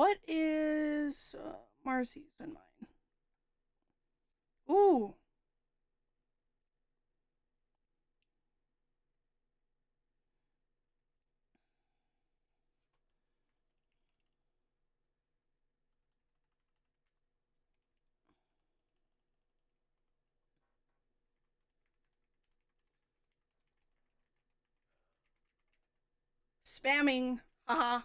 What is Marcy's and mine? Ooh. Spamming. Haha.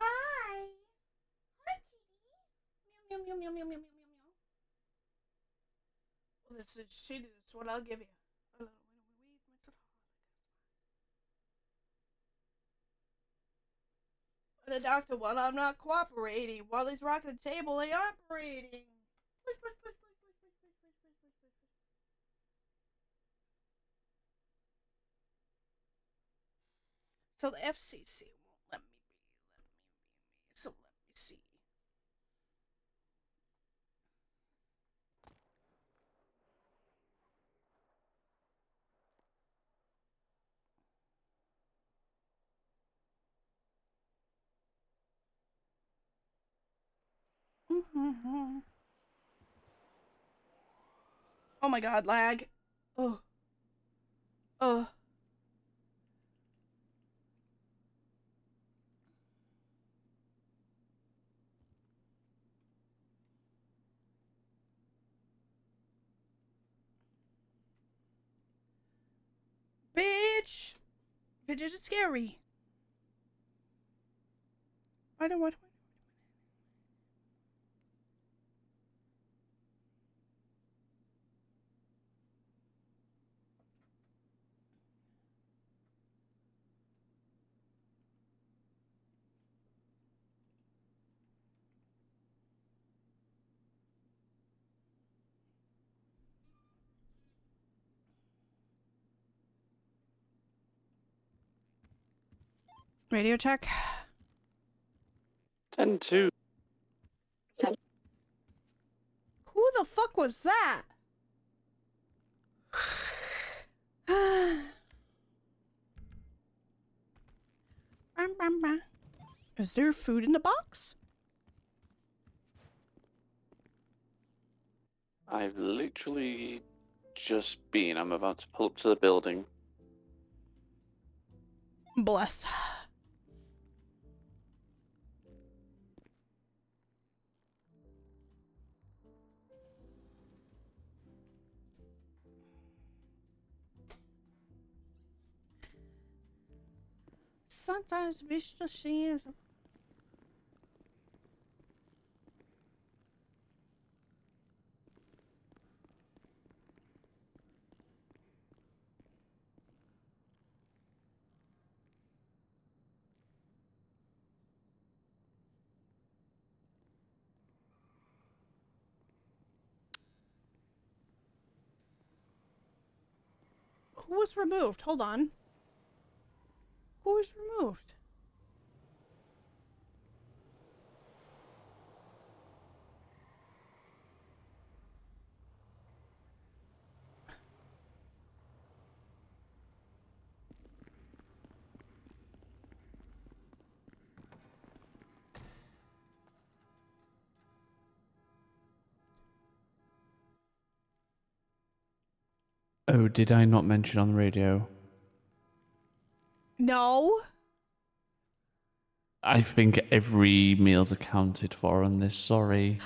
Hi. Hi, kitty. Meow, meow, meow, meow, meow, meow, meow, meow. Well, this is shitty. That's what I'll give you. The doctor, while I'm not cooperating, while he's rocking the table, they operating. Push, push, push, push, push, push, push, push, push, push, push. So the FCC won't let me be. So let me see. Oh my god, lag. Oh, oh. Bitch! Bitch, is scary. I don't want. Radio check. 10-2. Who the fuck was that? Is there food in the box? I've literally just been. I'm about to pull up to the building. Bless. Sometimes bitch just seems. Who was removed? Hold on. Who was removed? Oh, did I not mention on the radio? No. I think every meal's accounted for on this, sorry.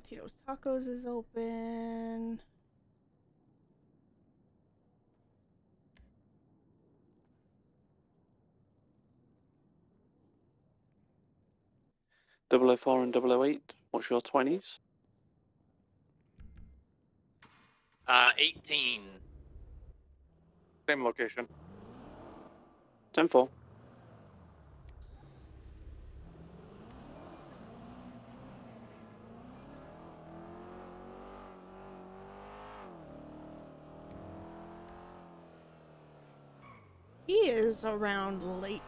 Tito's Tacos is open. 004 and 008. What's your 20s? 18. Same location. 10-4. He is around late.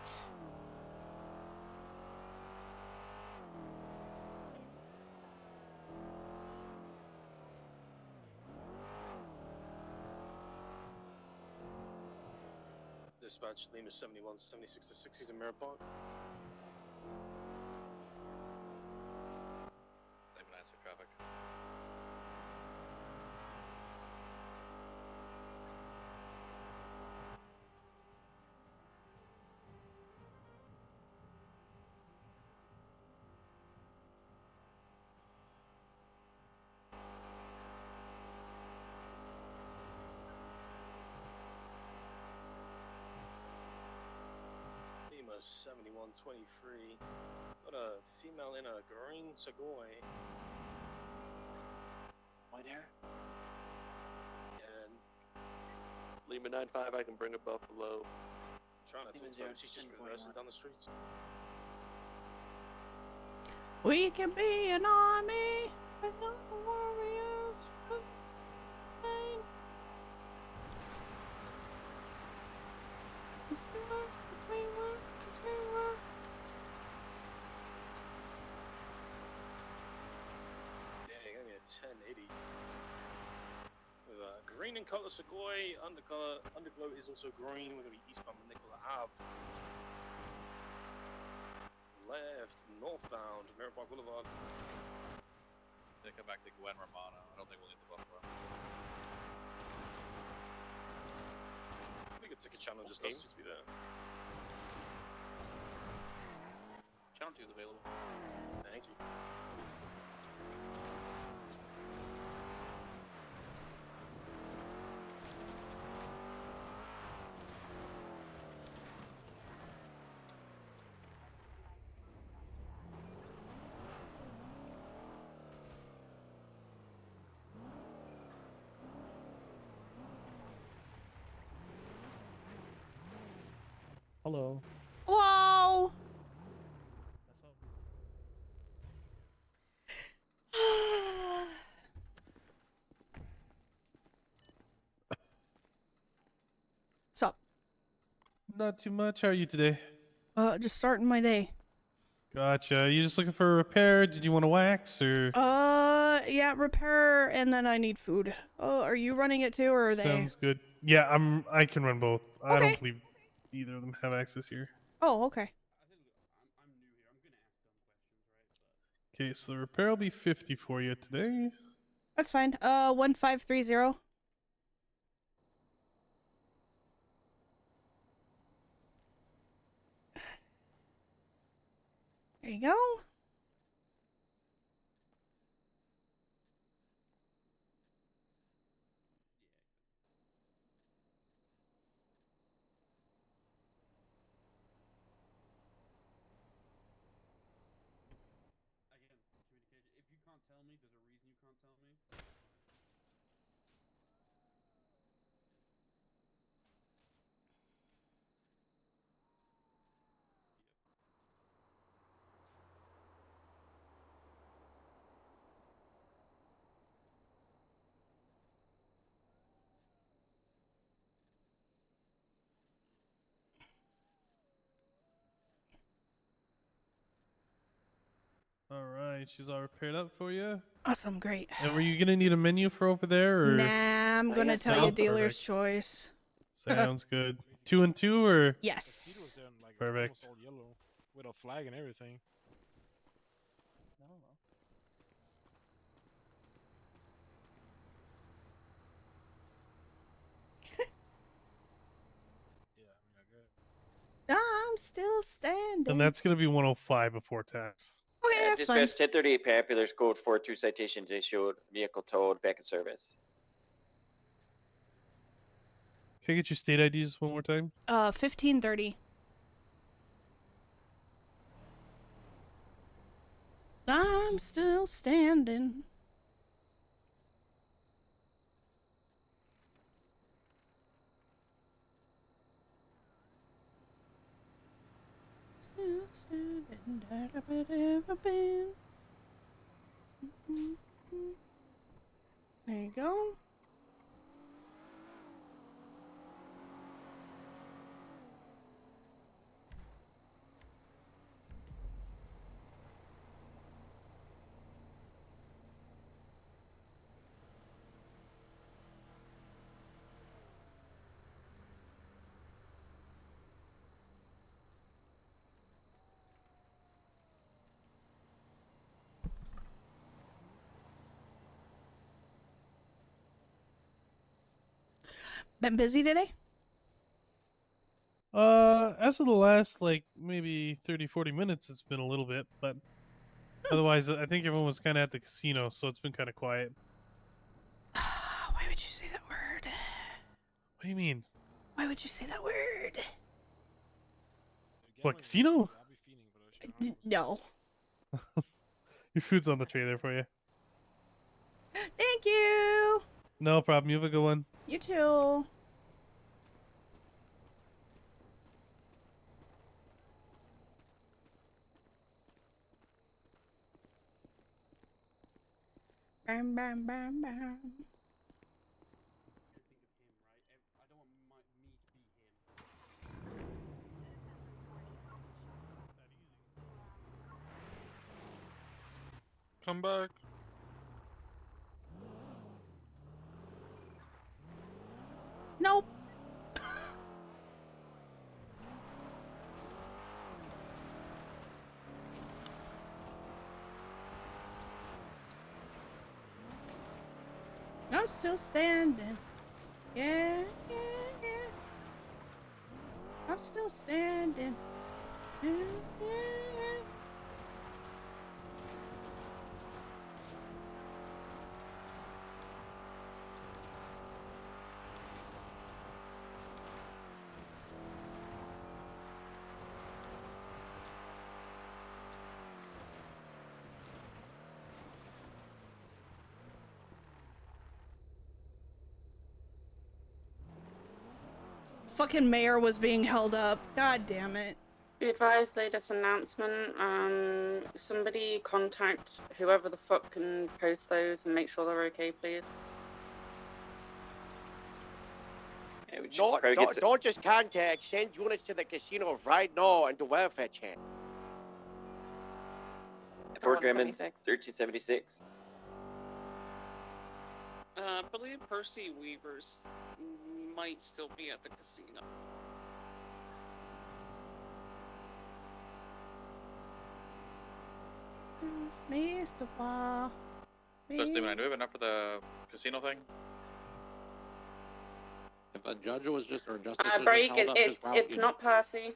Dispatch Lima 71, 76 to 60s in Mirror Park. Same answer traffic. Lima 71, 23. Got a female in a green Segoy. White hair? And Lima 95, I can bring a Buffalo. trying to talk to her, she's just reversing down the streets. We can be an army of warriors. Fine. As we work, as we work, as we work. Yeah, you got me a 1080. With a green in color Segoy, underglow is also green. We're gonna be eastbound with Nicola Ave. Left, northbound, Mirror Park Boulevard. They come back to Gwen Romano. I don't think we'll need the Buffalo. I think a ticket channel just Okay. doesn't seem to be there. Channel 2 is available. Thank you. Hello. Hello. That's all. What's up? Not too much. How are you today? Just starting my day. Gotcha. You just looking for a repair? Did you want to wax or? Yeah, repair, and then I need food. Oh, are you running it too, or are they? Sounds good. Yeah, I can run both. I Okay. don't believe either of them have access here. Oh, okay. Okay, so the repair will be 50 for you today. That's fine. 1530. There you go. If you can't tell me, there's a reason you can't tell me. All right, she's all repaired up for you. Awesome, great. And were you gonna need a menu for over there, or? Nah, I'm gonna yes, tell no. you dealer's Perfect. choice. Sounds good. 2 and 2, or? Yes. Perfect. Almost all yellow with a flag and everything. Yeah, I mean, I got I'm still standing. And that's gonna be 105 before tax. Okay, that's fine. Dispatch 1038 Papulars code 42 citations issued, vehicle towed, back in service. Can I get your state IDs one more time? 1530. I'm still standing. Still standing, that I've ever been. There you go. Been busy today? As of the last, like, maybe 30, 40 minutes, it's been a little bit, but otherwise, I think everyone was kind of at the casino, so it's been kind of quiet. Why would you say that word? What do you mean? Why would you say that word? What, casino? I'll be feeding for those shit. No. Your food's on the tray there for you. Thank you. No problem. You have a good one. You too. Bam, bam, bam, bam. Come back. Nope. I'm still standing. Yeah, yeah, yeah. I'm still standing. Yeah, yeah, yeah. Fucking mayor was being held up. God damn it. Be advised, latest announcement. Somebody contact whoever the fuck can post those and make sure they're okay, please. Yeah, we should No, probably get Don't just contact. Send units to the casino right now and the welfare check. Fort Grimmins, 176. 1376. I believe Percy Weavers might still be at the casino. Mr. Bar. So, Steven, do we have enough for the casino thing? If a judge was just or a justice was Break, just held up, just route it's you. not Percy.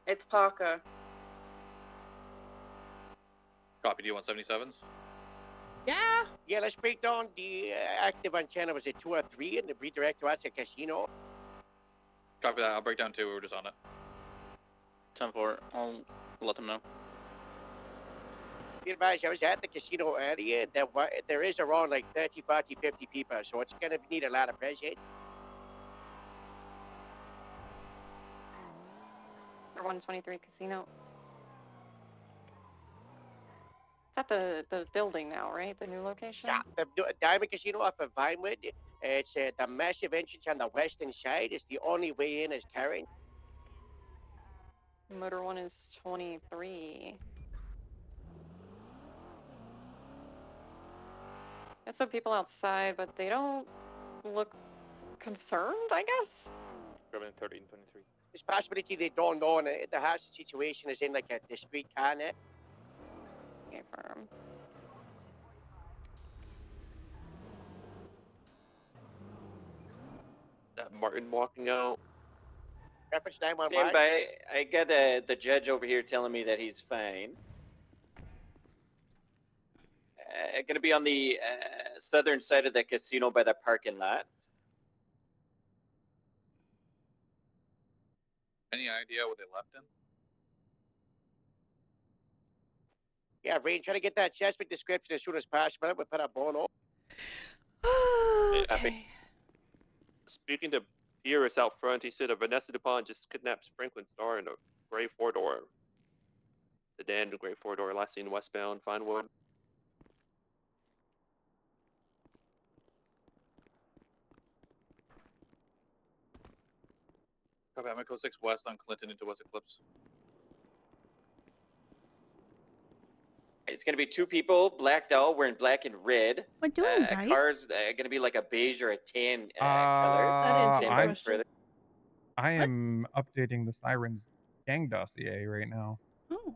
It's Parker. Copy, do you want 77s? Yeah. Yeah, let's break down the active on channel. Was it 2 or 3 and the redirect to us at casino? Copy that, I'll break down 2, we were just on it. 10-4, I'll let them know. Be advised, I was at the casino earlier. There is around like 30, 40, 50 people, so it's gonna need a lot of presence. 123 casino. It's at the building now, right? The new location? Yeah, the Diamond Casino off of Vinewood. It's the massive entrance on the western side. It's the only way in is Karen. Motor 1 is 23. There's some people outside, but they don't look concerned, I guess? Grimmins, 1323. There's possibility they don't know, and the house situation is in like a discreet corner. Okay, firm. That Martin walking out. Reference 911. Stand by. I got the judge over here telling me that he's fine. Gonna be on the southern side of the casino by the parking lot. Any idea what they left in? Yeah, Rain, try to get that suspect description as soon as possible. We put a bone on. Okay. Speaking to Beerus out front, he said Vanessa DuPont just kidnapped Franklin Starr in a gray four-door sedan, the gray four-door, last seen westbound Vinewood. Copy, I'm at Code 6 West on Clinton into West Eclipse. It's gonna be 2 people blacked out wearing black and red. What doing, guys? Car's gonna be like a beige or a tan color. That answers Stand the by question. further. I am updating the Sirens gang dossier right now. Oh.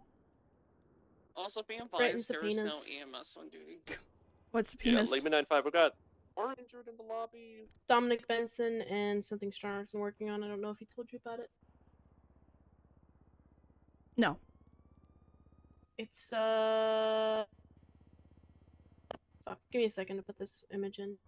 Also be Written advised, there is no subpoenas. EMS on duty. What's Yeah, penis? Lehman 95, we got 4 injured in the lobby. Dominic Benson and something Strong's been working on. I don't know if he told you about it. No. It's fuck. Give me a second to put this image in.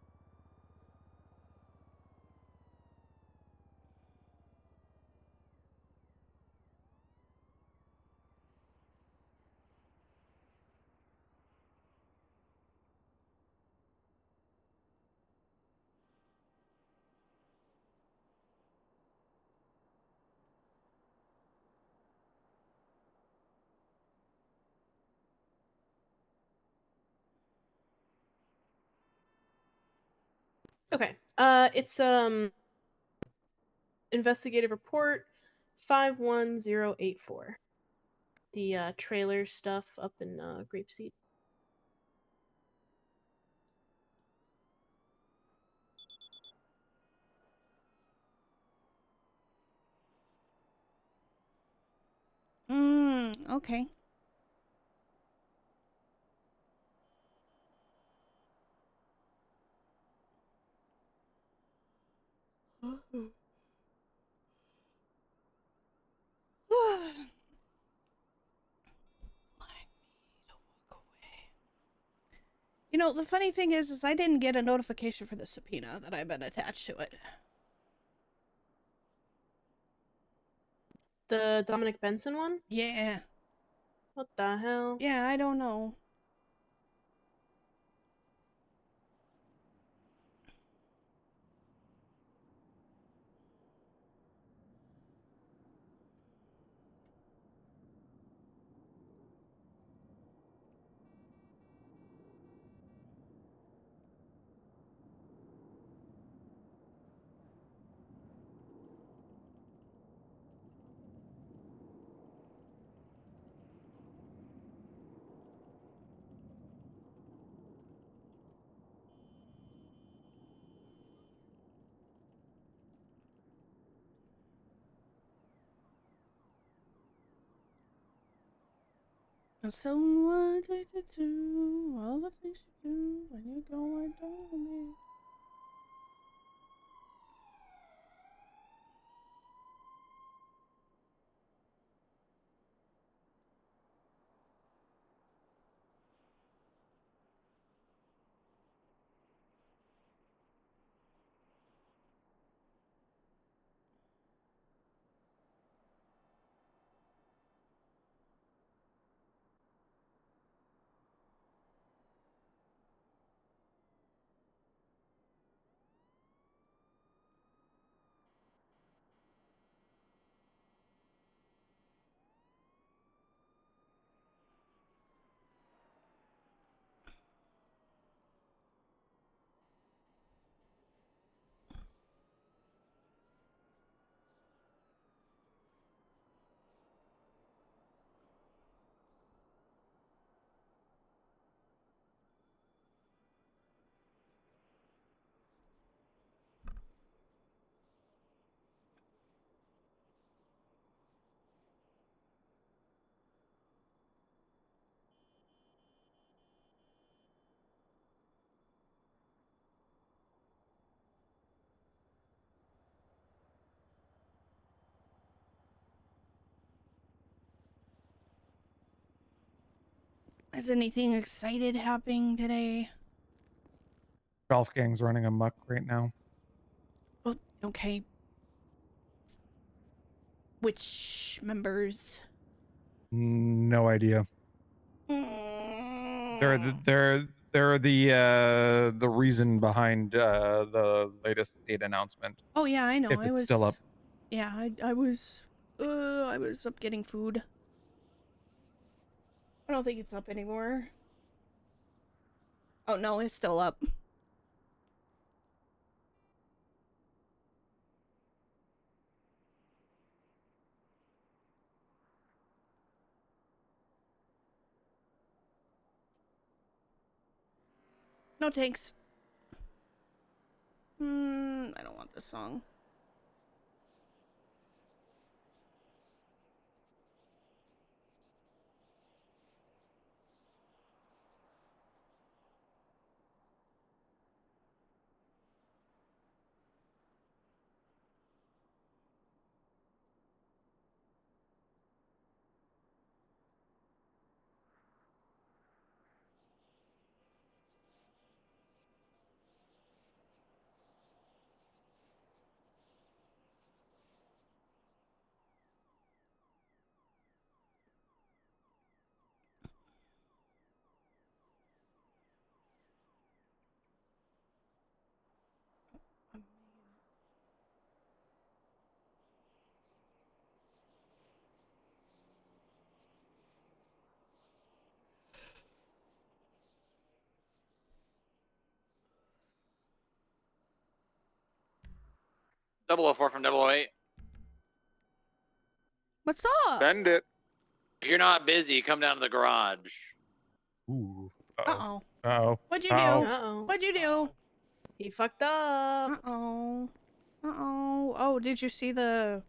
Okay. It's investigative report 51084. The trailer stuff up in Grapeseed. Okay. You know, the funny thing is I didn't get a notification for the subpoena that I've been attached to it. The Dominic Benson one? Yeah. What the hell? Yeah, I don't know. So what did you do? All the things you do when you go right down to me. Is anything excited happening today? Golf gang's running amok right now. Oh, okay. Which members? No idea. Mm. They're the reason behind the latest state announcement. Oh yeah, I know. If it's still up. Yeah, I was up getting food. I don't think it's up anymore. Oh no, it's still up. No thanks. I don't want this song. Double 04 from 008. What's up? Send it. If you're not busy, come down to the garage. Ooh. Uh-oh. Uh-oh. What'd you do? Uh-oh. What'd you do? He fucked up. Uh-oh. Uh-oh. Oh, did you see the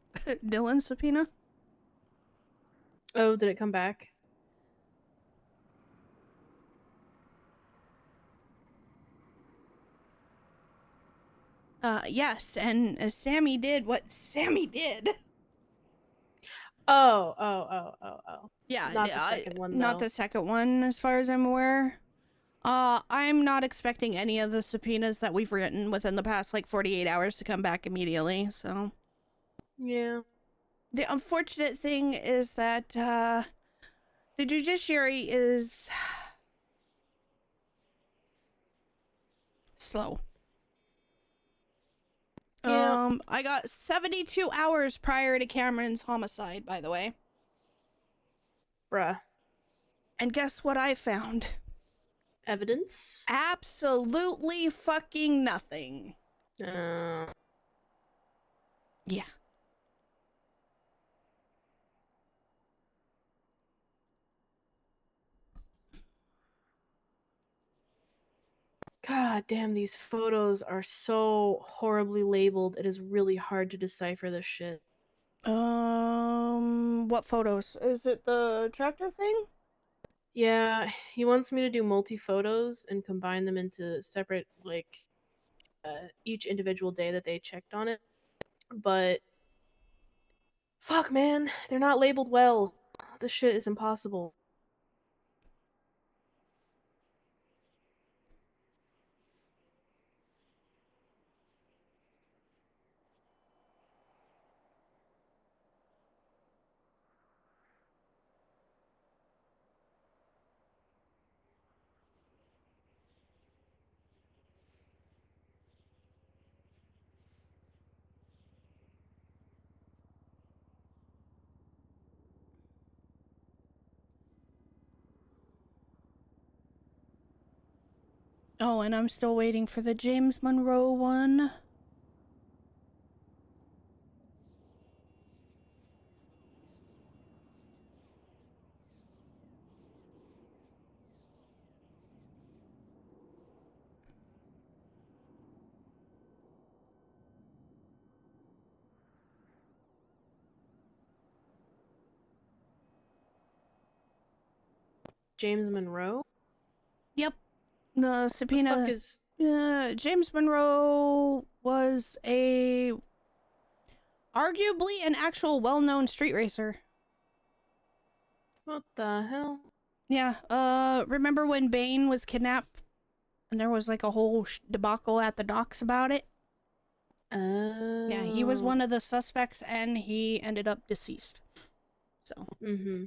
Dylan subpoena? Oh, did it come back? Yes, and Sammy did what Sammy did. Oh. Yeah, Not the second one, Not though. the second one, as far as I'm aware. I'm not expecting any of the subpoenas that we've written within the past, 48 hours to come back immediately, so... Yeah. The unfortunate thing is that, the judiciary is... slow. Yeah. I got 72 hours prior to Cameron's homicide, by the way. Bruh. And guess what I found? Evidence? Absolutely fucking nothing. Uh... Yeah. God damn, these photos are so horribly labeled. It is really hard to decipher this shit. What photos? Is it the tractor thing? Yeah, he wants me to do multi-photos and combine them into separate, each individual day that they checked on it. But, fuck, man, they're not labeled well. This shit is impossible. Oh, and I'm still waiting for the James Monroe one. James Monroe? Yep. The subpoena. The fuck is... James Monroe was arguably an actual well-known street racer. What the hell? Yeah, remember when Bane was kidnapped? And there was a whole debacle at the docks about it? Oh. Yeah, he was one of the suspects and he ended up deceased. So. Mm-hmm.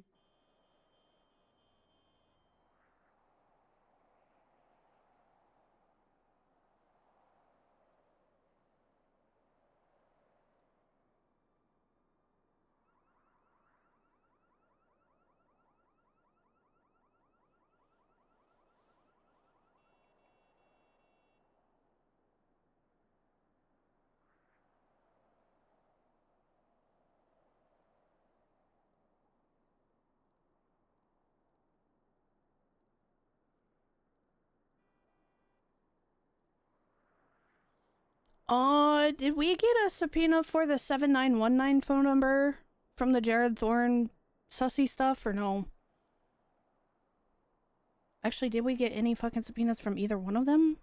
Did we get a subpoena for the 7919 phone number from the Jared Thorne sussy stuff or no? Actually, did we get any fucking subpoenas from either one of them?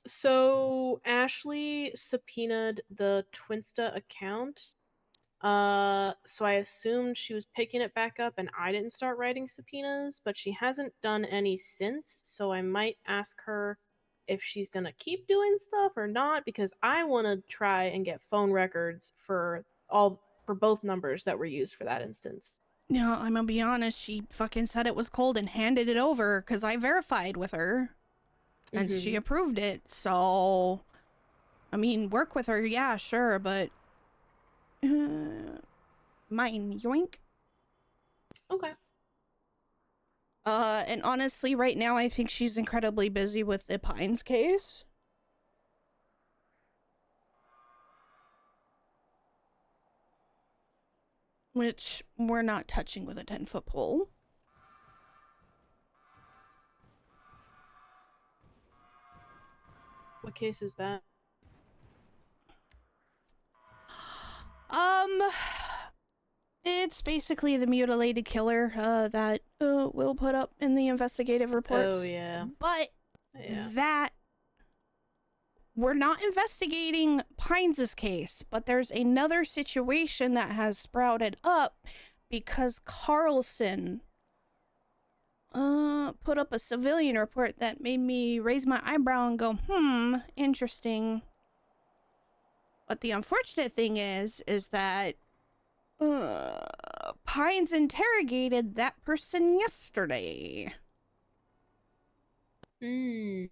So Ashley subpoenaed the Twinsta account. So I assumed she was picking it back up and I didn't start writing subpoenas, but she hasn't done any since, so I might ask her if she's gonna keep doing stuff or not, because I wanna try and get phone records for both numbers that were used for that instance. Yeah, I'm gonna be honest, she fucking said it was cold and handed it over because I verified with her. And she approved it, so... I mean, work with her, yeah, sure, but... mine, yoink. Okay. And honestly, right now, I think she's incredibly busy with the Pines case. Which we're not touching with a 10-foot pole. What case is that? It's basically the mutilated killer, that, we'll put up in the investigative reports. Oh, yeah. But, Yeah. that... We're not investigating Pines' case, but there's another situation that has sprouted up because Carlson, put up a civilian report that made me raise my eyebrow and go, interesting. But the unfortunate thing is that Pines interrogated that person yesterday. And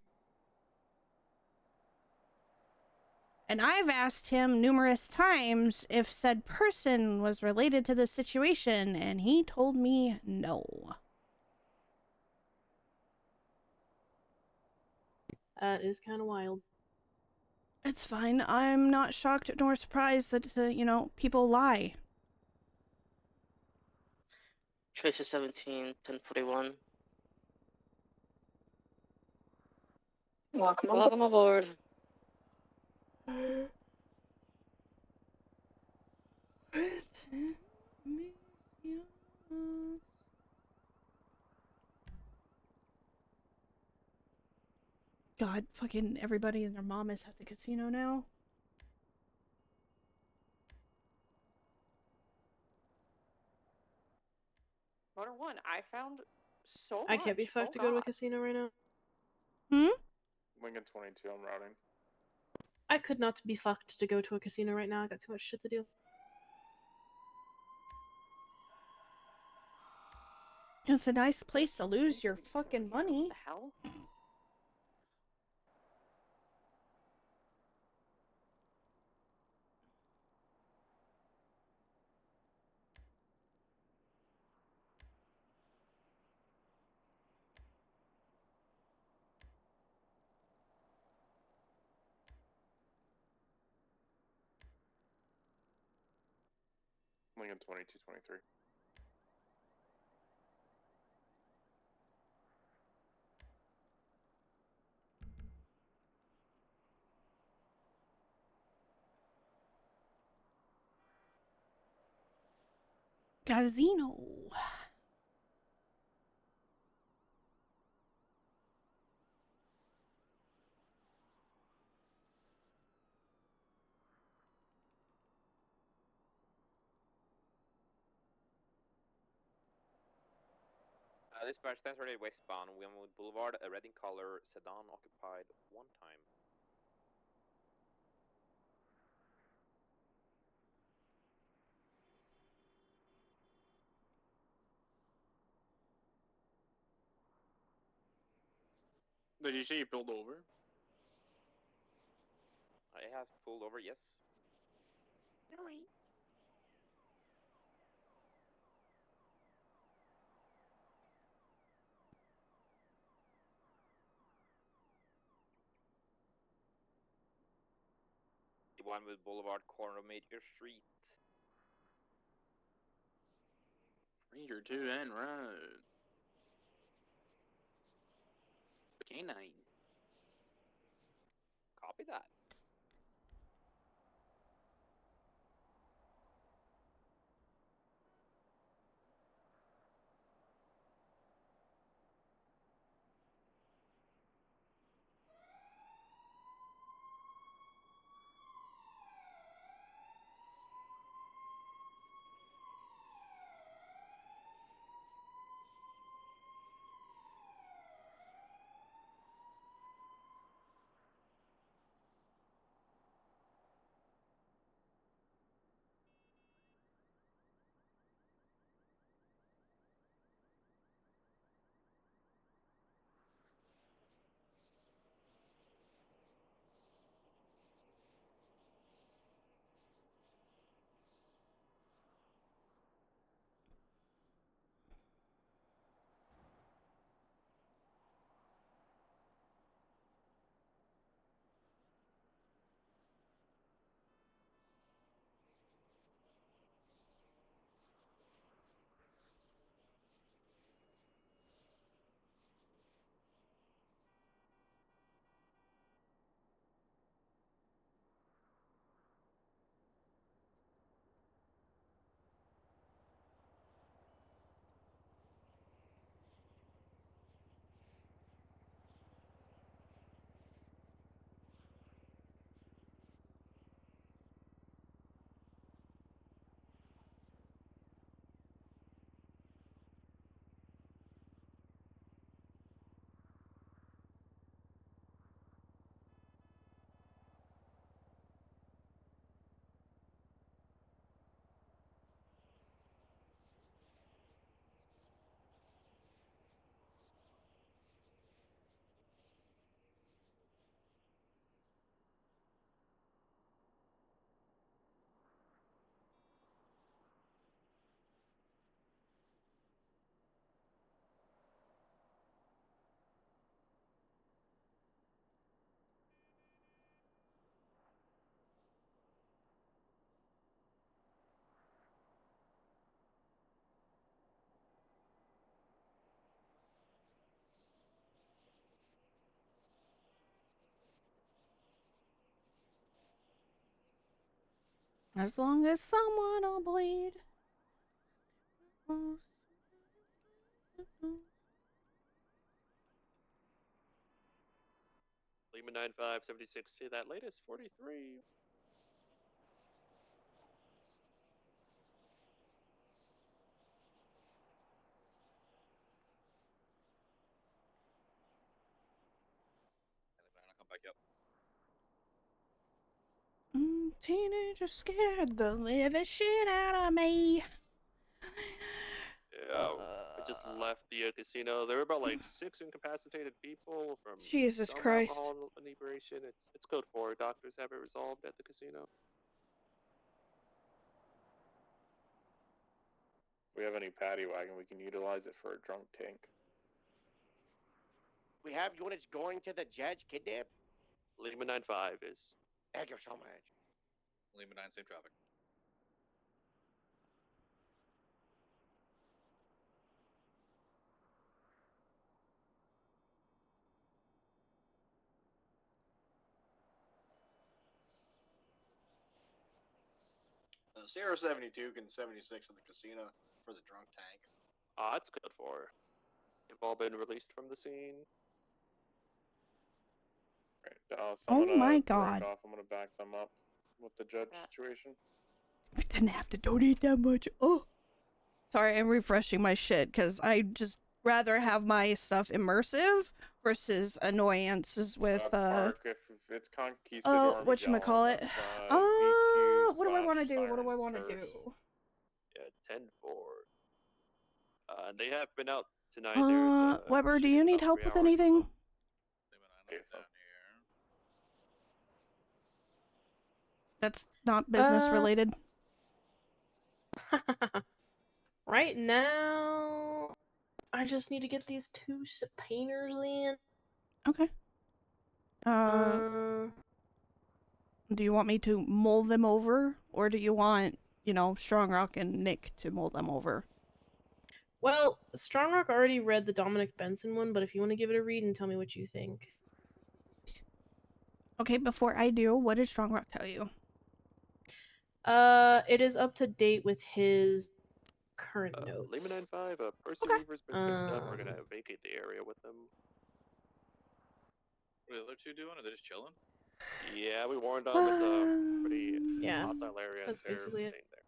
I've asked him numerous times if said person was related to the situation, and he told me no. That is kind of wild. It's fine. I'm not shocked nor surprised that, people lie. Tracer 17, 1041. Welcome aboard. God, fucking everybody and their mom is at the casino now. Motor 1, I found so I can't be much. fucked to go to a casino right now. Lincoln 22, I'm routing. I could not be fucked to go to a casino right now. I got too much shit to do. It's a nice place to lose your fucking money. What the hell? Lincoln 22, 23. Casino. Dispatch 1030 westbound, Wilmwood Boulevard, a red in color sedan occupied one time. Did you say you pulled over? It has pulled over, yes. Alright. Wilmwood Boulevard, corner of Major Street. Ranger 2 and road. Canine. Copy that. As long as someone will bleed. Lima 9576 to that latest 43. I'll come back up. Teenagers scared the living shit out of me. Yeah, I just left the casino. There were about like 6 incapacitated people from Jesus some Christ. alcohol inebriation. It's code 4. Doctors have it resolved at the casino. We have any paddy wagon, we can utilize it for a drunk tank. We have units going to the judge kidnap. Lima 95 is. Thank you so much. Lima 9, same traffic. Sierra 72 can 76 at the casino for the drunk tank. It's code 4. They've all been released from the scene. Right, Dallas, Oh I'm gonna my break God. off. I'm gonna back them up with the judge situation. We didn't have to donate that much. Oh. Sorry, I'm refreshing my shit because I just rather have my stuff immersive versus annoyances with Park, if it's Conquistador, whatchamacallit? VQ What do I want to do? What do I Sirens want to first. do? Yeah, 10-4. They have been out tonight. Weber, do you need help with anything? That's not business related. Right now, I just need to get these 2 subpoenas in. Okay. Do you want me to mull them over, or do you want, Strong Rock and Nick to mull them over? Well, Strong Rock already read the Dominic Benson one, but if you want to give it a read and tell me what you think. Okay, before I do, what did Strong Rock tell you? It is up to date with his current notes. Lima 95, Percy Okay. Weaver's been picked up. We're gonna Um, vacate the area with them. What are the other two doing? Are they just chilling? Yeah, we warned them. It's a pretty Yeah, hostile area. that's They're basically it. staying there.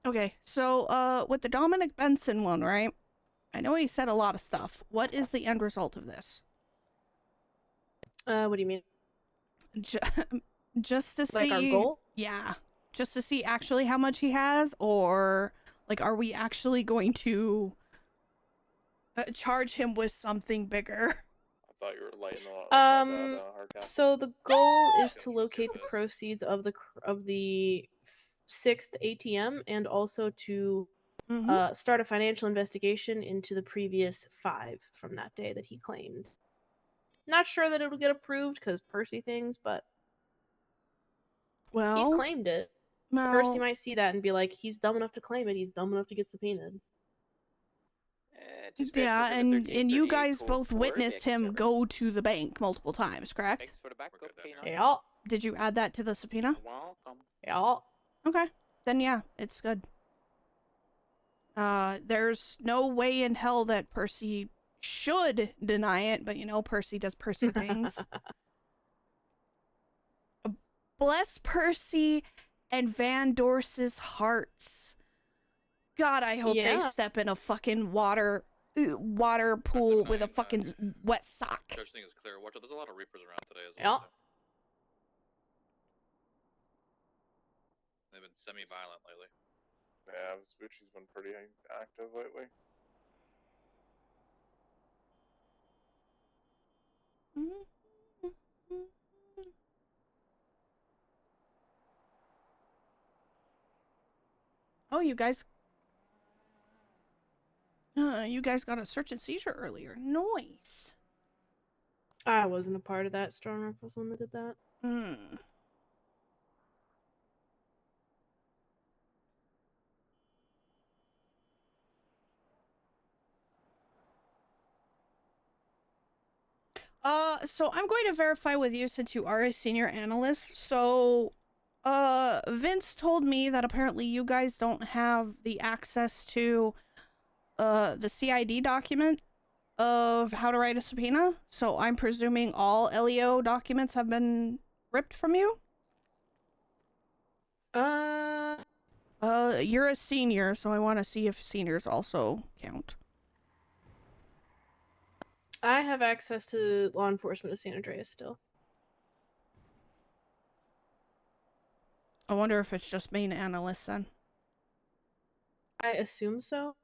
Okay, so with the Dominic Benson one, right? I know he said a lot of stuff. What is the end result of this? What do you mean? Just to see, Like our goal? yeah, just to see actually how much he has, or like, are we actually going to charge him with something bigger? I thought you were lighting a lot like that, So the goal is to locate the proceeds of the 6th ATM and also to start a financial investigation into the previous 5 from that day that he claimed. Not sure that it'll get approved because Percy things, but Well, he claimed it. Percy might see that and be like, he's dumb enough to claim it. He's dumb enough to get subpoenaed. Yeah, and you guys both witnessed him go to the bank multiple times, correct? Thanks for the backup, K9. Yeah. Did you add that to the subpoena? Welcome. Yeah. Okay, then yeah, it's good. There's no way in hell that Percy should deny it, but you know, Percy does Percy things. Bless Percy and Van Dorse's hearts. God, I hope they step in a fucking water pool with a fucking wet sock. Judge thing is clear. Watch out, there's a lot of Reapers around today as Yeah. well. They've been semi-violent lately. Yeah, Vespucci's been pretty active lately. Oh, you guys got a search and seizure earlier. Nice. I wasn't a part of that. Stormrock was the one that did that. So I'm going to verify with you since you are a senior analyst. So, Vince told me that apparently you guys don't have the access to, the CID document of how to write a subpoena. So I'm presuming all LEO documents have been ripped from you? You're a senior, so I want to see if seniors also count. I have access to law enforcement of San Andreas still. I wonder if it's just main analysts then. I assume so.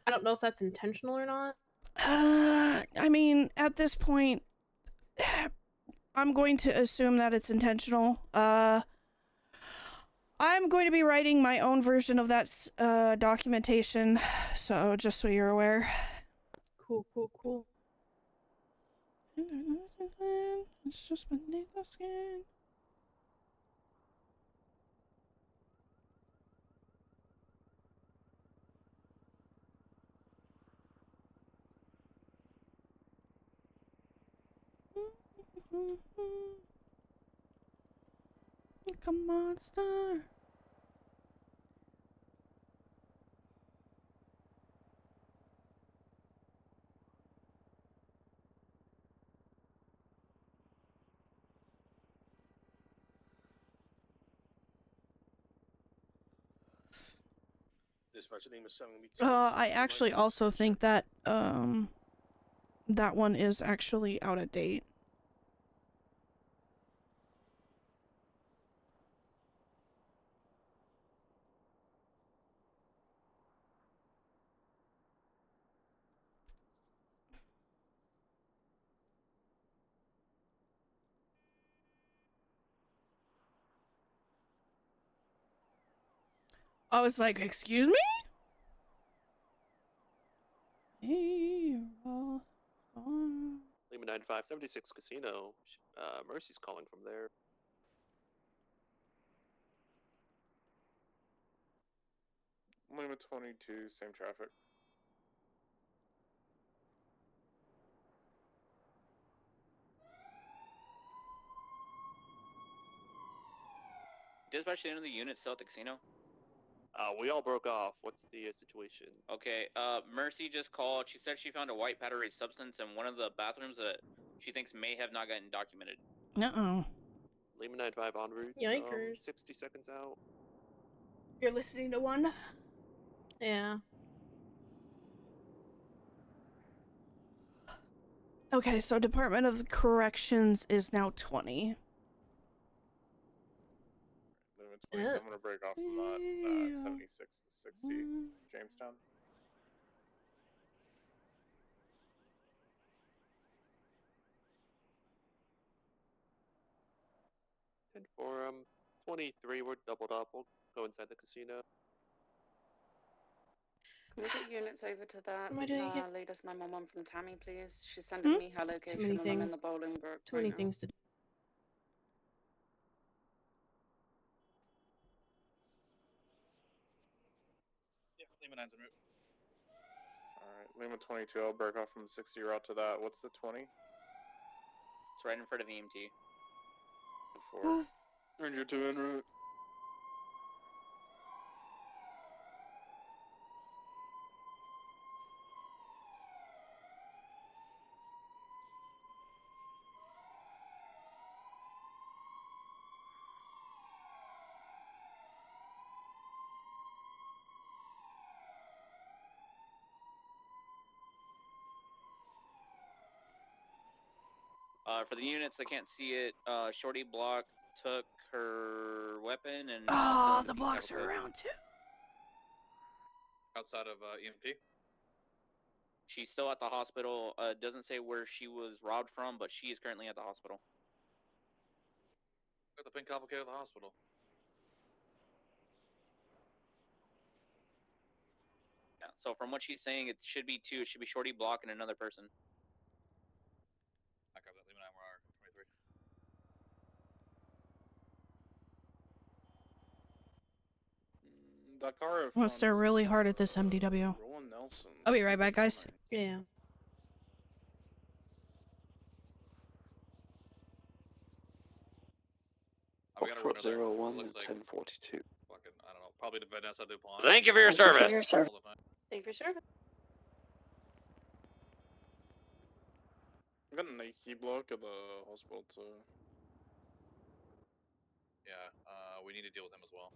I don't know if that's intentional or not. I mean, at this point, I'm going to assume that it's intentional. I'm going to be writing my own version of that documentation, so just so you're aware. Cool, cool, cool. It's just beneath the skin. Come on, star. Dispatcher name is 7 I actually also think that that one is actually out of date. I was like, excuse me? Lima 95, 76 Casino. Mercy's calling from there. Lima 22, same traffic. dispatch the end of the unit still at the casino? We all broke off. What's the situation? Okay, Mercy just called. She said she found a white powdery substance in one of the bathrooms that she thinks may have not gotten documented. Uh-oh. Lima 95 en route. Yikers. 60 seconds out. You're listening to one? Yeah. Okay, so Department of Corrections is now 20. I'm gonna break off from that 76 to 60 Jamestown. And for 23, we're doubled up. We'll go inside the casino. Can we get units over to that? What am I doing again? Latest 911 from Tammy, please. She's sending me her location Too many and I'm in things. the Bolingbrook Too many right now. things to do. Yeah, Lima 9's en route. Alright, Lima 22, I'll break off from 60 route to that. What's the 20? It's right in front of EMT. 4. Ranger 2 en route. For the units, I can't see it. Shorty Block took her weapon and. Oh, the blocks are around too. Outside of EMP. She's still at the hospital. Doesn't say where she was robbed from, but she is currently at the hospital. Got the pin complicated at the hospital. Yeah. So from what she's saying, it should be two. It should be Shorty Block and another person. I cover that. Lima 9, we're 23. That car. I'm gonna stare really hard at this MDW. Roland Nelson. I'll be right back, guys. Yeah. We got a runner there. 01 Looks like 1042. fucking, I don't know, probably the Vanessa DuPont. Thank you for your service. Thank you for your service. I got a Nike block at the hospital too. Yeah, we need to deal with him as well.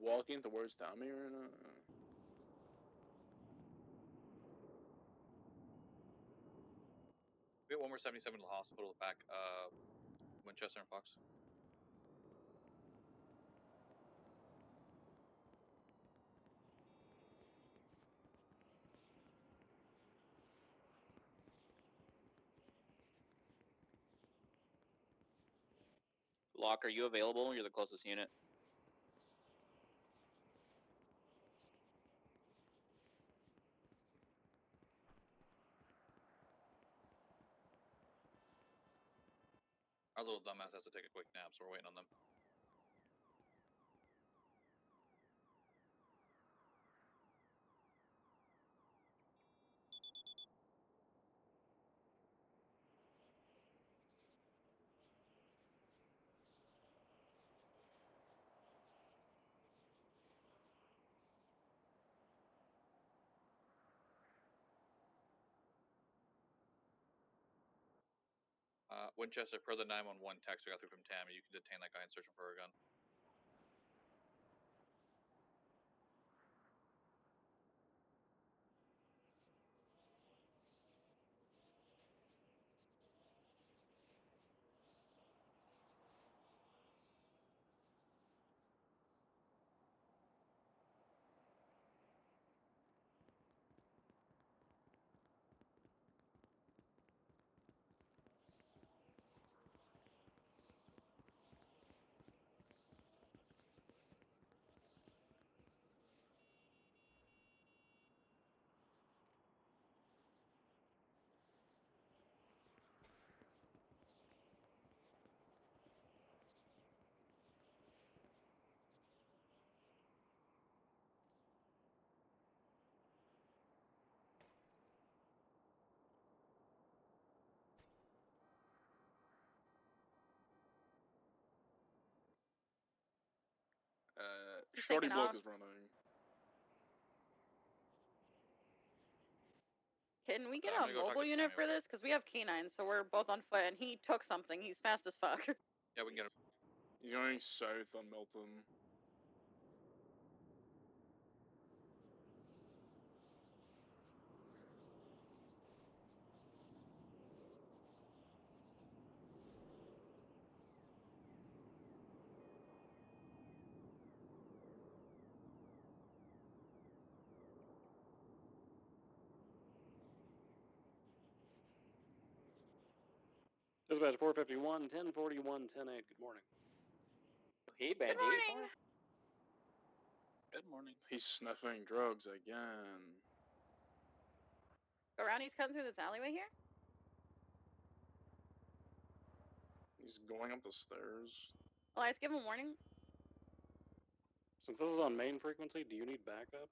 Walking towards Tommy right now. We got one more 77 to the hospital back, Winchester and Fox. Locke, are you available? You're the closest unit. Our little dumbass has to take a quick nap, so we're waiting on them. Winchester, per the 911 text we got through from Tammy, you can detain that guy and search him for a gun. Shorty taken bloke off. is running. Can we get I'm a gonna go talk mobile to unit Sammy for real this? Because we have canines, so we're both on foot, and he took something. He's fast as fuck. Yeah, we can get him. He's going south on Milton. Dispatch 451, 1041, 108. Good morning. Hey, Good Bandit. morning. Good morning. He's sniffing drugs again. Go around. He's cutting through this alleyway here. He's going up the stairs. Elias, give him a warning. Since this is on main frequency, do you need backup?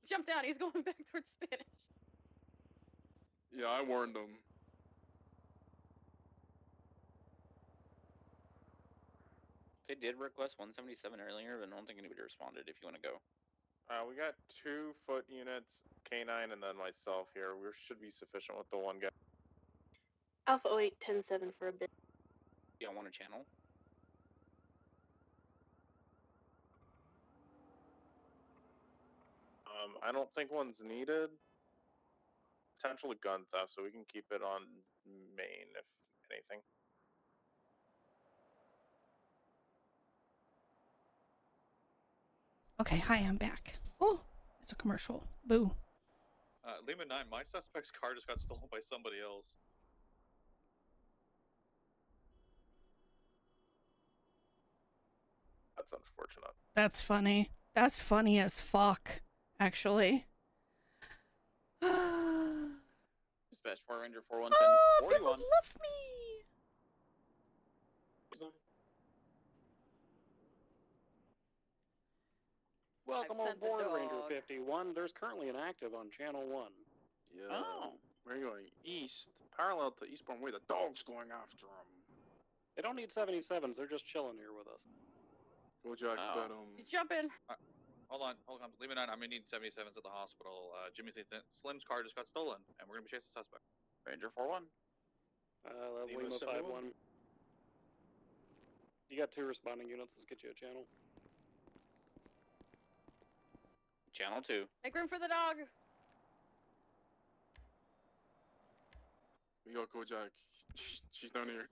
Jump down. He's going back towards Spanish. Yeah, I warned him. They did request 177 earlier, but I don't think anybody responded. If you want to go. We got 2 foot units, K9, and then myself here. We should be sufficient with the one guy. Alpha 08 10-7 for a bit. You don't want a channel? I don't think one's needed. Potentially gun theft, so we can keep it on main if anything. Okay, hi, I'm back. Oh, it's a commercial. Boo. Lima 9, my suspect's car just got stolen by somebody else. That's unfortunate. That's funny. That's funny as fuck, actually. Dispatch 4 Ranger 4110 Oh, people 41. love me. Welcome I've on sent the board, Ranger dog. 51. There's currently an active on Channel 1. Yeah. Oh. We're going east, parallel to Eastbourne Way. The dog's going after him. They don't need 77s, they're just chilling here with us. Go Jack, Oh. bet him. He's jumping. Hold on. Lima 9, I'm gonna need 77s at the hospital. Jimmy Slim's car just got stolen, and we're gonna be chasing the suspect. Ranger 41. Lima 71. 51. You got 2 responding units, let's get you a channel. Channel 2. Make room for the dog. We got Kojak. She's down here.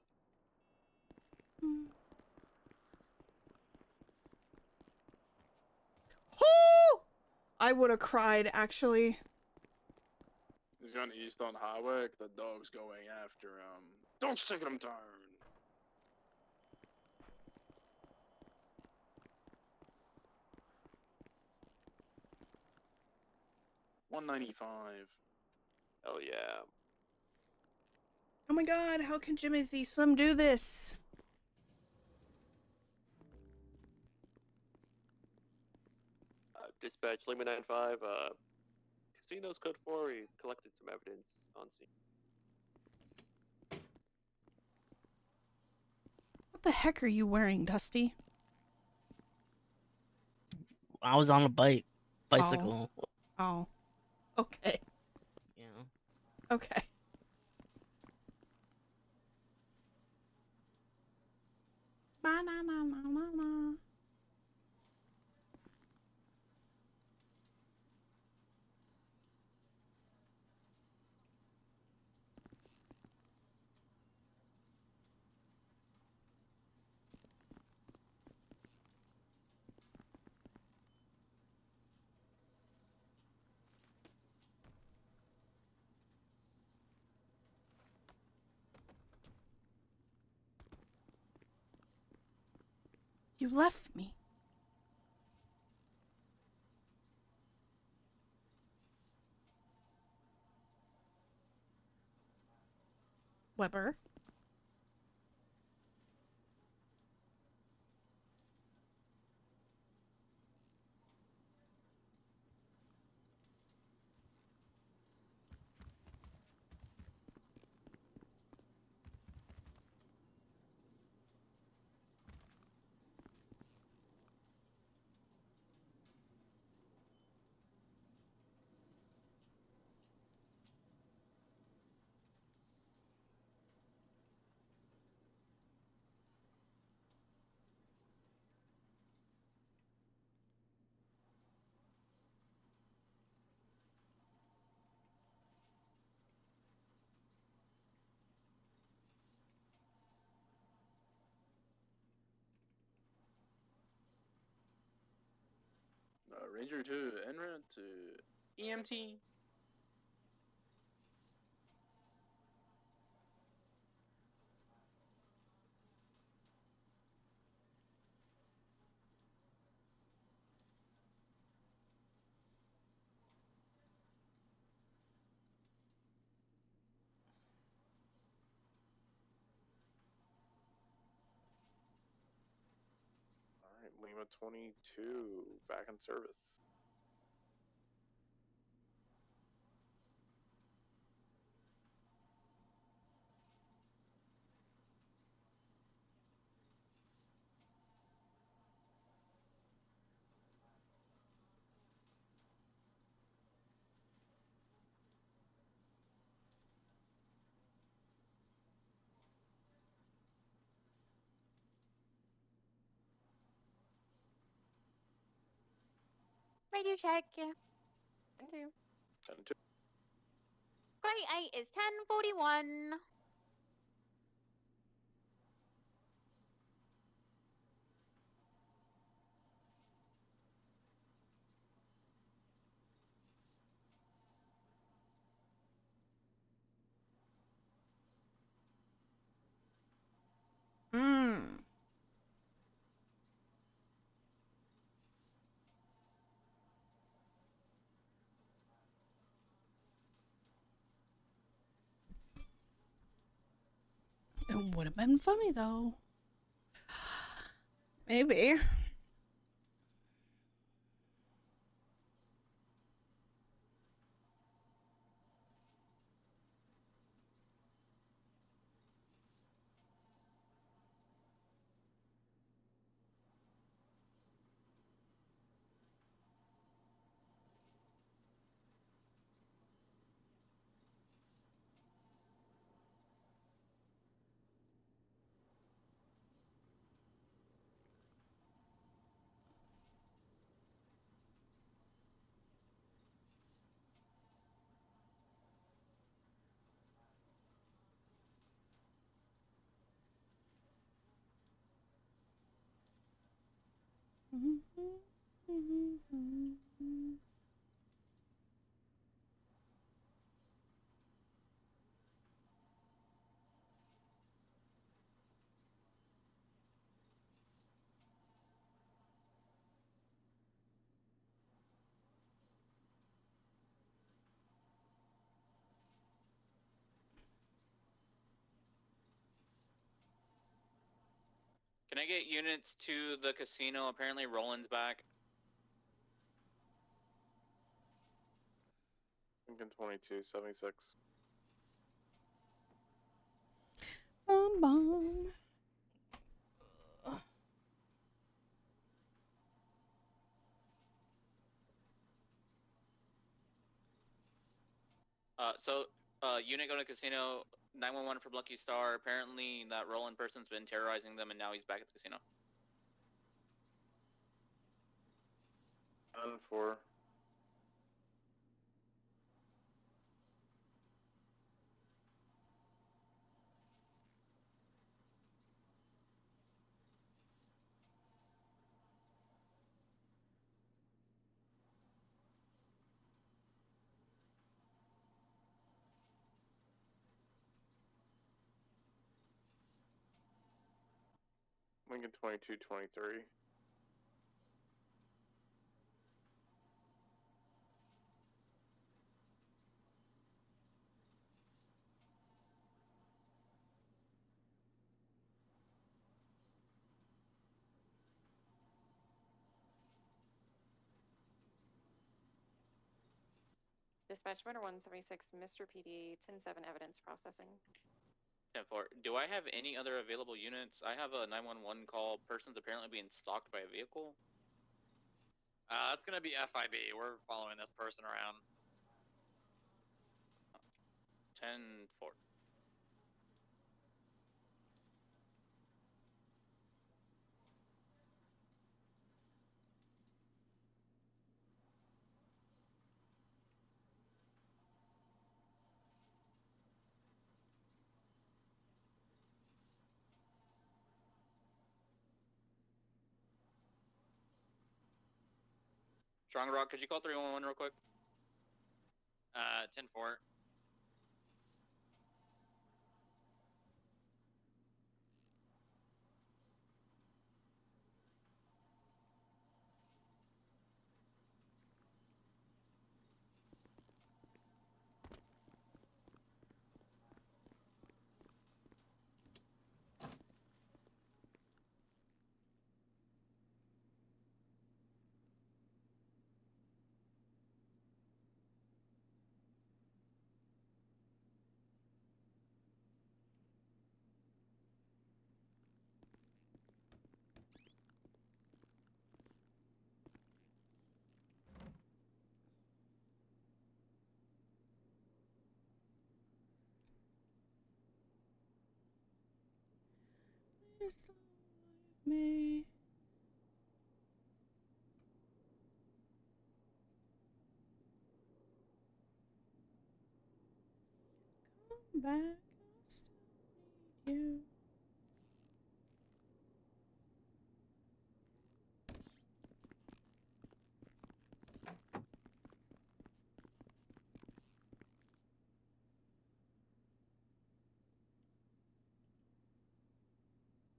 Oh! I would have cried, actually. He's going east on Hawick. The dog's going after him. Dog's taking him down. $195. Oh yeah. Oh my god, how can Jimothy Slim do this? Dispatch Lima 95. Casinos code 4. We collected some evidence on scene. What the heck are you wearing, Dusty? I was on a bicycle. Oh. Okay. Yeah. Okay. Ba-na-na-na-na-na. You left me. Weber. Ranger to Enra to EMT. Alright, Lima 22, back in service. Radio check. 10-2. 10-2. Grade 8 is 1041. Hmm. It would have been funny though. Maybe. Can I get units to the casino? Apparently Roland's back. Lincoln 22, 76. Bum bum. Unit going to casino, 911 from Lucky Star. Apparently that Roland person's been terrorizing them and now he's back at the casino. 10-4. Lincoln 22, 23. Dispatch Runner 176, Mr. PD, 10-7 evidence processing. 10-4. Do I have any other available units? I have a 911 call. Person's apparently being stalked by a vehicle. It's gonna be FIB. We're following this person around. 10-4. Strong Rock, could you call 311 real quick? 10-4. Please don't leave me. Come back, I still need you.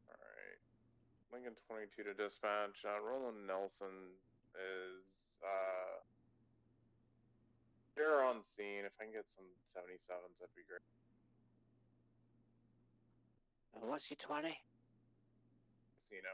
Alright. Lincoln 22 to dispatch. Roland Nelson is, they're on scene. If I can get some 77s, that'd be great. What's your 20? Casino.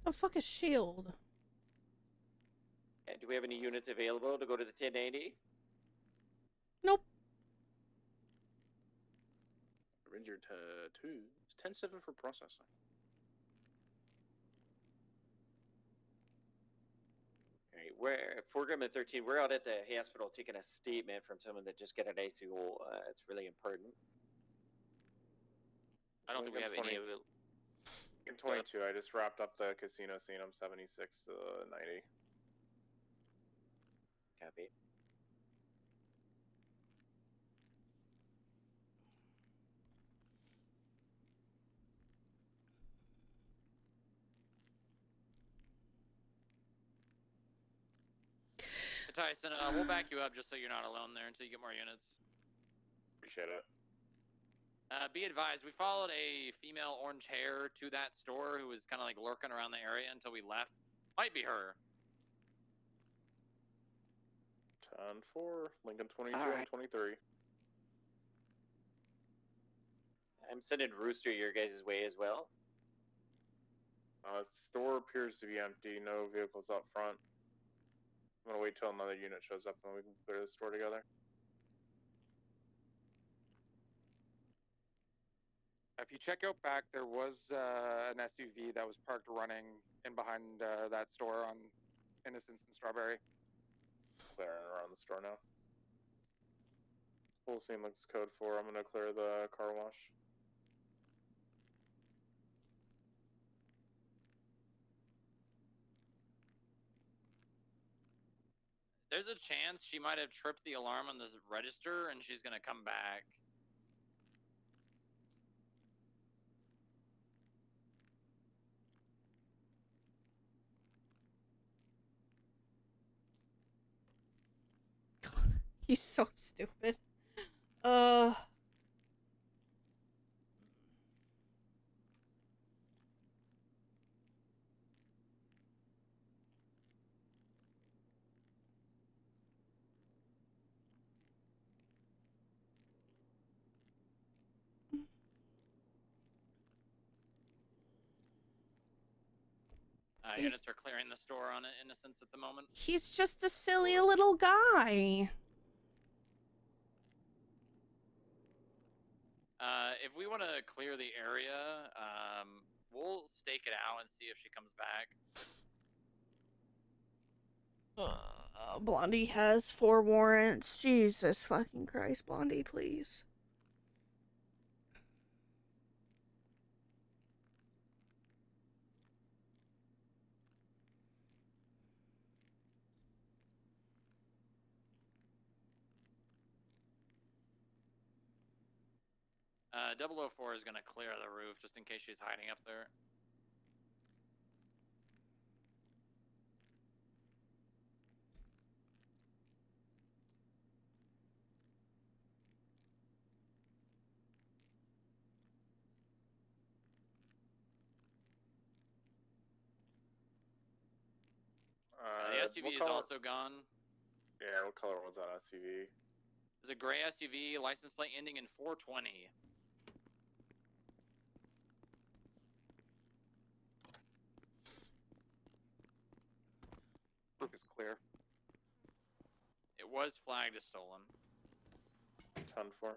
The fuck is Shield? And do we have any units available to go to the 1080? Nope. Ranger 2. It's 10-7 for processing. Alright, we're Gremlin 13, we're out at the hospital taking a statement from someone that just got an ICU. It's really important. I don't think we have any of it. Lincoln 22, I just wrapped up the casino scene. I'm 76 to 90. Copy. Tyson, we'll back you up just so you're not alone there until you get more units. Appreciate it. Be advised, we followed a female orange hair to that store who was kind of like lurking around the area until we left. Might be her. 10-4, Lincoln 22 All right. and 23. I'm sending Rooster your guys' way as well. Store appears to be empty. No vehicles up front. I'm gonna wait till another unit shows up and we can clear the store together. If you check out back, there was an SUV that was parked running in behind that store on Innocence and Strawberry. Clearing around the store now. Whole scene looks code 4. I'm gonna clear the car wash. There's a chance she might have tripped the alarm on this register and she's gonna come back. He's so stupid. Units are clearing the store on Innocence at the moment. He's just a silly little guy. If we want to clear the area, we'll stake it out and see if she comes back. Blondie has 4 warrants. Jesus fucking Christ, Blondie, please. Uh, 004 is going to clear the roof just in case she's hiding up there. The SUV is also gone. Yeah, what color was that SUV? There's a gray SUV, license plate ending in 420. Roof is clear. It was flagged as stolen. 10-4.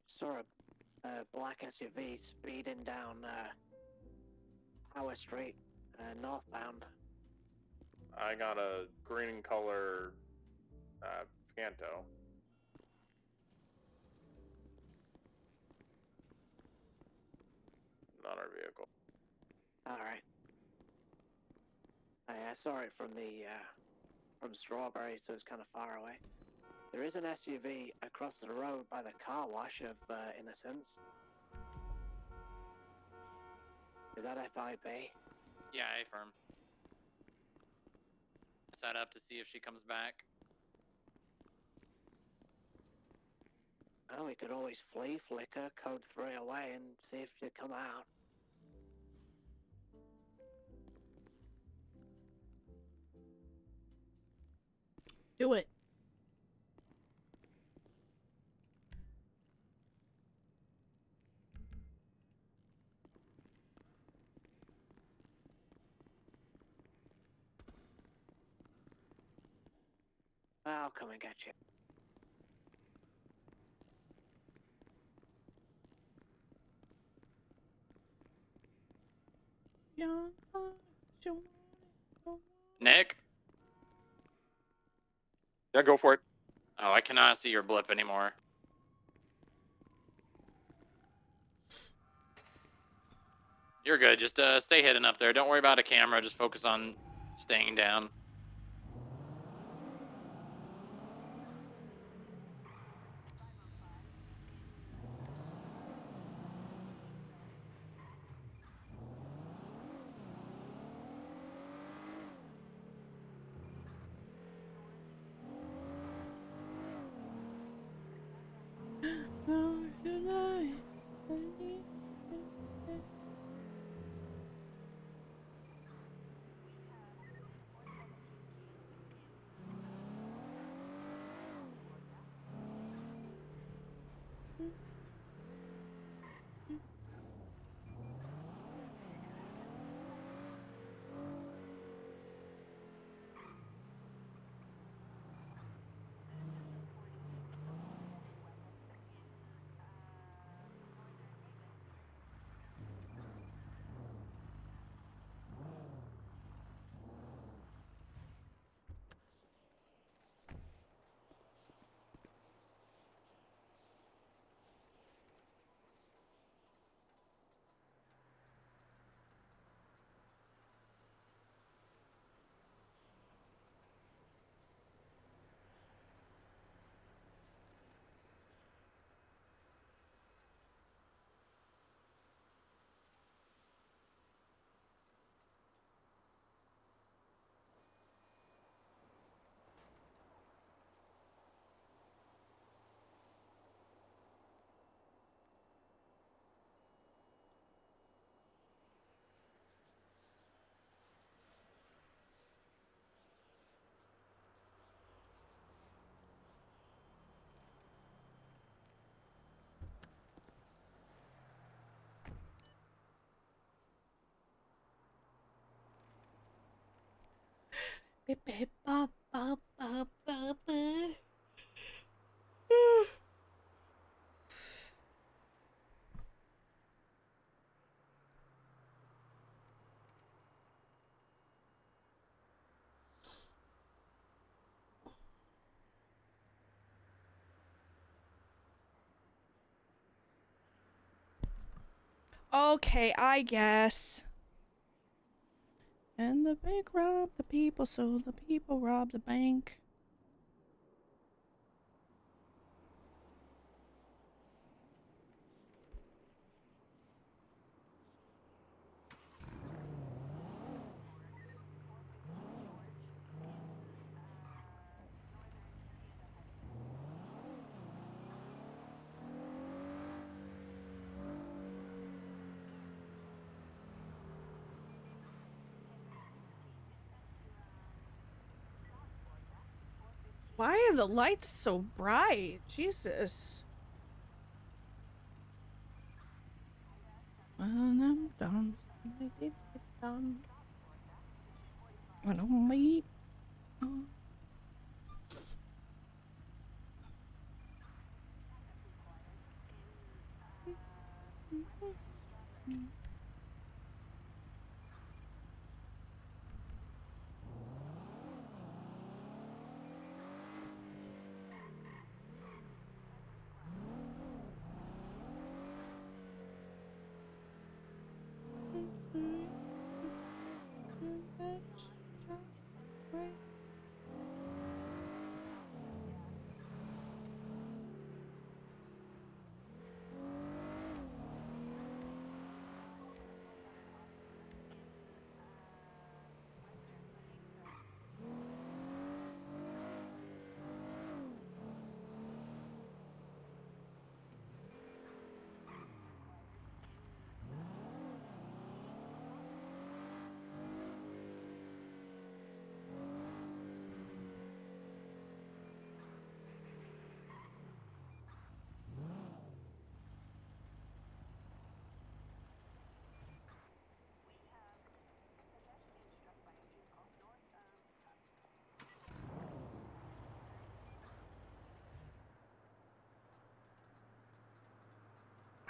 Saw a black SUV speeding down Power Street, northbound. I got a green color Picanto. Not our vehicle. Alright. I saw it from from Strawberry, so it's kind of far away. There is an SUV across the road by the car wash of Innocence. Is that FIB? Yeah, affirm. Set up to see if she comes back. Oh, we could always flea flicker, code 3 away, and see if you come out. Do it. I'll come and get you. Nick? Yeah, go for it. Oh, I cannot see your blip anymore. You're good. Just stay hidden up there. Don't worry about a camera. Just focus on staying down. Okay, I guess. And the bank robbed the people, so the people robbed the bank. Why are the lights so bright? Jesus. When I'm done, when I'm wait.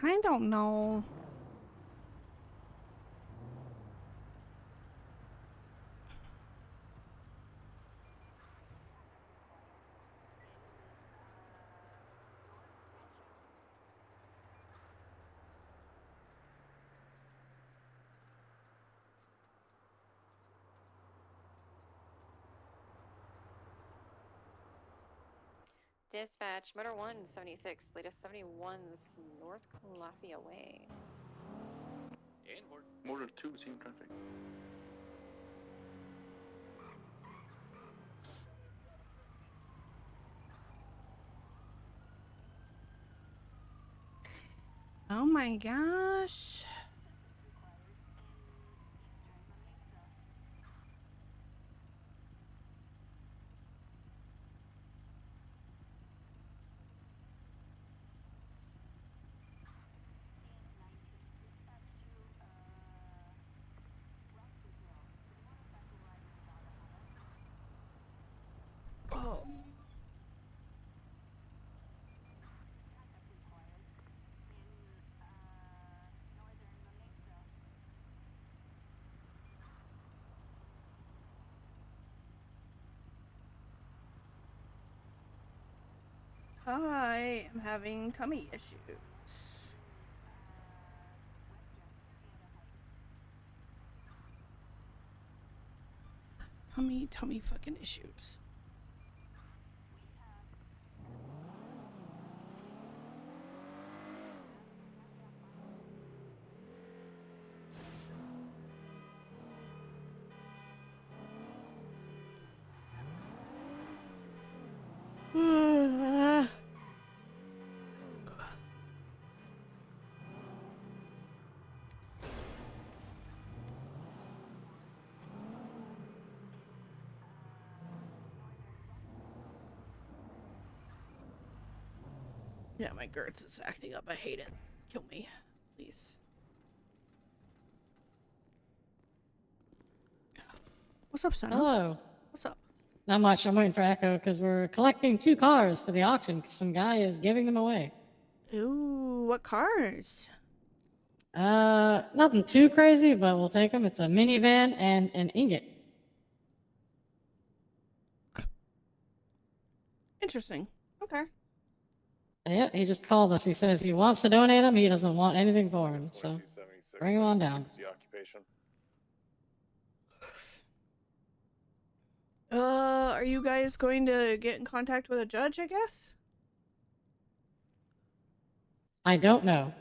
I don't know. Dispatch, Motor 176, latest 71's North Calafia Way. And Motor 2, same traffic. Oh my gosh. Oh. I am having tummy issues. Tummy fucking issues. Yeah, my Gertz is acting up. I hate it. Kill me, please. What's up, son? Hello. What's up? Not much. I'm waiting for Echo because we're collecting 2 cars for the auction because some guy is giving them away. Ooh, what cars? Nothing too crazy, but we'll take them. It's a minivan and an ingot. Interesting. Okay. Yeah, he just called us. He says he wants to donate them. He doesn't want anything for him. So bring him on down. Occupation. Are you guys going to get in contact with a judge, I guess? I don't know.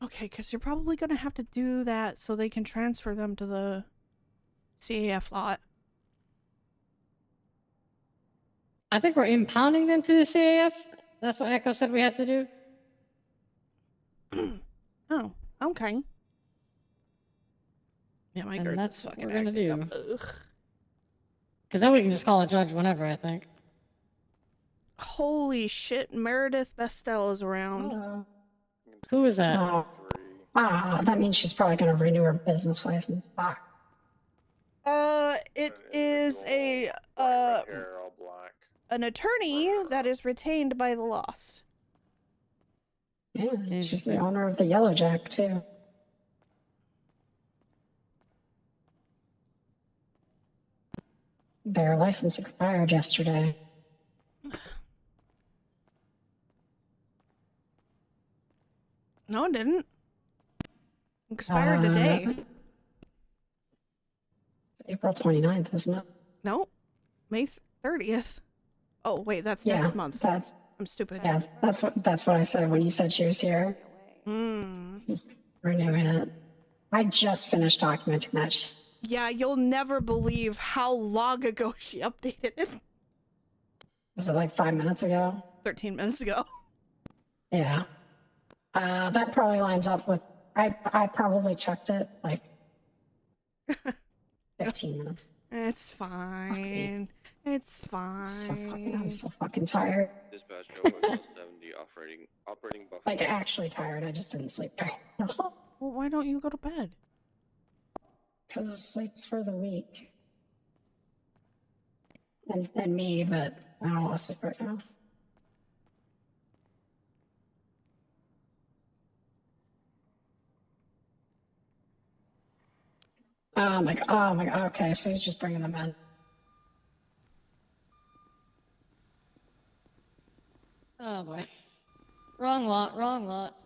Okay, because you're probably going to have to do that so they can transfer them to the CAF lot. I think we're impounding them to the CAF. That's what Echo said we had to do. Oh, okay. Yeah, my And girl's that's what fucking we're gonna acting do. up. Ugh. Because then we can just call a judge whenever, I think. Holy shit, Meredith Bestel is around. Who is that? That means she's probably going to renew her business license. It is a, an attorney that is retained by the Lost. Yeah, she's the owner of the Yellow Jack, too. Their license expired yesterday. No, it didn't. Expired today. It's April 29th, isn't it? No, May 30th. Oh, wait, that's Yeah, next month. that's- I'm stupid. Yeah, that's what I said when you said she was here. She's renewing it. I just finished documenting that. Yeah, you'll never believe how long ago she updated it. Was it like 5 minutes ago? 13 minutes ago. Yeah. That probably lines up with, I probably checked it like 15 minutes. It's fine. It's fine. I'm so fucking tired. Dispatch over 70 operating buffer. Like actually tired. I just didn't sleep very well. Well, why don't you go to bed? Because sleep's for the weak. And me, but I don't want to sleep right now. Oh my god, okay, so he's just bringing them in. Oh boy. Wrong lot, wrong lot.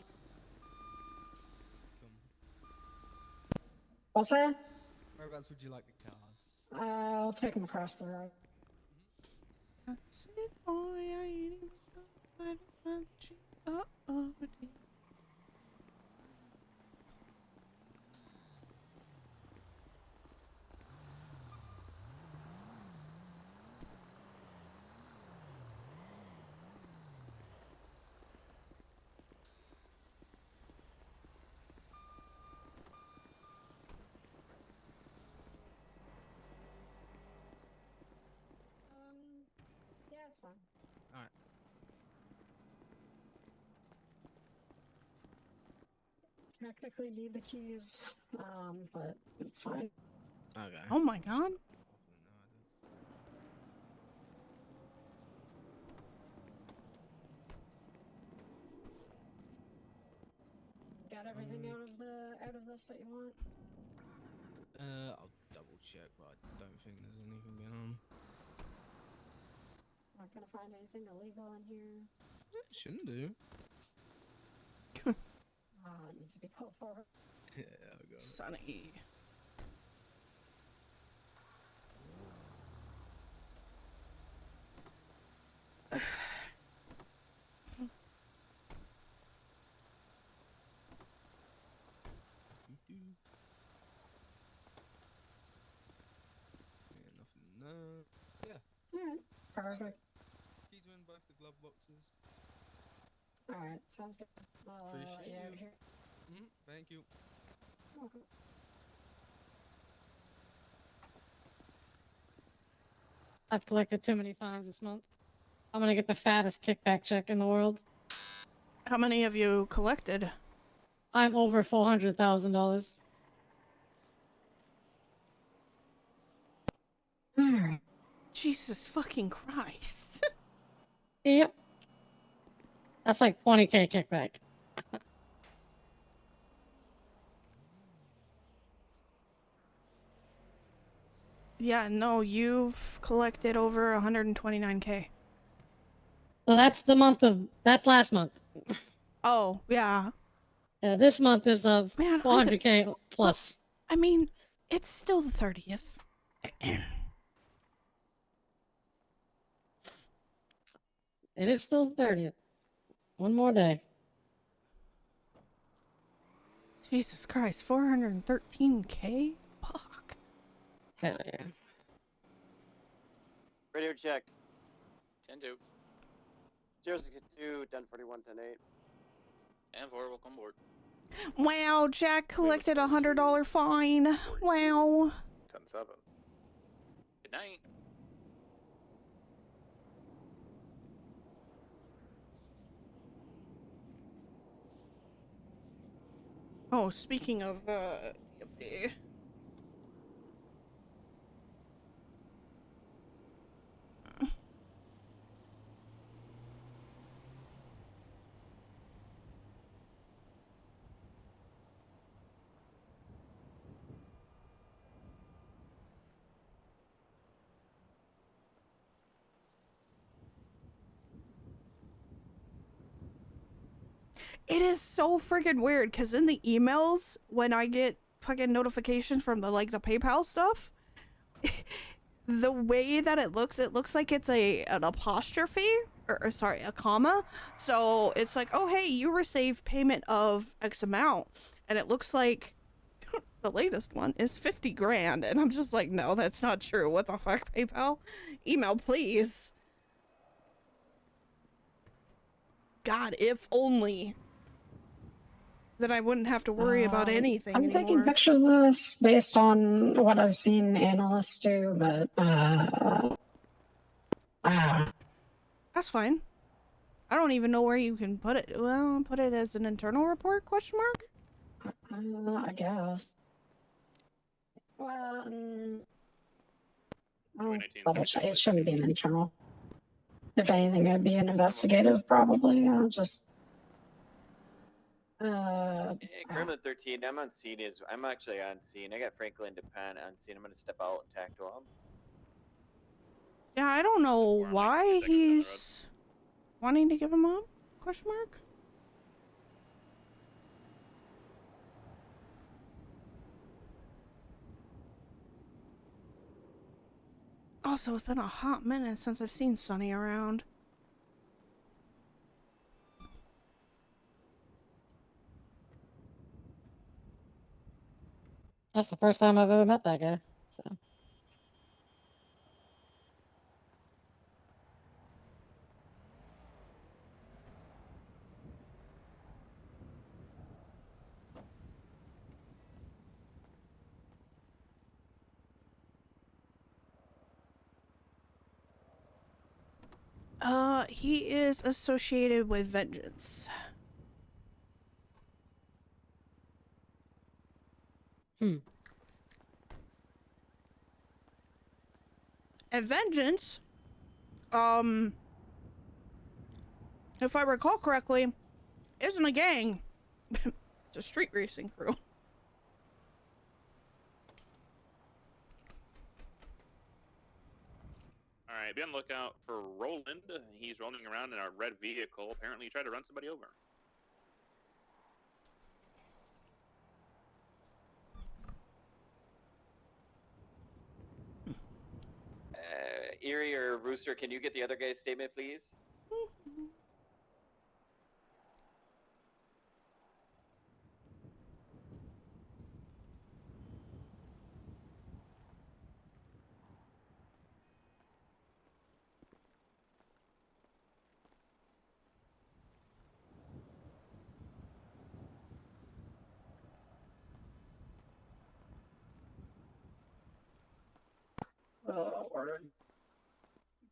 What's that? Whereabouts would you like the cars? I'll take him across the road. Yeah, it's fine. Alright. Technically need the keys, but it's fine. Okay. Oh my god. Got everything out of this that you want? I'll double check, but I don't think there's anything going on. Not gonna find anything illegal in here. Shouldn't do. It needs to be pulled forward. Yeah, I'll go. Sonny. Yeah, nothing in there. Yeah. Alright, perfect. Keys are in both the glove boxes. Alright, sounds good. Appreciate yeah, you. here. Thank you. Welcome. I've collected too many fines this month. I'm gonna get the fattest kickback check in the world. How many have you collected? I'm over $400,000. Alright. Jesus fucking Christ. Yep. That's like 20K kickback. Yeah, no, you've collected over 129K. Well, that's the month of. That's last month. Oh, yeah. This month is of Man, 400K plus. I mean, it's still the 30th. It is still the 30th. One more day. Jesus Christ, 413K? Fuck. Hell yeah. Radio check. 10-2. 062, 1041, 10-8. And 4, welcome aboard. Wow, Jack collected a $100 fine. Wow. 10-7. Good night. Oh, speaking of, it is so freaking weird because in the emails, when I get fucking notifications from the PayPal stuff, the way that it looks like it's an apostrophe, or sorry, a comma. So it's like, oh, hey, you received payment of X amount. And it looks like the latest one is 50 grand. And I'm just like, no, that's not true. What the fuck, PayPal? Email, please. God, if only. Then I wouldn't have to worry about anything I'm anymore. taking pictures of this based on what I've seen analysts do, but That's fine. I don't even know where you can put it. Well, put it as an internal report, question mark? I guess. Well, I'll double check. It shouldn't be an internal. If anything, it'd be an investigative, probably. I'll just. Gremlin 13, I'm on scene. I'm actually on scene. I got Franklin DePen on scene. I'm gonna step out and talk to him. Yeah, I don't know why he's wanting to give him up, question mark? Also, it's been a hot minute since I've seen Sunny around. That's the first time I've ever met that guy. So. He is associated with Vengeance. And Vengeance, if I recall correctly, isn't a gang. It's a street racing crew. Alright, be on the lookout for Roland. He's roaming around in a red vehicle. Apparently he tried to run somebody over. Erie or Rooster, can you get the other guy's statement, please? Word.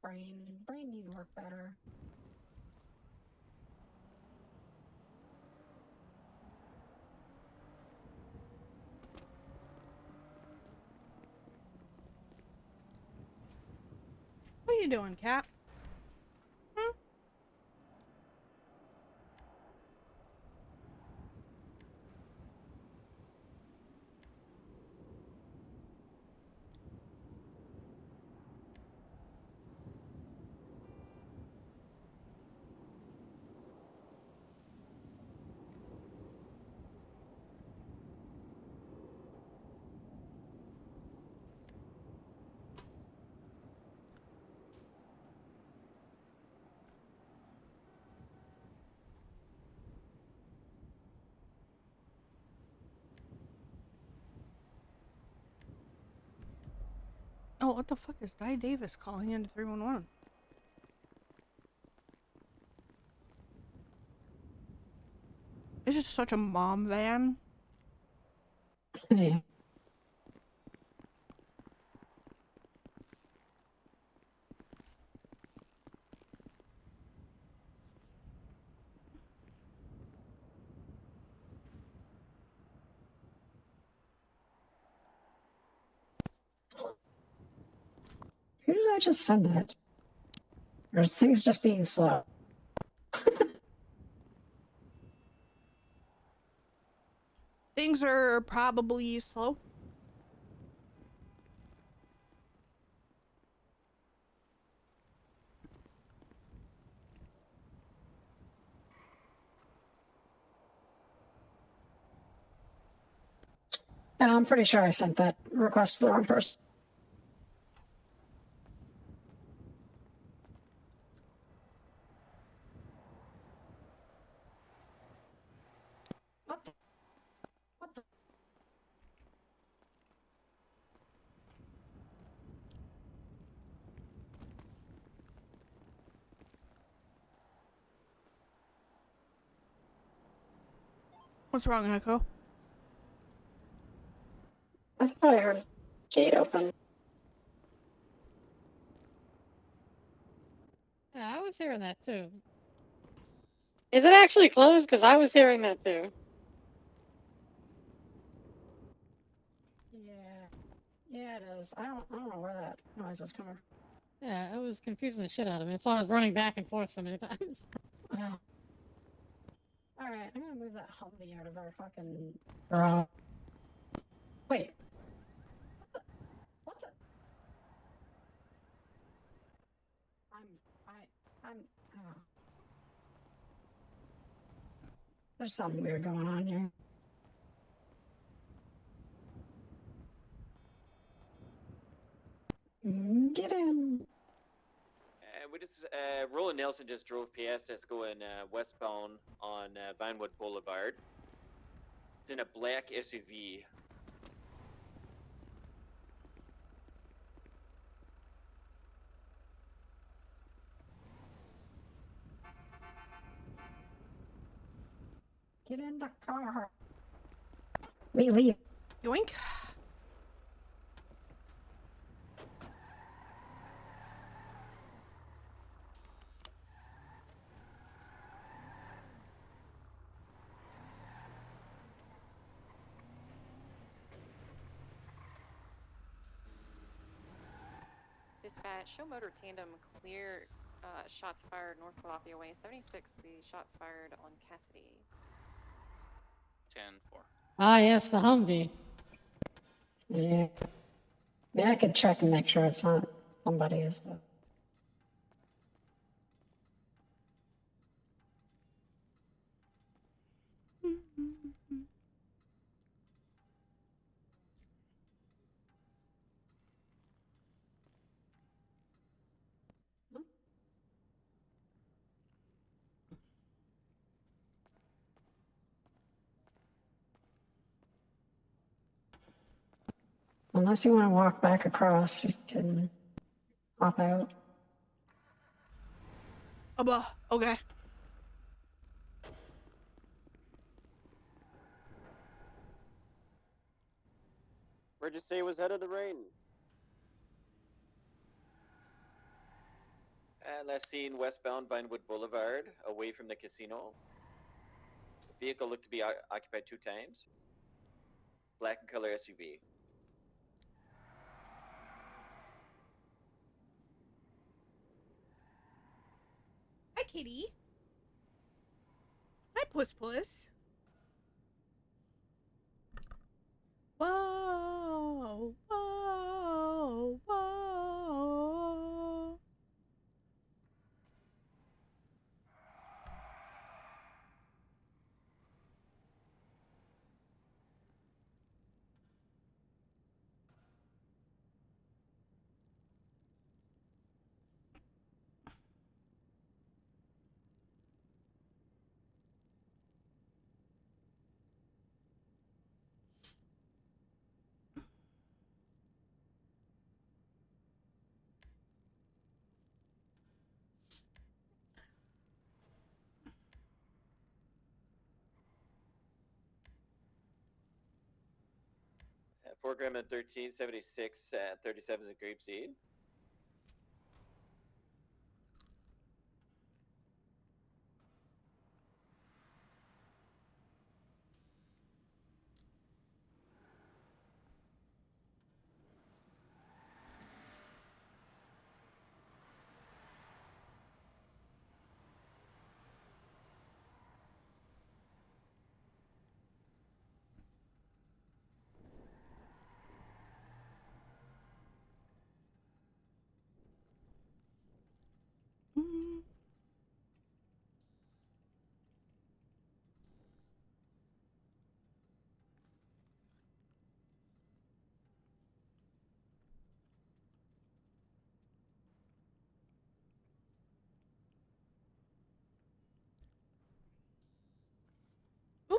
Brain need to work better. What are you doing, Cap? Oh, what the fuck is Di Davis calling into 311? This is such a mom van. Yeah. Who did I just send that? Or is things just being slow? Things are probably slow. Yeah, I'm pretty sure I sent that request to the wrong person. What the? What the? What's wrong, Echo? I thought I heard gate open. Yeah, I was hearing that too. Is it actually closed? Because I was hearing that too. Yeah, it is. I don't know where that noise was coming from. Yeah, it was confusing the shit out of me. That's why I was running back and forth so many times. Yeah. Alright, I'm gonna move that Humvee out of our fucking garage. Wait. What the? I'm, oh. There's something weird going on here. Get in. We just, Roland Nelson just drove past us going westbound on Vinewood Boulevard. It's in a black SUV. Get in the car. We leave. Yoink. Dispatch, show motor tandem clear, shots fired North Calafia Way. 76, the shots fired on Cassidy. 10-4. Ah, yes, the Humvee. Yeah. I mean, I could check and make sure it's not somebody's, but. Unless you want to walk back across, you can hop out. Okay. Where'd you say was headed the rain? Last seen westbound Vinewood Boulevard, away from the casino. The vehicle looked to be occupied 2 times. Black in color SUV. kitty. Hi, Puss Puss. Whoa, whoa, whoa. Uh, 4 gram and 1376, 37 is a grape seed.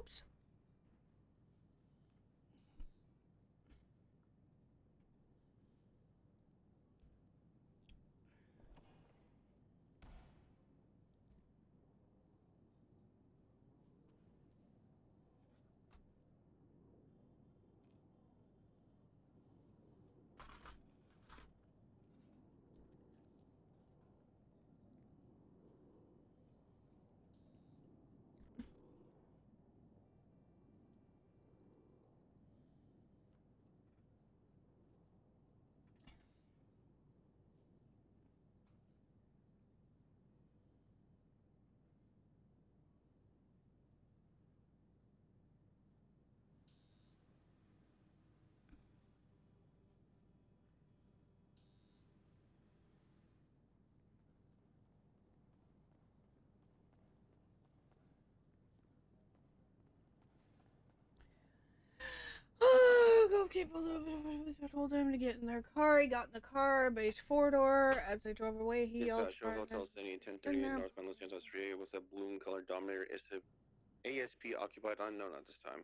Oops. I told him to get in their car. He got in the car, beige 4-door. As they drove away, he yelled. Dispatch, Hotel City 1038 northbound Los Santos Freeway with a balloon colored Dominator. Is the ASP occupied? Unknown at this time.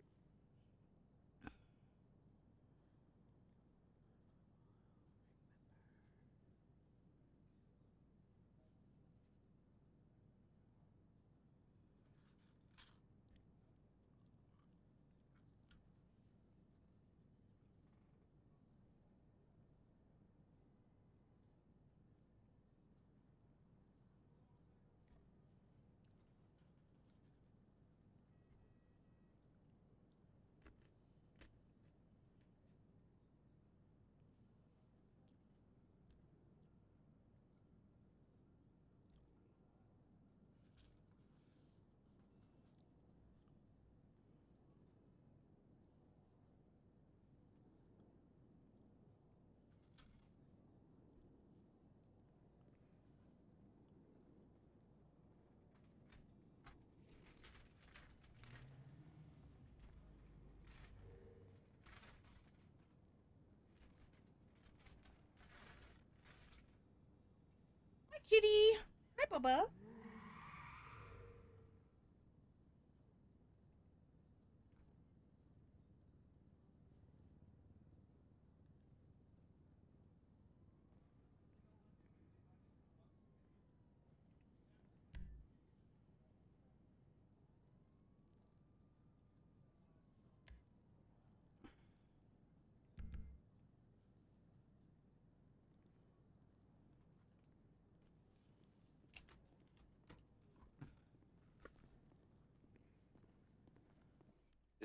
Hi, kitty. Hi, Bubba.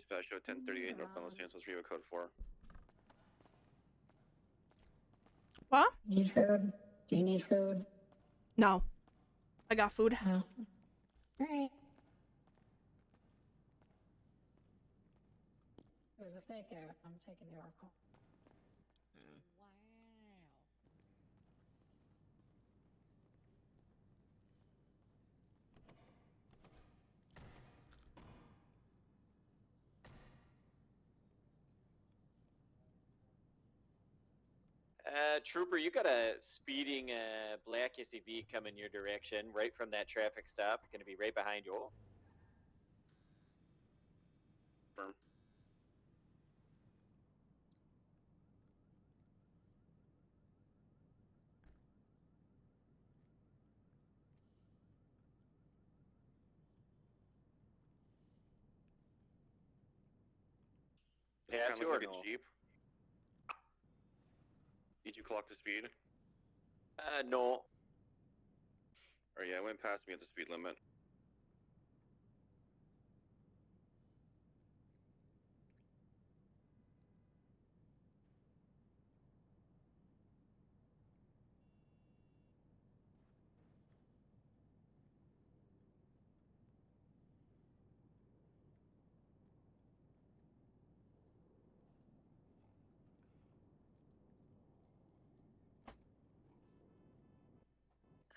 Dispatch, 1038 northbound Los Santos Freeway code 4. What? Need food? Do you need food? No. I got food. Oh. Alright. It was a fake out. I'm taking the oracle. Trooper, you got a speeding black SUV coming your direction right from that traffic stop. Going to be right behind you. Firm. Yeah, Kinda look like a Jeep. Did you clock the speed? No. Or yeah, it went past me at the speed limit.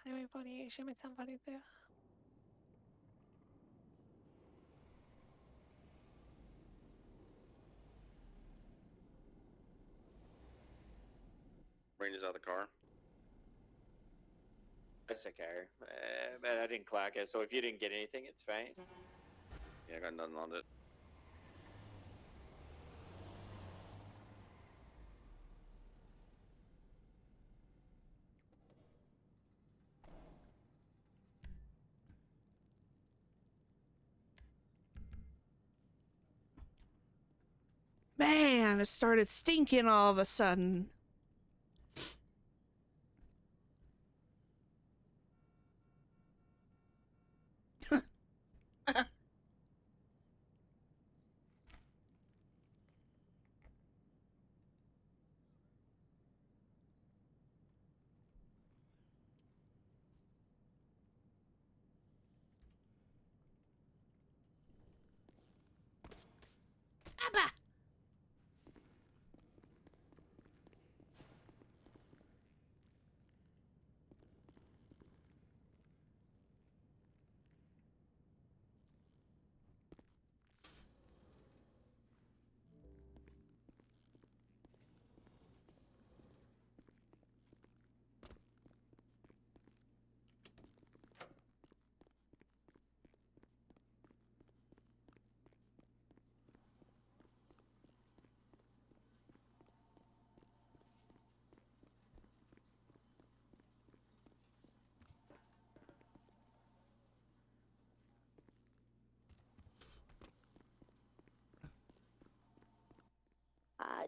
Highway 48, show me somebody there. Range is out of the car. That's a car. But I didn't clock it, so if you didn't get anything, it's fine. Yeah, I got nothing on it. Man, it started stinking all of a sudden. Abba!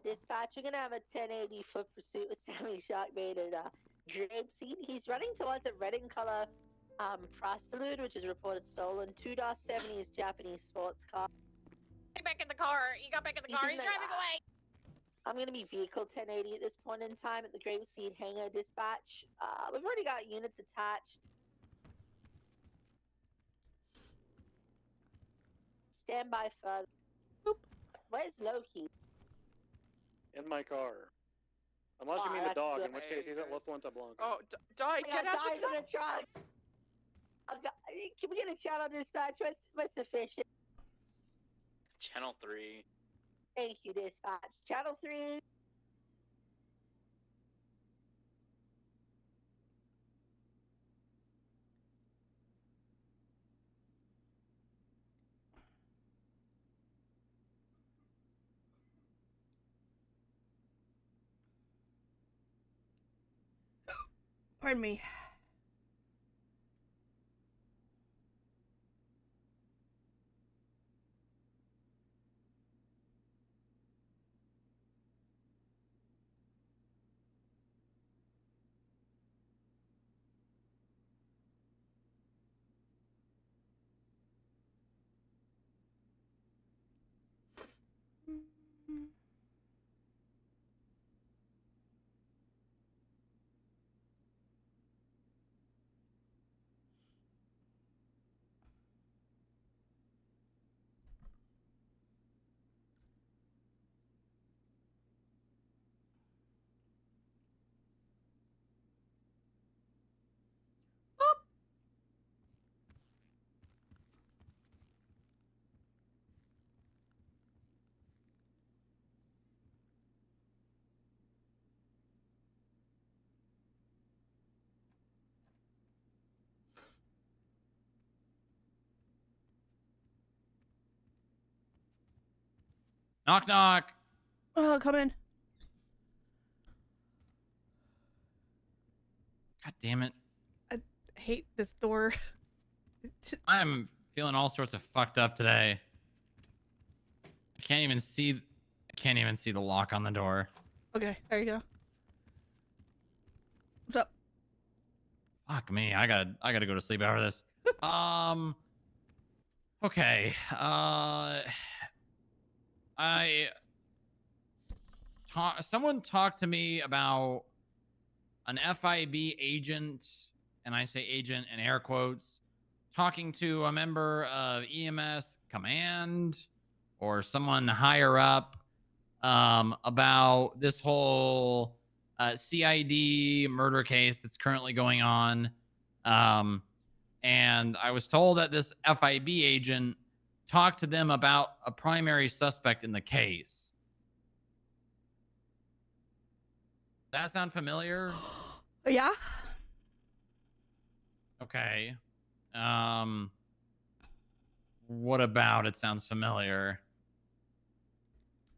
Dispatch, we're gonna have a 1080 foot pursuit with Sammy Shockmade and Grapeseed. He's running towards a red and color Prostitute, which is reported stolen. 2.70 is Japanese sports car. Get back in the car. You got back in the car. He's driving away. I'm gonna be vehicle 1080 at this point in time at the Grapeseed hangar. Dispatch. We've already got units attached. Stand by further. Where's Loki? In my car. Unless you mean the dog, in which case he's at La Puente Blanca. Oh, Di, get out Di's in the truck. Can we get a chat on dispatch? What's sufficient? Channel 3. Thank you, dispatch. Channel 3. Pardon me. Knock, knock. Oh, come in. God damn it. I hate this door. I'm feeling all sorts of fucked up today. I can't even see the lock on the door. Okay, there you go. What's up? Fuck me. I gotta go to sleep after this. Okay. Someone talked to me about an FIB agent, and I say agent in air quotes, talking to a member of EMS command or someone higher up about this whole CID murder case that's currently going on. And I was told that this FIB agent talked to them about a primary suspect in the case. Does that sound familiar? Yeah. Okay. What about it sounds familiar?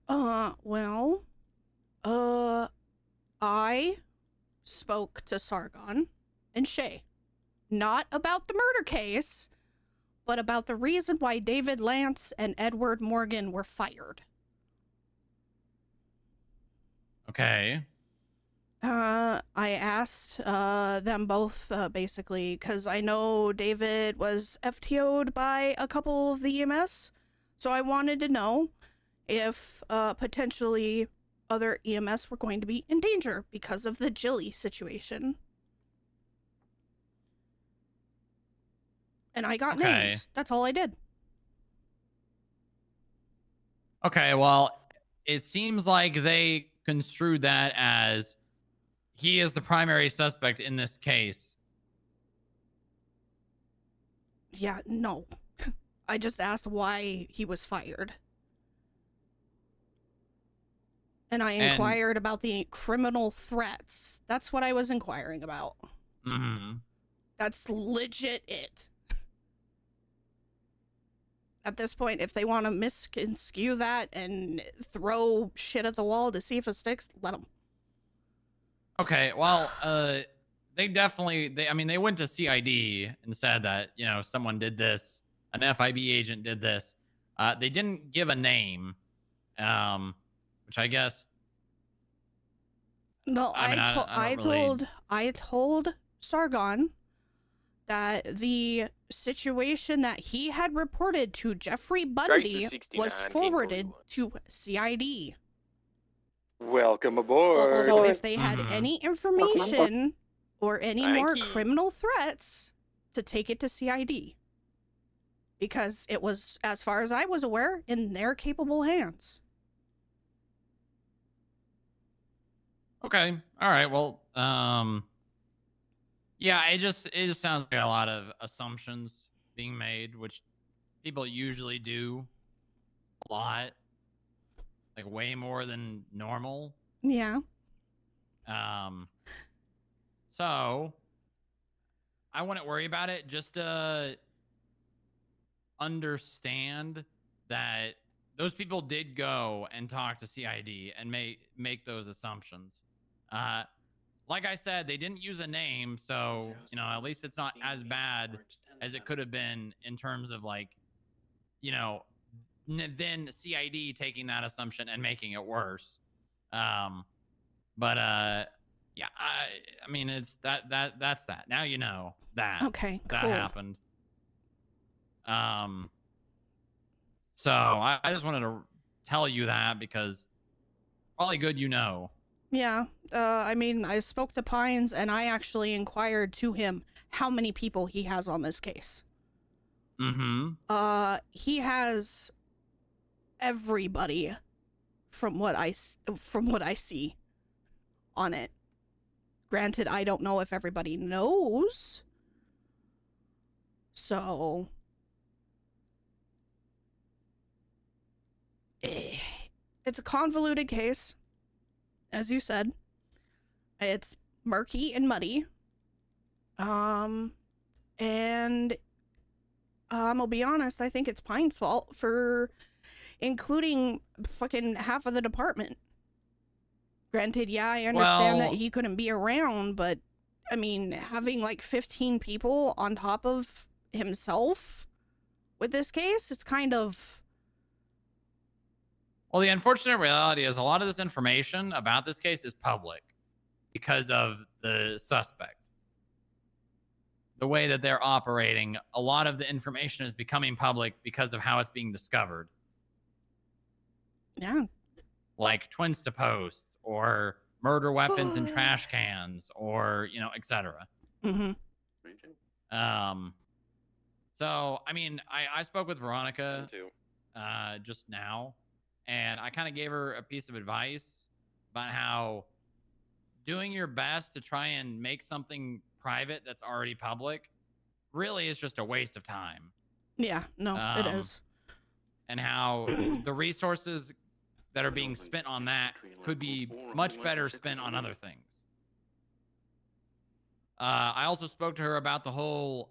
Well, I spoke to Sargon and Shay, not about the murder case, but about the reason why David Lance and Edward Morgan were fired. Okay. I asked them both basically because I know David was FTO'd by a couple of the EMS, so I wanted to know if potentially other EMS were going to be in danger because of the Jilly situation. And I got names. That's all I did. Okay, well, it seems like they construed that as he is the primary suspect in this case. Yeah, no. I just asked why he was fired. And I inquired about the criminal threats. That's what I was inquiring about. Mm-hmm. That's legit it. At this point, if they want to misconstrue that and throw shit at the wall to see if it sticks, let them. Okay, well, they went to CID and said that, someone did this, an FIB agent did this. They didn't give a name, which I guess. Well, I told Sargon that the situation that he had reported to Jeffrey Bundy was forwarded to CID. Welcome aboard. So if they had any information or any more criminal threats, to take it to CID. Because it was, as far as I was aware, in their capable hands. Okay. All right. Well, yeah, it just sounds like a lot of assumptions being made, which people usually do a lot, like way more than normal. Yeah. So I wouldn't worry about it. Just understand that those people did go and talk to CID and make those assumptions. Like I said, they didn't use a name, so at least it's not as bad as it could have been in terms of then CID taking that assumption and making it worse. Yeah, I mean, it's that's that. Now you know that. Okay, that cool. happened. So I just wanted to tell you that because probably good you know. Yeah, I mean, I spoke to Pines and I actually inquired to him how many people he has on this case. Mm-hmm. He has everybody from what I see on it. Granted, I don't know if everybody knows. So it's a convoluted case. As you said, it's murky and muddy. And I'll be honest, I think it's Pine's fault for including fucking half of the department. Granted, yeah, I understand that Well- he couldn't be around, but I mean, having like 15 people on top of himself with this case, it's kind of... Well, the unfortunate reality is a lot of this information about this case is public because of the suspect. The way that they're operating, a lot of the information is becoming public because of how it's being discovered. Yeah. Like twins to posts or murder weapons in trash cans or, you know, etc. Mm-hmm. So, I mean, I spoke with Veronica just now, and I kind of gave her a piece of advice about how doing your best to try and make something private that's already public really is just a waste of time. Yeah, no, it is. And how the resources that are being spent on that could be much better spent on other things. I also spoke to her about the whole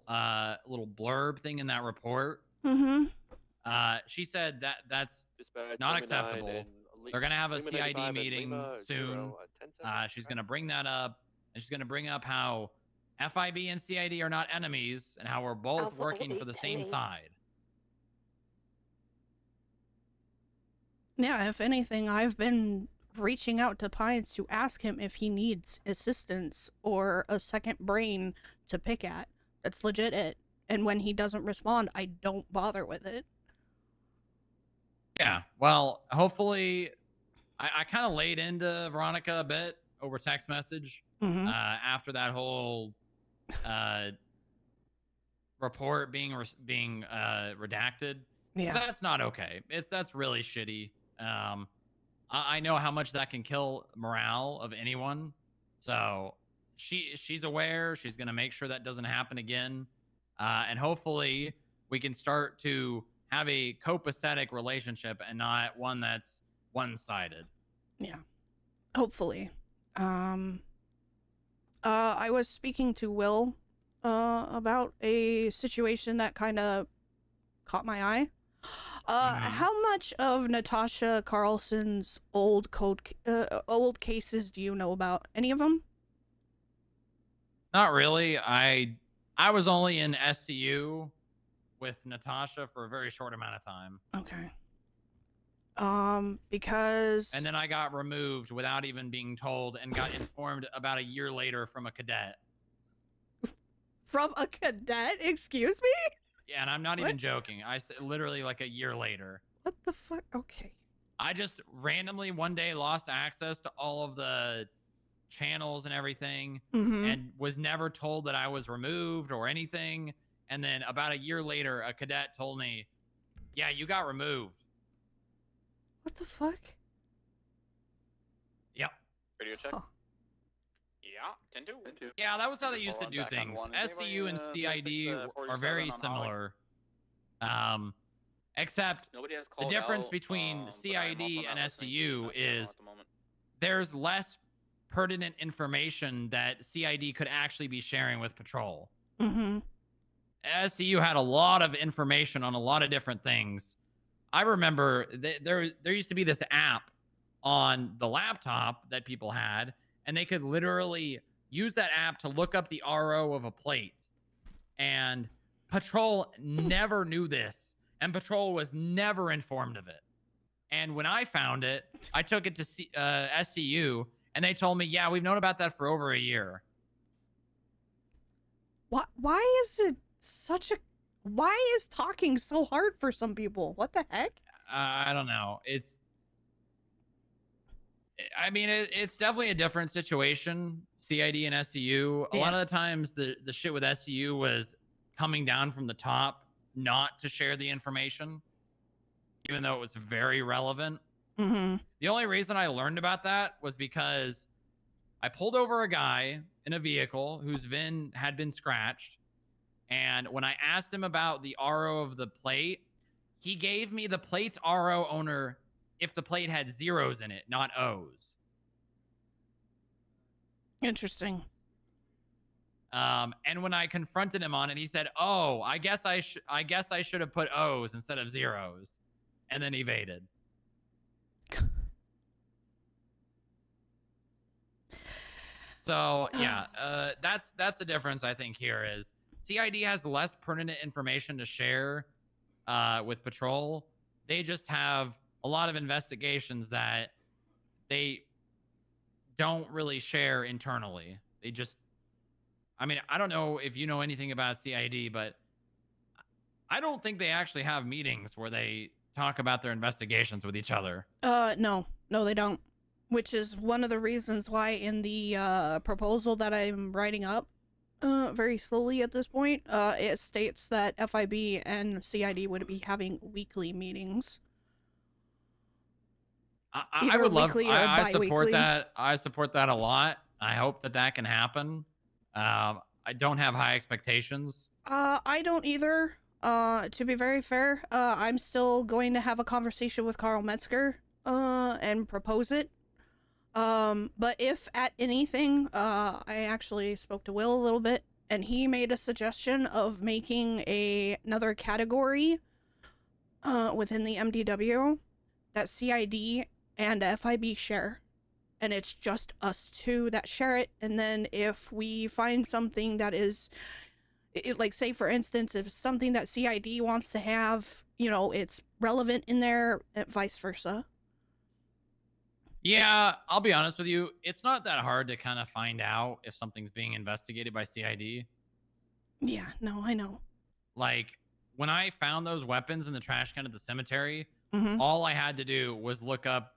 little blurb thing in that report. Mm-hmm. She said that that's Dispatch not 79 acceptable. and They're going to have a Lima CID 95 and meeting Lima soon. 0, 10-7. She's going to bring that up, and she's going to bring up how FIB and CID are not enemies and how we're both working for the same side. Yeah, if anything, I've been reaching out to Pines to ask him if he needs assistance or a second brain to pick at. That's legit it. And when he doesn't respond, I don't bother with it. Yeah, well, hopefully, I kind of laid into Veronica a bit over text message after that whole report being redacted. Yeah. That's not okay. That's really shitty. I know how much that can kill morale of anyone. So she's aware. She's gonna make sure that doesn't happen again. And hopefully we can start to have a copacetic relationship and not one that's one-sided. Yeah. Hopefully. I was speaking to Will about a situation that kind of caught my eye. How much of Natasha Carlson's old cases do you know about? Any of them? Not really. I was only in SCU with Natasha for a very short amount of time. Okay. Because... And then I got removed without even being told and got informed about a year later from a cadet. From a cadet? Excuse me? Yeah, and I'm not even joking. I said literally like a year later. What the fuck? Okay. I just randomly one day lost access to all of the channels and everything and was never told that I was removed or anything. And then about a year later, a cadet told me, yeah, you got removed. What the fuck? Yep. Radio check. Yeah, 10-2. Yeah, that was how they used to do things. SCU and CID are very similar. Except Nobody has the called difference out, between but I'm CID also and not listening to SCU you guys is at the moment. there's less pertinent information that CID could actually be sharing with Patrol. SCU had a lot of information on a lot of different things. I remember there used to be this app on the laptop that people had, and they could literally use that app to look up the RO of a plate. And Patrol never knew this, and Patrol was never informed of it. And when I found it, I took it to SCU, and they told me, yeah, we've known about that for over a year. Why is it such a... Why is talking so hard for some people? What the heck? I don't know. I mean, it's definitely a different situation, CID and SCU. A lot of the times, the shit with SCU was coming down from the top not to share the information, even though it was very relevant. The only reason I learned about that was because I pulled over a guy in a vehicle whose VIN had been scratched. And when I asked him about the RO of the plate, he gave me the plate's RO owner if the plate had zeros in it, not O's. Interesting. And when I confronted him on it, he said, "Oh, I guess I should have put O's instead of zeros." and then evaded. So yeah, that's the difference I think here is CID has less pertinent information to share with patrol. They just have a lot of investigations that they don't really share internally. They just, I mean, I don't know if you know anything about CID, but I don't think they actually have meetings where they talk about their investigations with each other. No, they don't. Which is one of the reasons why in the proposal that I'm writing up very slowly at this point, it states that FIB and CID would be having weekly meetings. I would love, I support bi-weekly. that. I support that a lot. I hope that can happen. I don't have high expectations. I don't either. To be very fair, I'm still going to have a conversation with Carl Metzger, and propose it. But if at anything, I actually spoke to Will a little bit, and he made a suggestion of making another category, within the MDW that CID and FIB share. And it's just us two that share it. And then if we find something that is, like, say for instance, if something that CID wants to have, you know, it's relevant in there, and vice versa. Yeah, I'll be honest with you. It's not that hard to kind of find out if something's being investigated by CID. Yeah, no, I know. Like, when I found those weapons in the trash can at the cemetery, Mhm. all I had to do was look up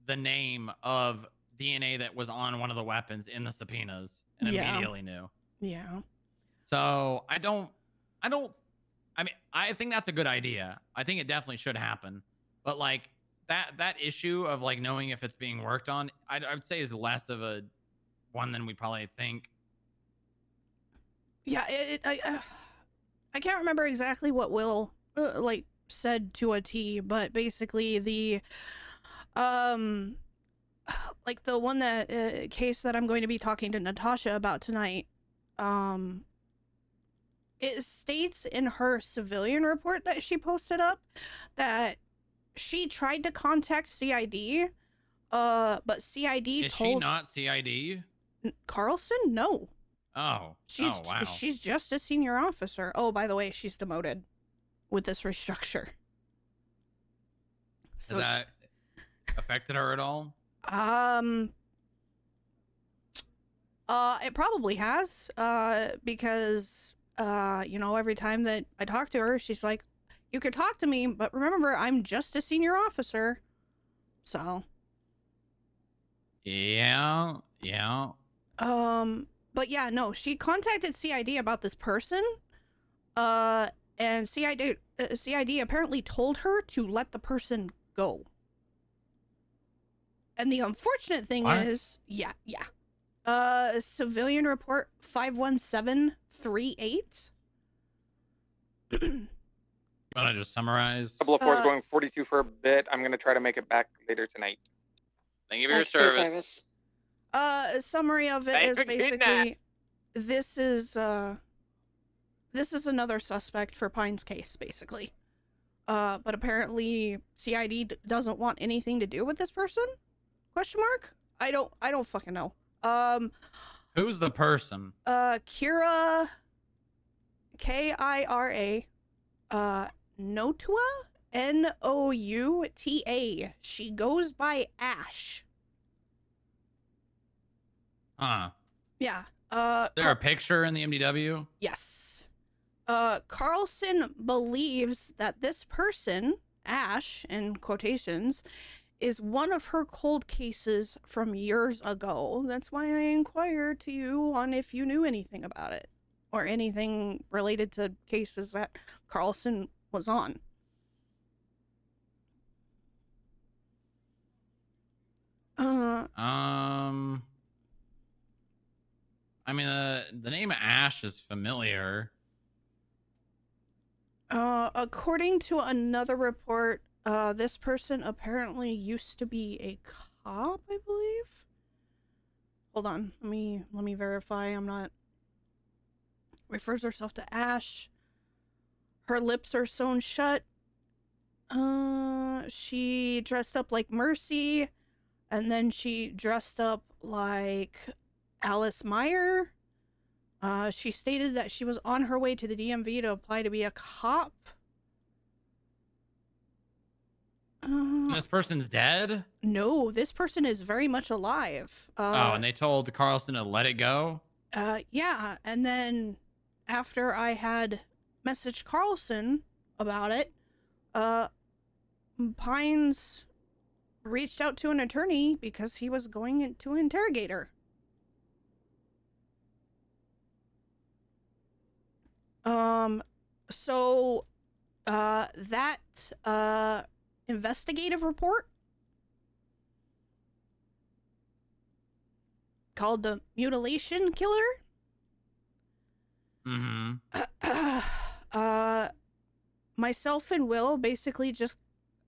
the name of DNA that was on one of the weapons in the subpoenas and Yeah. immediately knew. Yeah. So I mean, I think that's a good idea. I think it definitely should happen. But like that issue of like knowing if it's being worked on, I would say is less of a one than we probably think. Yeah, I can't remember exactly what Will like said to a T, but basically the like the one that case that I'm going to be talking to Natasha about tonight, it states in her civilian report that she posted up that she tried to contact CID, but CID Is she told not CID? Carlson no. Oh. She's oh, wow. she's just a senior officer. Oh, by the way, she's demoted with this restructure. So Has that affected her at all? It probably has, because you know, every time that I talk to her, she's like, "You could talk to me, but remember, I'm just a senior officer." So. Yeah. But yeah, no, she contacted CID about this person, and CID apparently told her to let the person go. And the unfortunate thing is, yeah. Civilian report 51738. You want to just summarize? Double 4 is going 42 for a bit. I'm going to try to make it back later tonight. Thank you for your service. A summary of it is basically this is another suspect for Pine's case, basically. But apparently CID doesn't want anything to do with this person? Question mark? I don't fucking know. Who's the person? Kira, Kira, Nouta, Nouta. She goes by Ash. Huh. Yeah. Is there a picture in the MDW? Yes. Carlson believes that this person, Ash, in quotations, is one of her cold cases from years ago. That's why I inquired to you on if you knew anything about it or anything related to cases that Carlson was on. I mean, the name Ash is familiar. According to another report, this person apparently used to be a cop, I believe. Hold on, let me verify. I'm not. Refers herself to Ash. Her lips are sewn shut. She dressed up like Mercy, and then she dressed up like Alice Meyer. She stated that she was on her way to the DMV to apply to be a cop. This person's dead? No, this person is very much alive. Oh, and they told Carlson to let it go? Yeah, and then after I had messaged Carlson about it, Pines reached out to an attorney because he was going to interrogate her. So, that, investigative report called the Mutilation Killer. Myself and Will basically just,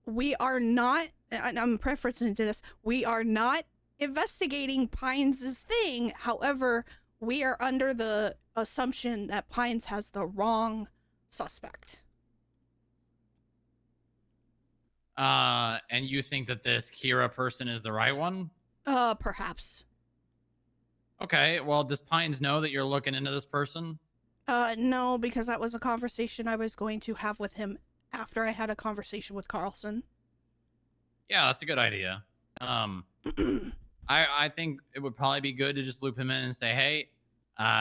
we are not, and I'm preferencing to this, we are not investigating Pines' thing. However, we are under the assumption that Pines has the wrong suspect. And you think that this Kira person is the right one? Perhaps. Okay, well, does Pines know that you're looking into this person? No, because that was a conversation I was going to have with him after I had a conversation with Carlson. Yeah, that's a good idea. I think it would probably be good to just loop him in and say, hey,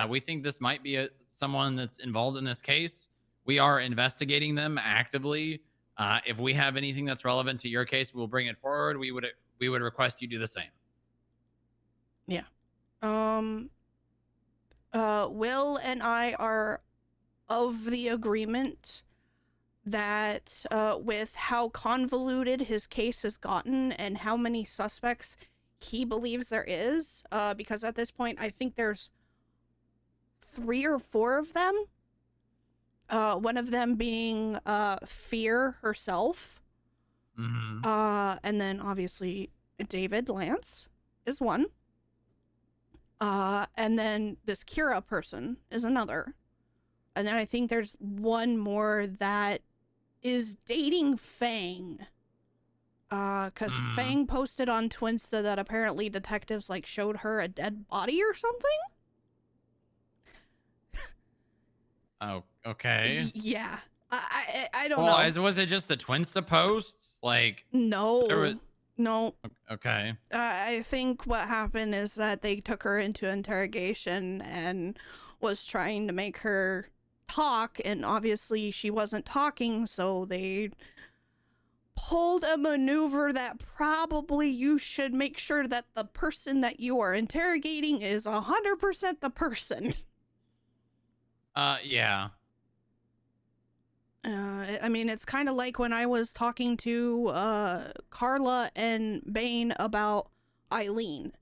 we think this might be someone that's involved in this case. We are investigating them actively. If we have anything that's relevant to your case, we'll bring it forward. We would request you do the same. Yeah. Will and I are of the agreement that with how convoluted his case has gotten and how many suspects he believes there is, because at this point I think there's 3 or 4 of them. One of them being Fear herself. And then obviously David Lance is one. And then this Kira person is another. And then I think there's one more that is dating Fang. Because Fang posted on Twinsta that apparently detectives like showed her a dead body or something. Oh, okay. Yeah. I don't well, know. Was it just the Twinsta posts? Like, no. No. Okay. I think what happened is that they took her into interrogation and was trying to make her talk, and obviously she wasn't talking, so they pulled a maneuver that probably you should make sure that the person that you are interrogating is 100% the person. Yeah. I mean, it's kind of like when I was talking to Carla and Bane about Eileen,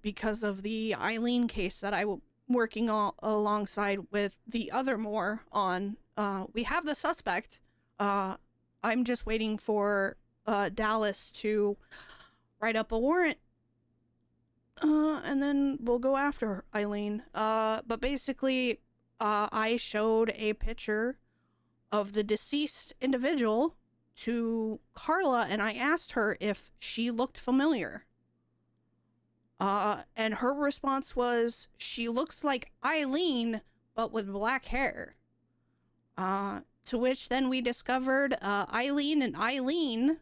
because of the Eileen case that I was working on alongside with the other Moore on. We have the suspect. I'm just waiting for Dallas to write up a warrant, and then we'll go after Eileen. But basically, I showed a picture of the deceased individual to Carla, and I asked her if she looked familiar. And her response was, she looks like Eileen, but with black hair. To which then we discovered Eileen and Eileen,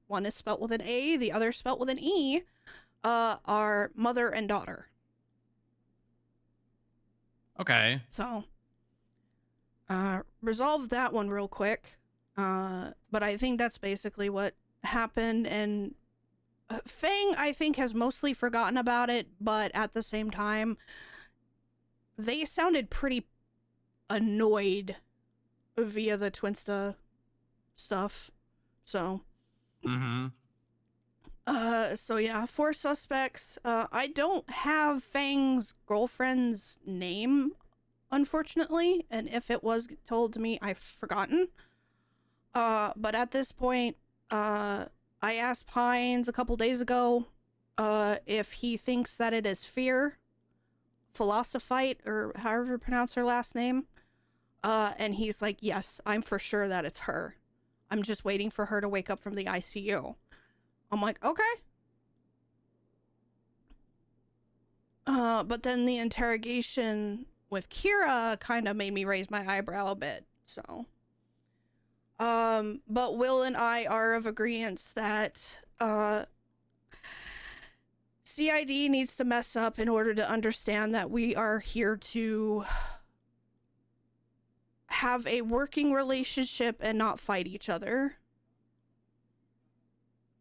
one is spelt with an A, the other spelt with an E, are mother and daughter. Okay. So, resolve that one real quick. But I think that's basically what happened, and Fang, I think, has mostly forgotten about it, but at the same time, they sounded pretty annoyed via the Twinsta stuff. So, so yeah, 4 suspects. I don't have Fang's girlfriend's name, unfortunately, and if it was told to me, I've forgotten. But at this point, I asked Pines a couple days ago, if he thinks that it is Fear, Philosophite, or however you pronounce her last name. And he's like, yes, I'm for sure that it's her. I'm just waiting for her to wake up from the ICU. I'm like, okay. But then the interrogation with Kira kind of made me raise my eyebrow a bit, so. But Will and I are of agreement that, CID needs to mess up in order to understand that we are here to have a working relationship and not fight each other.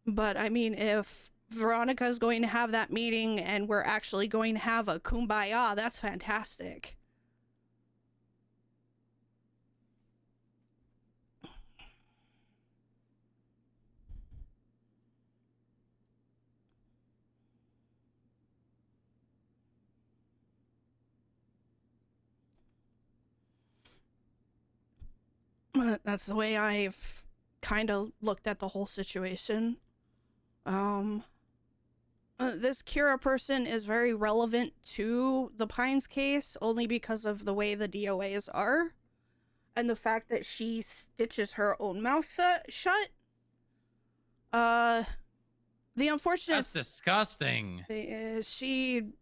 But I mean, if Veronica's going to have that meeting and we're actually going to have a kumbaya, that's fantastic. That's the way I've kind of looked at the whole situation. This Kira person is very relevant to the Pines case only because of the way the DOAs are and the fact that she stitches her own mouth shut. The unfortunate... That's disgusting. She's...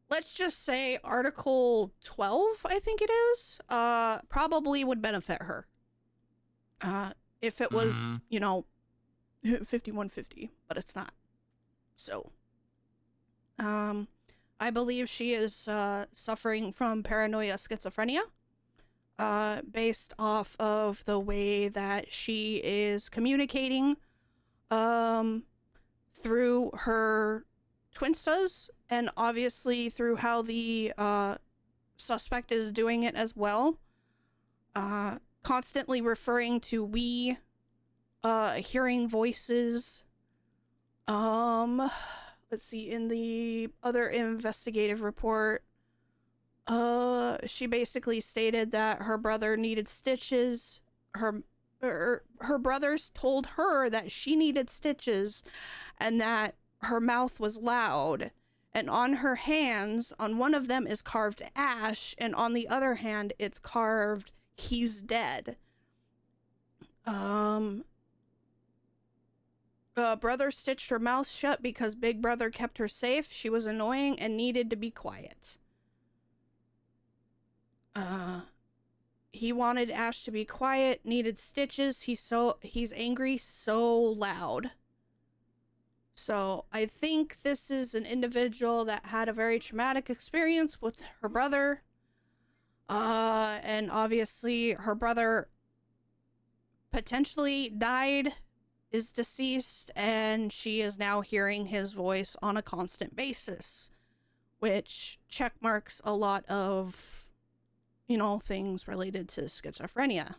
Let's just say Article 12, I think it is, probably would benefit her. If it was, you know, 5150, but it's not. So, I believe she is suffering from paranoia schizophrenia, based off of the way that she is communicating through her Twinstas, and obviously through how the suspect is doing it as well. Constantly referring to we, hearing voices. Let's see, in the other investigative report, she basically stated that her brother needed stitches. Her brothers told her that she needed stitches and that her mouth was loud. And on her hands, on one of them is carved Ash, and on the other hand, it's carved he's dead. Brother stitched her mouth shut because Big Brother kept her safe. She was annoying and needed to be quiet. He wanted Ash to be quiet, needed stitches. He's angry so loud. So I think this is an individual that had a very traumatic experience with her brother. And obviously her brother potentially died, is deceased, and she is now hearing his voice on a constant basis, which checkmarks a lot of, you know, things related to schizophrenia.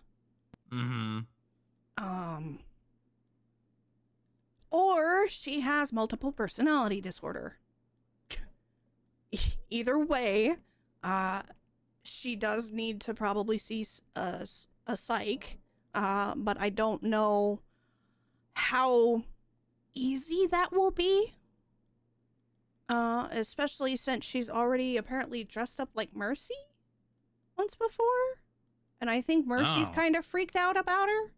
Or she has multiple personality disorder. Either way, she does need to probably see a psych, but I don't know how easy that will be. Especially since she's already apparently dressed up like Mercy once before. And I think Mercy's kind of freaked out about her.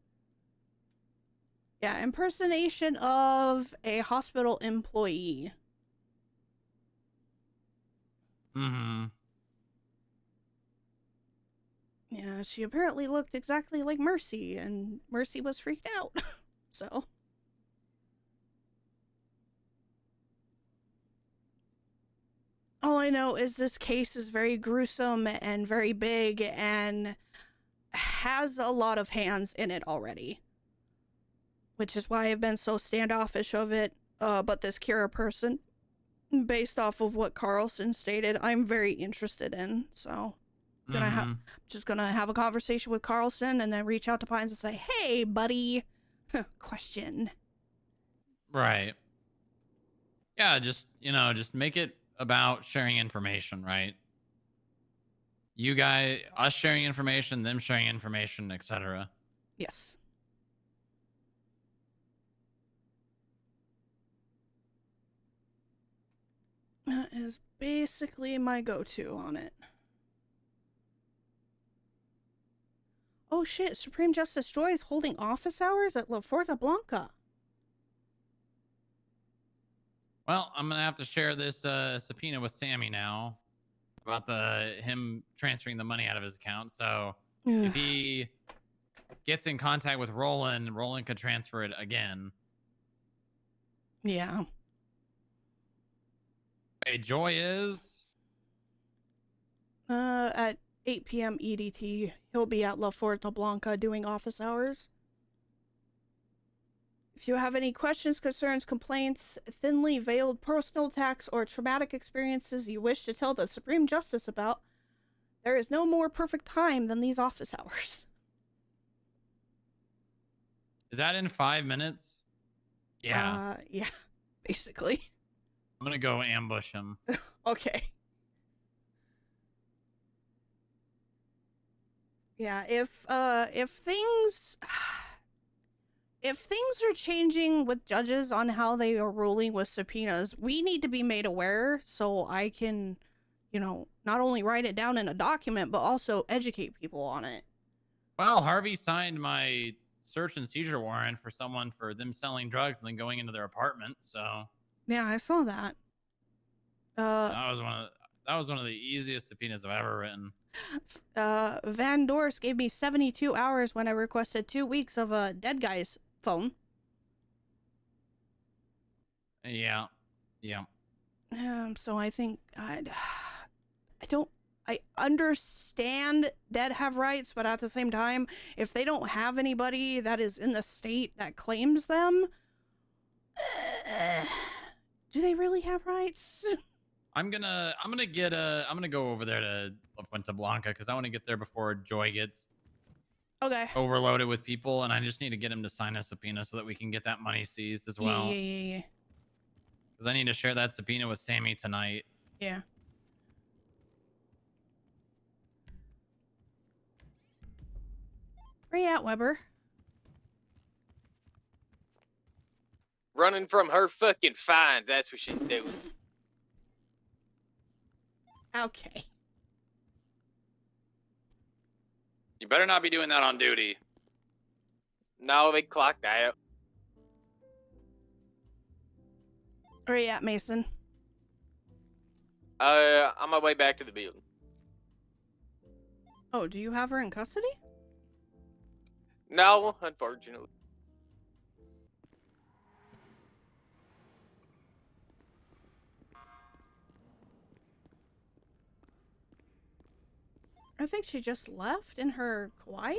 Yeah, impersonation of a hospital employee. Yeah, she apparently looked exactly like Mercy, and Mercy was freaked out. So. All I know is this case is very gruesome and very big and has a lot of hands in it already. Which is why I've been so standoffish of it. But this Kira person, based off of what Carlson stated, I'm very interested in. So just gonna have a conversation with Carlson and then reach out to Pines and say, hey, buddy, question. Right. Yeah, just, you know, just make it about sharing information, right? You guys, us sharing information, them sharing information, etc. Yes. That is basically my go-to on it. Oh shit, Supreme Justice Joy is holding office hours at La Fuerza Blanca. Well, I'm gonna have to share this subpoena with Sammy now about him transferring the money out of his account. So if he gets in contact with Roland, Roland could transfer it again. Yeah. Hey, Joy is at 8 p.m. EDT. He'll be at La Fuerza Blanca doing office hours. If you have any questions, concerns, complaints, thinly veiled personal attacks, or traumatic experiences you wish to tell the Supreme Justice about, there is no more perfect time than these office hours. Is that in 5 minutes? Yeah. Yeah, basically. I'm gonna go ambush him. Okay. Yeah, if things are changing with judges on how they are ruling with subpoenas, we need to be made aware so I can, you know, not only write it down in a document, but also educate people on it. Well, Harvey signed my search and seizure warrant for someone for them selling drugs and then going into their apartment. So yeah, I saw that. that was one of the easiest subpoenas I've ever written. Van Dorst gave me 72 hours when I requested 2 weeks of a dead guy's phone. Yeah. So I think I understand dead have rights, but at the same time, if they don't have anybody that is in the state that claims them, do they really have rights? I'm gonna go over there to La Fuerza Blanca because I want to get there before Joy gets overloaded with people, and I just need to get him to sign a subpoena so that we can get that money seized as well. Yeah. Because I need to share that subpoena with Sammy tonight. Yeah. Where you at, Weber? Running from her fucking fines. That's what she's doing. Okay. You better not be doing that on duty. No, they clocked out. Where you at, Mason? On my way back to the building. Oh, do you have her in custody? No, unfortunately. I think she just left in her Kauai?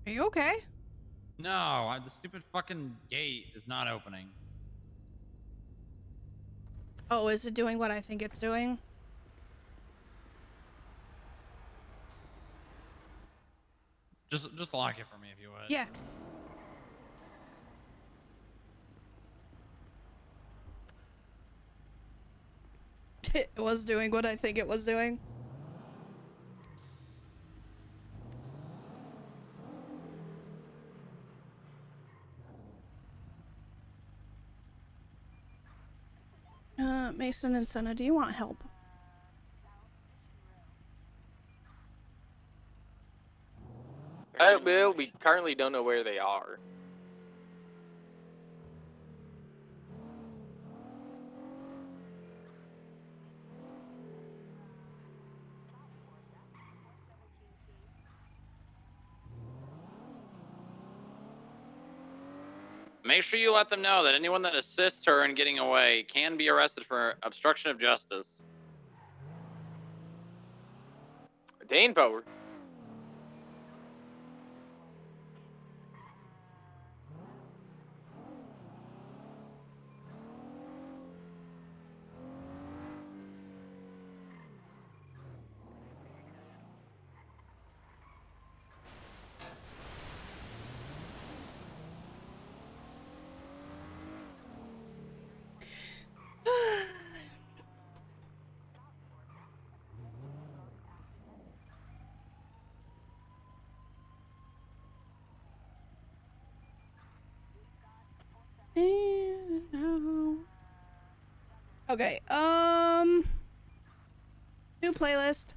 Are you okay? No, the stupid fucking gate is not opening. Oh, is it doing what I think it's doing? Just lock it for me if you would. Yeah. It was doing what I think it was doing. Mason and Senna, do you want help? Well, we currently don't know where they are. Make sure you let them know that anyone that assists her in getting away can be arrested for obstruction of justice. Dane Power. Okay, new playlist.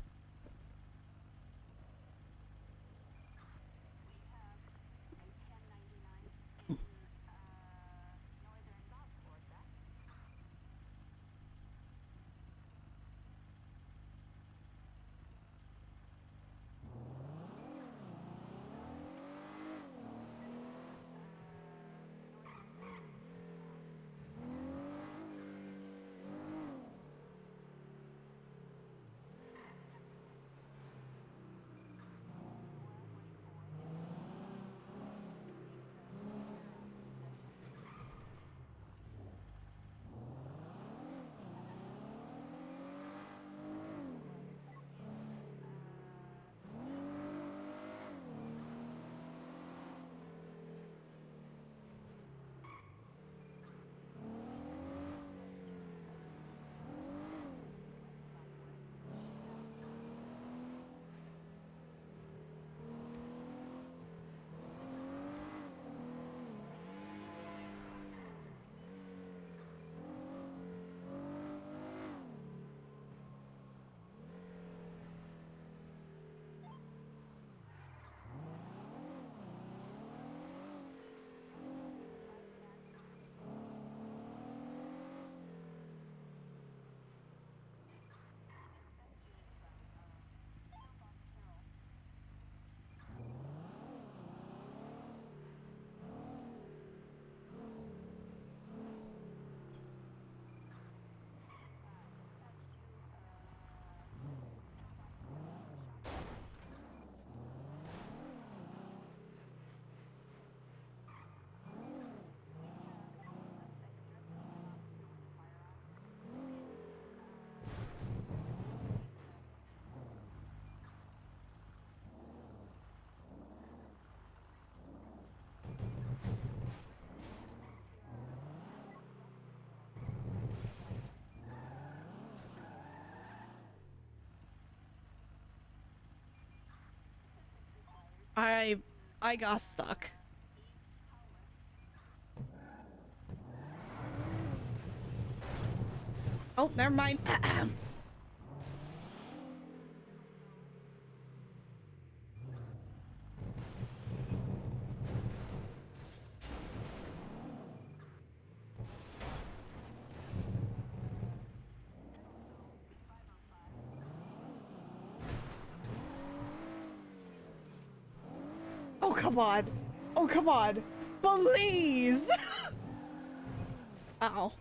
I got stuck. Oh, never mind. Oh, come on. Oh, come on. Please. Ow.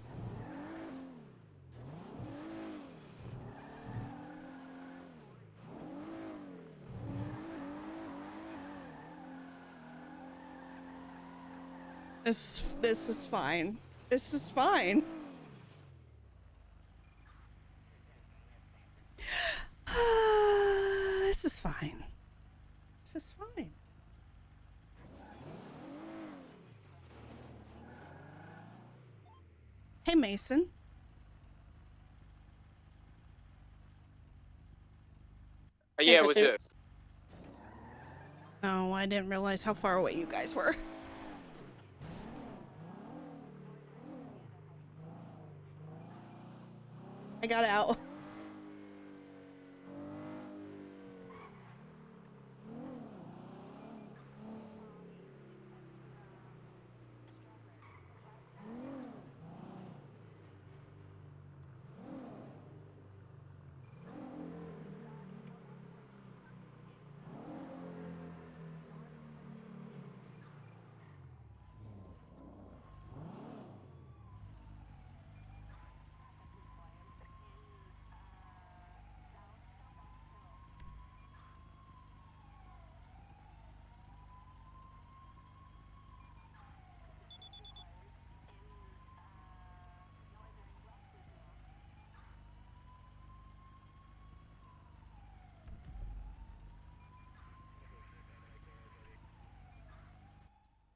This is fine. This is fine. This is fine. This is fine. Hey, Mason. Yeah, what's up? No, I didn't realize how far away you guys were. I got out.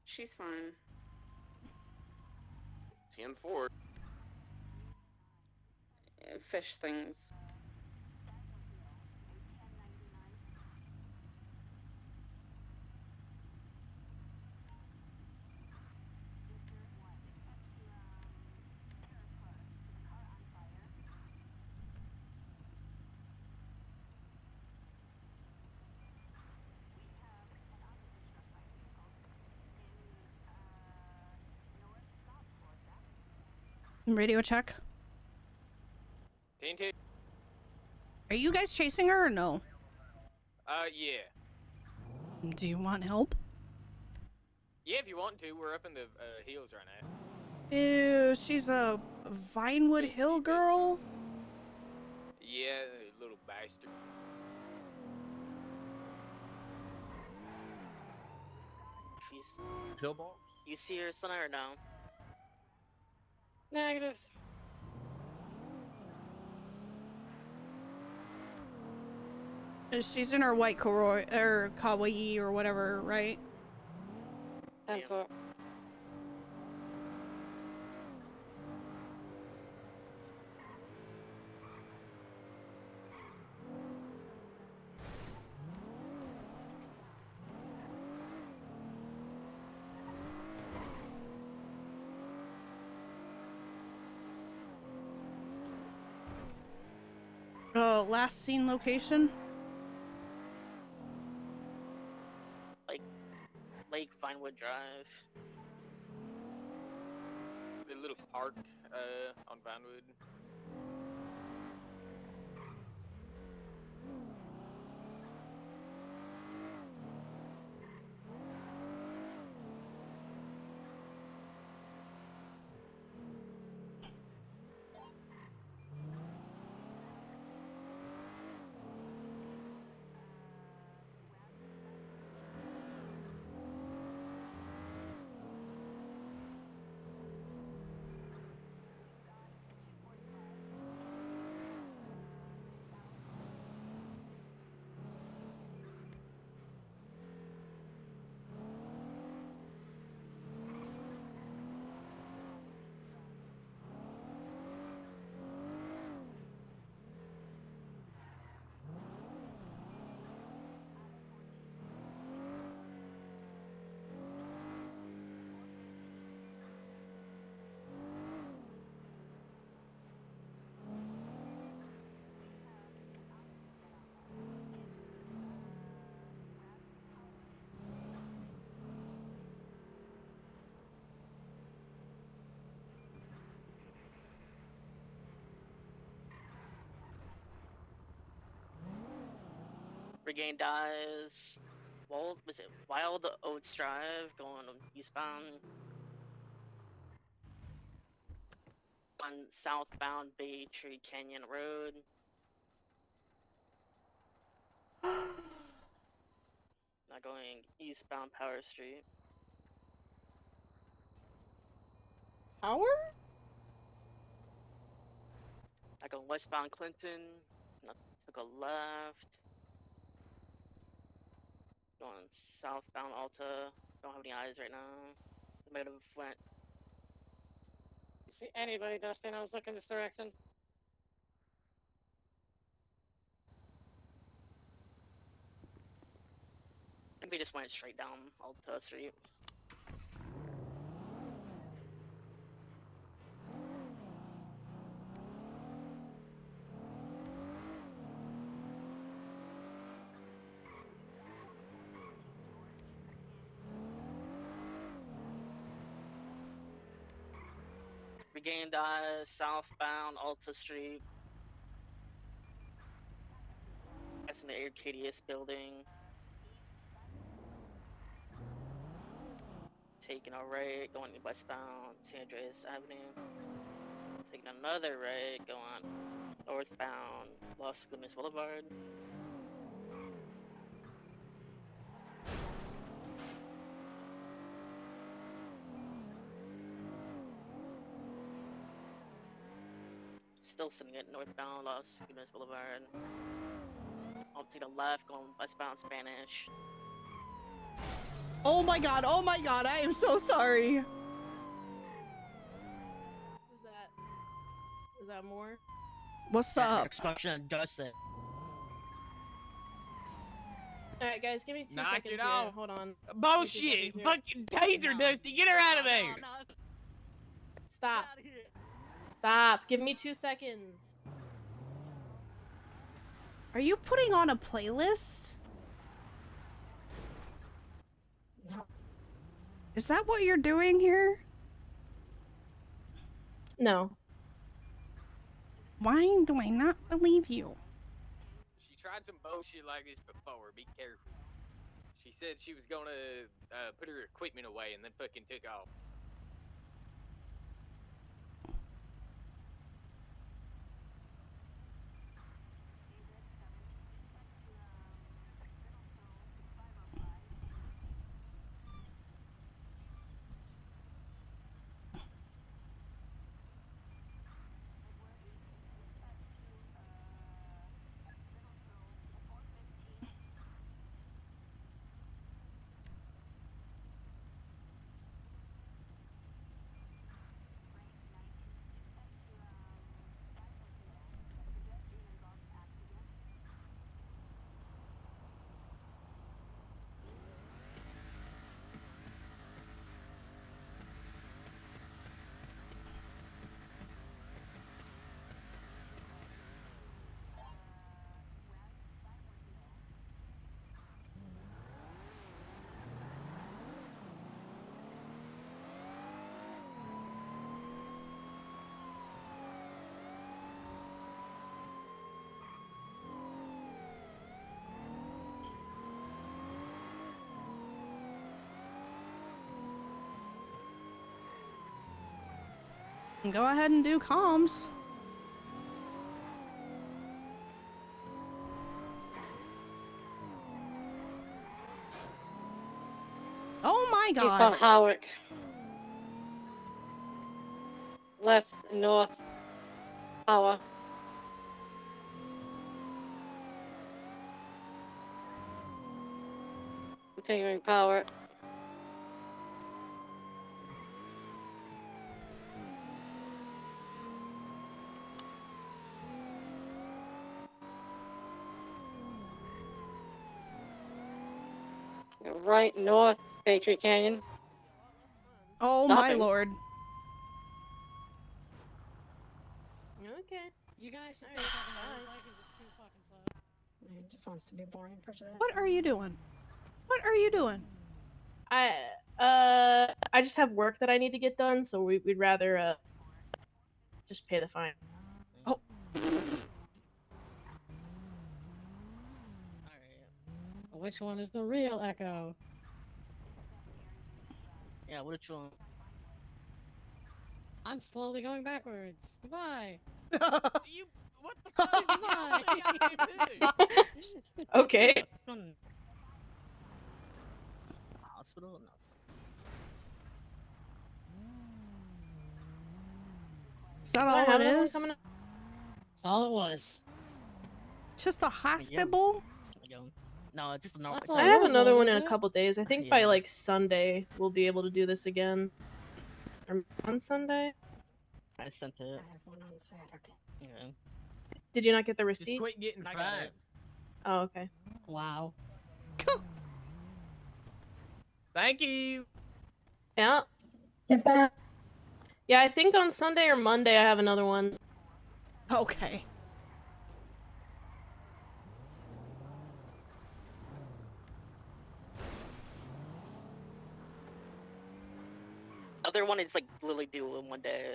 She's fine. 10-4. Fish things. Radio check. TNT. Are you guys chasing her or no? Yeah. Do you want help? Yeah, if you want to. We're up in the hills right now. Ew, she's a Vinewood Hill girl? Yeah, little bastard. Pillbox? You see her son or no? Negative. She's in her white kawaii or whatever, right? 10-4. Last seen location? Lake Vinewood Drive. The little park on Vanwood. Regain dies. Wild Oats Drive going eastbound on southbound Bay Tree Canyon Road. Now going eastbound Power Street. Power? I go westbound Clinton. Now took a left. Going southbound Alta. Don't have any eyes right now. Might have went. See anybody, Dustin? I was looking this direction. I think we just went straight down Alta Street. Regained southbound Alta Street. That's in the Arcadius building. Taking a right, going westbound San Andreas Avenue. Taking another right, going northbound Los Lunas Boulevard. Still sitting at northbound Los Lunas Boulevard. I'll take a left, going westbound Spanish. Oh my god, I am so sorry. Who's that? Is that more? What's up? Expulsion of Dustin. Alright, guys, give me 2 Knock seconds it here. off. Hold on. Bullshit! Fucking taser, Dusty! Get her out of there! Stop. Stop. Give me 2 seconds. Are you putting on a playlist? Is that what you're doing here? No. Why do I not believe you? She tried some bullshit like this before. Be careful. She said she was gonna put her equipment away and then fucking took off. Go ahead and do comms. Oh my He's on god. Howick. Left, north, power. Continuing power. Right, north, Patriot Canyon. Oh Stop my it. lord. Okay. You guys should Alright, be talking bye. about like it's just too fucking slow. He just wants to be boring for today. What are you doing? What are you doing? I just have work that I need to get done, so we'd rather just pay the fine. Oh. Which one is the real Echo? Yeah, which one? I'm slowly going backwards. Goodbye. You. What the fuck? Goodbye. Okay. Hospital? No. Is that Do I all have it another one is? coming up? All it was. Just a hospital? No, it's just no. That's It's all I it have was, another one wasn't in a it? couple days. I think by Yeah. like Sunday we'll be able to do this again. Or on Sunday? I sent it. I have one on Saturday. Yeah. Did you not get the Just receipt? quit getting I got fat. it. Oh, okay. Wow. Thank you. Yeah. Get back. Yeah, I think on Sunday or Monday I have another one. Okay. Other one is like literally due in one day.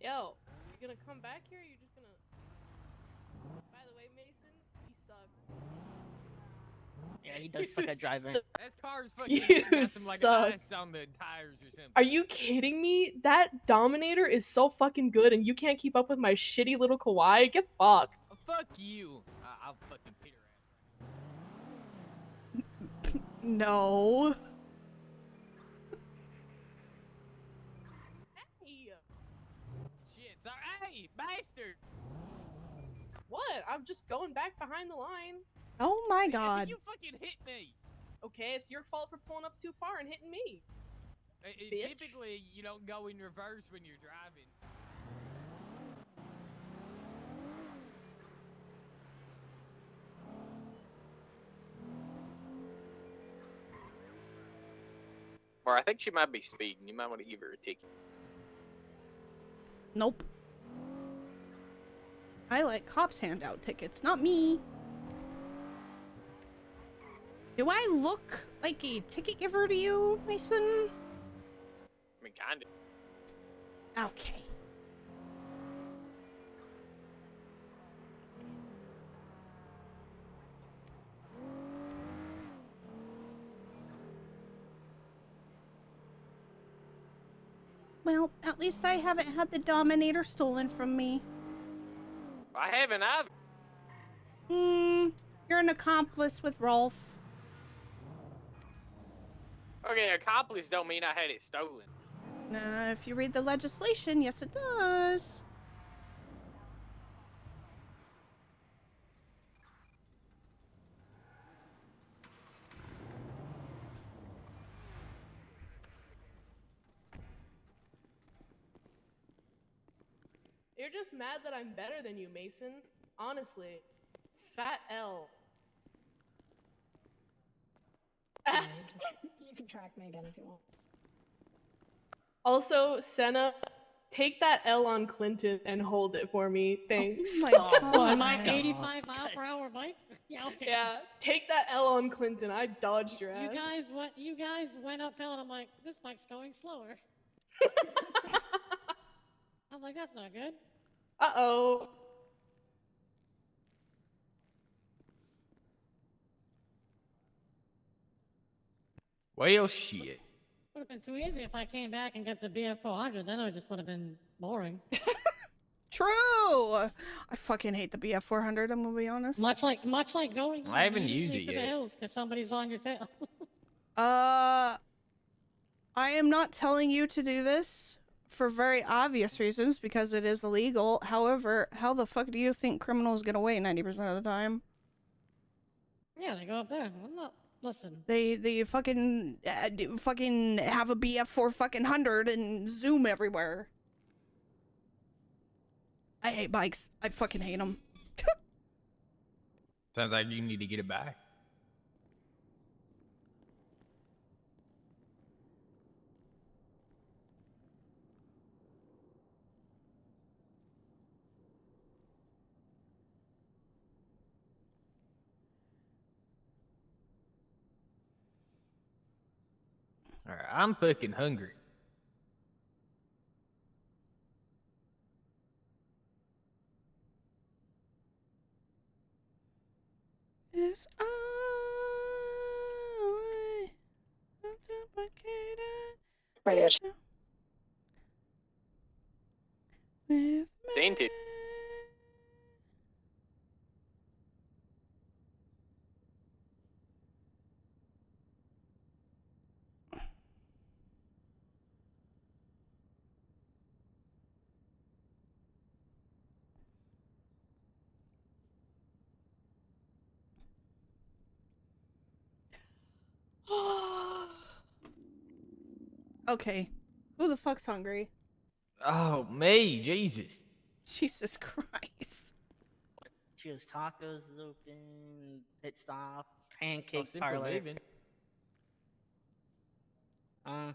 Yo, you gonna come back here or you just gonna... By the way, Mason, you suck. Yeah, he does suck at driving. That car's fucking You got some like suck. ice on the tires or something. Are you kidding me? That Dominator is so fucking good and you can't keep up with my shitty little Kawaii? Get fucked. Oh, fuck you. I'll fucking Peter ass. No. Hey! Shit, sorry. Hey, bastard. What? I'm just going back behind the line. Oh my Yeah, god. you fucking hit me. Okay, it's your fault for pulling up too far and hitting me. Bitch. Typically, you don't go in reverse when you're driving. Or I think she might be speeding. You might want to give her a ticket. Nope. I let cops hand out tickets, not me. Do I look like a ticket giver to you, Mason? I mean, kinda. Okay. Well, at least I haven't had the Dominator stolen from me. I haven't either. You're an accomplice with Rolf. Okay, accomplice don't mean I had it stolen. If you read the legislation, yes it does. You're just mad that I'm better than you, Mason. Honestly. Fat L. Yeah, you can track me again if you want. Also, Senna, take that L on Clinton and hold it for me. Thanks. Oh my god. What, Mike? 85 mile per hour, Mike? Yeah, okay. Yeah, take that L on Clinton. I dodged your ass. You guys went uphill, and I'm like, this bike's going slower. I'm like, that's not good. Uh-oh. Well, shit. Would have been too easy if I came back and got the BF400. Then it just would have been boring. True. I fucking hate the BF400. I'm gonna be honest. Much like going. I haven't used it to the yet. hills because somebody's on your tail. I am not telling you to do this for very obvious reasons because it is illegal. However, how the fuck do you think criminals get away 90% of the time? Yeah, they go up there. I'm not. Listen. They fucking have a BF4 fucking 100 and zoom everywhere. I hate bikes. I fucking hate them. Sounds like you need to get it back. Alright, I'm fucking hungry. Is I Right. with Dainty. Okay. Who the fuck's hungry? Oh, me, Jesus. Jesus Christ. Cheers Tacos is open. Pit Stop. Pancake Oh, Simple Parlor. Living. Do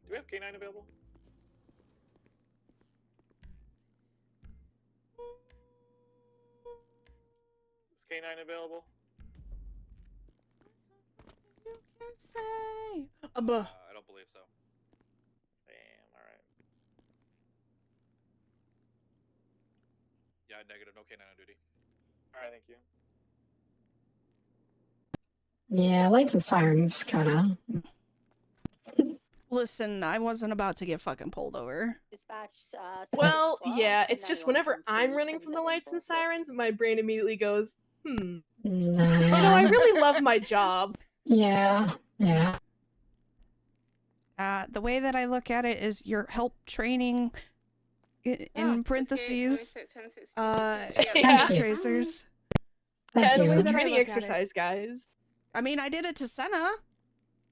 we have K9 available? Is K9 available? Say. I don't believe so. Damn, alright. Yeah, negative. No K9 on duty. Alright, thank you. Yeah, lights and sirens, kinda. Listen, I wasn't about to get fucking pulled over. Dispatch, Well, yeah, it's just whenever I'm running from the lights and sirens, my brain immediately goes, You know, I really love my job. Yeah, yeah. The way that I look at it is your help training in parentheses. Yeah. Tracers. Yeah, it's you. a That's training how I look at exercise, guys. I mean, I did it to Senna.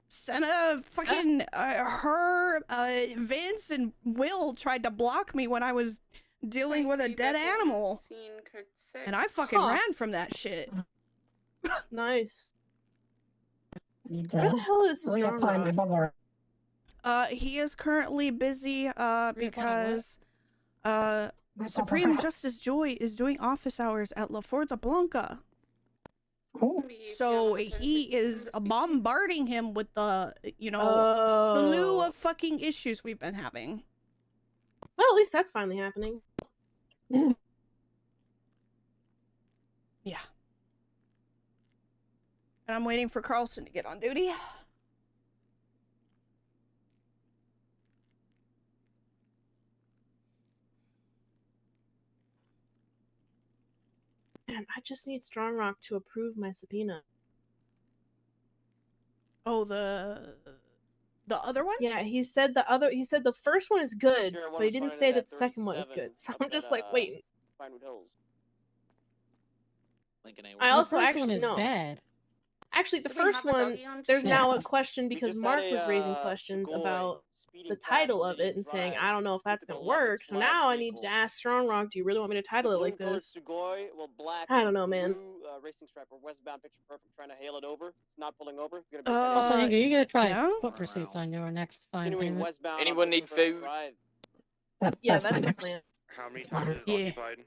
Senna fucking her Vince and Will tried to block me when I was dealing with a dead animal. And I fucking ran from that shit. Nice. Need Where the to hell is reapply my Strong? bubble. He is currently busy because What's Supreme up? Justice Joy is doing office hours at La Fuerza Blanca. Oh. So he is bombarding him with the, slew Oh. of fucking issues we've been having. Well, at least that's finally happening. Yeah. And I'm waiting for Carlson to get on duty. Man, I just need Strong Rock to approve my subpoena. Oh, the other one? Yeah, he said the first one is good, Sure, I but wanna he didn't find say it that at the second one is 37 good. So up I'm just at, like waiting. Pinewood Hills. Lincoln A. I The also first actually one is no. bad. Actually, the Do we first have a one, doggy on there's team? now a Yeah. question because just Mark had was a, raising questions Sugoi about speeding the past title of Palladium it and saying, Drive. I don't know if that's Took a gonna left work. So flag now I need to vehicle. ask Strong Rock, do you really want me to title it like Blue-colored this? Sugoi, well, black. I don't know, man. Blue racing stripe. We're westbound, picture perfect. Trying to hail it over. It's not pulling over. It's gonna be Also, Inga, you gotta try foot Turn receipts around. on your next fine continuing payment. westbound. Anyone need food? Drive. Yeah, That's my that's the next. plan. How many That's times fine. is it Yeah. occupied?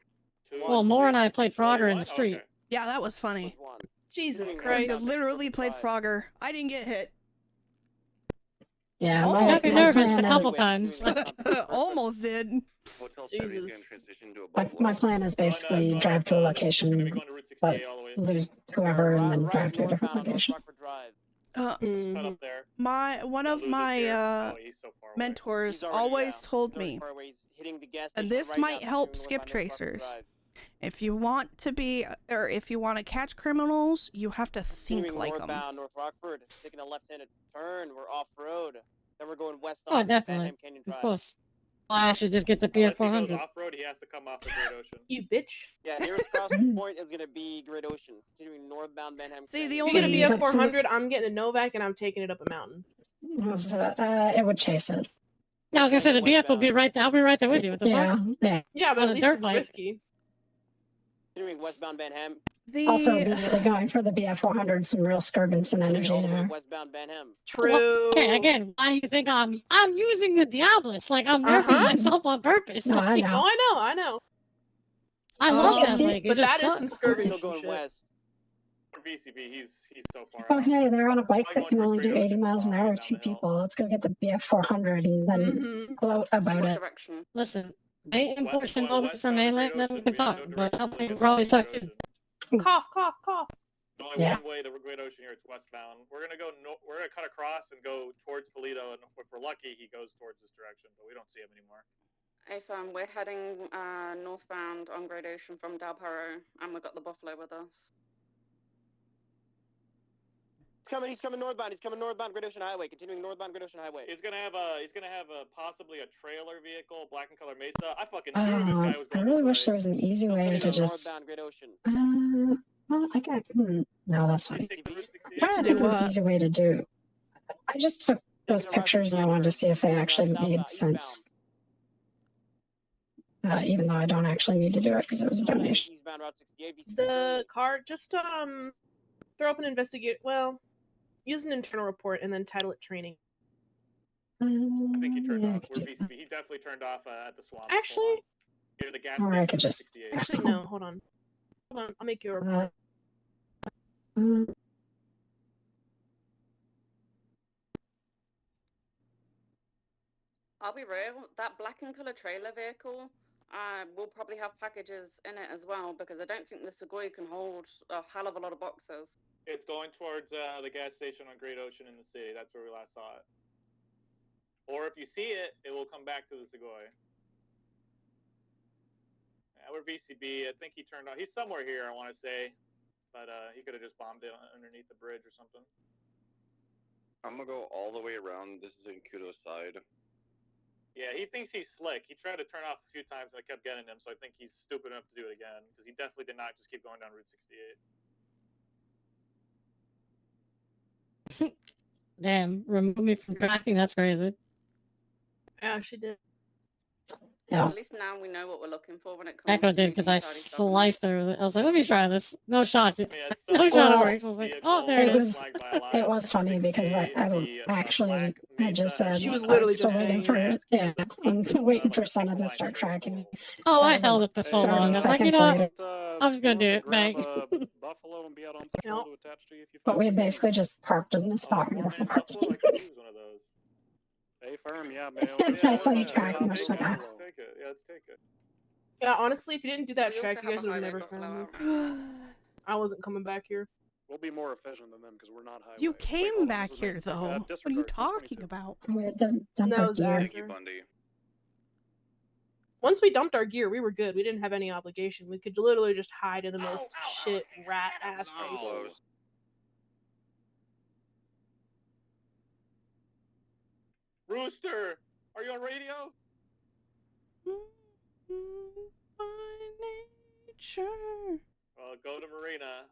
Well, Nora and I played Frogger in the street. Okay. Yeah, that was funny. Jesus Continuing Christ. I westbound, literally played Frogger. I didn't get hit. Yeah, Almost Got me did. nervous a couple times. Almost did. Hotel Jesus. my plan is basically drive to a location, but lose whoever, and then drive to a different location. Mhm. One of my mentors always told me, and this might help skip tracers. If you want to be, or if you want to catch criminals, you have to think like them. northbound, North Rockford, taking a left-handed turn. We're off-road. Then we're going west Oh, on definitely. Banham Canyon Of Drive. course. Well, I should just get the Unless he goes PF400. off-road, he has to come off the Great Ocean. You bitch. Yeah, nearest crossing point is gonna be Great Ocean. Continuing northbound Banham. See, the If only you're gonna be a that's- 400, I'm getting a Novak and I'm taking it up a mountain. It would chase it. Yeah, I was gonna say the BF will be right there. I'll be right there with you. What the Yeah, fuck? yeah. Yeah, but On at a least dirt it's bike. risky. Continuing westbound Banham. Also, immediately going for the BF400, some real Skirbenson energy All the way there. westbound Banham. True. Okay, again, why do you think I'm using the Diabolus? Like I'm nerfing myself on purpose. No, I No, know. I know. I love Did you that see- lake. It But just that is some sucks. skirmish Still going shit. west. For VCB, he's so far Oh, out. hey, they're on a bike Probably that going can towards only do Great 80 Ocean miles an down hour, the two hill. people. Let's go get the BF400 and then Mhm. gloat about What it. direction? Listen, they importation West- over west from on the mainland, Great then we Ocean, can talk. no But direction, they look probably at the suck Great too. Ocean. Cough, cough, cough. There's only Yeah. one way to the Great Ocean here. It's westbound. We're gonna go. We're gonna cut across and go towards Polito, and if we're lucky, he goes towards this direction. But we don't see him anymore. If we're heading northbound on Great Ocean from Dalparo, and we've got the Buffalo with us. He's coming northbound. He's coming northbound Great Ocean Highway. Continuing northbound Great Ocean Highway. He's gonna have a possibly a trailer vehicle, black and color Mesa. I fucking knew this guy was I going really this wish way. there was an easy way to just. Northbound Great Ocean. Well, I got. No, that's fine. Take the Route 68. I'm trying to think of an easy way to do. I just took those pictures and I wanted to see if they actually made sense. Even though I don't actually need to do it because it was a donation. Eastbound Route 68. The car, just throw up an investigate. Well, use an internal report and then title it training. I think he turned Yeah, off. We're VCB. He definitely turned off at the swamp. Actually, Near the gas or I station. could just. 68. actually no. Hold on. I'll make you a report. I'll be real, that black and colour trailer vehicle will probably have packages in it as well, because I don't think the Sugoi can hold a hell of a lot of boxes. It's going towards the gas station on Great Ocean in the city. That's where we last saw it. Or if you see it, it will come back to the Sugoi. Yeah, we're VCB. I think he turned off. He's somewhere here, I want to say. But he could have just bombed it underneath the bridge or something. I'm gonna go all the way around. This is in Kudo's side. Yeah, he thinks he's slick. He tried to turn off a few times and I kept getting him, so I think he's stupid enough to do it again. Because he definitely did not just keep going down Route 68. Damn, remove me from tracking. That's crazy. Yeah, she did. Yeah. At least now we know what we're looking for when it comes Echo to did because I shooting Charlie sliced her with it. I was like, let me try this. No shot. No shot it works. I was like, oh, there it is. It was funny because I actually had just said She was I'm literally still just waiting saying for I'm waiting for Senna to start tracking me. Oh, That I was held like it for so 30 long. I was like, you seconds know later. what? I'm just gonna do it. Bang. Buffalo and be out on patrol to attach to you if you But find we one. basically just parked in the spot we were parking. Stay firm, yeah, man. I saw you tracking us. Like, ah. Take it. Yeah, let's take it. Yeah, honestly, if you didn't do that We also track, you have guys a would have highway never block found me. I wasn't coming back here. We'll be more efficient than them because we're not highway. You came back here though. What are you talking about? We had to dump That our was gear. after. Once we dumped our gear, we were good. We didn't have any obligation. We could literally just hide in the most shit rat ass place. Rooster, are you on radio? Sure. Well, go to Marina.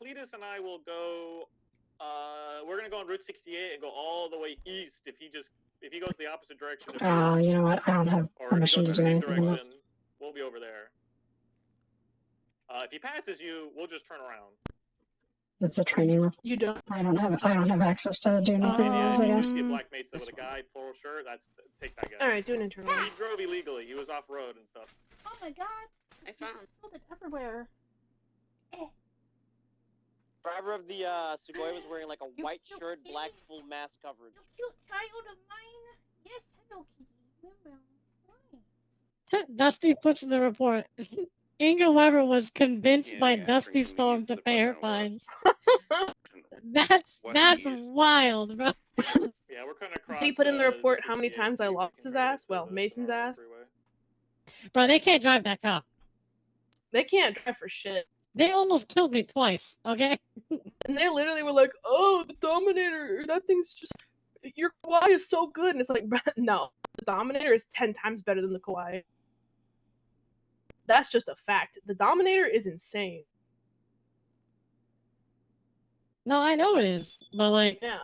Cletus and I will go. We're gonna go on Route 68 and go all the way east. If he goes the opposite direction. You know what? I don't have Or if he permission to goes do the same anything in that. direction, we'll be over there. If he passes you, we'll just turn around. It's a training room. You don't. I don't have access to do anything else, I guess. See a black mesa with a guy, floral shirt. Take that guy. All right, do an internal. He drove illegally. He was off road and stuff. Oh my god. I found spilled it everywhere. Driver of the Sequoia was wearing like a white shirt, black full mask coverage. Cute child of mine. Yes, hello, kitty. Dusty puts in the report. Inga Weber was convinced by Dusty Storm to pay her fines. That's wild, bro. Yeah, we're kind of Did he put in the report how many times I lost his ass? Well, Mason's ass. Bro, they can't drive that car. They can't drive for shit. They almost killed me twice, okay? And they literally were like, oh, the Dominator, that thing's just, your Kawhi is so good. And it's like, no, the Dominator is 10 times better than the Kawhi. That's just a fact. The Dominator is insane. No, I know it is, but like, yeah,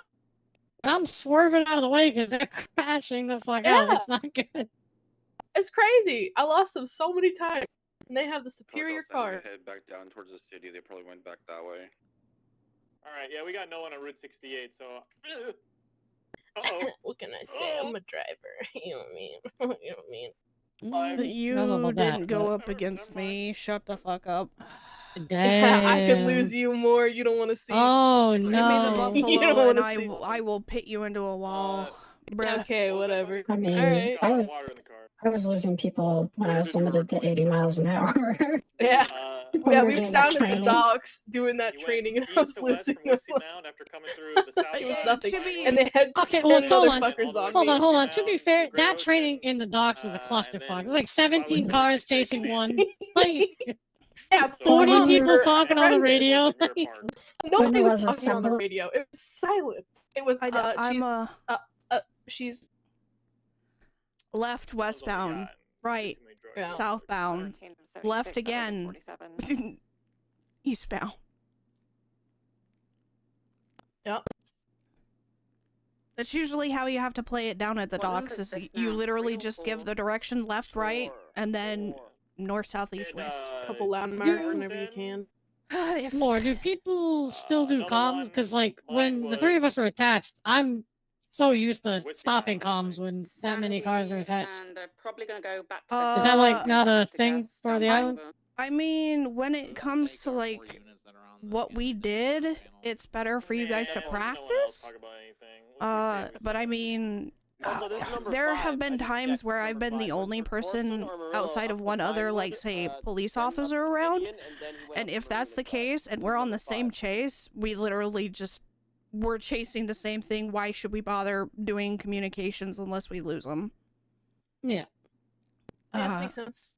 I'm swerving out of the way because they're crashing the fuck out. It's not good. It's crazy. I lost them so many times, and they have the superior car. Head back down towards the city. They probably went back that way. All right, yeah, we got no one on Route 68, so. Uh-oh. What can I say? I'm a driver. You know what I mean? You know what I mean? You didn't go up against me. Shut the fuck up. Damn. I could lose you more. You don't want to see. Oh Give me the no. buffalo You don't and wanna I will pit you into a wall. Bruh. Okay, whatever. I mean, Alright. I was losing people when I was limited to 80 miles an hour. Yeah. When Yeah, we we were were doing down that at the training. docks doing that training, and I was losing them. It was nothing. And they had Okay, well, 10 hold on. motherfuckers on Hold me. on, hold on. To be fair, that training in the docks was a clusterfuck. It was like 17 cars chasing one. Like, Yeah, 40 Pokemon people were talking on the horrendous. radio. Nobody was was talking on the assembled- radio. It was silent. It was. She's Left westbound. Right. Yeah. Southbound. Left again. Eastbound. Yep. That's usually how you have to play it down at the docks. Is you literally just give the direction left, right, and then north, south, east, west. a couple landmarks whenever you can. More, do people still do comms? Because, like, when the three of us are attached, I'm so used to stopping comms when that many cars are attached. And they're probably going to go back to Is that, like, not a thing for the island? I mean, when it comes to like what we did, it's better for you guys to practice. But I mean, there have been times where I've been the only person outside of one other, like, say, police officer around. And if that's the case and we're on the same chase, we literally just, we're chasing the same thing. Why should we bother doing communications unless we lose them? Yeah. Yeah, makes sense.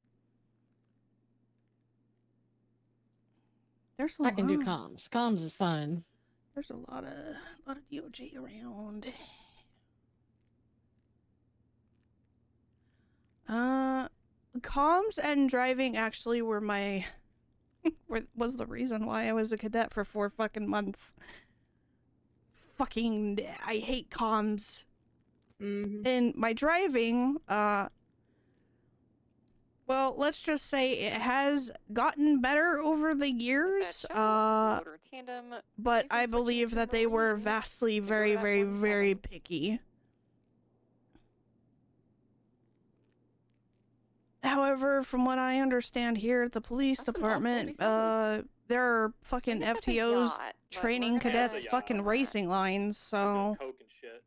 There's a I can do lot. comms. Comms is fun. There's a lot of DOJ around. Comms and driving actually were my was the reason why I was a cadet for 4 fucking months. Fucking, I hate comms. In my driving, Well, let's just say it has gotten better over the years. But I believe that they were vastly very, very, very picky. However, from what I understand here at the police department, there are fucking FTOs training cadets fucking racing lines, so. Coke and shit.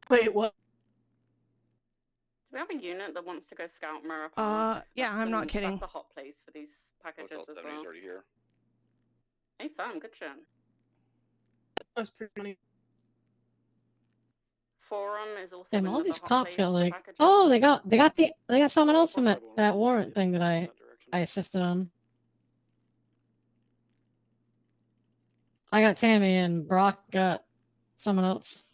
Wait, what? Do we have a unit that wants to go scout Mirror Park? Yeah, I'm not kidding. That's a hot place for these packages Hotel as 70's well. already here. Hey, fam, good shit. That's pretty funny. Forum is also Damn, all another these hot cops place got for like, packages. oh, they got someone else from that warrant thing that I assisted on. I got Tammy and Brock got someone else.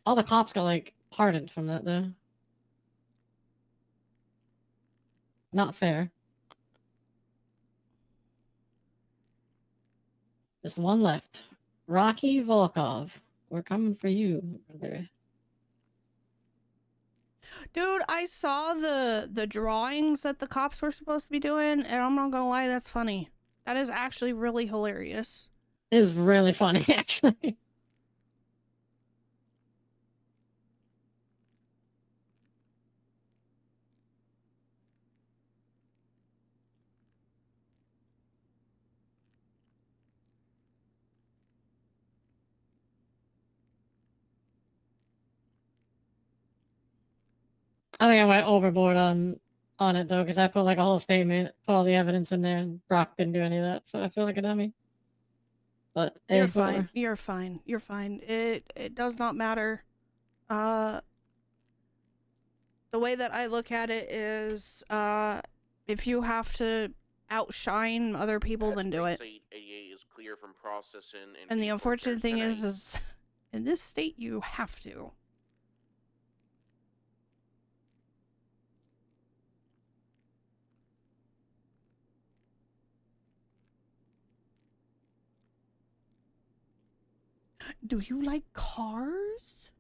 All the cops got like pardoned from that though. Not fair. There's one left. Rocky Volkov. We're coming for you, brother. Dude, I saw the drawings that the cops were supposed to be doing, and I'm not gonna lie, that's funny. That is actually really hilarious. It is really funny, actually. I think I went overboard on it though, because I put like a whole statement, put all the evidence in there, and Brock didn't do any of that, so I feel like a dummy. But hey, You're fine. whatever. You're fine. You're fine. It does not matter. The way that I look at it is, if you have to outshine other people, then do it. 88 is clear from processing. And the unfortunate thing is in this state, you have to. Do you like cars?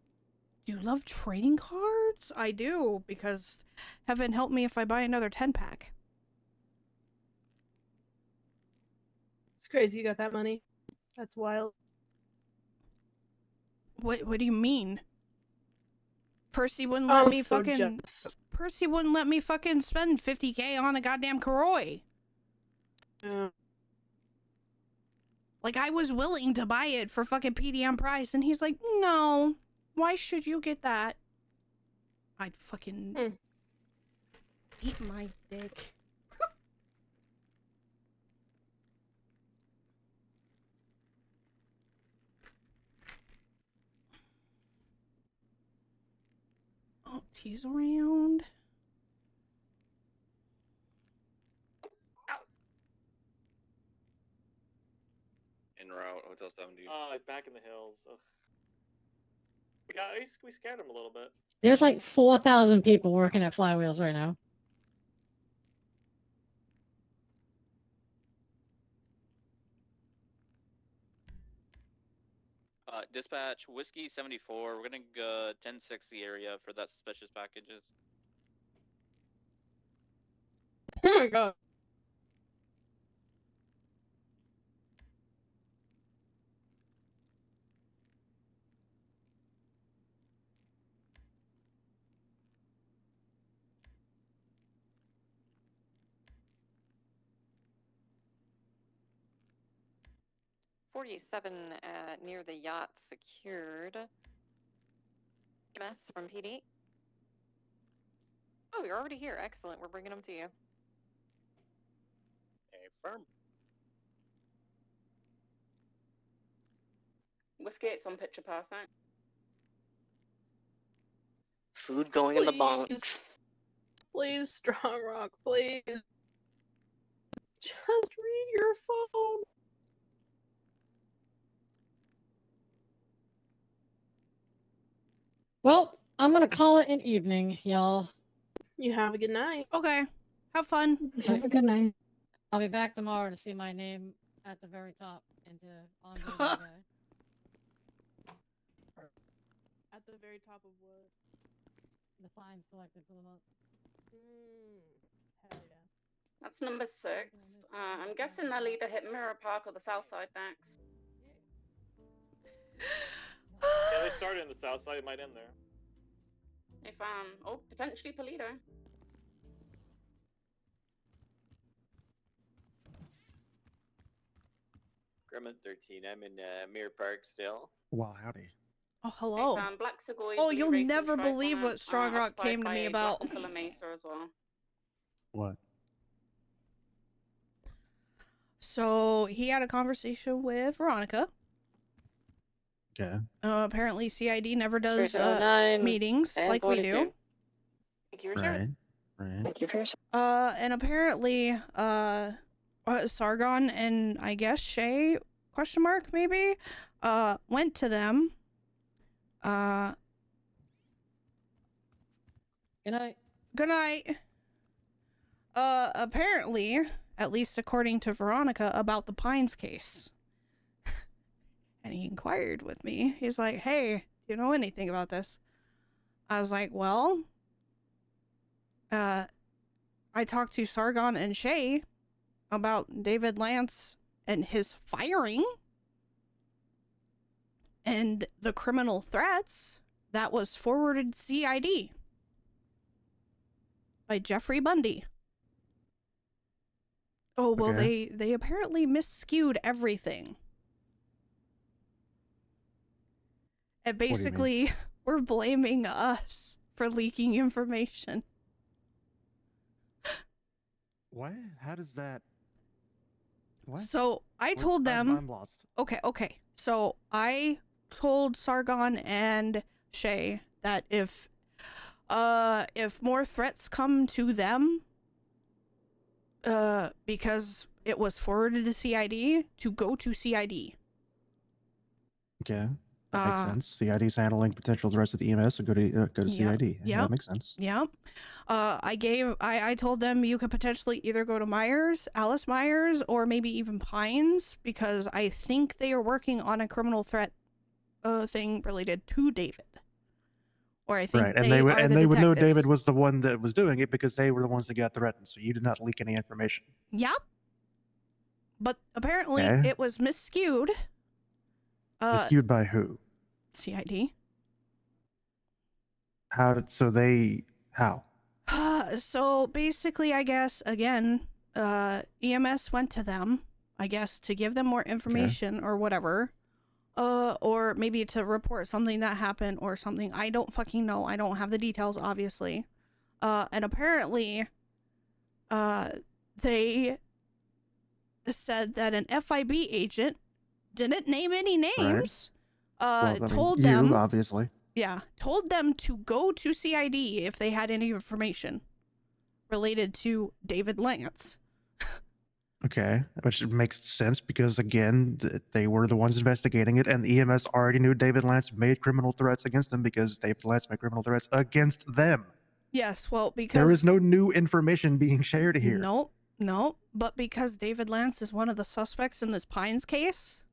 Do you love trading cards? I do, because heaven help me if I buy another 10-pack. It's crazy you got that money. That's wild. What do you mean? Percy wouldn't let me so fucking jealous. Percy wouldn't let me fucking spend 50K on a goddamn Karoi. Like, I was willing to buy it for fucking PDM price, and he's like, no, why should you get that? I'd fucking eat my dick. Oh, tease around. En route, Hotel 70. Back in the hills. Ugh. We scared him a little bit. There's like 4,000 people working at Flywheels right now. Dispatch, Whiskey 74, we're gonna go 1060 area for that suspicious packages. Oh my god. Near the yacht secured. EMS from PD. Oh, you're already here. Excellent. We're bringing them to you. Firm. Whiskey, it's on picture perfect. Food going in the box. Please, Strong Rock, please. Just read your phone. Well, I'm gonna call it an evening, y'all. You have a good night. Okay. Have fun. Have a good night. I'll be back tomorrow to see my name at the very top and to honor the guy. At the very top of what? the fines collected for the month. Hell yeah. That's number 6. I'm guessing they'll either hit Mirror Park or the South Side next. Yeah, they started in the south side, it might end there. If oh, potentially Polito. Gremlin 13. I'm in Mirror Park still. Well, howdy. Oh, hello. Black Segoy, Oh, Blue you'll Racing never Stripe believe on what it, Strong Rock occupied came to by me a about. Black and Color Mesa as well. What? So he had a conversation with Veronica. Okay. Apparently CID never does 309 meetings and like we do. 42. Thank you, Richard. Right. Thank you for your And apparently, Sargon and I guess Shay, question mark, maybe, went to them. Good night. Good night. Apparently, at least according to Veronica, about the Pines case. And he inquired with me. He's like, hey, do you know anything about this? I was like, well, I talked to Sargon and Shay about David Lance and his firing and the criminal threats that was forwarded to CID by Jeffrey Bundy. Oh, well, Okay. they apparently misskewed everything. And do you mean? basically, we're blaming us for leaking information. What? How does that? What? So I What? told them. I'm lost. Okay. So I told Sargon and Shay that if more threats come to them, because it was forwarded to CID, to go to CID. Okay. That makes sense. CID's handling potential threats at the EMS, so go to CID. Yeah, that makes sense. Yep. I told them you could potentially either go to Myers, Alice Myers, or maybe even Pines, because I think they are working on a criminal threat thing related to David. Or I think Right, and they would know detectives. David was the one that was doing it because they were the ones that got threatened. So you did not leak any information. Yep. But apparently Okay. it was misskewed. Skewed by who? CID. How? So basically, I guess, again, EMS went to them, I guess, to give them more information or whatever. Or maybe to report something that happened or something. I don't fucking know. I don't have the details, obviously. And apparently, they said that an FIB agent didn't name any names. Well, I mean, Told you, them, obviously. yeah, told them to go to CID if they had any information related to David Lance. Okay, which makes sense because again, they were the ones investigating it, and the EMS already knew David Lance made criminal threats against them because David Lance made criminal threats against them. Yes, well, because There is no new information being shared here. Nope. But because David Lance is one of the suspects in this Pines case,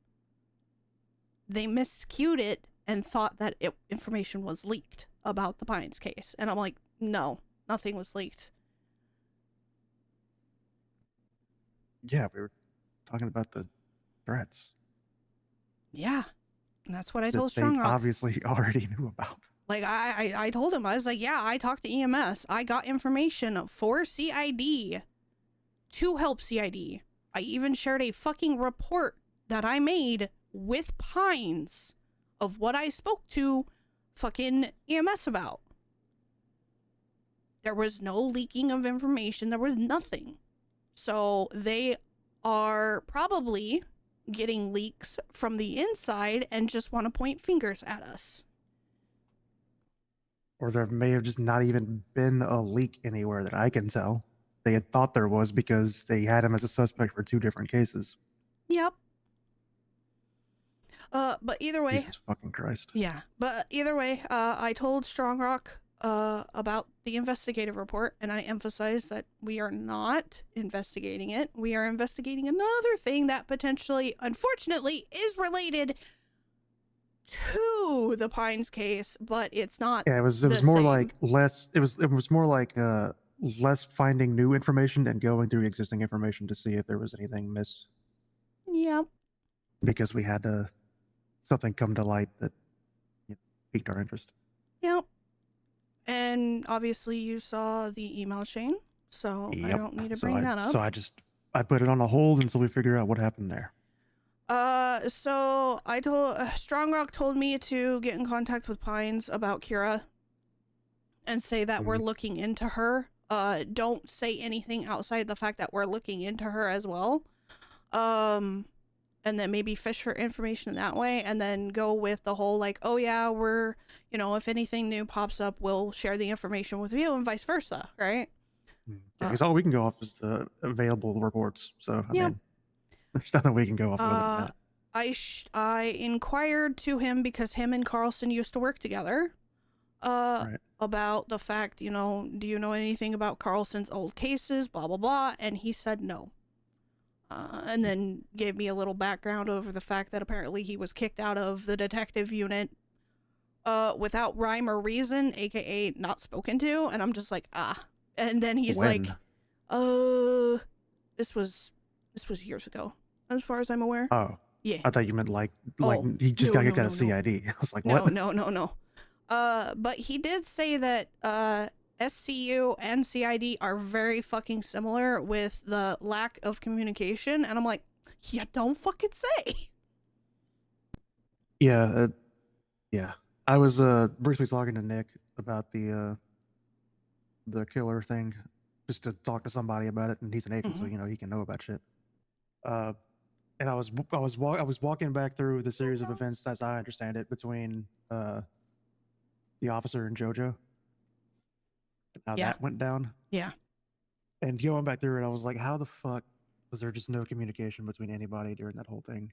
they miscued it and thought that information was leaked about the Pines case. And I'm like, no, nothing was leaked. Yeah, we were talking about the threats Yeah. And that's what I that told they Strong Rock. obviously already knew about. Like, I told him, I was like, yeah, I talked to EMS. I got information for CID to help CID. I even shared a fucking report that I made with Pines of what I spoke to fucking EMS about. There was no leaking of information. There was nothing. So they are probably getting leaks from the inside and just want to point fingers at us. Or there may have just not even been a leak anywhere that I can tell. They had thought there was because they had him as a suspect for 2 different cases. Yep. But either way, Jesus fucking Christ. yeah. But either way, I told Strong Rock about the investigative report, and I emphasized that we are not investigating it. We are investigating another thing that potentially, unfortunately, is related to the Pines case, but it's not. Yeah, it was the more same. like less. It was more like less finding new information and going through existing information to see if there was anything missed. Yep. Because we had something come to light that piqued our interest. Yep. And obviously you saw the email chain, so I Yep. don't need to So bring that up. So I put it on a hold until we figure out what happened there. So I told Strong Rock told me to get in contact with Pines about Kira and say that we're looking into her. Don't say anything outside the fact that we're looking into her as well. And then maybe fish for information that way, and then go with the whole like, oh yeah, we're, you know, if anything new pops up, we'll share the information with you, and vice versa, right? Yeah, because all we can go off is the available reports. So I mean, there's nothing we can go off of that. I inquired to him because him and Carlson used to work together. About the fact, you know, do you know anything about Carlson's old cases, blah blah blah, and he said no. And then gave me a little background over the fact that apparently he was kicked out of the detective unit without rhyme or reason, aka not spoken to, and I'm just like, ah. And then he's like, this was years ago, as far as I'm aware. Oh. Yeah. I thought you meant like he just got kicked out of CID. I was like, what? No. But he did say that SCU and CID are very fucking similar with the lack of communication, and I'm like, yeah, don't fucking say. Yeah, yeah. I was briefly talking to Nick about the killer thing, just to talk to somebody about it, and he's an agent, so you know he can know about shit. And I was walking back through the series of events as I understand it between the officer and JoJo. How that went down. Yeah. And going back through it, I was like, how the fuck was there just no communication between anybody during that whole thing?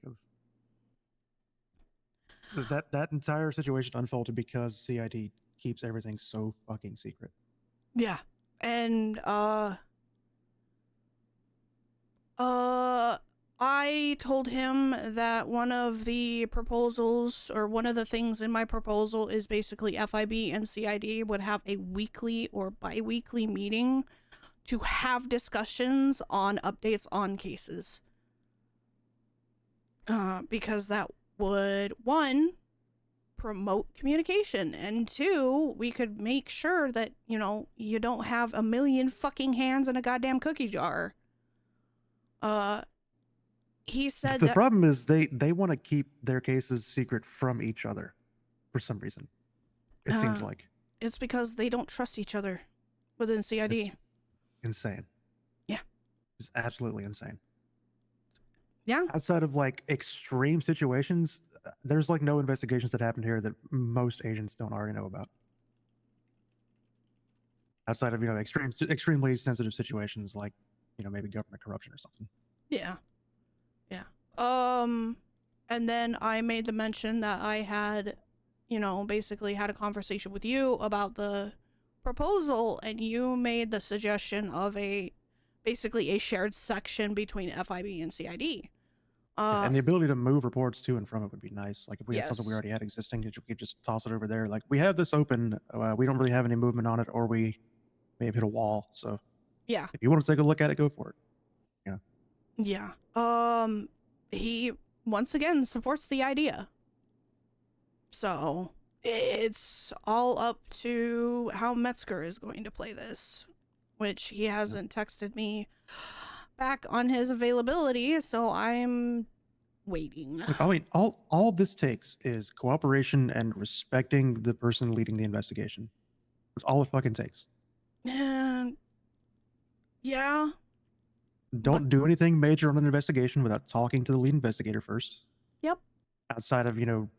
That entire situation unfolded because CID keeps everything so fucking secret. Yeah. And I told him that one of the proposals, or one of the things in my proposal, is basically FIB and CID would have a weekly or bi-weekly meeting to have discussions on updates on cases. Because that would, one, promote communication, and two, we could make sure that, you know, you don't have a million fucking hands in a goddamn cookie jar. He said the problem is they want to keep their cases secret from each other for some reason. It seems like it's because they don't trust each other within CID. It's insane. Yeah, it's absolutely insane. Yeah. Outside of like extreme situations, there's like no investigations that happen here that most agents don't already know about. Outside of, you know, extremely sensitive situations like, you know, maybe government corruption or something. Yeah. Yeah. And then I made the mention that I had, you know, basically had a conversation with you about the proposal, and you made the suggestion of basically a shared section between FIB and CID. And the ability to move reports to and from it would be nice. Like if we had something we already had existing, we could just toss it over there. Like, we have this open, we don't really have any movement on it, or we may have hit a wall. So yeah, if you want to take a look at it, go for it. Yeah. He once again supports the idea. So it's all up to how Metzger is going to play this, which he hasn't texted me back on his availability, so I'm waiting. Look, I mean, all this takes is cooperation and respecting the person leading the investigation. That's all it fucking takes. And yeah. Don't do anything major on an investigation without talking to the lead investigator first. Yep. Outside of, you know,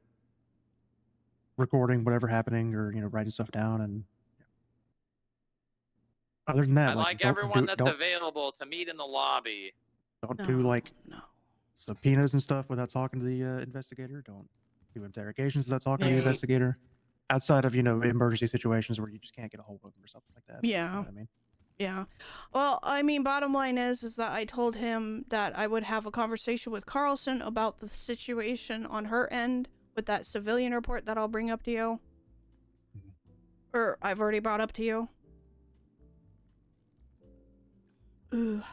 recording whatever happening or, you know, writing stuff down, and other than that, I like everyone that's available to meet in the lobby. Don't do like subpoenas and stuff without talking to the investigator. Don't do interrogations without talking to the investigator. Outside of, you know, emergency situations where you just can't get a hold of them or something like that. Yeah. You know what I mean? Yeah. Well, I mean, bottom line is that I told him that I would have a conversation with Carlson about the situation on her end with that civilian report that I'll bring up to you. Or I've already brought up to you. Ugh.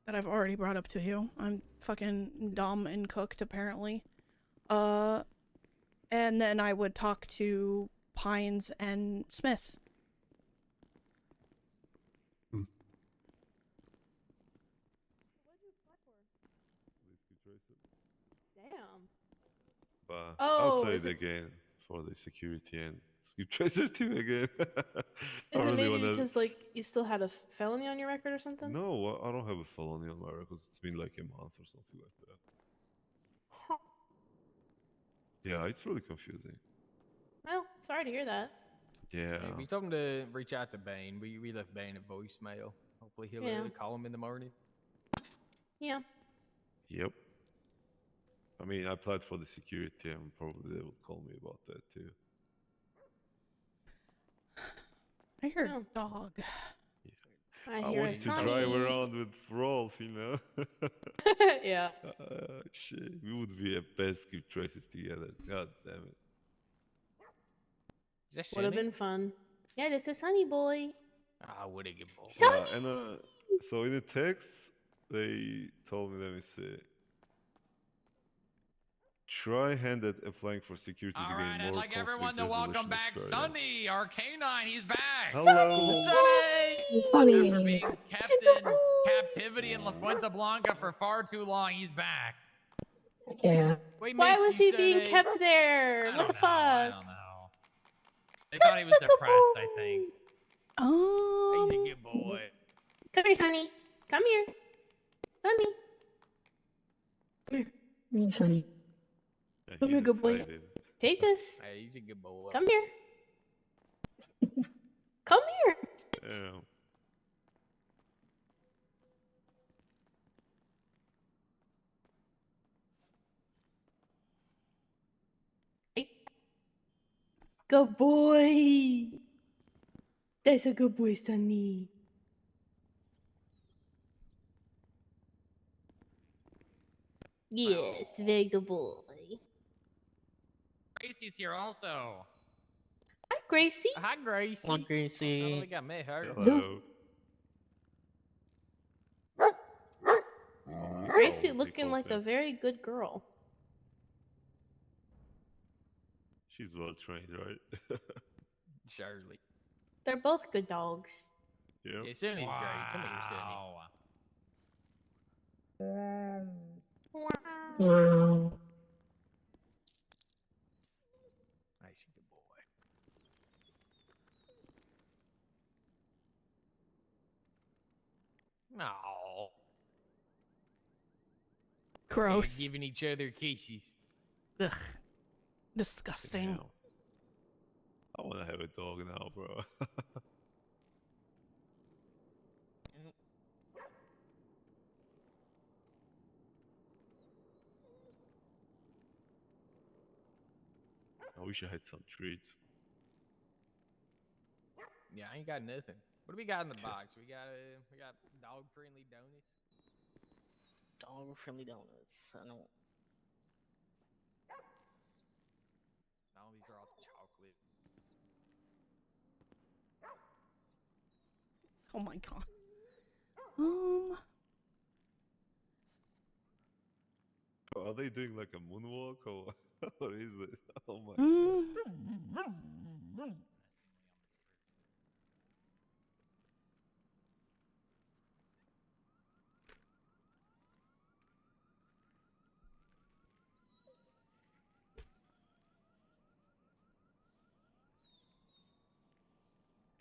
That I've already brought up to you. I'm fucking dumb and cooked, apparently. And then I would talk to Pines and Smith. Damn. But Oh, I'll play is it it- again for the security and skip tracer team again. I Is it really maybe wanna. because like you still had a felony on your record or something? No, I don't have a felony on my records. It's been like a month or something like that. Huh. Yeah, it's really confusing. Well, sorry to hear that. Yeah. Hey, we told him to reach out to Bane. We left Bane a voicemail. Hopefully he'll Yeah. call him in the morning. Yeah. Yep. I mean, I applied for the security and probably they would call me about that too. I heard dog. I I hear want a to drive Sonny. around with Rolf, you know? Yeah. Shit. We would be a best skip traces together. God damn it. Is that Would have Shinny? been fun. Yeah, this is Sunny Boy. Ah, would it get bold? Yeah, and so in the text, they told me, let me see. Try hand at applying for security All to right, gain I'd more like everyone conflict to welcome resolution back experience. Sunny, our canine. He's back. Hello. Sunny. After being kept in captivity in La Fuente Blanca for far too long, he's back. Yeah. Why was he being kept there? What the I fuck? don't know. They thought he was depressed, I think. Oh. He's a good boy. Come here, Sunny. Come here. Sunny. Come here. Me, Sunny. Yeah, Come here, he's good boy. excited. Take this. Hey, he's a good boy. Come here. Come here. Yeah. Good boy. That's a good boy, Sunny. Yes, very good boy. Gracie's here also. Hi, Gracie. Hi, Gracie. Hello, Gracie. I don't think I met her. Hello. Gracie looking like a very good girl. She's well trained, right? Surely. They're both good dogs. Yeah. Yeah, Sunny's great. Come here, Sunny. Wow. Nice good boy. No. Gross. Giving each other kisses. Ugh. Disgusting. Damn. I want to have a dog now, bro. I wish I had some treats. Yeah, I ain't got nothing. What do we got in the box? We got dog friendly donuts. Dog friendly donuts. I don't. No, these are all chocolate. Oh my god. Are they doing like a moonwalk or what is it? Oh my god.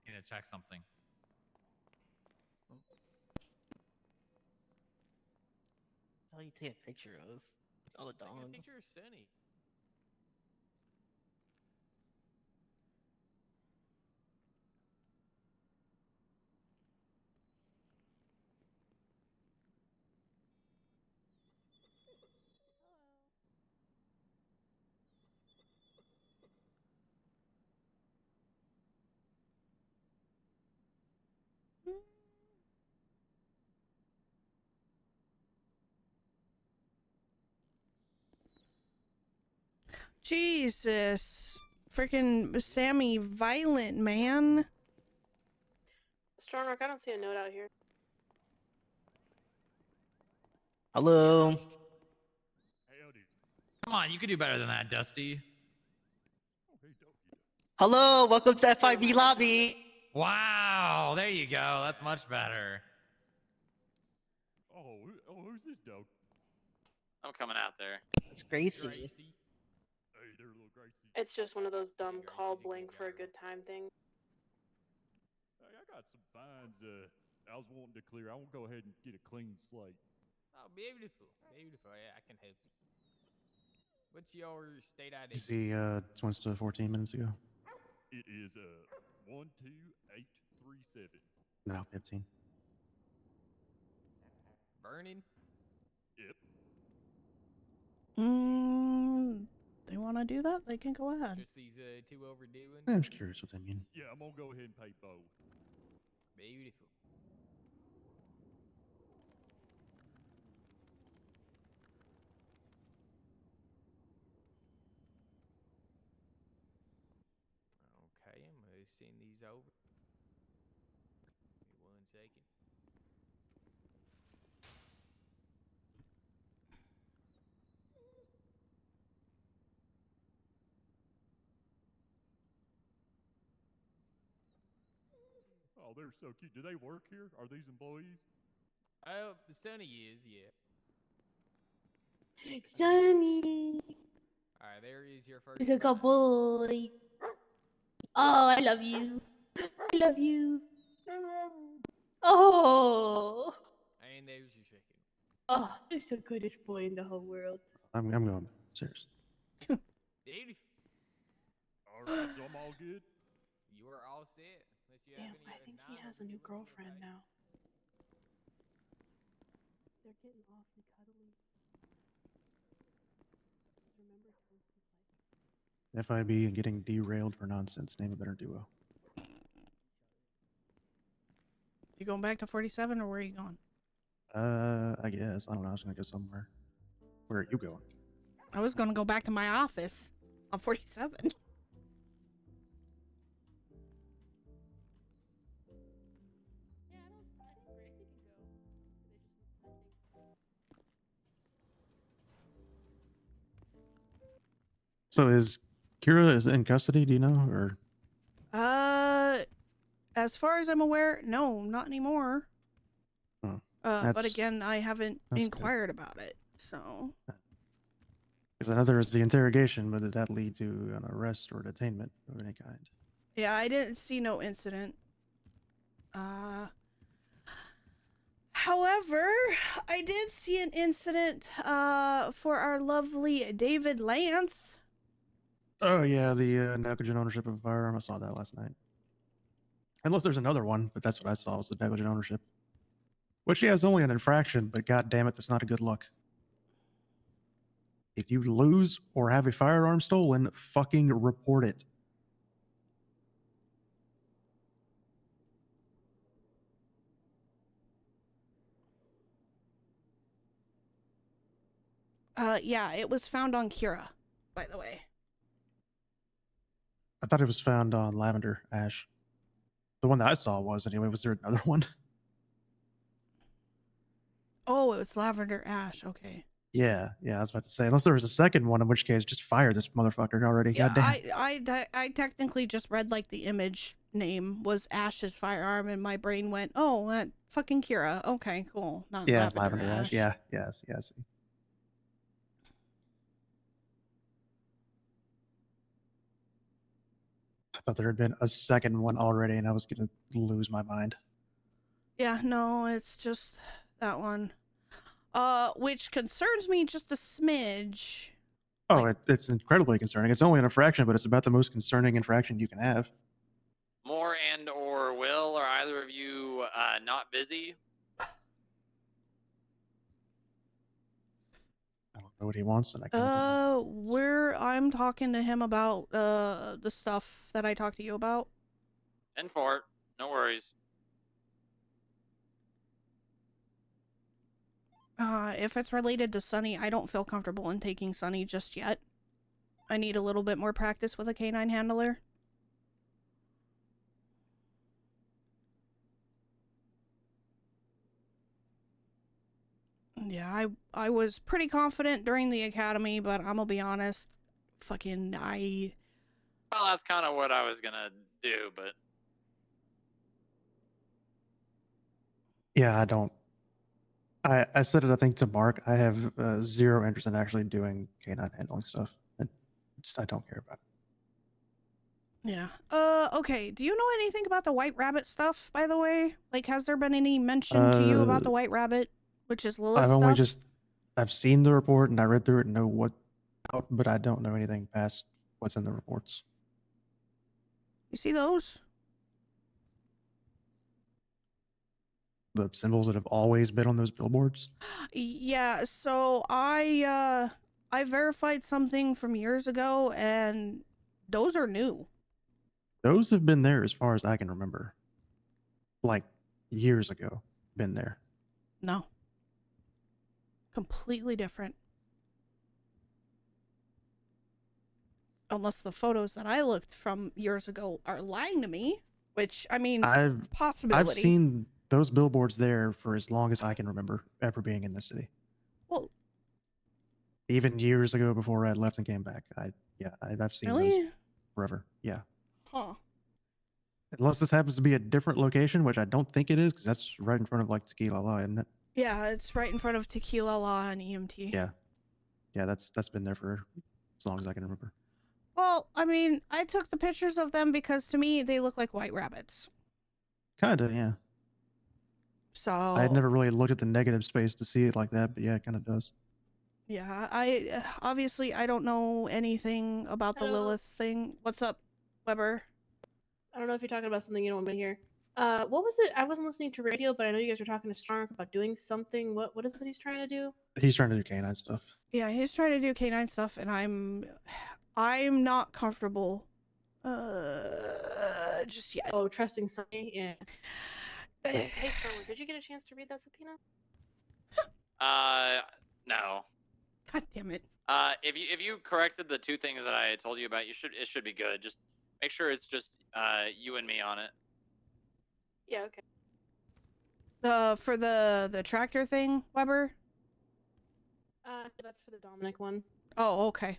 Need to check something. That's all you take a picture of. All the Take a dogs. picture of Sunny. Jesus. Freaking Sammy violent, man. Strong Rock, I don't see a note out here. Hello. Come on, you can do better than that, Dusty. Hello, welcome to FIB lobby. Wow, there you go. That's much better. Oh, who's this dog? I'm coming out there. It's Gracie. Hey there, little Gracie. It's just one of those dumb call blank for a good time thing. Hey, I got some fines. I was wanting to clear. I want to go ahead and get a clean slate. Oh, beautiful. Beautiful. Yeah, I can help you. What's your state ID? You see, switched to 14 minutes ago. It is 12837. Now 15. Burning? Yep. They want to do that? They can go ahead. Just these two overdoing? I'm just curious what they mean. Yeah, I'm gonna go ahead and pay both. Beautiful. Okay, I'm gonna send these over. Give me 1 second. Oh, they're so cute. Do they work here? Are these employees? Oh, the Sonny is, yeah. Sunny. Alright, there is your first. He's a good boy. Oh, I love you. I love you. Oh. And there's your second. Oh, he's the goodest boy in the whole world. I'm going. Serious. Beautiful. Alright, so I'm all good? You are all set. Unless you Damn, have any I other think he has a new girlfriend now. They're getting awfully cuddly. Remember, FIB and getting derailed for nonsense. Name a better duo. You going back to 47 or where are you going? I guess. I don't know. I was gonna go somewhere. Where are you going? I was going to go back to my office on 47. So is Kira is in custody? Do you know, or As far as I'm aware, no, not anymore. Oh, But that's- again, I haven't that's good. inquired about it, so. because I know there was the interrogation, but did that lead to an arrest or detainment of any kind? Yeah, I didn't see no incident. However, I did see an incident for our lovely David Lance. Oh yeah, the negligent ownership of a firearm. I saw that last night. Unless there's another one, but that's what I saw was the negligent ownership. Which yeah, is only an infraction, but god damn it, that's not a good look. If you lose or have a firearm stolen, fucking report it. Yeah, it was found on Kira, by the way. I thought it was found on Lavender Ash. The one that I saw was anyway. Was there another one? Oh, it was Lavender Ash. Okay. Yeah, I was about to say, unless there was a second one, in which case just fire this motherfucker already. Yeah, Goddamn. I technically just read like the image name was Ash's firearm, and my brain went, "Oh, that fucking Kira." Okay, cool. Not Yeah, Lavender Ash. Yeah, yes, yes. I thought there had been a second one already, and I was gonna lose my mind. Yeah, no, it's just that one. Which concerns me just a smidge. Oh, it's incredibly concerning. It's only an infraction, but it's about the most concerning infraction you can have. More and or Will, are either of you not busy? I don't know what he wants, and I can't. I'm talking to him about the stuff that I talked to you about. And for it. No worries. If it's related to Sunny, I don't feel comfortable in taking Sunny just yet. I need a little bit more practice with a canine handler. Yeah, I was pretty confident during the academy, but I'm gonna be honest, fucking Well, that's kind of what I was gonna do, but Yeah, I don't. I said it, I think, to Mark. I have zero interest in actually doing canine handling stuff. I don't care about it. Yeah. Okay. Do you know anything about the White Rabbit stuff, by the way? Like, has there been any mention to you about the White Rabbit, which is Lilith's I've stuff? only just I've seen the report and I read through it and know what out, but I don't know anything past what's in the reports. You see those? The symbols that have always been on those billboards. Yeah, so I verified something from years ago, and those are new. Those have been there as far as I can remember. Like years ago, been there. No. Completely different. Unless the photos that I looked from years ago are lying to me, which, I mean, possibility. I've seen those billboards there for as long as I can remember ever being in the city. Well, even years ago before I had left and came back. I've seen really? those forever. Yeah. Huh. Unless this happens to be a different location, which I don't think it is, because that's right in front of like Tequila La, isn't it? Yeah, it's right in front of Tequila La and EMT. Yeah. Yeah, that's been there for as long as I can remember. Well, I mean, I took the pictures of them because to me they look like white rabbits. Kinda, yeah. So I had never really looked at the negative space to see it like that, but yeah, it kind of does. yeah, I obviously I don't know anything about the Lilith thing. What's up, Weber? I don't know if you're talking about something you don't want to hear. What was it? I wasn't listening to radio, but I know you guys were talking to Strong about doing something. What is it he's trying to do? He's trying to do canine stuff. Yeah, he's trying to do canine stuff, and I'm not comfortable. Just yet. Oh, trusting Sunny, yeah. Hey, Sherwood, did you get a chance to read that subpoena? No. God damn it. If you corrected the two things that I told you about, it should be good. Just make sure it's just you and me on it. Yeah, okay. For the tractor thing, Weber? That's for the Dominic one. Oh, okay.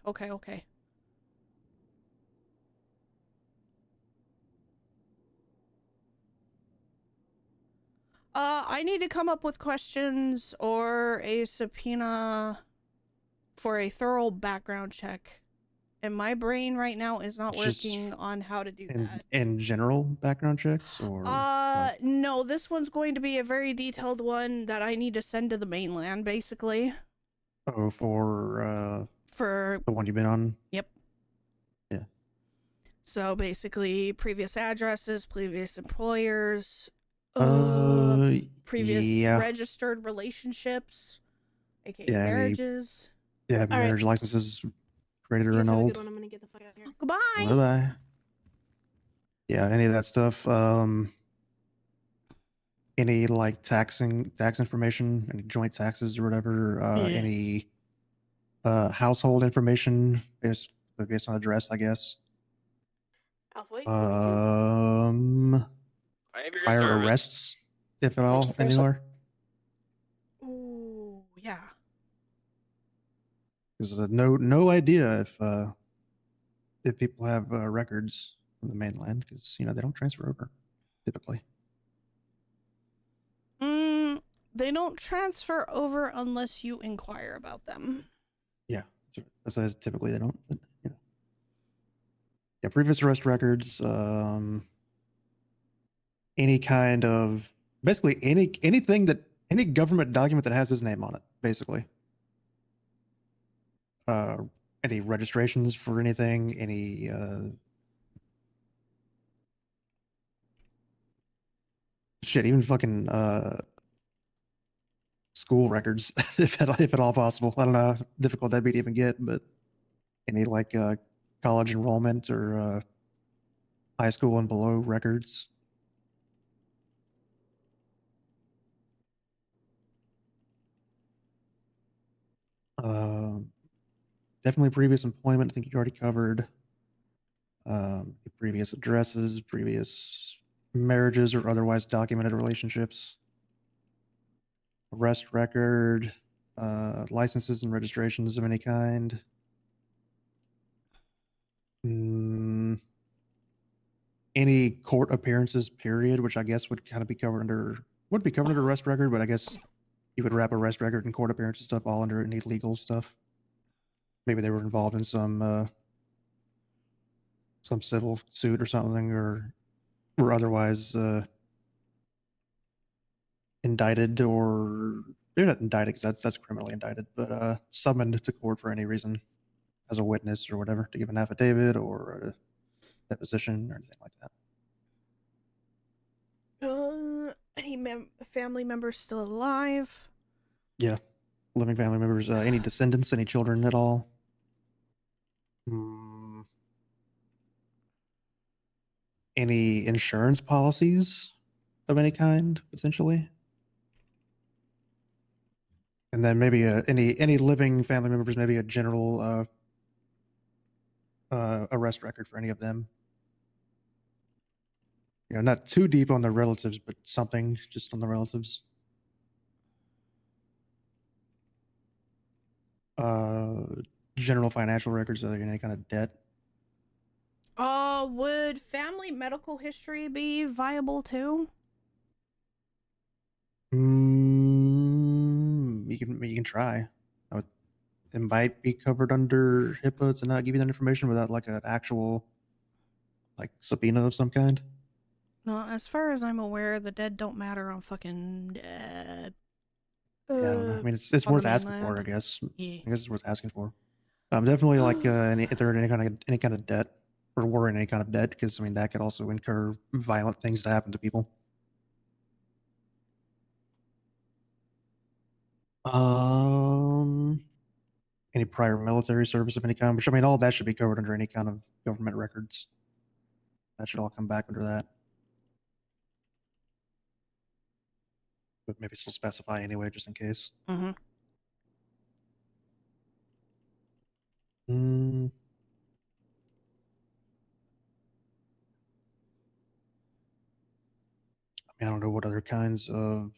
I need to come up with questions or a subpoena for a thorough background check. And my brain right now is not Just working on how to do that. In general, background checks or No, this one's going to be a very detailed one that I need to send to the mainland, basically. oh, for the one you've been on. Yep. Yeah. So basically, previous addresses, previous employers, previous yeah. registered relationships, aka Yeah, marriages. Yeah, marriage licenses ready to You guys have a renold. good one. I'm gonna get the fuck out of here. Goodbye. Bye-bye. Yeah, any of that stuff. Any like tax information, any joint taxes or whatever. Any household information based on address, I guess. Alpha, Prior arrests, if at all, anywhere. Ooh, yeah. Because no idea if people have records from the mainland, because they don't transfer over typically. They don't transfer over unless you inquire about them. Yeah, that's why typically they don't. But, yeah, previous arrest records. Any kind of basically anything that any government document that has his name on it, basically. Any registrations for anything, any shit, even fucking school records, if at all possible. I don't know how difficult that'd be to even get, but any like college enrollment or high school and below records. definitely previous employment. I think you already covered. Previous addresses, previous marriages or otherwise documented relationships. Arrest record, licenses and registrations of any kind. Any court appearances, period, which I guess would kind of be covered under arrest record, but I guess you would wrap arrest record and court appearances stuff all under any legal stuff. Maybe they were involved in some civil suit or something, or were otherwise indicted, or they're not indicted because that's criminally indicted, but summoned to court for any reason as a witness or whatever to give an affidavit or a deposition or anything like that. Any family members still alive? Yeah, living family members. Any descendants? Any children at all? Any insurance policies of any kind, potentially? And then maybe any living family members, maybe a general arrest record for any of them. You know, not too deep on the relatives, but something just on the relatives. General financial records, are there any kind of debt? Would family medical history be viable too? You can try. It might be covered under HIPAA to not give you that information without like an actual like subpoena of some kind. No, as far as I'm aware, the dead don't matter on fucking Yeah, I don't know. I mean, it's worth asking for, I guess. Yeah. I guess it's worth asking for. Definitely like if there are any kind of debt or were in any kind of debt, because I mean that could also incur violent things to happen to people. Any prior military service of any kind, which I mean all that should be covered under any kind of government records. That should all come back under that. But maybe still specify anyway, just in case. Mm-hmm. I don't know what other kinds of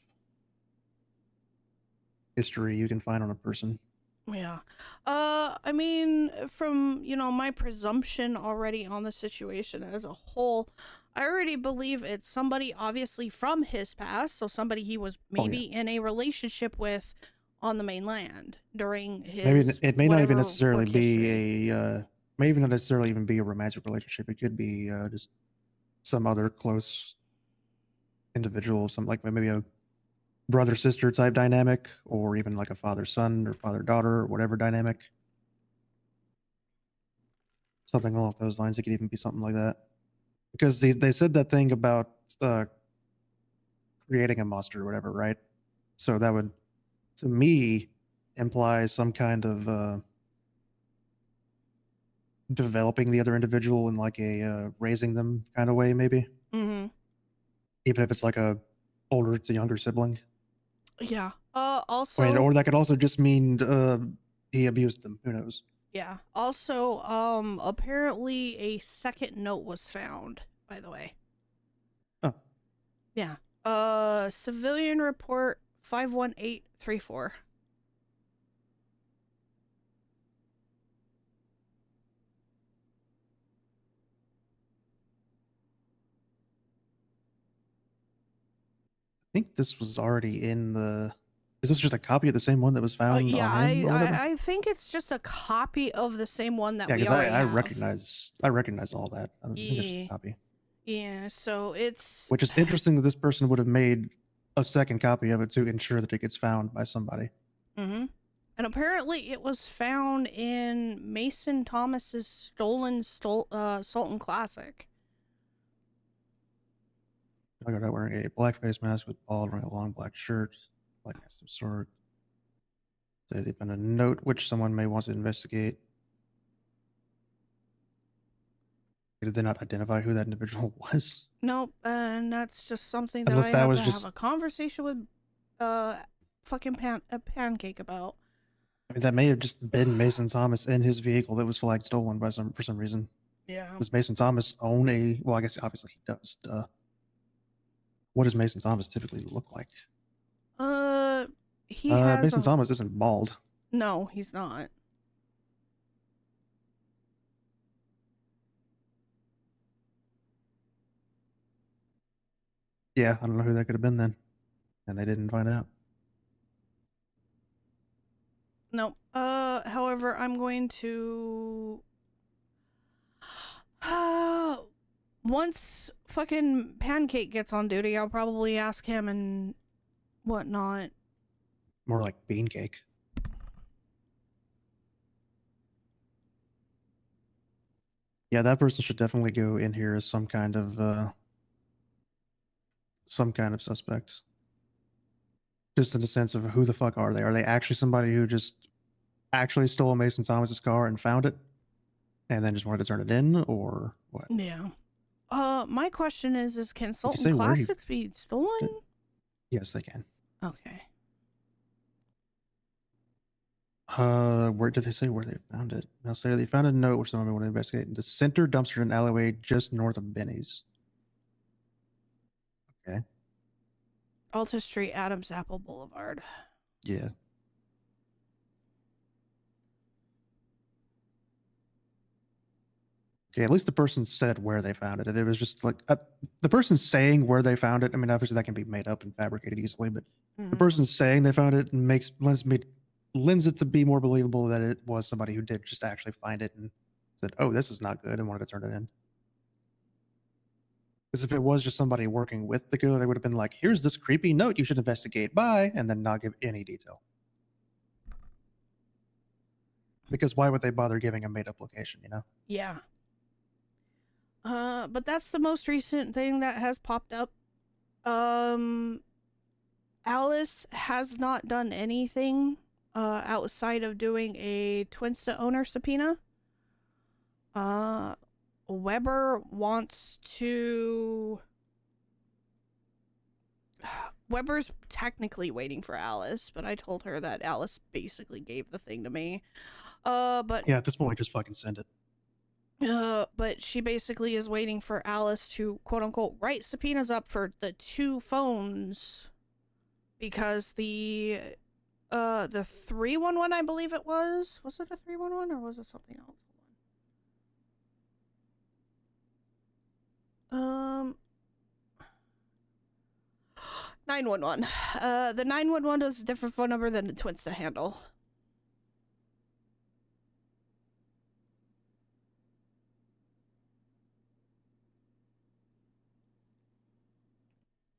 history you can find on a person. Yeah. I mean, from, my presumption already on the situation as a whole, I already believe it's somebody obviously from his past, so somebody he was maybe in a relationship with on the mainland during his Maybe it may not even whatever necessarily work be history. may even not necessarily even be a romantic relationship. It could be just some other close individual, some like maybe a brother-sister type dynamic, or even like a father-son or father-daughter or whatever dynamic. Something along those lines. It could even be something like that. Because they said that thing about creating a monster or whatever, right? So that would, to me, imply some kind of developing the other individual in like a raising them kind of way, maybe. Mm-hmm. Even if it's like a older to younger sibling. Yeah. Also. I mean, or that could also just mean he abused them. Who knows? Yeah. Also, apparently a second note was found, by the way. Oh. Yeah. Civilian report 51834. I think this was already in the. Is this just a copy of the same one that was found? Yeah, on him or whatever? I think it's just a copy of the same one that Yeah, we because already I have. recognize all that. I think it's just a copy. Yeah, so it's. Which is interesting that this person would have made a second copy of it to ensure that it gets found by somebody. Mm-hmm. And apparently it was found in Mason Thomas's stolen Sultan Classic. I got out wearing a black face mask with bald, wearing a long black shirt, black mask of sword. Said even a note which someone may want to investigate. Did they not identify who that individual was? Nope, and that's just something that Unless I that have was to just- have a conversation with fucking Pancake about. I mean, that may have just been Mason Thomas in his vehicle that was flagged stolen by for some reason. Yeah. Does Mason Thomas own a? Well, I guess obviously he does. Duh. What does Mason Thomas typically look like? He has Mason a... Thomas isn't bald. No, he's not. Yeah, I don't know who that could have been then, and they didn't find out. No. However, I'm going to... Once fucking Pancake gets on duty, I'll probably ask him and whatnot. More like bean cake. Yeah, that person should definitely go in here as some kind of suspect. Just in the sense of who the fuck are they? Are they actually somebody who just actually stole Mason Thomas's car and found it and then just wanted to turn it in, or what? Yeah. My question is can say Sultan where he- Classics be stolen? Yes, they can. Okay. Where did they say where they found it? They'll say they found a note which someone wanted to investigate. The center dumpster in alleyway just north of Benny's. Okay. Alta Street, Adams Apple Boulevard. Yeah. Okay, at least the person said where they found it. It was just like the person saying where they found it. I mean, obviously that can be made up and fabricated easily, but the person saying they found it lends it to be more believable that it was somebody who did just actually find it and said, "Oh, this is not good," and wanted to turn it in. Because if it was just somebody working with the go, they would have been like, "Here's this creepy note you should investigate. Bye," and then not give any detail. Because why would they bother giving a made-up location? You know? Yeah. But that's the most recent thing that has popped up. Alice has not done anything outside of doing a Twinsta owner subpoena. Weber wants to... Weber's technically waiting for Alice, but I told her that Alice basically gave the thing to me. But Yeah, at this point, just fucking send it. but she basically is waiting for Alice to quote unquote write subpoenas up for the 2 phones because the 311 I believe it was it a 311 or was it something else? 911. The 911 is a different phone number than the Twinsta handle.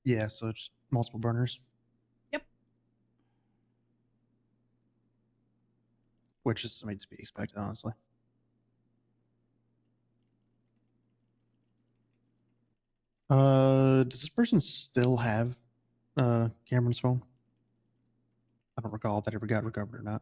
Yeah, so it's multiple burners. Yep. Which is made to be expected, honestly. Does this person still have Cameron's phone? I don't recall if that ever got recovered or not.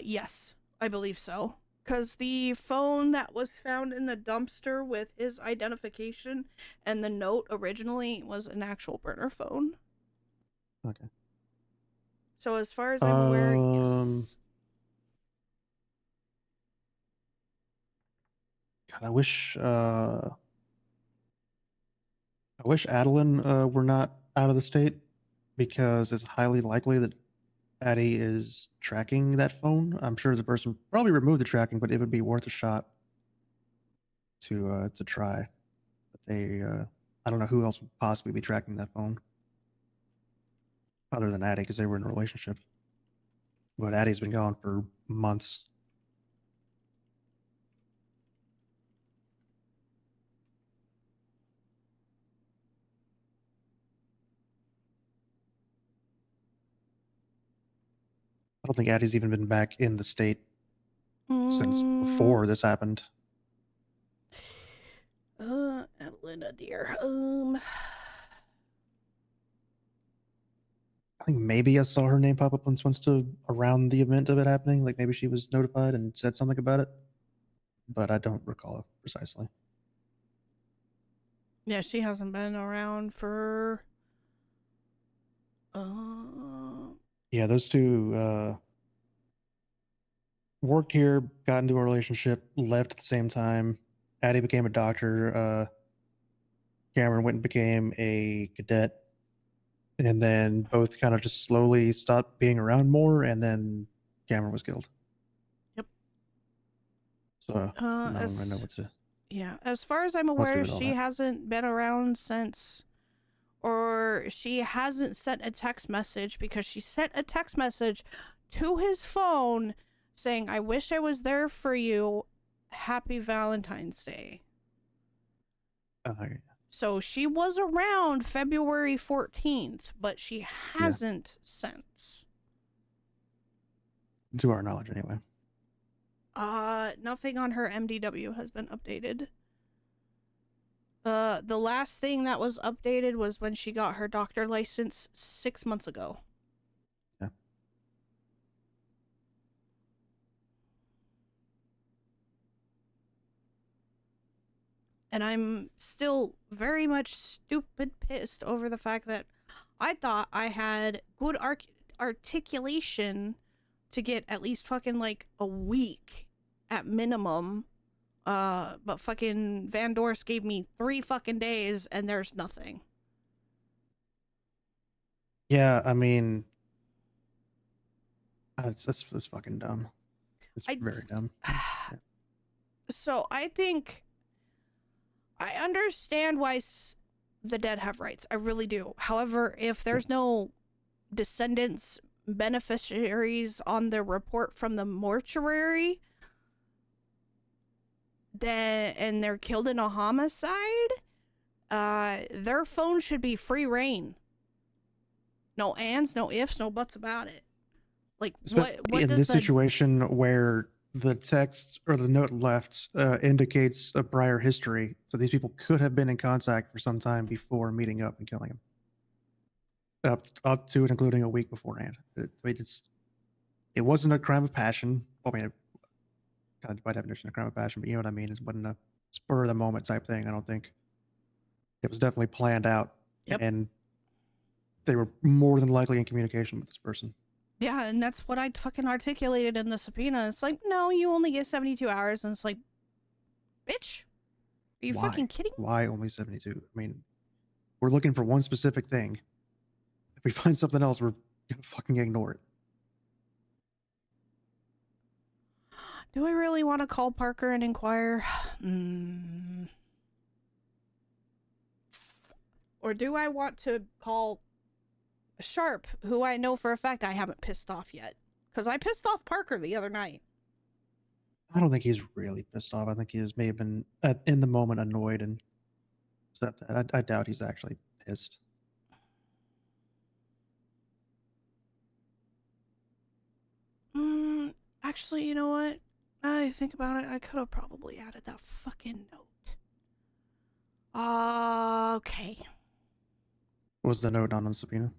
Yes, I believe so. Because the phone that was found in the dumpster with his identification and the note originally was an actual burner phone. Okay. So as far as I'm aware, yes. God, I wish Adeline were not out of the state, because it's highly likely that Addie is tracking that phone. I'm sure the person probably removed the tracking, but it would be worth a shot to try. But they, I don't know who else would possibly be tracking that phone other than Addie, because they were in a relationship. But Addie's been gone for months. I don't think Addie's even been back in the state since before this happened. Adelina, dear. I think maybe I saw her name pop up on Twinsta around the event of it happening. Like maybe she was notified and said something about it, but I don't recall precisely. Yeah, she hasn't been around for Yeah, those two worked here, got into a relationship, left at the same time. Addie became a doctor. Cameron went and became a cadet. And then both kind of just slowly stopped being around more, and then Cameron was killed. Yep. So I don't as- really know what to. Yeah, as far as I'm Let's do aware, it all she that. hasn't been around since, or she hasn't sent a text message, because she sent a text message to his phone saying, "I wish I was there for you. Happy Valentine's Day." So she was around February 14th, but she hasn't since. To our knowledge, anyway. Nothing on her MDW has been updated. The last thing that was updated was when she got her doctor license 6 months ago. Yeah. And I'm still very much stupid pissed over the fact that I thought I had good articulation to get at least fucking like a week at minimum. But fucking Van Dorst gave me 3 fucking days and there's nothing. Yeah, I mean, it's fucking dumb. It's very dumb. So I think I understand why the dead have rights. I really do. However, if there's no descendants, beneficiaries on the report from the mortuary, and they're killed in a homicide, their phone should be free reign. No ands, no ifs, no buts about it. Like, what in does this the situation where the text or the note left indicates a prior history, so these people could have been in contact for some time before meeting up and killing him, up to and including a week beforehand. It wasn't a crime of passion. I mean, kind of by definition, a crime of passion, but you know what I mean. It wasn't a spur of the moment type thing. I don't think it was definitely planned out, and they were more than likely in communication with this person. Yeah, and that's what I fucking articulated in the subpoena. It's like, no, you only get 72 hours. And it's like, bitch, are you fucking kidding? Why only 72? I mean, we're looking for one specific thing. If we find something else, we're gonna fucking ignore it. Do I really want to call Parker and inquire? Or do I want to call Sharp, who I know for a fact I haven't pissed off yet? Because I pissed off Parker the other night. I don't think he's really pissed off. I think he may have been in the moment annoyed and said that. I doubt he's actually pissed. Actually, you know what? Now that I think about it, I could have probably added that fucking note. Okay. Was the note on the subpoena?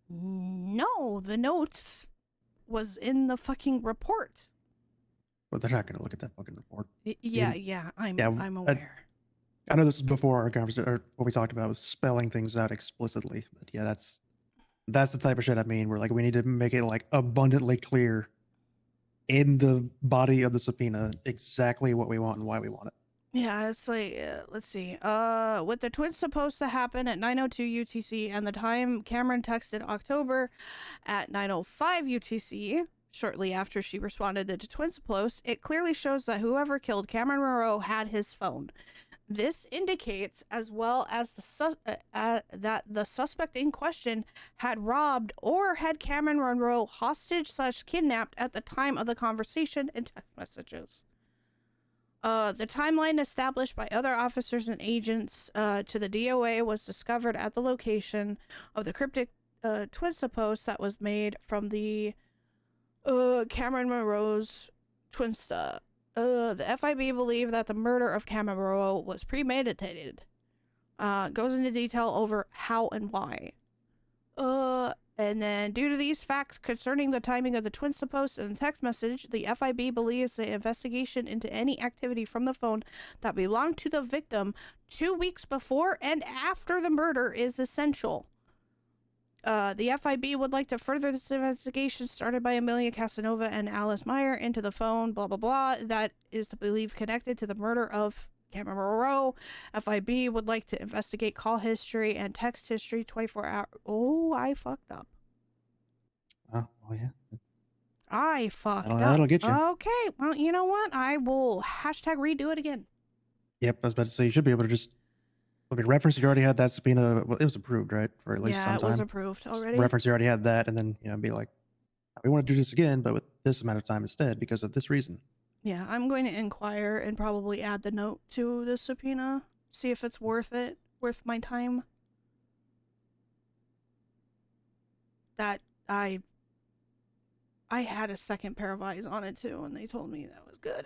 No, the notes was in the fucking report. Well, they're not going to look at that fucking report. Yeah, I'm aware. I know this is before our conversation, or what we talked about was spelling things out explicitly. But yeah, that's the type of shit I mean. Where like we need to make it like abundantly clear in the body of the subpoena exactly what we want and why we want it. Yeah, it's like, let's see. With the twins supposed to happen at 9:02 UTC and the time Cameron texted October at 9:05 UTC, shortly after she responded to the twins post, it clearly shows that whoever killed Cameron Monroe had his phone. This indicates, as well as that the suspect in question had robbed or had Cameron Monroe hostage/kidnapped at the time of the conversation and text messages. The timeline established by other officers and agents to the DOA was discovered at the location of the cryptic Twinsta post that was made from the Cameron Monroe's Twinsta. The FIB believed that the murder of Cameron Monroe was premeditated. Goes into detail over how and why. And then, due to these facts concerning the timing of the Twinsta post and the text message, the FIB believes the investigation into any activity from the phone that belonged to the victim 2 weeks before and after the murder is essential. The FIB would like to further this investigation started by Amelia Casanova and Alice Meyer into the phone, blah, blah, blah. That is to believe connected to the murder of Cameron Moreau. FIB would like to investigate call history and text history 24 hours. Oh, I fucked up. Oh, yeah. I fucked up. That'll get you. Okay, well, you know what? I will hashtag redo it again. Yep, I was about to say, you should be able to just... I mean, reference, you already had that subpoena. Well, it was approved, right? For at least Yeah, some it time. was approved already. Reference, you already had that, and then, be like, we want to do this again, but with this amount of time instead, because of this reason. Yeah, I'm going to inquire and probably add the note to the subpoena. See if it's worth it. Worth my time. That I had a second pair of eyes on it too, and they told me that was good.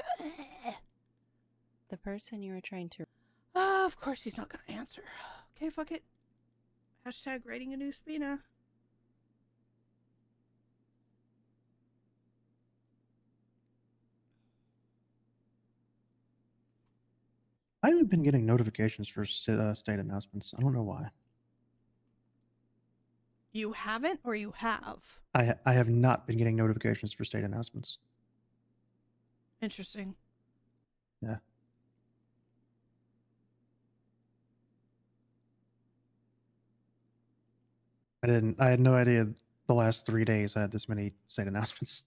The person you were trying to... Of course he's not gonna answer. Okay, fuck it. Hashtag writing a new subpoena. I haven't been getting notifications for state announcements. I don't know why. You haven't, or you have? I have not been getting notifications for state announcements. Interesting. Yeah. I had no idea the last 3 days I had this many state announcements.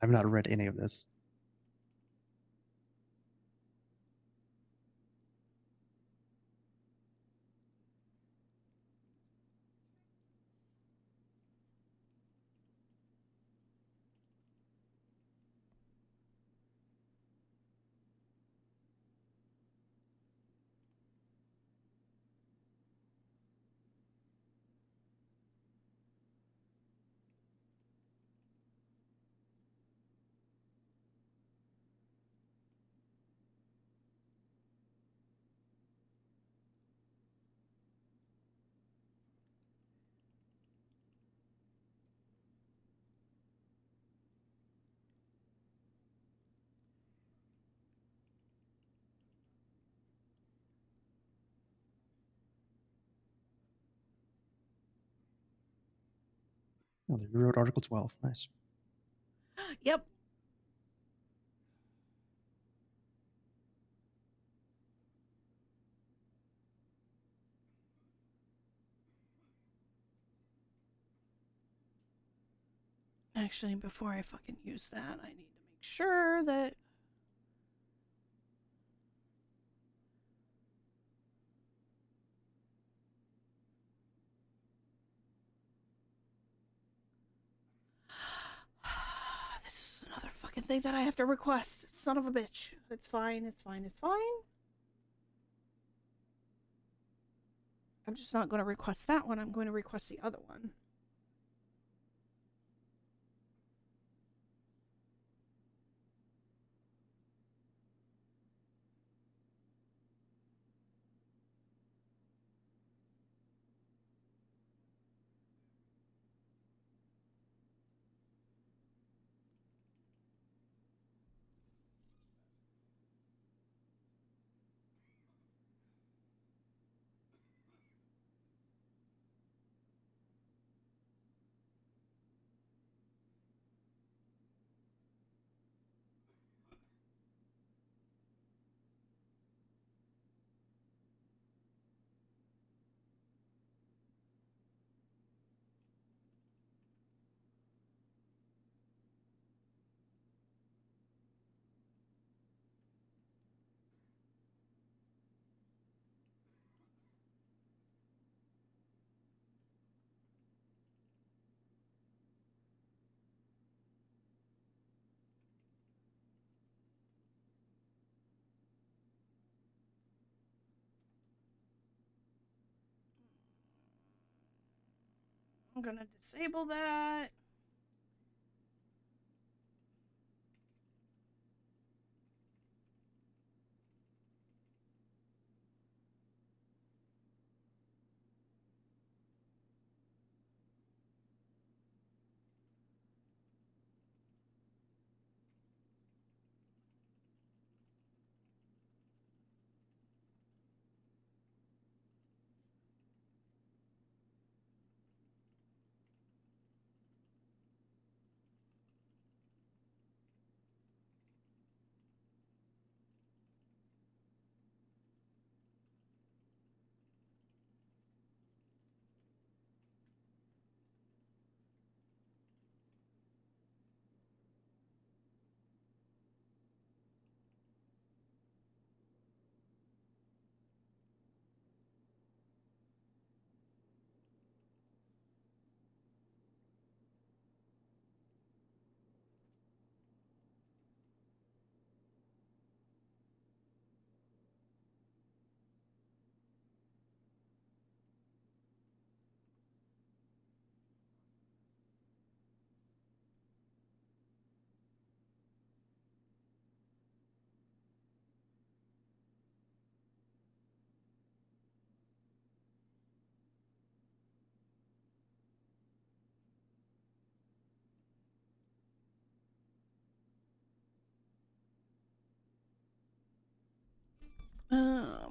I've not read any of this. Oh, they rewrote Article 12. Nice. Yep. Actually, before I fucking use that, I need to make sure that... This is another fucking thing that I have to request. Son of a bitch. It's fine, it's fine, it's fine. I'm just not going to request that one. I'm going to request the other one. I'm going to disable that.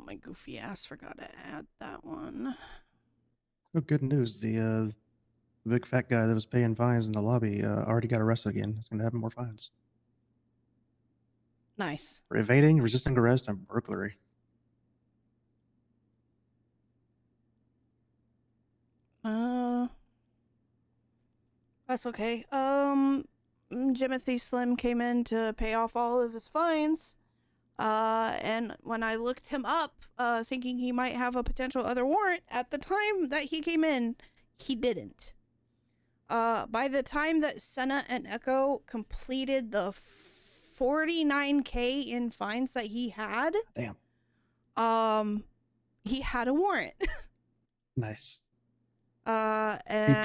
my goofy ass forgot to add that one. Oh, good news. The big fat guy that was paying fines in the lobby already got arrested again. He's gonna have more fines Nice. for evading, resisting arrest, and burglary. That's okay. Jimothy Slim came in to pay off all of his fines. And when I looked him up, thinking he might have a potential other warrant, at the time that he came in, he didn't. By the time that Senna and Echo completed the 49K in fines that he had, damn, he had a warrant. Nice. And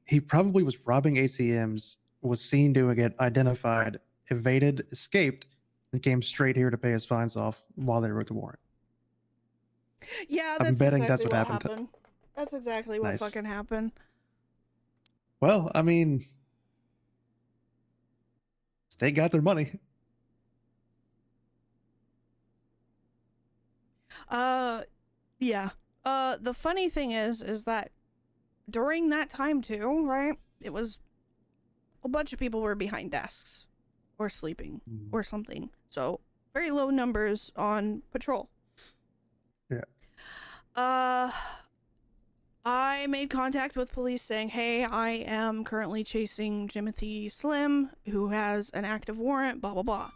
He probably was robbing ATMs, was seen doing it, identified, evaded, escaped, and came straight here to pay his fines off while they wrote the warrant. yeah, I'm that's betting exactly that's what what happened. happened. That's exactly what Nice. fucking happened. Well, I mean, state got their money. Yeah. The funny thing is that during that time too, right? It was a bunch of people were behind desks or sleeping or something. So very low numbers on patrol. Yeah. I made contact with police saying, hey, I am currently chasing Jimothy Slim, who has an active warrant, blah, blah, blah.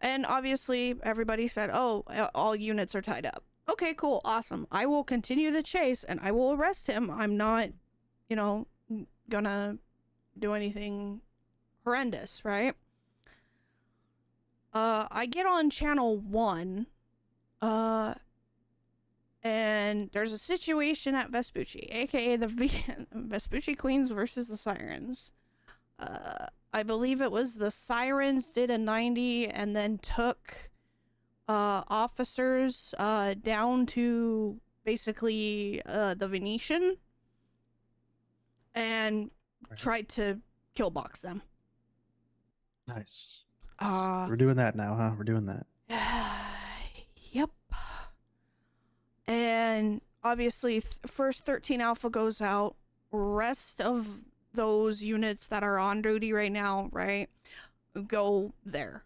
And obviously everybody said, oh, all units are tied up. Okay, cool, awesome. I will continue the chase and I will arrest him. I'm not, gonna do anything horrendous, right? I get on channel 1, and there's a situation at Vespucci, aka the Vespucci Queens versus the Sirens. I believe it was the Sirens did a 90 and then took officers down to basically the Venetian and tried to kill box them. Nice. We're doing that now, huh? We're doing that. Yep. And obviously first 13 Alpha goes out. Rest of those units that are on duty right now, right, go there.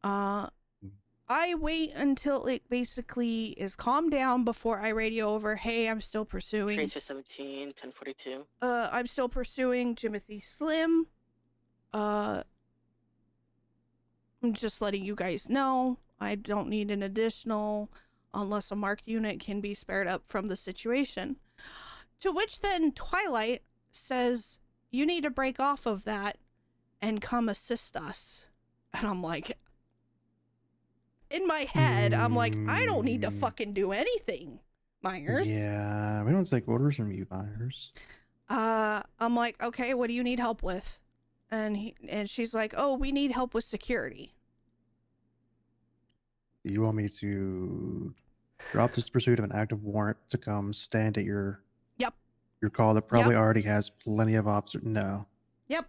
I wait until it basically is calmed down before I radio over, hey, I'm still pursuing Tracer 17, 1042. I'm still pursuing Jimothy Slim. I'm just letting you guys know I don't need an additional unless a marked unit can be spared up from the situation. To which then Twilight says, you need to break off of that and come assist us. And I'm like, in my head, I'm like, I don't need to fucking do anything, Myers. Yeah, we don't take orders from you, Myers. I'm like, okay, what do you need help with? And she's like, oh, we need help with security. Do you want me to drop this pursuit of an active warrant to come stand at your call that probably already has plenty of officers? No. Yep.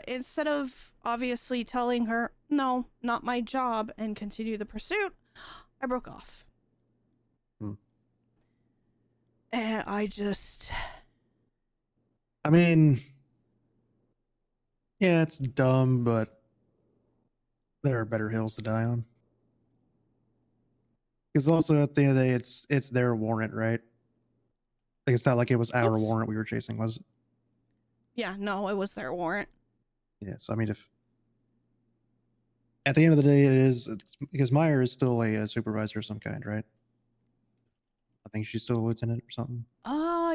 Instead of obviously telling her, no, not my job, and continue the pursuit, I broke off. And I mean, yeah, it's dumb, but there are better hills to die on. Because also, at the end of the day, it's their warrant, right? Like, it's not like it was our warrant we were chasing, was it? Yeah, no, it was their warrant. Yes, I mean, if at the end of the day, it's because Meyer is still a supervisor of some kind, right? I think she's still a lieutenant or something.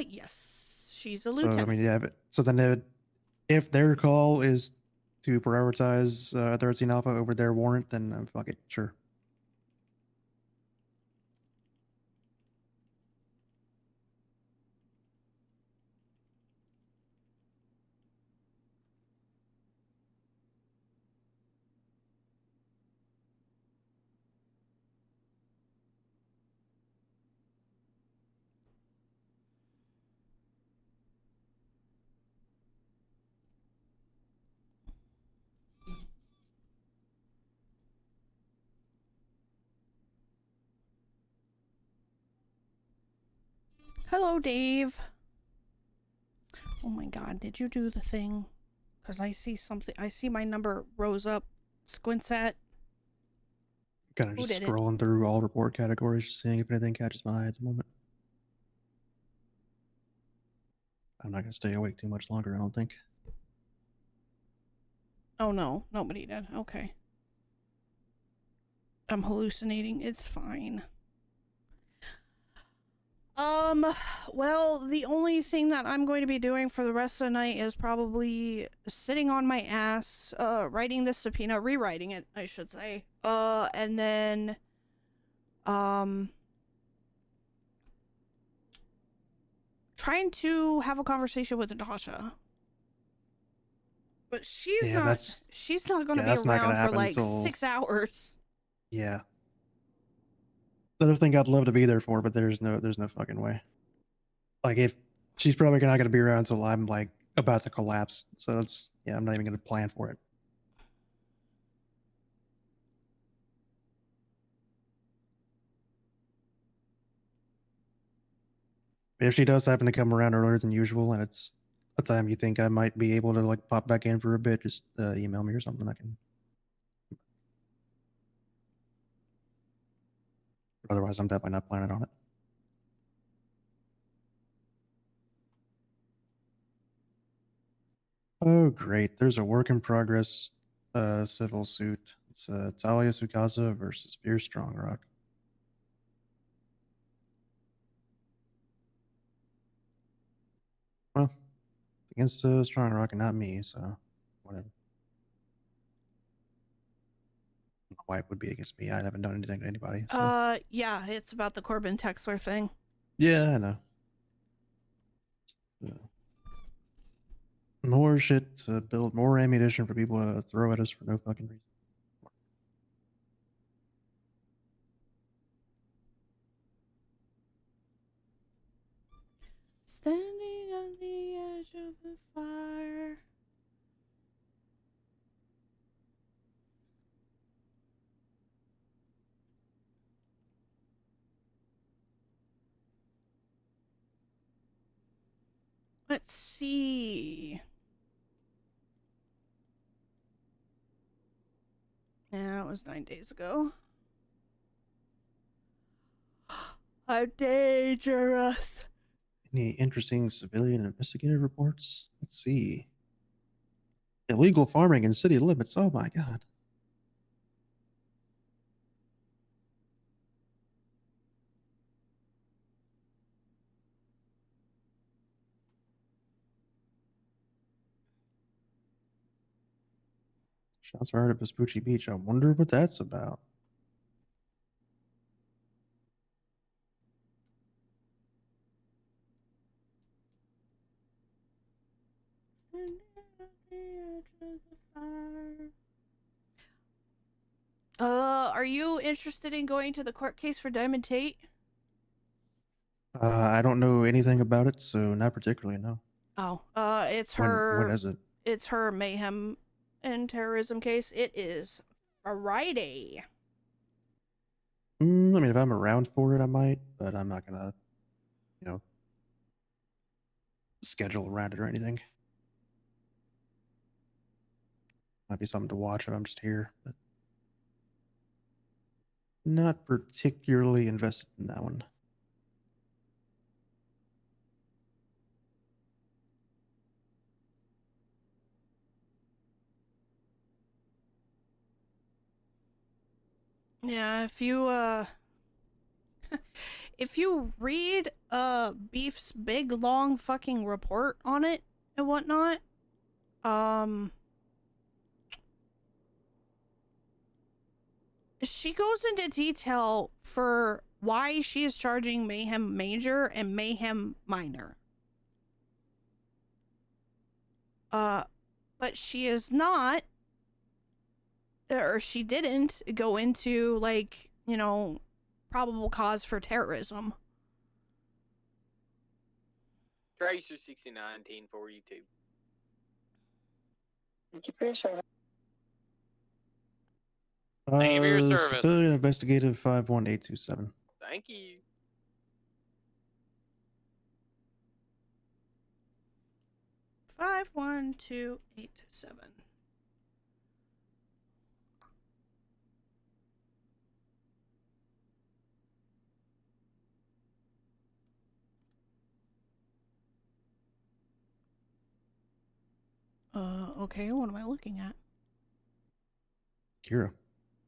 Yes, she's a lieutenant. So I mean, yeah. So then, if their call is to prioritize 13 Alpha over their warrant, then fuck it, sure. Hello, Dave. Oh my god, did you do the thing? Because I see something. I see my number rose up. Squints at. Kind of Who just did it? scrolling through all report categories, just seeing if anything catches my eye at the moment. I'm not gonna stay awake too much longer, I don't think. Oh no, nobody did. Okay. I'm hallucinating. It's fine. Well, the only thing that I'm going to be doing for the rest of the night is probably sitting on my ass, writing this subpoena, rewriting it, I should say. And then, trying to have a conversation with Natasha. But she's Yeah, not going to be that's not gonna around for happen like until 6 hours. yeah. Another thing I'd love to be there for, but there's no fucking way. Like if she's probably not gonna be around until I'm like about to collapse. So that's yeah, I'm not even gonna plan for it. But if she does happen to come around earlier than usual and it's a time you think I might be able to like pop back in for a bit, just email me or something. I can. Otherwise, I'm definitely not planning on it. Oh, great. There's a work in progress civil suit. It's Talia Sukasa versus Veer Strongrock. Well, against Strongrock and not me, so whatever. Why it would be against me? I haven't done anything to anybody. So. Yeah, it's about the Corbin Texler thing. Yeah, I know. More shit to build, more ammunition for people to throw at us for no fucking reason. Standing on the edge of the fire. Let's see. Yeah, it was 9 days ago. I'm dangerous. Any interesting civilian investigative reports? Let's see. Illegal farming in city limits. Oh my god. Shots fired at Vespucci Beach. I wonder what that's about. Are you interested in going to the court case for Diamond Tate? I don't know anything about it, so not particularly, no. Oh, it's her. When is it? It's her mayhem and terrorism case. It is Friday. I mean, if I'm around for it, I might, but I'm not gonna, schedule around it or anything. Might be something to watch if I'm just here, but not particularly invested in that one. Yeah, if you if you read Beef's big long fucking report on it and whatnot, she goes into detail for why she is charging Mayhem Major and Mayhem Minor. But she is not, or she didn't go into, like, probable cause for terrorism. Tracer 6019 for YouTube. Thank you for your service. Thank you for your service. Civilian Investigative 51827. Thank you. 1287. Okay, what am I looking at? Kira,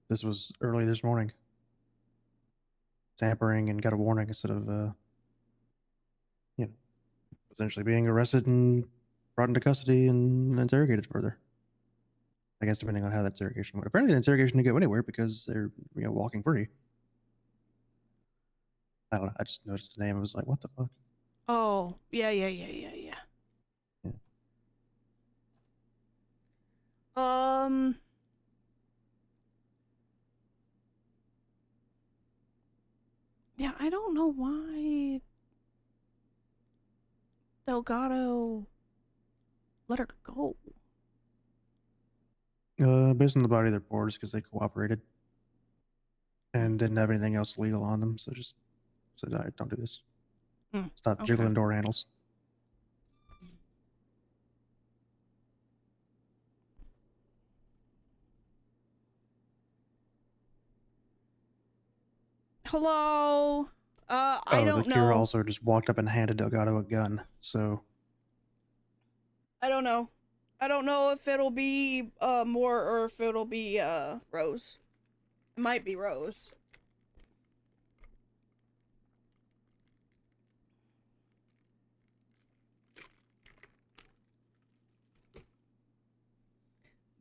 this was early this morning. Tampering and got a warning instead of, essentially being arrested and brought into custody and interrogated further. I guess depending on how that interrogation went. Apparently the interrogation didn't go anywhere because they're, walking free. I don't know. I just noticed the name. I was like, what the fuck? Oh, yeah. Yeah, I don't know why Delgado let her go. Based on the body of their boards because they cooperated and didn't have anything else legal on them, so just said, "All right, don't do this. Stop okay. jiggling door handles." Hello? I don't Kira know. also just walked up and handed Delgado a gun, so... I don't know. I don't know if it'll be Moore or if it'll be Rose. It might be Rose.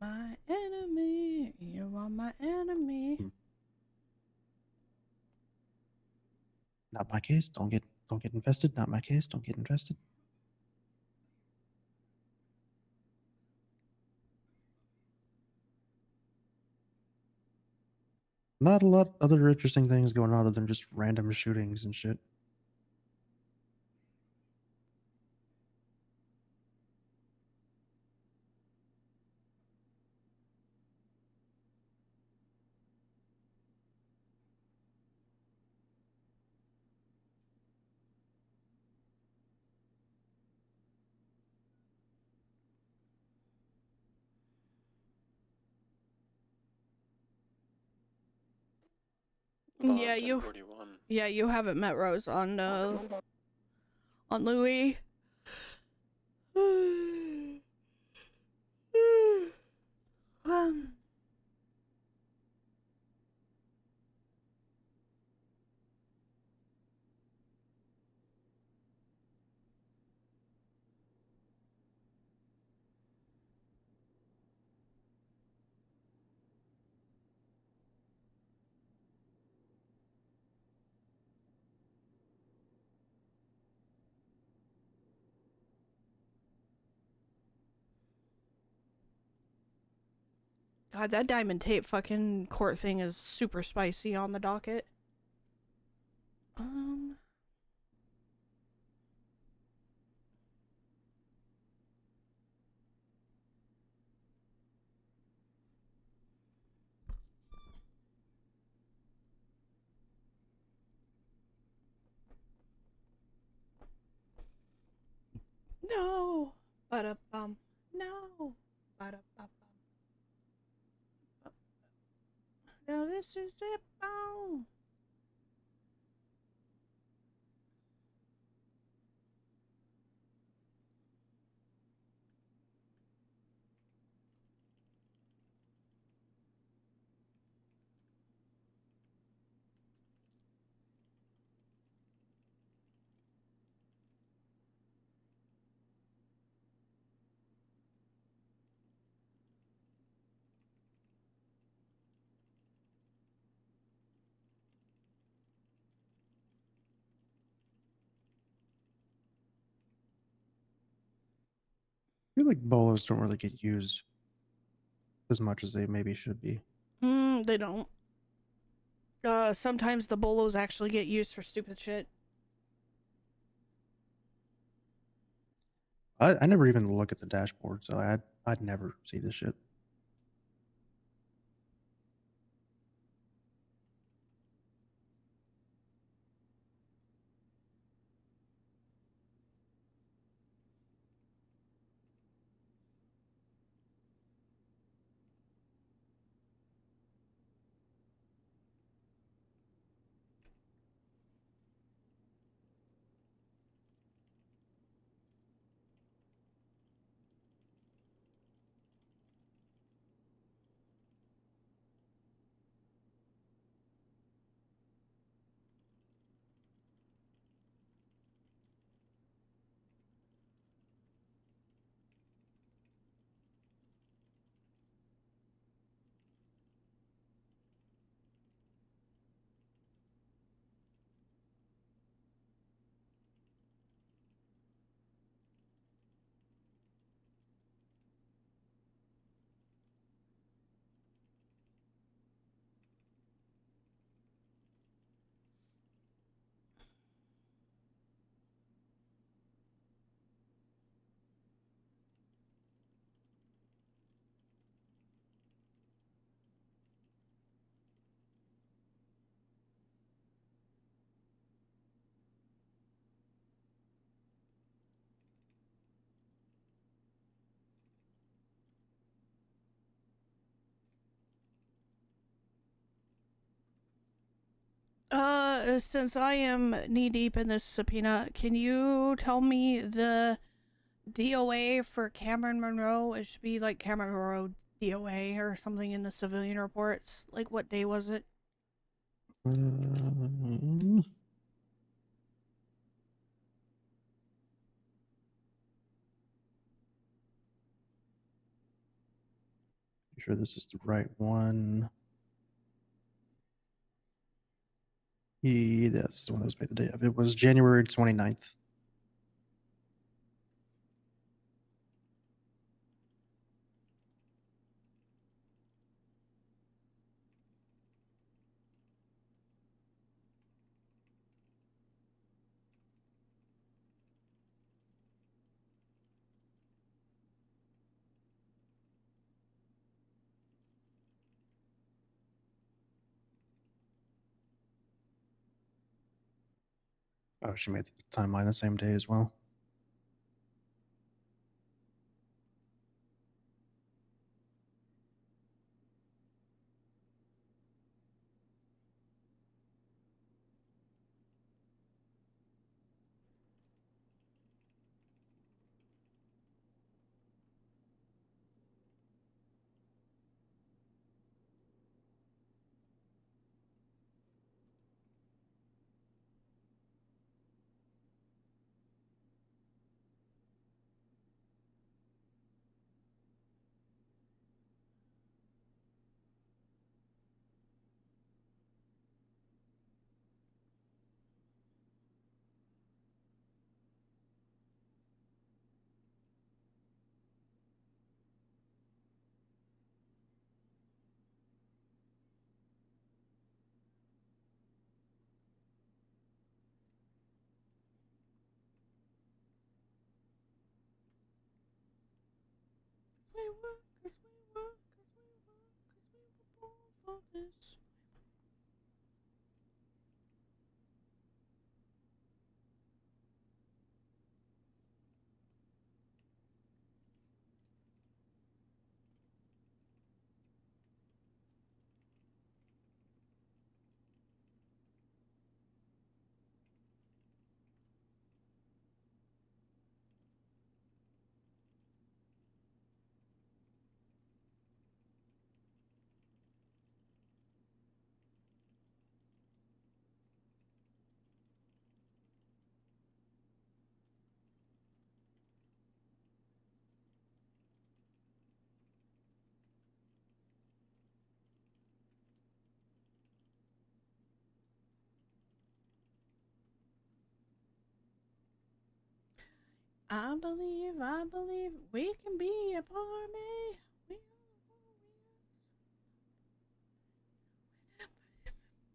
My enemy, you are my enemy. Not my case. Don't get invested. Not my case. Don't get invested. Not a lot other interesting things going on other than just random shootings and shit. Yeah, you haven't met Rose on Louis. God, that diamond tape fucking court thing is super spicy on the docket. No. Ba-da-bum. No. Ba-da-bum. Now this is it. Oh. I feel like bolos don't really get used as much as they maybe should be. They don't. Sometimes the bolos actually get used for stupid shit. I never even look at the dashboard, so I'd never see this shit. since I am knee deep in this subpoena, can you tell me the DOA for Cameron Monroe? It should be like Cameron Monroe DOA or something in the civilian reports. Like, what day was it? Sure this is the right one. Yeah, that's the one that was made the day of. It was January 29th. Oh, she made the timeline the same day as well. I believe we can be a party.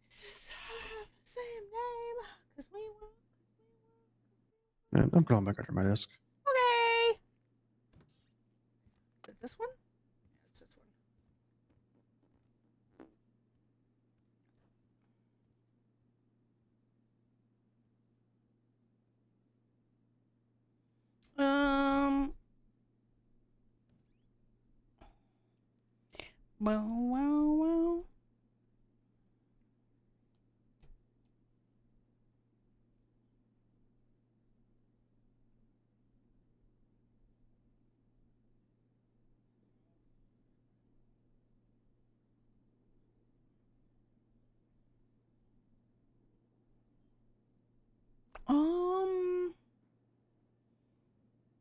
This is the same name, 'cause we were. I'm going back under my desk. Okay. Is it this one? Yeah, it's this one. Wow.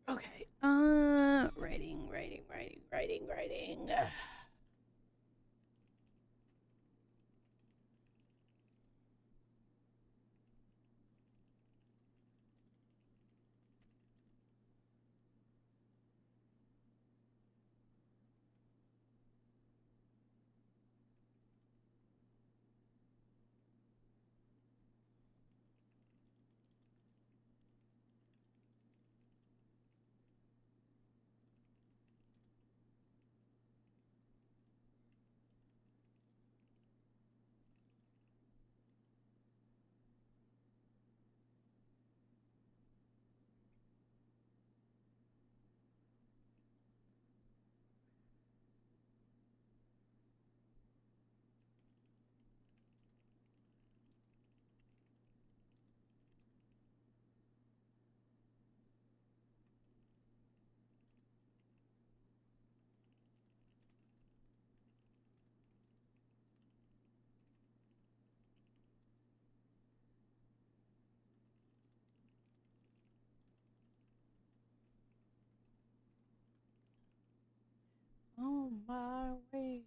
Okay. Writing. On my way.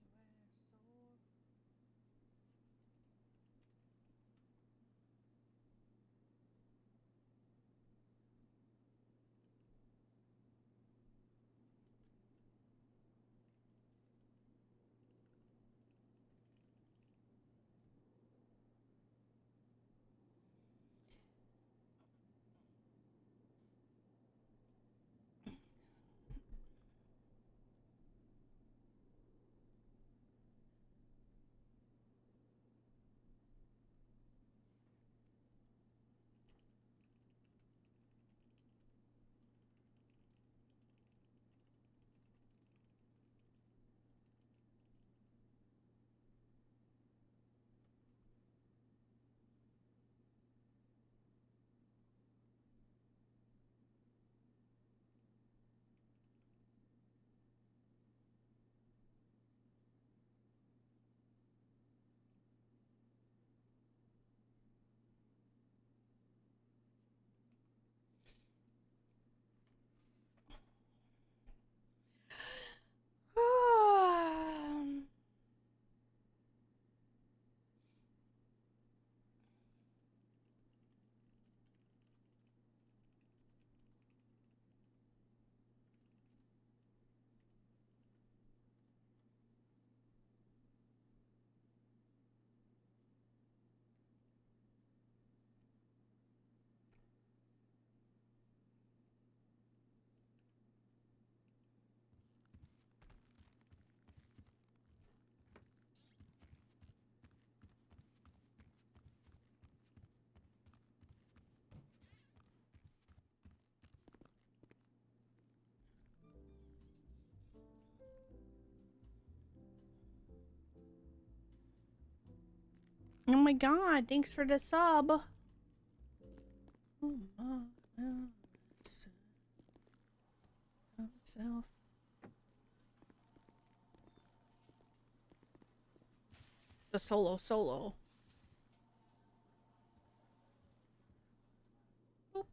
Oh my god, thanks for the sub. Oh my self. The solo. Boop.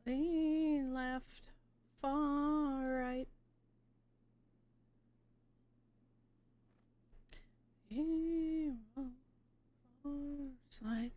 Lean left, far right. Hero, far side.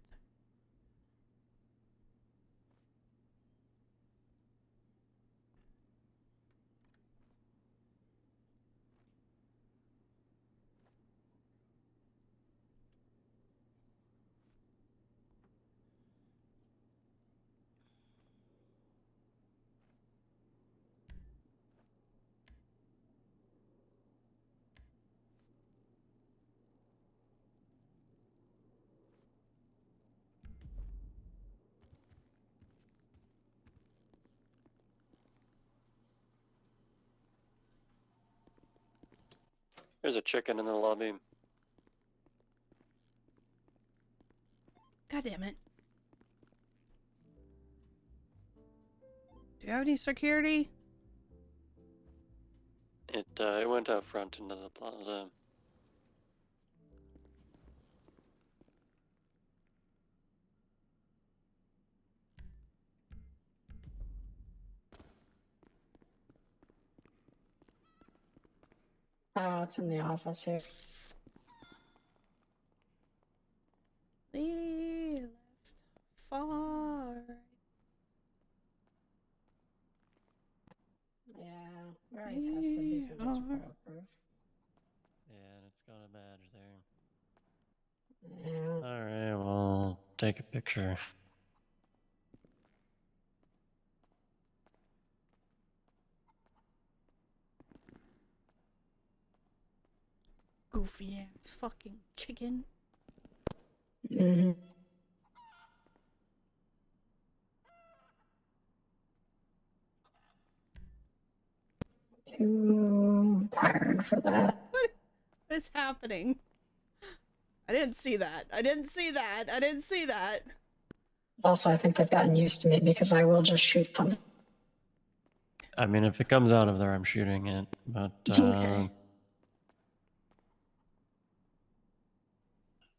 There's a chicken in the lobby. God damn it. Do you have any security? It went out front into the plaza. Oh, it's in the office here. We left far. Yeah, we already tested these windows are fireproof. Yeah, and it's got a badge there. Yeah. Alright, well, take a picture. Goofy ass fucking chicken. Mm-hmm. Too tired for that. What is happening? I didn't see that. I didn't see that. I didn't see that. Also, I think they've gotten used to me because I will just shoot them. I mean, if it comes out of there, I'm shooting it, but, Okay.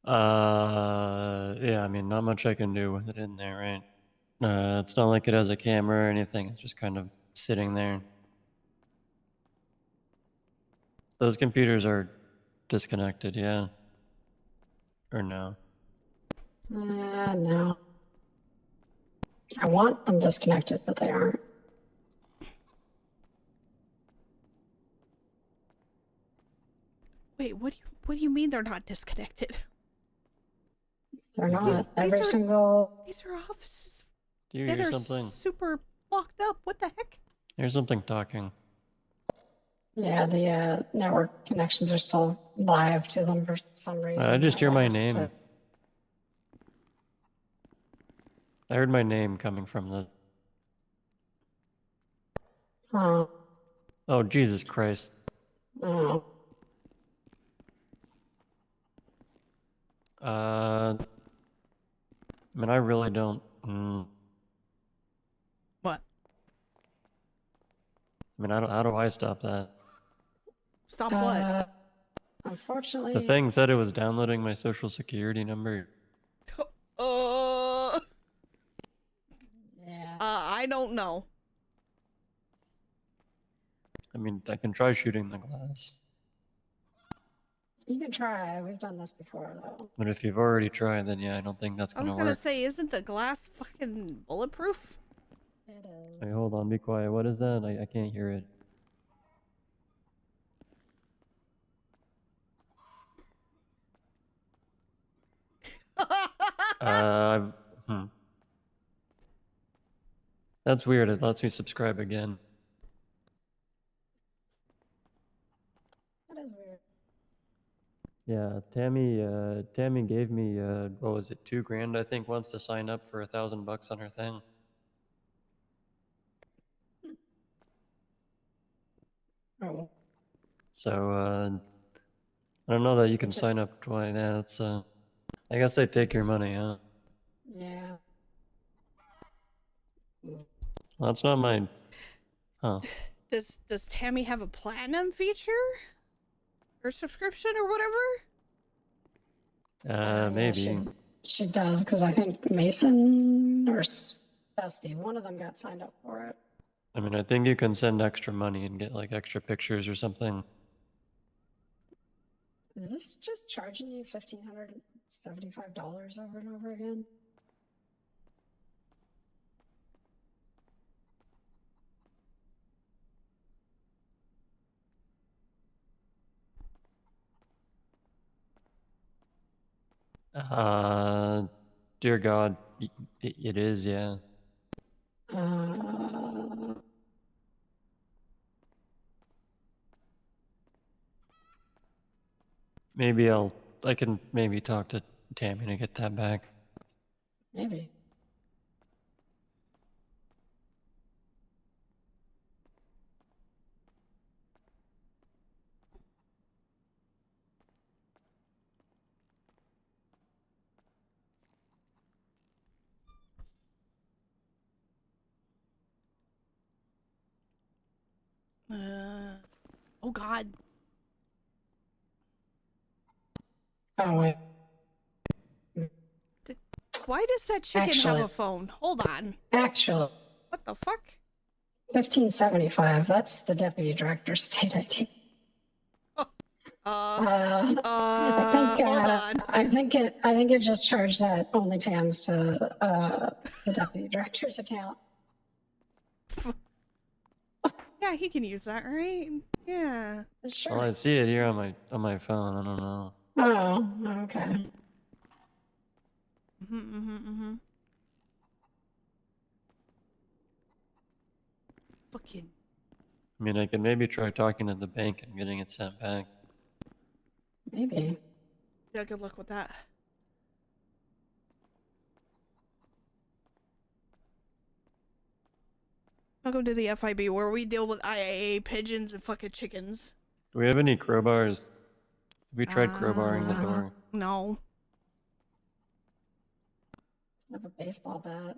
Yeah, I mean, not much I can do with it in there, right? It's not like it has a camera or anything, it's just kind of sitting there. Those computers are disconnected, yeah? Or no? No. I want them disconnected, but they aren't. Wait, what do you mean they're not disconnected? They're not. These Every are- single. These are offices Do you that hear are something? super locked up. What the heck? Here's something talking. Yeah, the network connections are still live to them for some reason. I just hear my lost name. it. I heard my name coming from the... Oh. Oh, Jesus Christ. Oh. I mean, I really don't... What? I mean, how do I stop that? Stop what? Unfortunately. The thing said it was downloading my social security number. Yeah. I don't know. I mean, I can try shooting the glass. You can try. We've done this before, though. But if you've already tried, then yeah, I don't think that's I was gonna gonna work. say, isn't the glass fucking bulletproof? It is. Wait, hold on, be quiet. What is that? I can't hear it. I've... That's weird. It lets me subscribe again. That is weird. Yeah, Tammy gave me, what was it, $2,000, I think, once to sign up for $1,000 on her thing. Oh. So, I don't know that you can just- sign up twice. Yeah, that's, I guess they take your money, huh? Yeah. Well, that's not mine. Huh. Does Tammy have a platinum feature? Or subscription or whatever? Yeah, Maybe. She does, because I think Mason or Dusty, one of them got signed up for it. I mean, I think you can send extra money and get, like, extra pictures or something. Is this just charging you $1,575 over and over again? Dear God, it is, yeah. Maybe I can maybe talk to Tammy to get that back. Maybe. Oh God. Oh wait. Why does that chicken have Actually- a phone? Hold on. Actually, What the fuck? 1575. That's the deputy director's state ID. I think. Hold on. I think it just charged that only TAMS to the deputy director's account. Yeah, he can use that, right? Yeah. Sure. Well, I see it here on my phone. I don't know. Oh, okay. Fucking. I mean, I could maybe try talking to the bank and getting it sent back. Maybe. Yeah, good luck with that. Welcome to the FIB, where we deal with IAA pigeons and fucking chickens. Do we have any crowbars? Have we tried crowbarring the door? No. I have a baseball bat.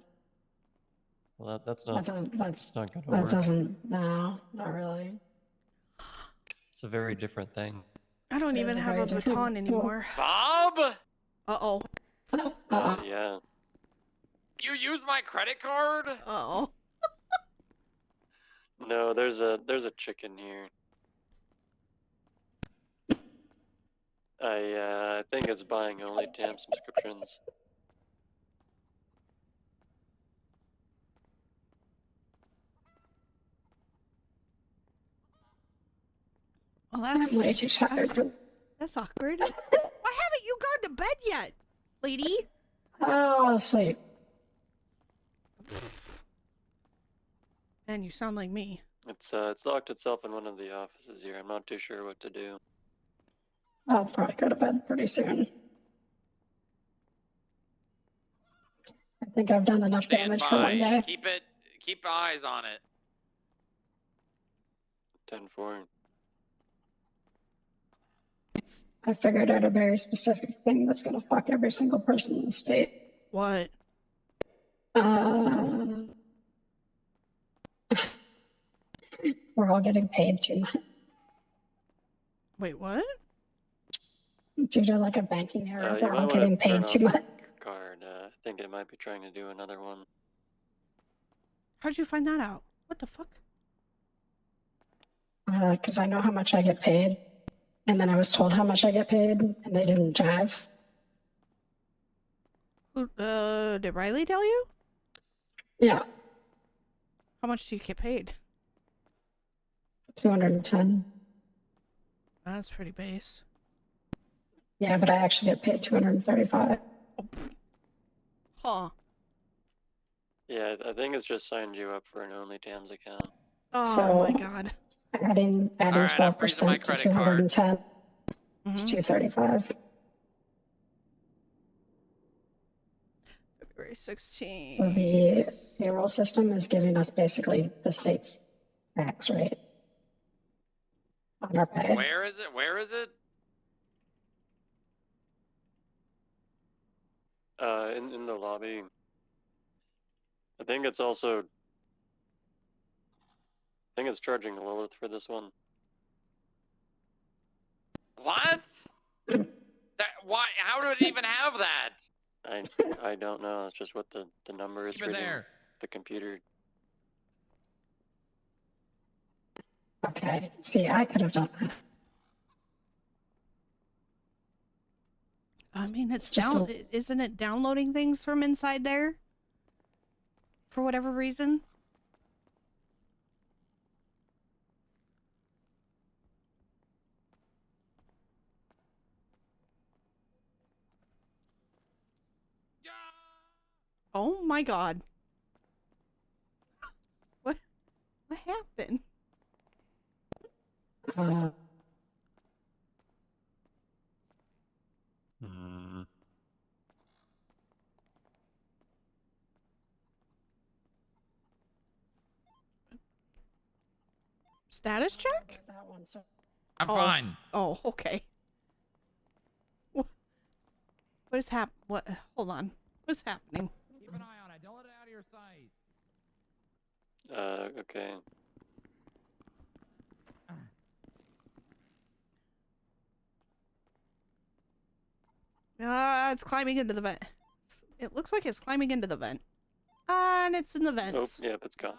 Well, that's not. That's not gonna that work. doesn't. No, not really. It's a very different thing. I don't It even is a have very a different baton tool. anymore. Bob? Uh-oh. Yeah. You use my credit card? Uh-oh. No, there's a chicken here. I think it's buying only TAM subscriptions. Well, that's I'm way too tired for. That's awkward. Why haven't you gone to bed yet, lady? Oh, I'll sleep. Man, you sound like me. It's locked itself in one of the offices here. I'm not too sure what to do. I'll probably go to bed pretty soon. I think I've done enough Stand damage for one by. day. Keep eyes on it. 10-4. I figured out a very specific thing that's gonna fuck every single person in the state. What? We're all getting paid too much Wait, what? due to like a banking error. You We're might all wanna getting turn paid too off much. the card. I think it might be trying to do another one. How'd you find that out? What the fuck? Because I know how much I get paid, and then I was told how much I get paid, and they didn't jive. Did Riley tell you? Yeah, How much do you get paid? 210. That's pretty base. Yeah, but I actually get paid 235. Huh. Yeah, I think it's just signed you up for an only TAMS account. Oh So- my god. Adding Alright, I'm 12% freezing my to credit card. 210. It's 235. February 16th. So the payroll system is giving us basically the state's tax rate on our pay. Where is it? Where is it? In the lobby. I think it's also. I think it's charging Lilith for this one. What? Why? How do it even have that? I don't know. It's just what the number is Keep it reading there. the computer. Okay, see, I could have done that. I mean, it's Just down. Isn't it downloading things from inside there? For whatever reason? Oh my god. What happened? Status check? That one, so I'm Oh. fine. Oh, okay. What is What? Hold on. What's happening? Keep an eye on it. Don't let it out of your sight. Okay. It's climbing into the vent. It looks like it's climbing into the vent. And it's in the vents. Yep, it's gone.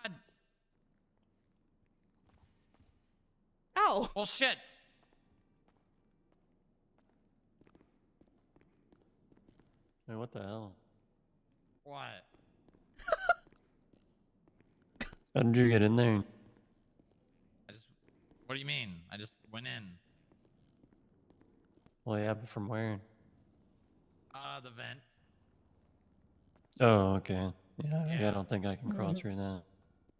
God. Ow! Well, shit. Hey, what the hell? What? How did you get in there? What do you mean? I just went in. Well, yeah, but from where? The vent. Oh, okay. Yeah, Yeah. I don't think I can crawl through that.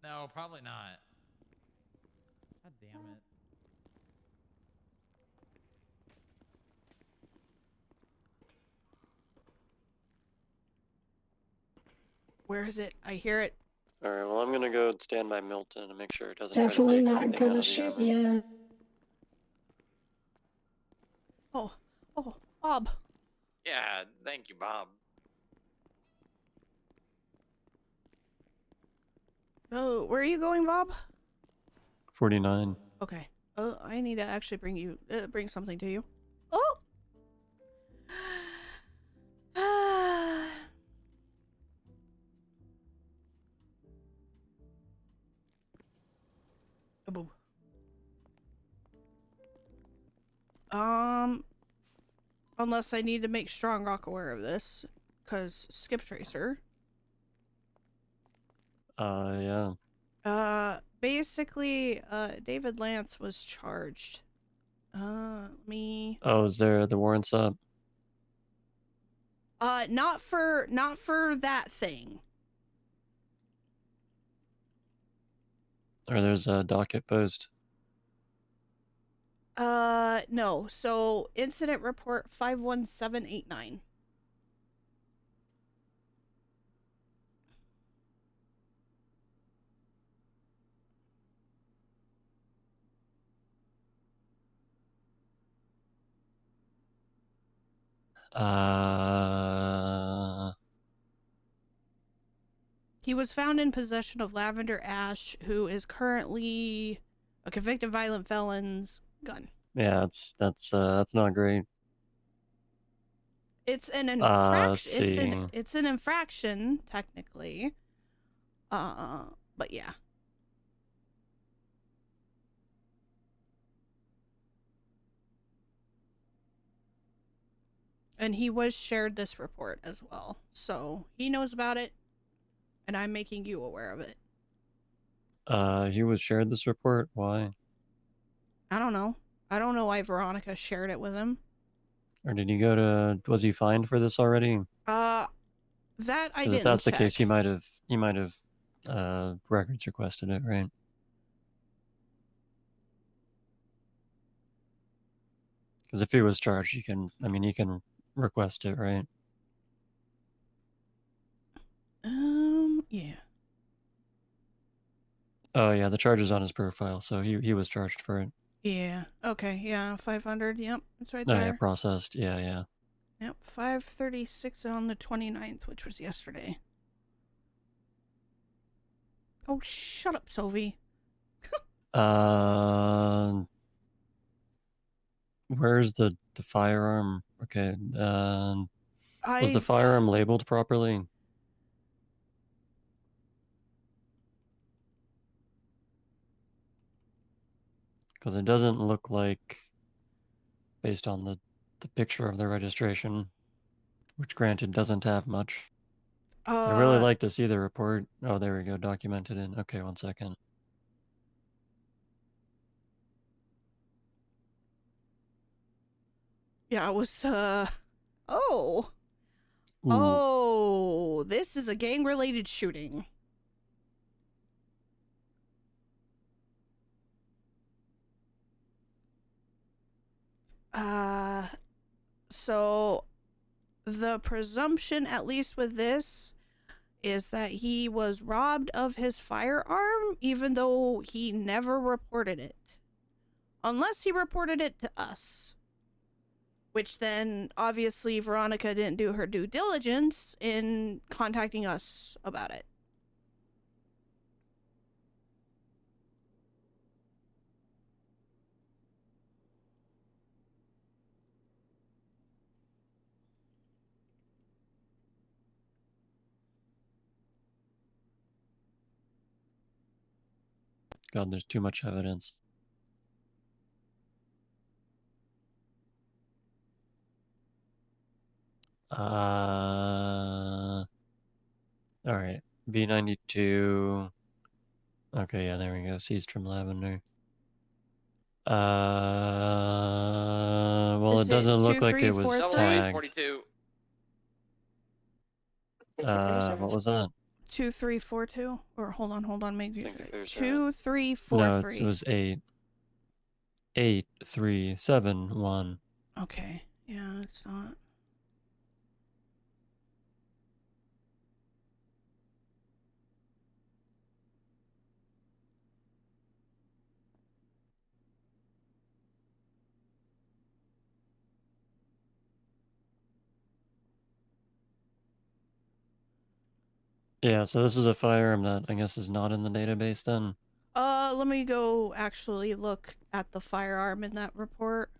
No, probably not. God damn it. Where is it? I hear it. Alright, well, I'm gonna go stand by Milton and make sure it doesn't try to Definitely take not anything out gonna of the shoot oven. you. Oh, Bob. Yeah, thank you, Bob. Oh, where are you going, Bob? 49. Okay. I need to actually bring something to you. Oh! Boo. Unless I need to make Strong Rock aware of this, cause Skip Tracer. Yeah. Basically, David Lance was charged. Oh, is there the warrants up? Not for that thing. Or there's a docket post? No. So, incident report 51789. He was found in possession of Lavender Ash, who is currently a convicted violent felon's gun. Yeah, that's not great. It's an let's infraction. see. It's an infraction technically. But yeah. And he was shared this report as well, so he knows about it, and I'm making you aware of it. He was shared this report? Why? I don't know. I don't know why Veronica shared it with him. Or did he go to, was he fined for this already? That I 'Cause didn't if that's check. the case, he might have records requested it, right? Because if he was charged, he can request it, right? Yeah. Oh yeah, the charge is on his profile, so he was charged for it. Yeah. Okay. Yeah. 500. Yep. It's right Oh there. yeah, processed. Yeah. Yep. 536 on the 29th, which was yesterday. Oh, shut up, Sophie. Where's the firearm? Okay. Was the firearm labeled properly? Because it doesn't look like, based on the picture of the registration, which granted doesn't have much. I really like to see the report. Oh, there we go. Documented in. Okay, 1 second. Yeah, it was, oh. Ooh. Oh, this is a gang-related shooting. So the presumption, at least with this, is that he was robbed of his firearm, even though he never reported it. Unless he reported it to us. Which then, obviously, Veronica didn't do her due diligence in contacting us about it. God, there's too much evidence. All right. B92. Okay, yeah, there we go. Seastrom Lavender. Well, Is it doesn't look like it was 2343? tagged. 42. What was that? 2342? Or hold on, make sure. there's 2343. No, it was 88371. Okay. Yeah, it's not. Yeah, so this is a firearm that I guess is not in the database then. Let me go actually look at the firearm in that report.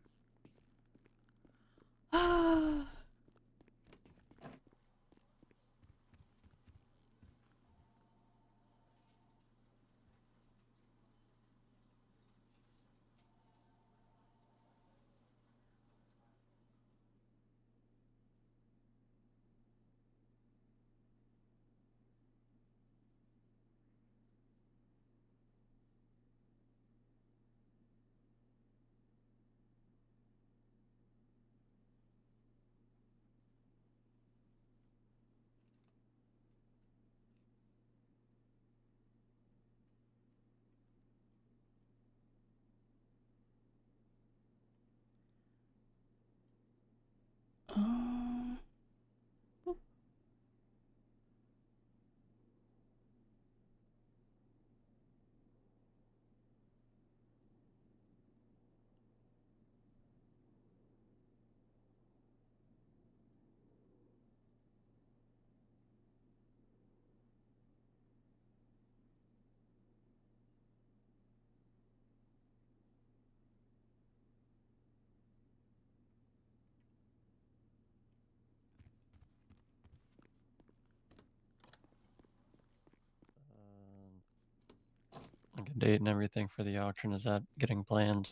Like a date and everything for the auction, is that getting planned?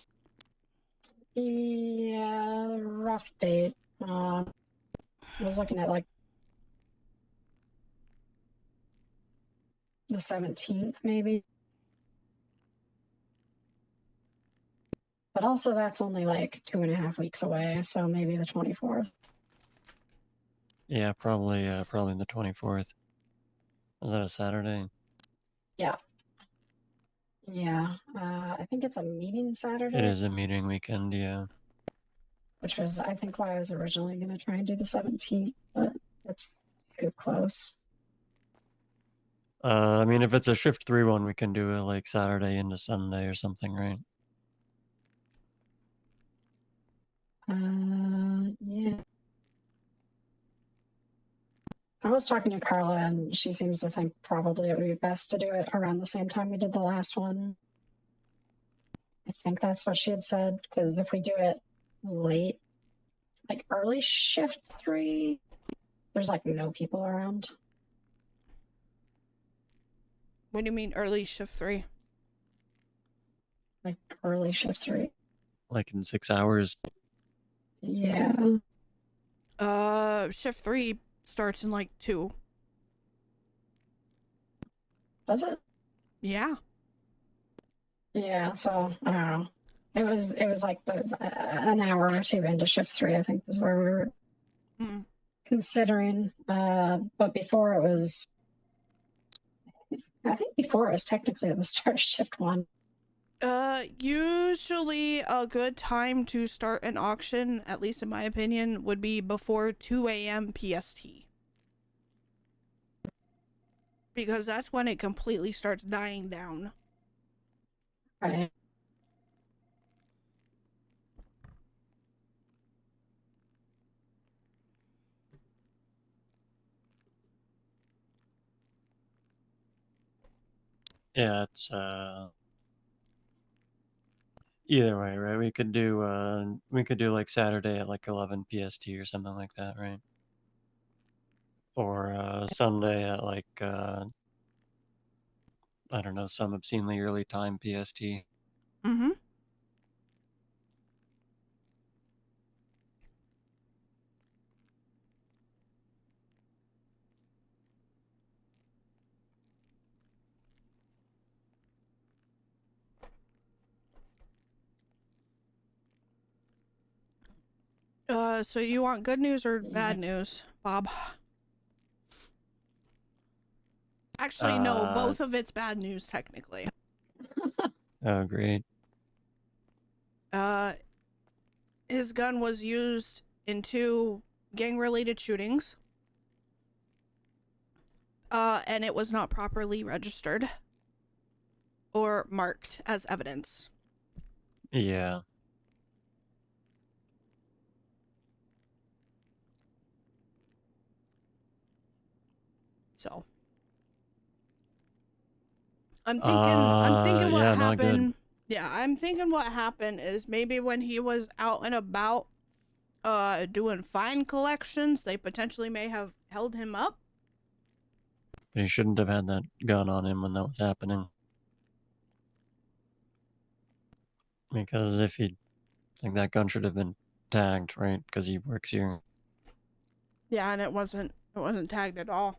Yeah, rough date. I was looking at like the 17th, maybe. But also, that's only like 2.5 weeks away, so maybe the 24th. Yeah, probably the 24th. Is that a Saturday? Yeah. Yeah. I think it's a meeting Saturday. It is a meeting weekend, yeah. Which was, I think, why I was originally going to try and do the 17th, but it's too close. I mean, if it's a shift 3 one, we can do it like Saturday into Sunday or something, right? Yeah. I was talking to Carla, and she seems to think probably it would be best to do it around the same time we did the last one. I think that's what she had said, because if we do it late, like early shift 3, there's like no people around. What do you mean early shift 3? Like early shift 3. Like in 6 hours. Yeah. Shift 3 starts in like 2. Does it? Yeah. Yeah, so I don't know. It was like an hour or two into shift 3, I think, is where we were considering. But before it was, I think before it was technically at the start of shift 1. Usually a good time to start an auction, at least in my opinion, would be before 2 a.m. PST. Because that's when it completely starts dying down. Right. Yeah, it's either way, right? We could do like Saturday at like 11 PST or something like that, right? Or Sunday at like I don't know, some obscenely early time PST. Mm-hmm. So you want good news or bad news, Bob? Actually, no, both of it's bad news, technically. Oh, great. His gun was used in 2 gang-related shootings. And it was not properly registered or marked as evidence. Yeah. So I'm thinking what yeah, not good. happened. Yeah, I'm thinking what happened is maybe when he was out and about doing fine collections, they potentially may have held him up. But he shouldn't have had that gun on him when that was happening. Because if he, like, that gun should have been tagged, right? Because he works here. Yeah, and it wasn't tagged at all.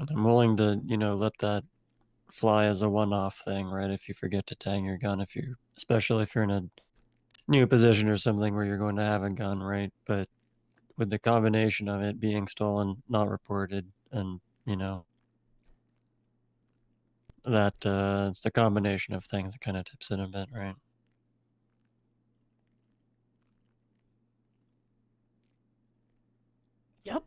And I'm willing to, let that fly as a one-off thing, right? If you forget to tag your gun, especially if you're in a new position or something where you're going to have a gun, right? But with the combination of it being stolen, not reported, and, that, it's the combination of things that kind of tips it a bit, right? Yep.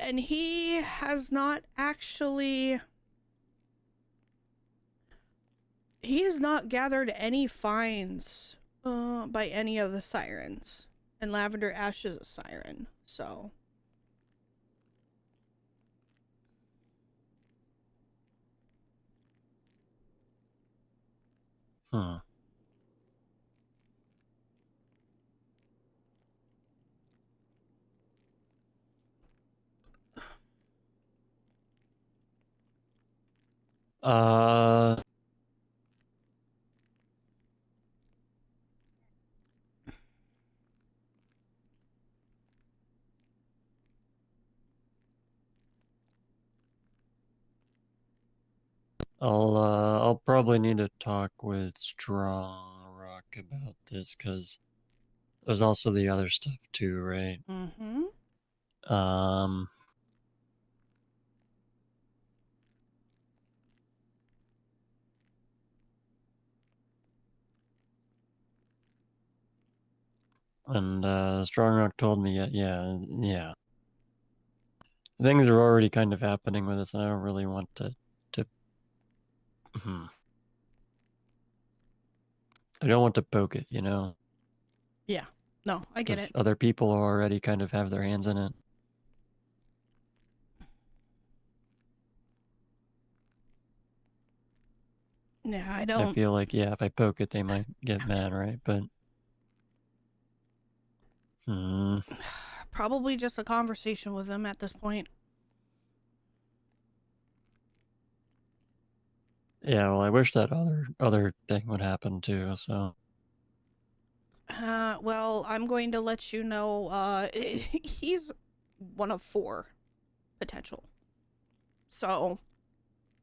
And he has not actually... He has not gathered any fines by any of the sirens. And Lavender Ash is a siren, so... Hmm. I'll probably need to talk with Strong Rock about this, because there's also the other stuff too, right? Mm-hmm. And Strong Rock told me, yeah. Things are already kind of happening with this, and I don't really want to I don't want to poke it, Yeah. No, I get 'Cause it. other people already kind of have their hands in it. Yeah, I I don't... feel like, yeah, if I poke it, they might get mad, right? But... Probably just a conversation with them at this point. Yeah, well, I wish that other thing would happen too, so... Well, I'm going to let you know, he's one of 4 potential. So,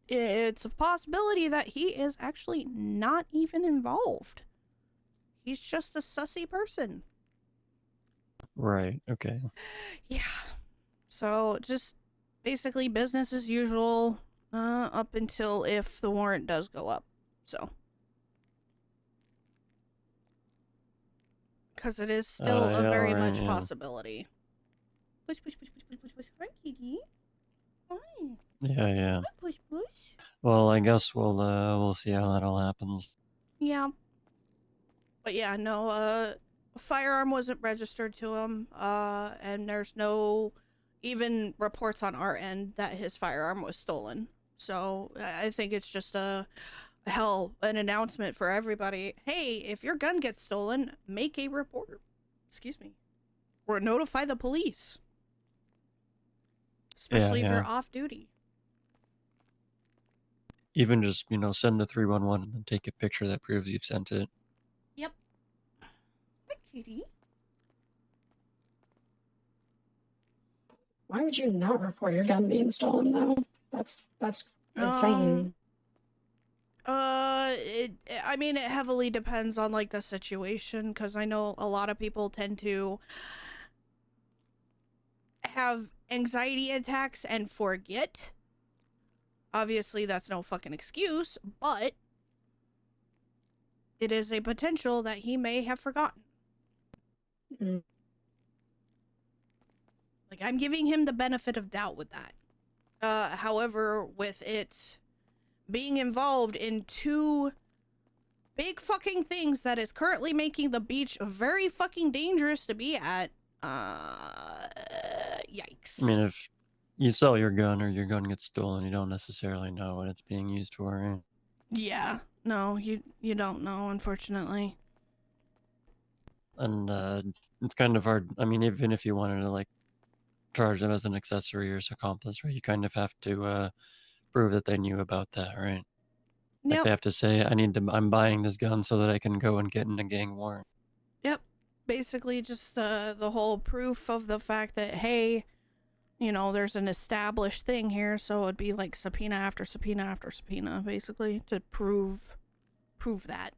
it's a possibility that he is actually not even involved. He's just a sussy person. Right, okay. Yeah. So, just basically business as usual, up until if the warrant does go up. So. Because it is still a yeah, very alright, much yeah. possibility. Push, push, push, push, push, push, push. Hi, kitty. Hi. Yeah. Push, push. Well, I guess we'll see how that all happens. Yeah. But yeah, no, a firearm wasn't registered to him, and there's no even reports on our end that his firearm was stolen. So I think it's just an announcement for everybody. Hey, if your gun gets stolen, make a report. Excuse me. Or notify the police. Especially if you're off duty. Even just, send a 311 and then take a picture that proves you've sent it. Yep. Hi, Kitty. Why would you not report your gun being stolen, though? That's insane. I mean, it heavily depends on, like, the situation, because I know a lot of people tend to have anxiety attacks and forget. Obviously, that's no fucking excuse, but it is a potential that he may have forgotten. Mm. Like, I'm giving him the benefit of doubt with that. However, with it being involved in two big fucking things that is currently making the beach very fucking dangerous to be at, yikes. I mean, if you sell your gun or your gun gets stolen, you don't necessarily know what it's being used for, right? Yeah, no, you don't know, unfortunately. And it's kind of hard. I mean, even if you wanted to, like, charge them as an accessory or as accomplice, right? You kind of have to prove that they knew about that, right? Like, Yep. they have to say, I'm buying this gun so that I can go and get in a gang war. Yep. Basically just the whole proof of the fact that, hey, there's an established thing here, so it'd be like subpoena after subpoena after subpoena, basically, to prove that.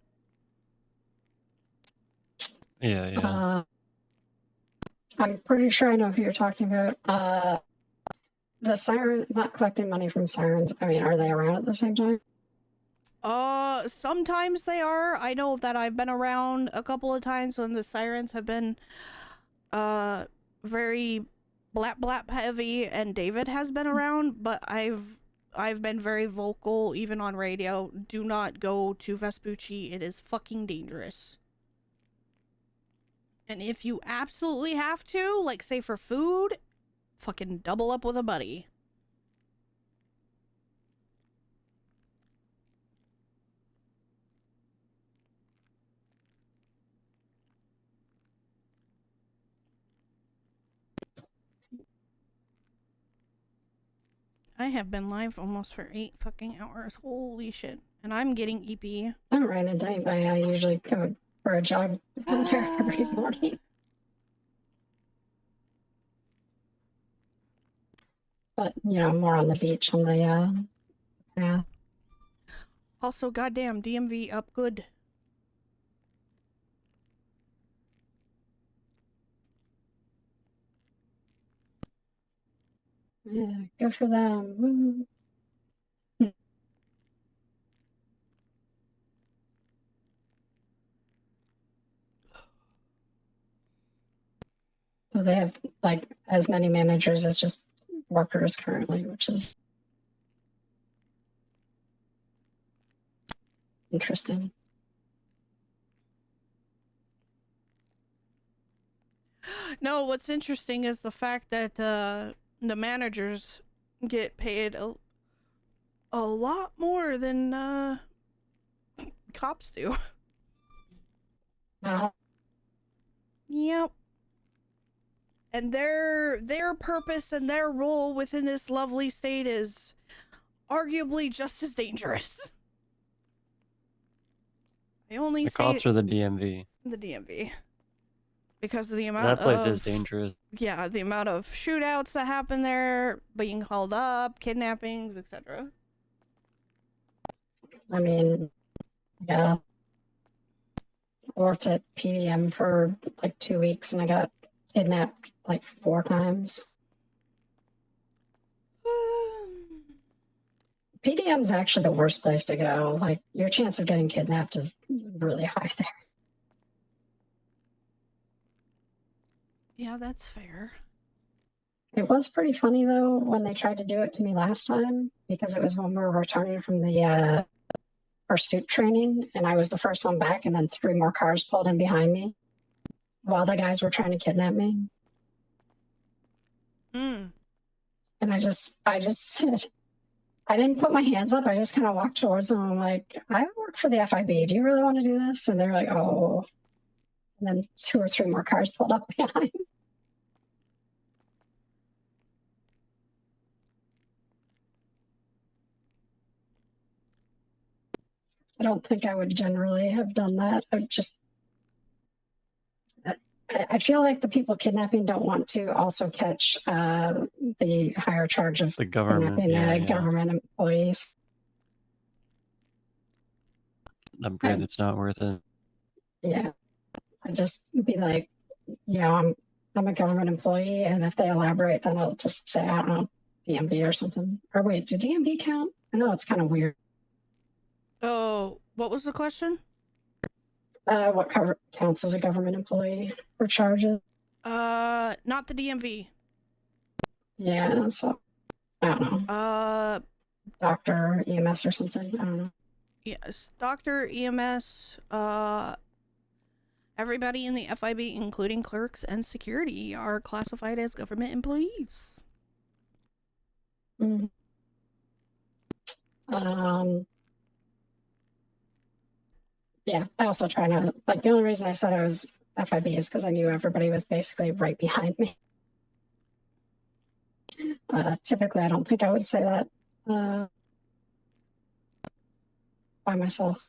Yeah. I'm pretty sure I know who you're talking about. The siren, not collecting money from sirens. I mean, are they around at the same time? Sometimes they are. I know that I've been around a couple of times when the sirens have been, very blap heavy, and David has been around, but I've been very vocal, even on radio. Do not go to Vespucci. It is fucking dangerous. And if you absolutely have to, like, say for food, fucking double up with a buddy. I have been live almost for 8 fucking hours. Holy shit. And I'm getting EP. I don't run a day, but I usually go for a jog there every morning. But, more on the beach on the, path. Also, goddamn, DMV up good. Yeah, good for them. Woo. So they have, like, as many managers as just workers currently, which is interesting. No, what's interesting is the fact that the managers get paid a lot more than cops do. Yep. And their purpose and their role within this lovely state is arguably just as dangerous. I only The say cops are the DMV. the DMV. Because of the amount That place of... is dangerous. Yeah, the amount of shootouts that happen there, being called up, kidnappings, etc. I mean, yeah. I worked at PDM for like 2 weeks and I got kidnapped like 4 times. PDM's actually the worst place to go. Like, your chance of getting kidnapped is really high there. Yeah, that's fair. It was pretty funny, though, when they tried to do it to me last time, because it was when we were returning from the pursuit training, and I was the first one back, and then 3 more cars pulled in behind me while the guys were trying to kidnap me. Mm. And I just said, I didn't put my hands up. I just kind of walked towards them. I'm like, I work for the FIB. Do you really want to do this? And they're like, oh. And then 2 or 3 more cars pulled up behind. I don't think I would generally have done that. I feel like the people kidnapping don't want to also catch the higher charge of The government, kidnapping yeah. government employees. I'm afraid it's not worth it. Yeah, I'd just be like, yeah, I'm a government employee, and if they elaborate, then I'll just say, I don't know, DMV or something. Or wait, do DMV count? I know it's kind of weird. Oh, what was the question? What counts as a government employee for charges? Not the DMV. Yeah, so I don't know. Doctor, EMS or something. I don't know. Yes, doctor, EMS, everybody in the FIB, including clerks and security, are classified as government employees. Mm. Yeah, I also try not, like, the only reason I said I was FIB is because I knew everybody was basically right behind me. Typically, I don't think I would say that by myself.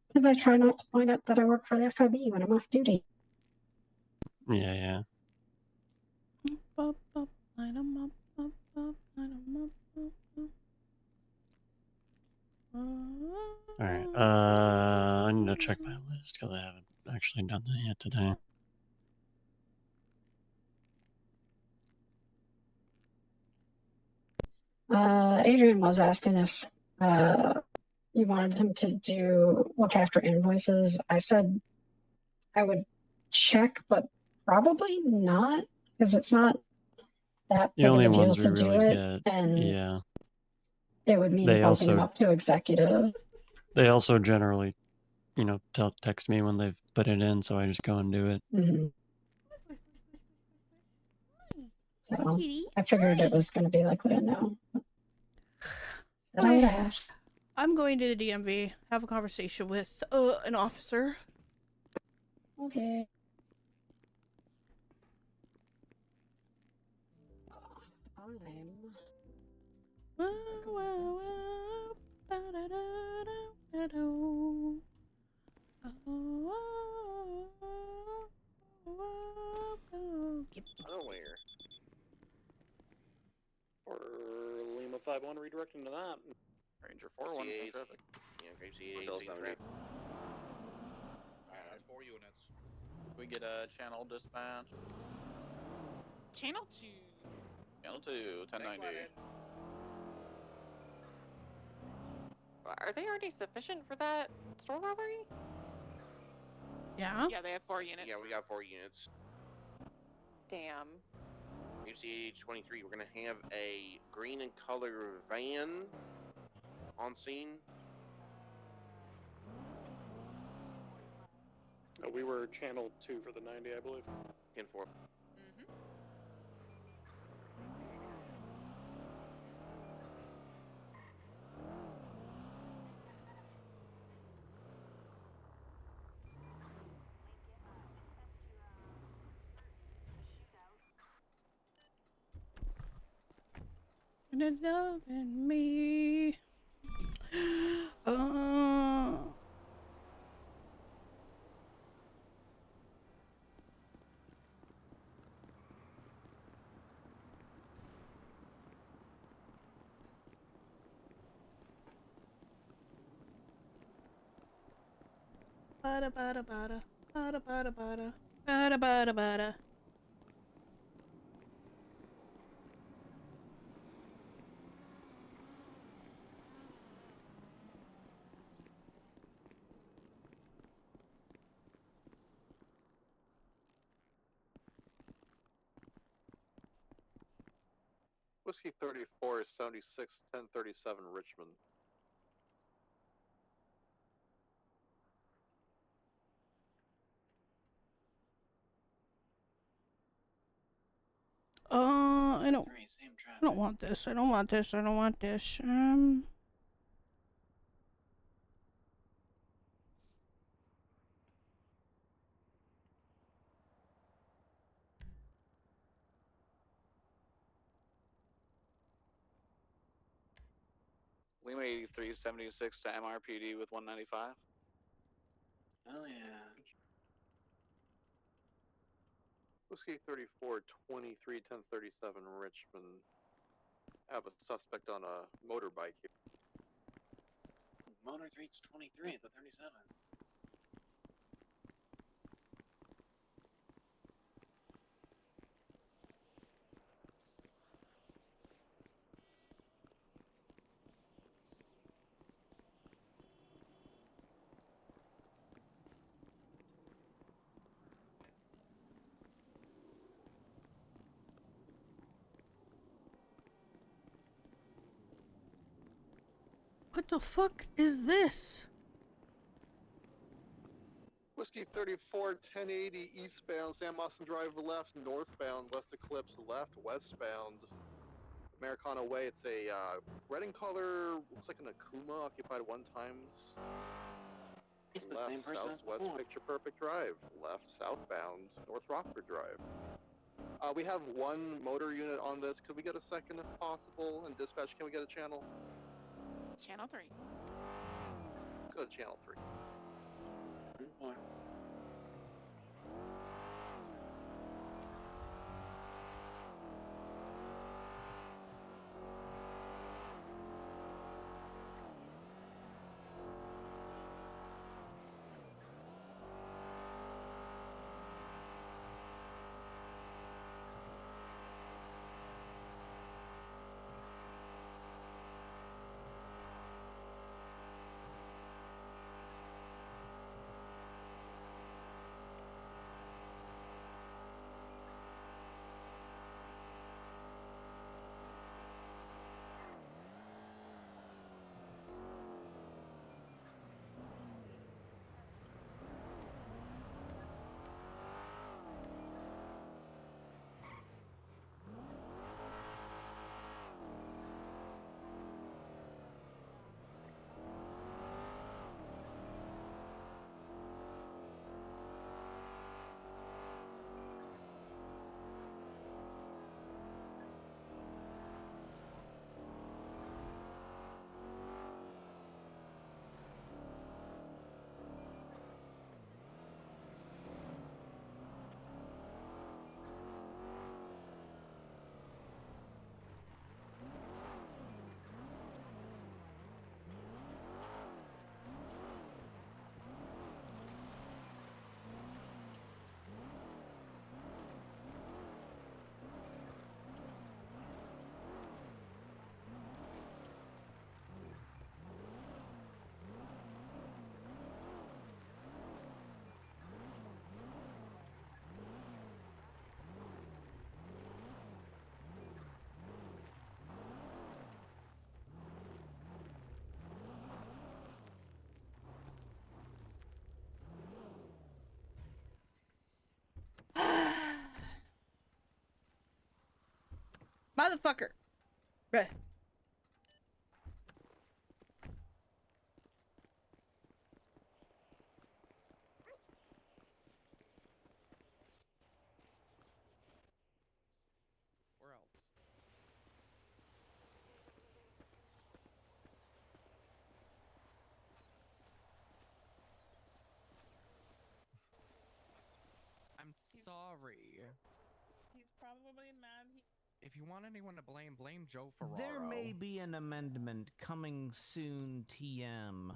Because I try not to point out that I work for the FIB when I'm off duty. Yeah. Alright, I need to check my list because I haven't actually done that yet today. Adrian was asking if you wanted him to look after invoices. I said I would check, but probably not, because it's not that The big of only a deal ones we to do really it, get, and yeah. it would mean They bumping him also- up to executive. They also generally, text me when they've put it in, so I just go and do it. Mm-hmm. So I figured it was going to be likely a no. Said I would ask. I'm going to the DMV, have a conversation with an officer. Okay. Earlier. Or Lima 5-1 redirecting to that. Ranger 4-1 C8. traffic. Yeah, Grape C8, traffic. Alright, that's 4 units. We get a channel dispatch. Channel 2. Channel 2, 1090. Are they already sufficient for that store robbery? Yeah? Yeah, they have 4 units. Yeah, we got 4 units. Damn. Grape C8 23, we're gonna have a green and color van on scene. We were channel 2 for the 90, I believe. 10-4. And loving me. Bada bada bada. Bada bada bada. Bada bada bada. Whiskey 34 is 76 1037 Richmond. I don't want this. I don't want this. I don't want this. Lima 83 76 to MRPD with 195. Oh yeah. Whiskey 34 23 1037 Richmond. I have a suspect on a motorbike here. Motor 323 at the 37. What the fuck is this? Whiskey 34 1080 eastbound, Sam Austin Drive left, northbound, West Eclipse left, westbound, Americana Way. It's a red in color, looks like an Akuma, occupied 1 times. It's the Left, same person as southwest before. Picture Perfect Drive. Left, southbound, North Rockford Drive. We have 1 motor unit on this. Could we get a second if possible? And dispatch, can we get a channel? Channel 3. Go to channel 3. Motherfucker. Bruh. Where else? I'm sorry. He's probably mad. If you want anyone to blame, blame Joe Ferraro. There may be an amendment coming soon, TM,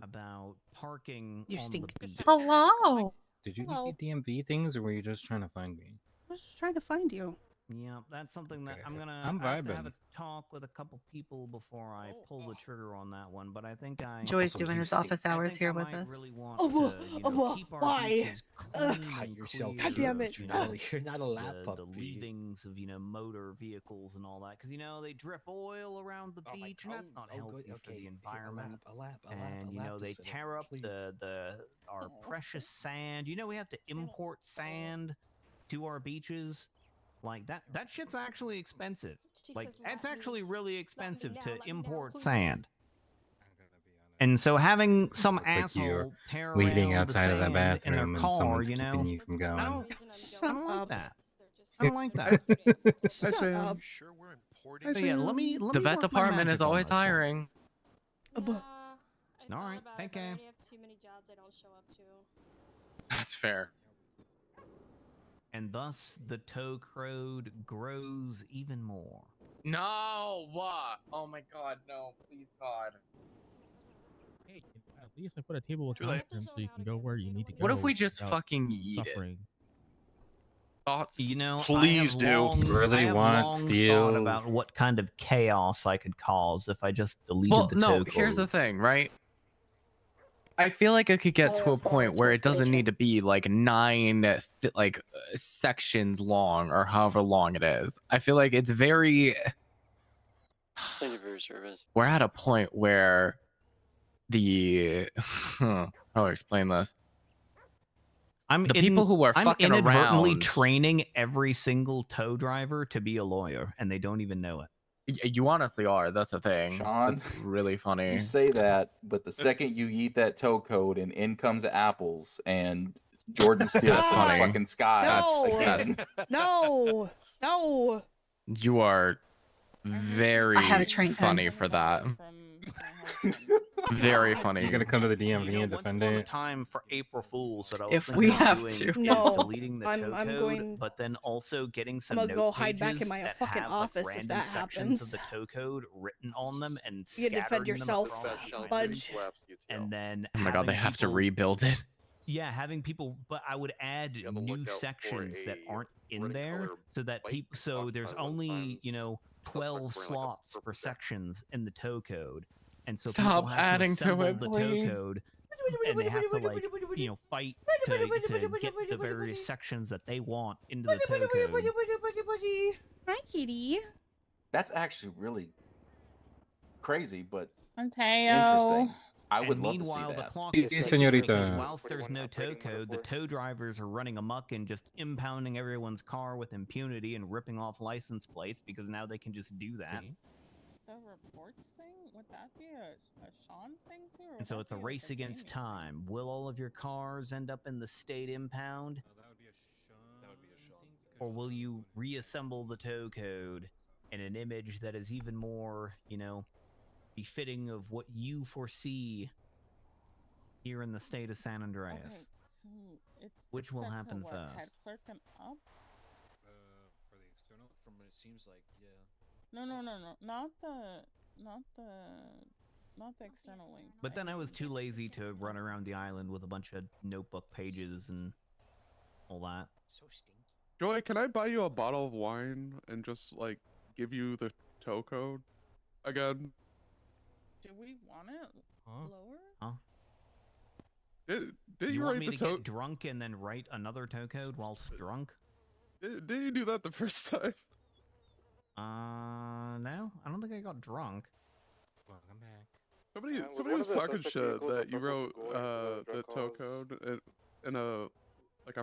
about parking You on stink. the beach. Hello. Did you Hello. get DMV things, or were you just trying to find me? I was just trying to find you. Yeah, that's something that I'm gonna I'm have to have vibing. a talk with a couple people before I pull the trigger on that one. But I think I Joy's doing his office hours here with might us. really want Oh, to, you know, well, keep our why? beaches clean and You're so clear God damn it. of, you Ugh. know, You're not a lap the puppy. leavings of, you know, motor vehicles and all that, because you know they drip oil around the beach, and that's not healthy for the environment. And you know they tear up our precious sand. You know we have to import sand to our beaches Like that shit's actually expensive. She Like says, it's "Let me- actually really expensive know, to let me know, import please." sand. And so having some Looks like you're asshole tear waiting around the outside of that sand in their bathroom and car, someone's you keeping know, you from I going. don't like that. I don't like Hi, that. Sam. Sure, we're importing. Hi, So yeah, let Sam. me The vet work my department magic is on always this one. hiring. All right, take care. I already have too many jobs I don't show up to. That's fair. And thus the tow crowd grows even more. No, what? Oh my god, no, please God. Hey, at least I put a table with Too late. options so you can go where you need to go. What if we just without fucking eat suffering. Thoughts? You know, Please I do. have long, Really I have want long steel. thought about what kind of chaos I could cause if I just deleted Well, the no, tow here's the code. thing, right? I feel like it could get to a point where it doesn't need to be like 9 sections long or however long it is. I feel like it's very. Thank you for your service. We're at a point where the how do I explain this? I'm The people who are I'm fucking inadvertently around. training every single tow driver to be a lawyer, and they don't even know it. You honestly are. That's the thing. Sean, That's really funny. You say that, but the second you eat that toe code and in comes apples and Jordan steals That's the funny. fucking sky No. again. No. No. You are very I have a train funny for that. Very funny. You're gonna come to the DMV You know, and once defend upon a it. time for April Fools that I was If thinking we of have doing to. is No, deleting the tow I'm code, going- but then also getting some I'm gonna note go hide back in pages my that fucking have, office if random that sections of happens. the tow code written on them and You can defend scattering them yourself, across Budge. and then Oh my god, they having have to people- rebuild it. Yeah, having people, but I would add new sections that aren't in there, so that people. So there's only 12 slots for sections in the tow code, and so Stop people have adding to to assemble it, the please. tow code, and they have to fight to get the various sections that they want into the tow code. Hi, kitty. That's actually really crazy, but Mateo. interesting. I would And love to see meanwhile, the that. clock Sí, is sí, ticking señorita. because whilst there's no tow code, the tow drivers are running amok and just impounding everyone's car with impunity and ripping off license plates because now they can just do that. The reports thing? Would that be a Sean thing too? Or And would so that it's a be race against time. Will all of your cars end up in the state impound? Or will you reassemble the tow code in an image that is even more, befitting of what you foresee here in the state of San Andreas? Okay, so it's Which will sent to happen what, first? Head clerk and up? For the external, from what it seems like, yeah. No, not the external link. But then I was too lazy to run around the island with a bunch of notebook pages and all that. So stinky. Joy, can I buy you a bottle of wine and just like give you the tow code again? Do we want it lower? Huh? Did you want write me the to tow? get drunk and then write another tow code whilst drunk? Did you do that the first time? No, I don't think I got drunk. Welcome back. Somebody was talking shit that you wrote the tow code in a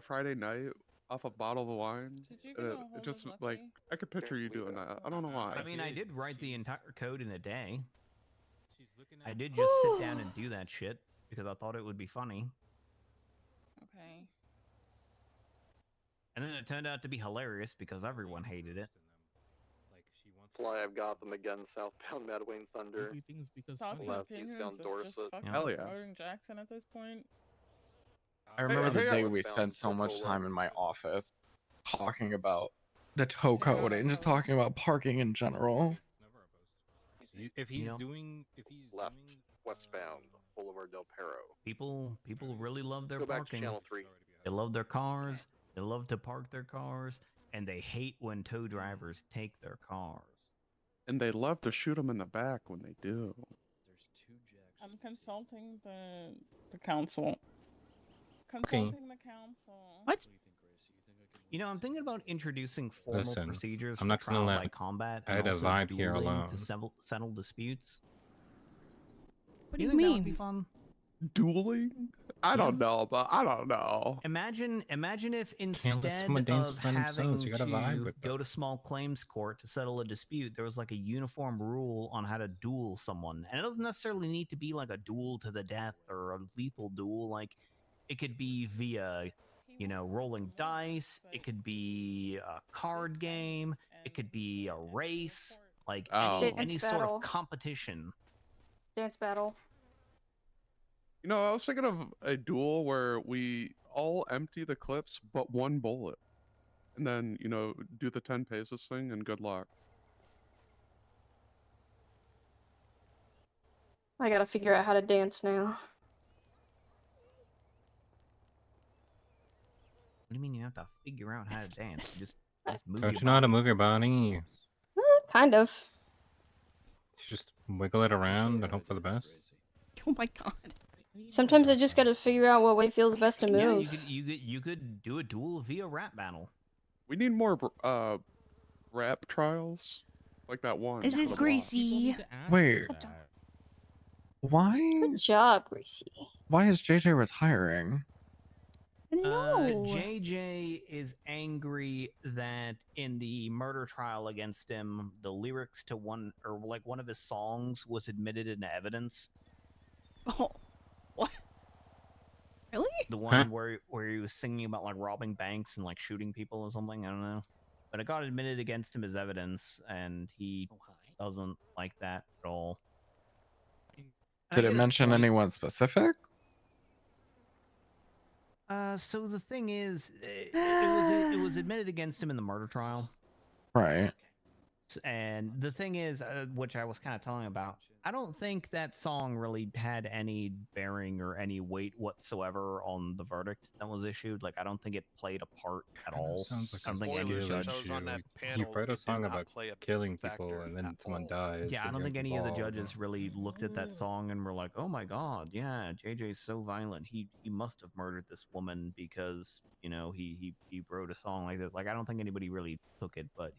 Friday night off a bottle of wine. Did you and get a it hold just of like Lucky? I could picture you doing that. I don't know why. I mean, I did write the entire code in a day. I did just sit down and do that shit because I thought it would be funny. Okay. And then it turned out to be hilarious because everyone hated it. Fly, I've got them again. Southbound Madwayne Thunder. Things because Thoughts and Left opinions eastbound of Dorset. just fucking Hell yeah. promoting Jackson at this point? I remember the day we Southbound spent so much Crystal time Lake. in my office talking about the tow code and just talking about parking in general. If he's Left westbound Boulevard del Perro. People really love their Go back to parking. Channel 3. They love their cars. They love to park their cars, and they hate when tow drivers take their cars. And they love to shoot them in the back when they do. I'm consulting the council. Consulting the council. What? I'm thinking about introducing formal Listen, procedures I'm for not gonna trial let by combat I and had a also vibe here dueling alone. to settle disputes. What do you think that would mean? be fun? Dueling? I don't know, but I don't know. Imagine if let instead someone dance of by themselves, having you gotta vibe with go to small claims court to settle a dispute, there was like a uniform rule on how to duel someone. And it doesn't necessarily need to be like a duel to the death or a lethal duel. Like it could be via, you know, rolling dice, it could be a card game, it could be a race, like any Dance sort battle. of competition. Dance battle. You know, I was thinking of a duel where we all empty the clips but one bullet. And then, you know, do the 10 paces thing and good luck. I gotta figure out how to dance now. What do you mean you have to figure out how to dance? You just move Don't your you know how to body. move your body? Kind of. You just wiggle it around and hope for the best. Oh my god. Sometimes I just gotta figure out what way feels best to Yeah, move. you could do a duel via rap battle. We need more rap trials like that one. This for is the block. Gracie. Wait. Why? Good job, Gracie. Why is JJ retiring? No. JJ is angry that in the murder trial against him, the lyrics to one of his songs was admitted into evidence. Oh, what? Really? The one where he was singing about like robbing banks and like shooting people or something. I don't know, but it got admitted against him as evidence, and he doesn't like that at all. Did it mention anyone specific? So the thing is, it was admitted against him in the murder trial. Right. And the thing is, which I was kind of telling about, I don't think that song really had any bearing or any weight whatsoever on the verdict that was issued. Like, I don't think it played a part at all. Sounds like I don't a think any skill judge. issue. You write a song about killing people and then someone dies. Yeah, I and don't you're think any of the involved. judges really looked at that song and were like, "Oh my God, yeah, JJ's so violent. He must have murdered this woman because you know he wrote a song like this." Like, I don't think anybody really took it, but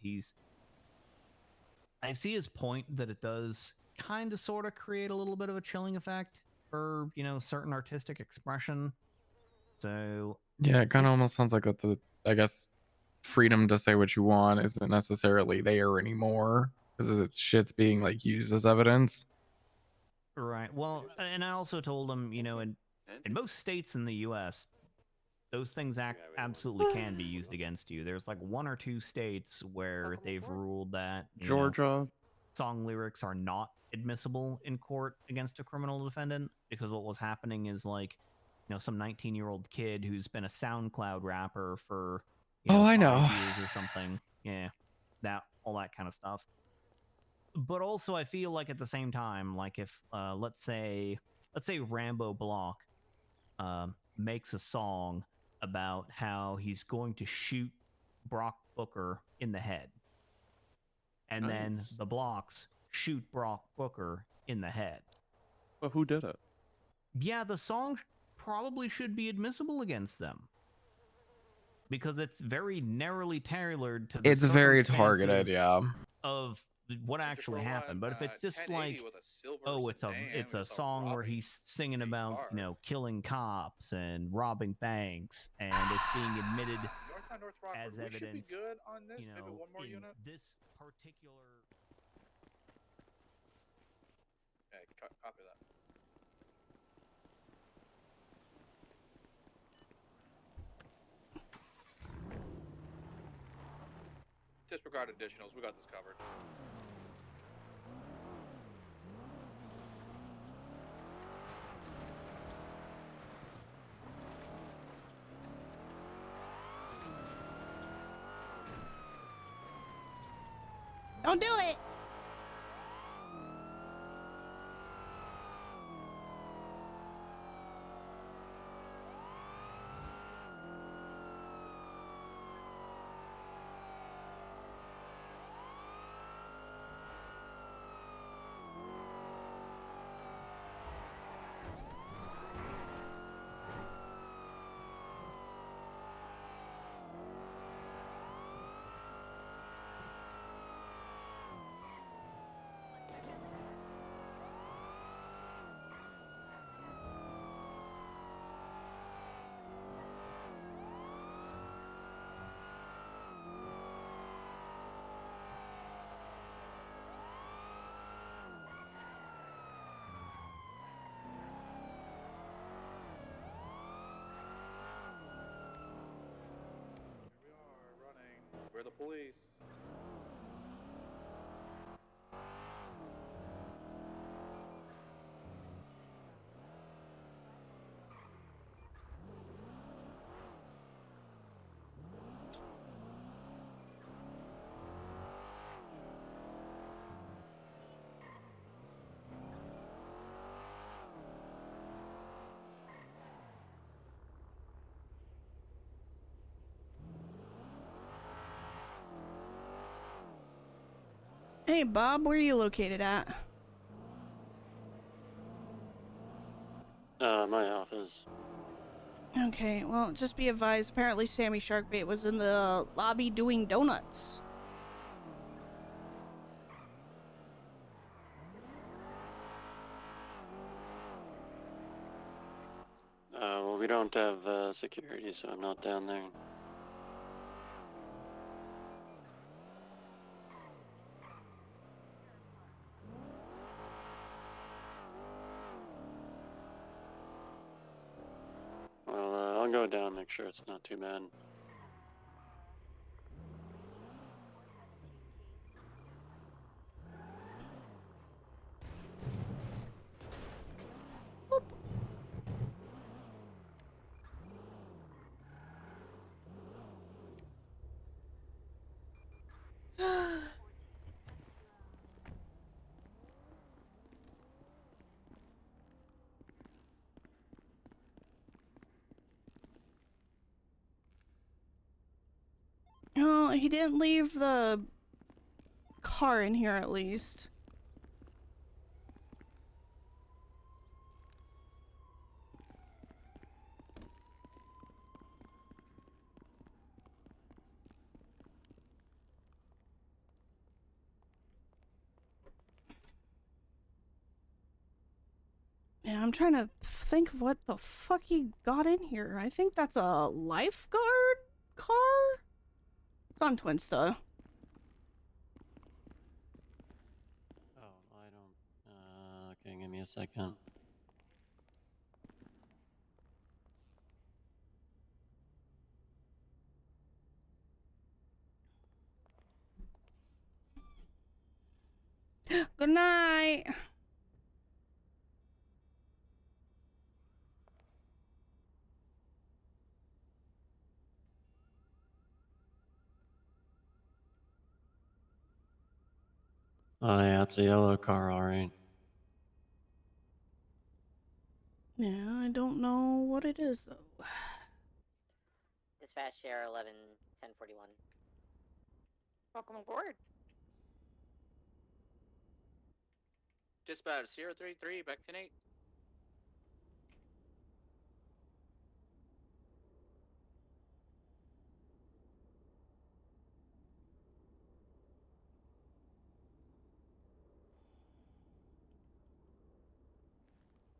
I see his point that it does kind of sort of create a little bit of a chilling effect for, you know, certain artistic expression. So Yeah, it kind of almost sounds like that I guess, freedom to say what you want isn't necessarily there anymore because shit's being like used as evidence. right. Well, and I also told him, you know, in most states in the U.S., those things absolutely can be used against you. There's like 1 or 2 states where they've ruled that Georgia. Song lyrics are not admissible in court against a criminal defendant because what was happening is like, you know, some 19-year-old kid who's been a SoundCloud rapper for I 5 know. years or something. Yeah, all that kind of stuff. But also, I feel like at the same time, like if let's say Rambo Block makes a song about how he's going to shoot Brock Booker in the head. And then the Blocks shoot Brock Booker in the head. But who did it? Yeah, the song probably should be admissible against them. Because it's very narrowly tailored to the It's very targeted, circumstances yeah. of what actually happened. But if it's just like, oh, it's a song where he's singing about, you know, killing cops and robbing banks, and it's being admitted as evidence, you know, in this particular. Yeah, copy that. Disregard additionals. We got this covered. Don't do it. police. Hey, Bob, where are you located at? My office. Okay, well, just be advised, apparently Sammy Sharkbait was in the lobby doing donuts. Well, we don't have security, so I'm not down there. Well, I'll go down, make sure it's not too bad. Oh, he didn't leave the car in here at least. Yeah, I'm trying to think of what the fuck he got in here. I think that's a lifeguard car? It's on Twinsta. Oh, I don't. Okay, give me a second. Good night. Oh, yeah, it's a yellow car, alright. Yeah, I don't know what it is though. Dispatch Sierra 11 1041. Welcome aboard. Dispatch 033, back 10-8.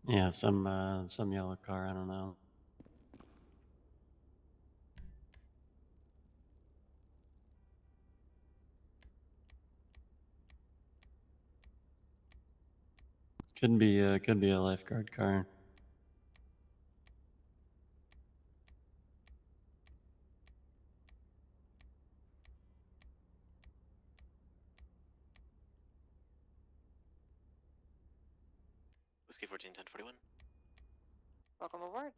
Yeah, some yellow car, I don't know. Could be a lifeguard car. Whiskey 14 1041. Welcome aboard.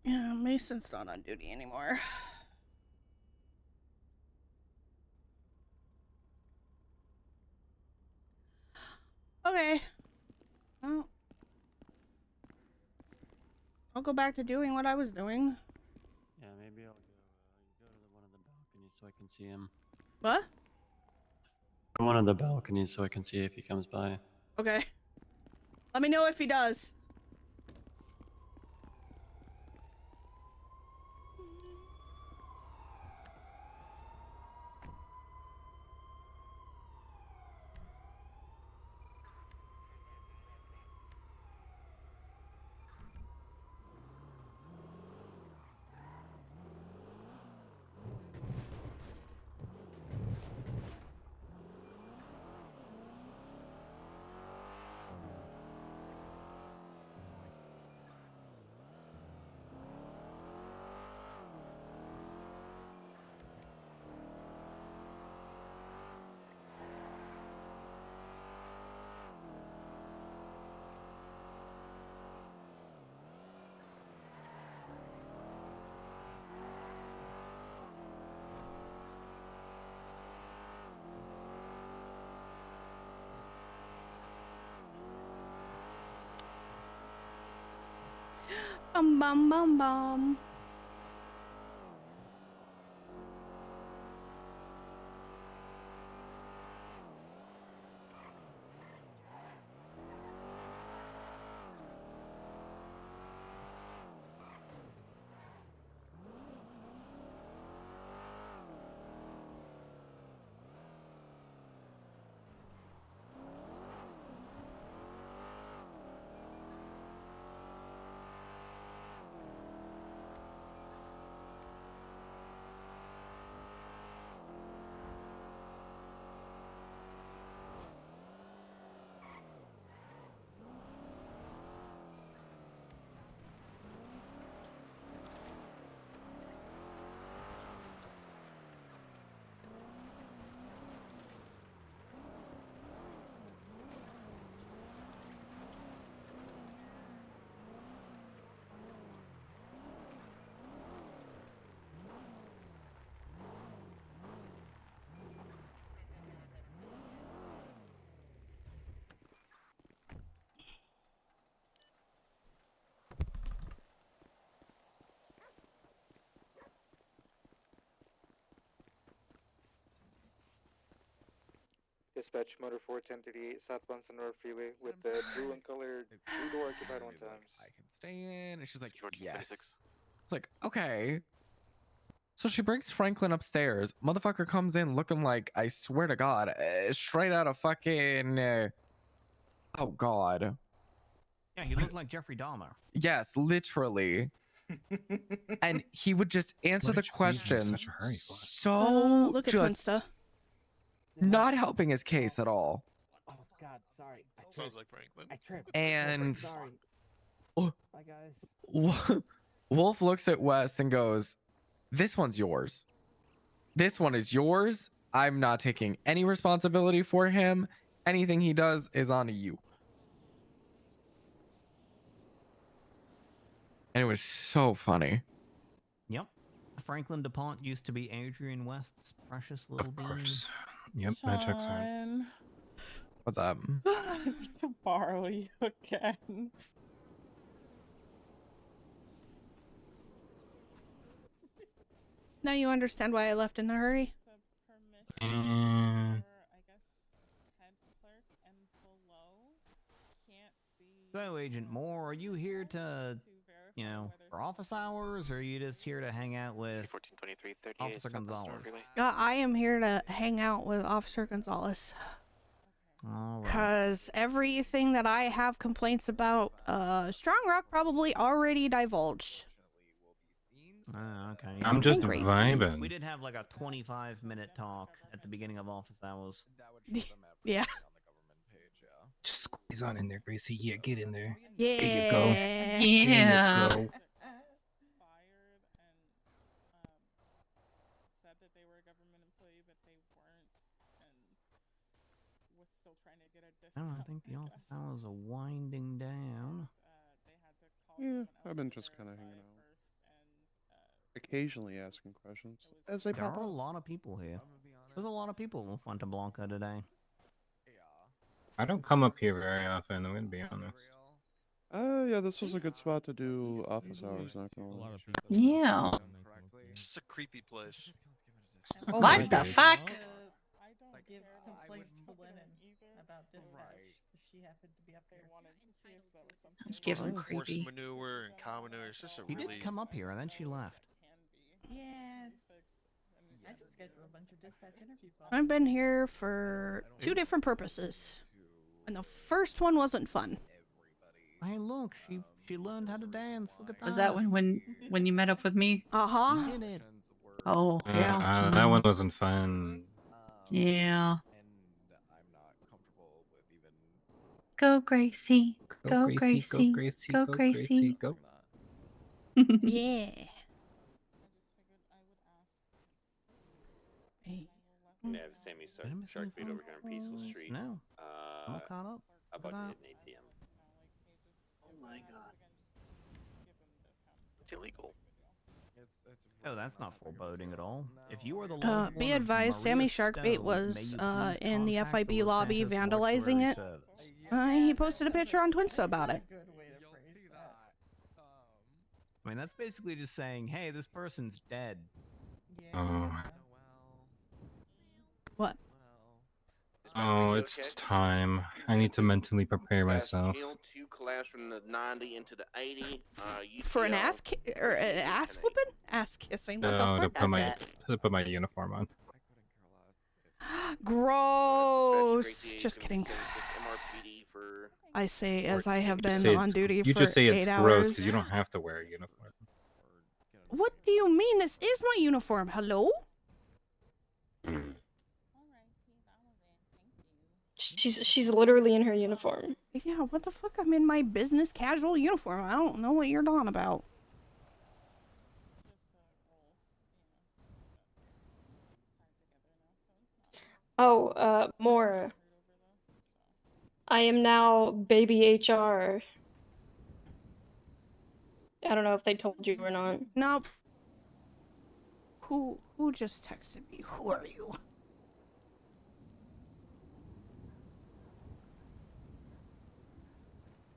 Yeah, Mason's not on duty anymore. Okay. Well, I'll go back to doing what I was doing. Yeah, maybe I'll go to one of the balconies so I can see him. What? Go one of the balconies so I can see if he comes by. Okay. Let me know if he does. Bum bum bum bum. Dispatch motor 41038 South Bunsen Road Freeway with the blue and colored blue door occupied one times. I can stay in. And she's like, yes. 1426. It's like, okay. So she brings Franklin upstairs. Motherfucker comes in looking like, I swear to God, straight out of fucking. Oh God. Yeah, he looked like Jeffrey Dahmer. Yes, literally. And he would just answer the questions so look at just Twinsta. not helping his case at all. Oh God, sorry. Sounds like Franklin. I tripped. And Sorry. Oh, Bye guys. Wolf looks at Wes and goes, "This one's yours. This one is yours. I'm not taking any responsibility for him. Anything he does is on you." And it was so funny. Yep. Franklin DuPont used to be Adrian West's precious little Of course. Yep, that checks out. Sean, What's up? I need to borrow you again. Now you understand why I left in a hurry. So, Agent Moore, are you here to, you know, for office hours, or are you just here to hang out with 1423 Officer Gonzalez? I am here to hang out with Officer Gonzalez. All right. Because everything that I have complaints about, Strong Rock probably already divulged. Okay. I'm just Gracie. vibing. We did have like a 25-minute talk at the beginning of office hours. Yeah. Just squeeze on in there, Gracie. Yeah, get in there. Yeah. There you go. Yeah. There you go. Said that they were a government employee, but they weren't, and was still trying to get a discount. I think the office hours are winding down. Yeah, I've been just kind of hanging out. Occasionally asking questions as they There pop are a up. lot of people here. There's a lot of people in Fuente Blanca today. I don't come up here very often, I'm gonna be honest. Yeah, this was a good spot to do office hours, not gonna lie. Yeah. It's just a creepy place. Oh what the fuck? I don't give complaints to Lennon about dispatch. She happened to be up there. Wanted to see if that was something. Give him Horse creepy. manure and cow manure. It's just a He really. did come up here, and then she left. Yeah. I just scheduled a bunch of dispatch interviews. I've been here for 2 different purposes. And the first one wasn't fun. Hey, look, she learned how to dance. Look at that. Was that when you met up with me? Uh-huh. Did it. Oh yeah. That one wasn't fun. Yeah. Go Gracie. Go Gracie. Go Gracie. Go Gracie. Go. Yeah. Hey. Yeah, Sammy Shark Beat over here on Peaceful Street. No. I'm all caught up. About to Look hit at an ATM. Oh my god. It's illegal. Oh, that's not foreboding at all. If you are the Be advised, Sammy Sharkbait was in the FIB lobby vandalizing it. He posted a picture on Twinsta about it. I mean, that's basically just saying, hey, this person's dead. Oh. What? Oh, it's time. I need to mentally prepare myself. Two collapsed from the 90 into the 80. For an ass or an ass whooping? Ass kissing. What No, the to fuck? put my uniform on. Gross. Just kidding. I say as I have been on duty You for just say it's 8 gross hours. because you don't have to wear a uniform. What do you mean? This is my uniform. Hello? She's literally in her uniform. Yeah, what the fuck? I'm in my business casual uniform. I don't know what you're on about. Oh, more. I am now baby HR. I don't know if they told you or not. Nope. Who just texted me? Who are you?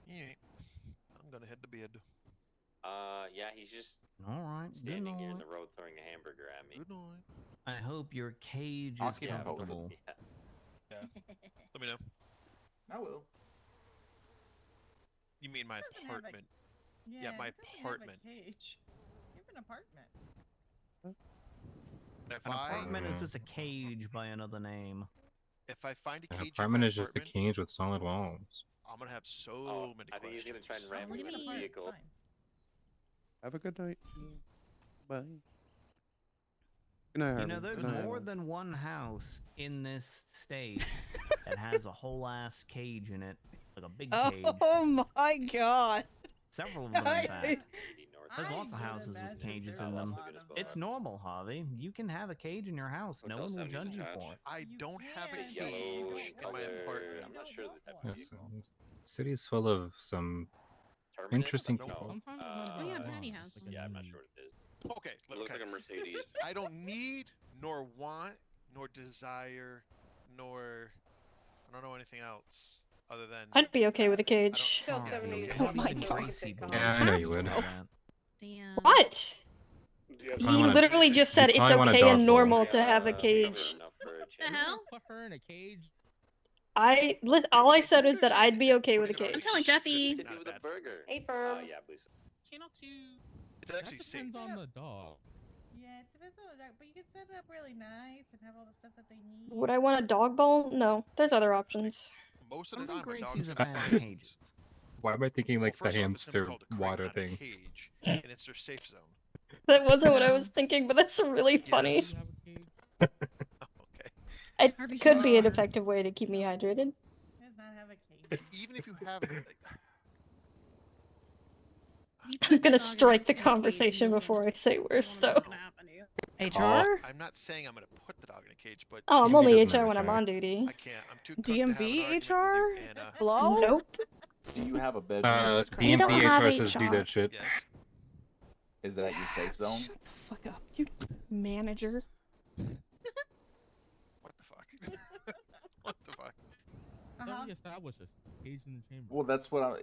Yeah. I'm gonna head to bed. Yeah, he's just All right. standing here in the road throwing a hamburger at me. Good night. I hope your cage I'll is keep him posted. comfortable. Yeah. Let me know. I will. You mean my Doesn't have a- apartment? Yeah, my it doesn't have a apartment. cage. You have an apartment. If An I apartment is just a cage by another name. if I find a An cage, in apartment my is just a apartment, cage with solid walls. I'm gonna have so many I think he's gonna try and ram Look me at in the a apartment, vehicle. it's fine. Have a good night. Bye. Good night, You Harvey. know, there's Good night, more Harvey. than one house in this state that has a whole ass cage in it, like a big cage. Oh my god. Several of them, in fact. There's I lots of would houses with imagine cages there's in a them. lot of It's normal, Harvey. You can have a cage in your house. No Hotel one will 70's judge you attached. for it. I don't have a can, but Yellow cage you in don't my color. apartment. I'm not sure the type of Yes, vehicle. the city's full of some Terminus? interesting No. people. Sometimes it's not Oh, yeah, about patty us, house. it's like a Yeah, I'm not need. sure what it is. Okay, It looks okay. like a Mercedes. I don't need, nor want, nor desire, nor I don't know anything else other than. I'd be okay with a cage. Still Yeah. 70. Oh my Even God. Gracie believes Yeah, I know you would. that. Damn. What? He literally just said it's probably want a okay dog and bowl. normal to have a cage. The hell? Put her in a cage. All I said is that I'd be okay with a I'm cage. telling Jeffy. To do with a burger. Hey, Fur. Yeah, please. Channel 2. It's That actually safe. depends on the dog. Yeah, it depends on the dog, but you can set it up really nice and have all the stuff that they need. Would I want a dog bowl? No, there's other options. Most of I the think time, my Gracie's dogs a have fan of food. cages. Why am I thinking like Well, the first off, it's simply hamster called a crate, water not a things? cage, and it's their safe zone. That wasn't what I was thinking, but that's really funny. Yes. You have a cage? Okay. It could be an effective way to keep me hydrated. Does not have a cage. Even if you have, like, I'm gonna strike the conversation before I say worse, though. HR? I'm not saying I'm gonna put the dog in a cage, but Oh, I'm DMV only doesn't HR have when I'm HR. on duty. I can't. I'm too cooked to have an DMV argument with HR? you, and, Hello? Nope. Do you have a bedroom? We DMV don't have HR says do HR. that shit. yes. Is that your safe zone? Shut the fuck up, you manager. What the fuck? What the fuck? Thought we established this. Cage in the chamber. Well, that's what I.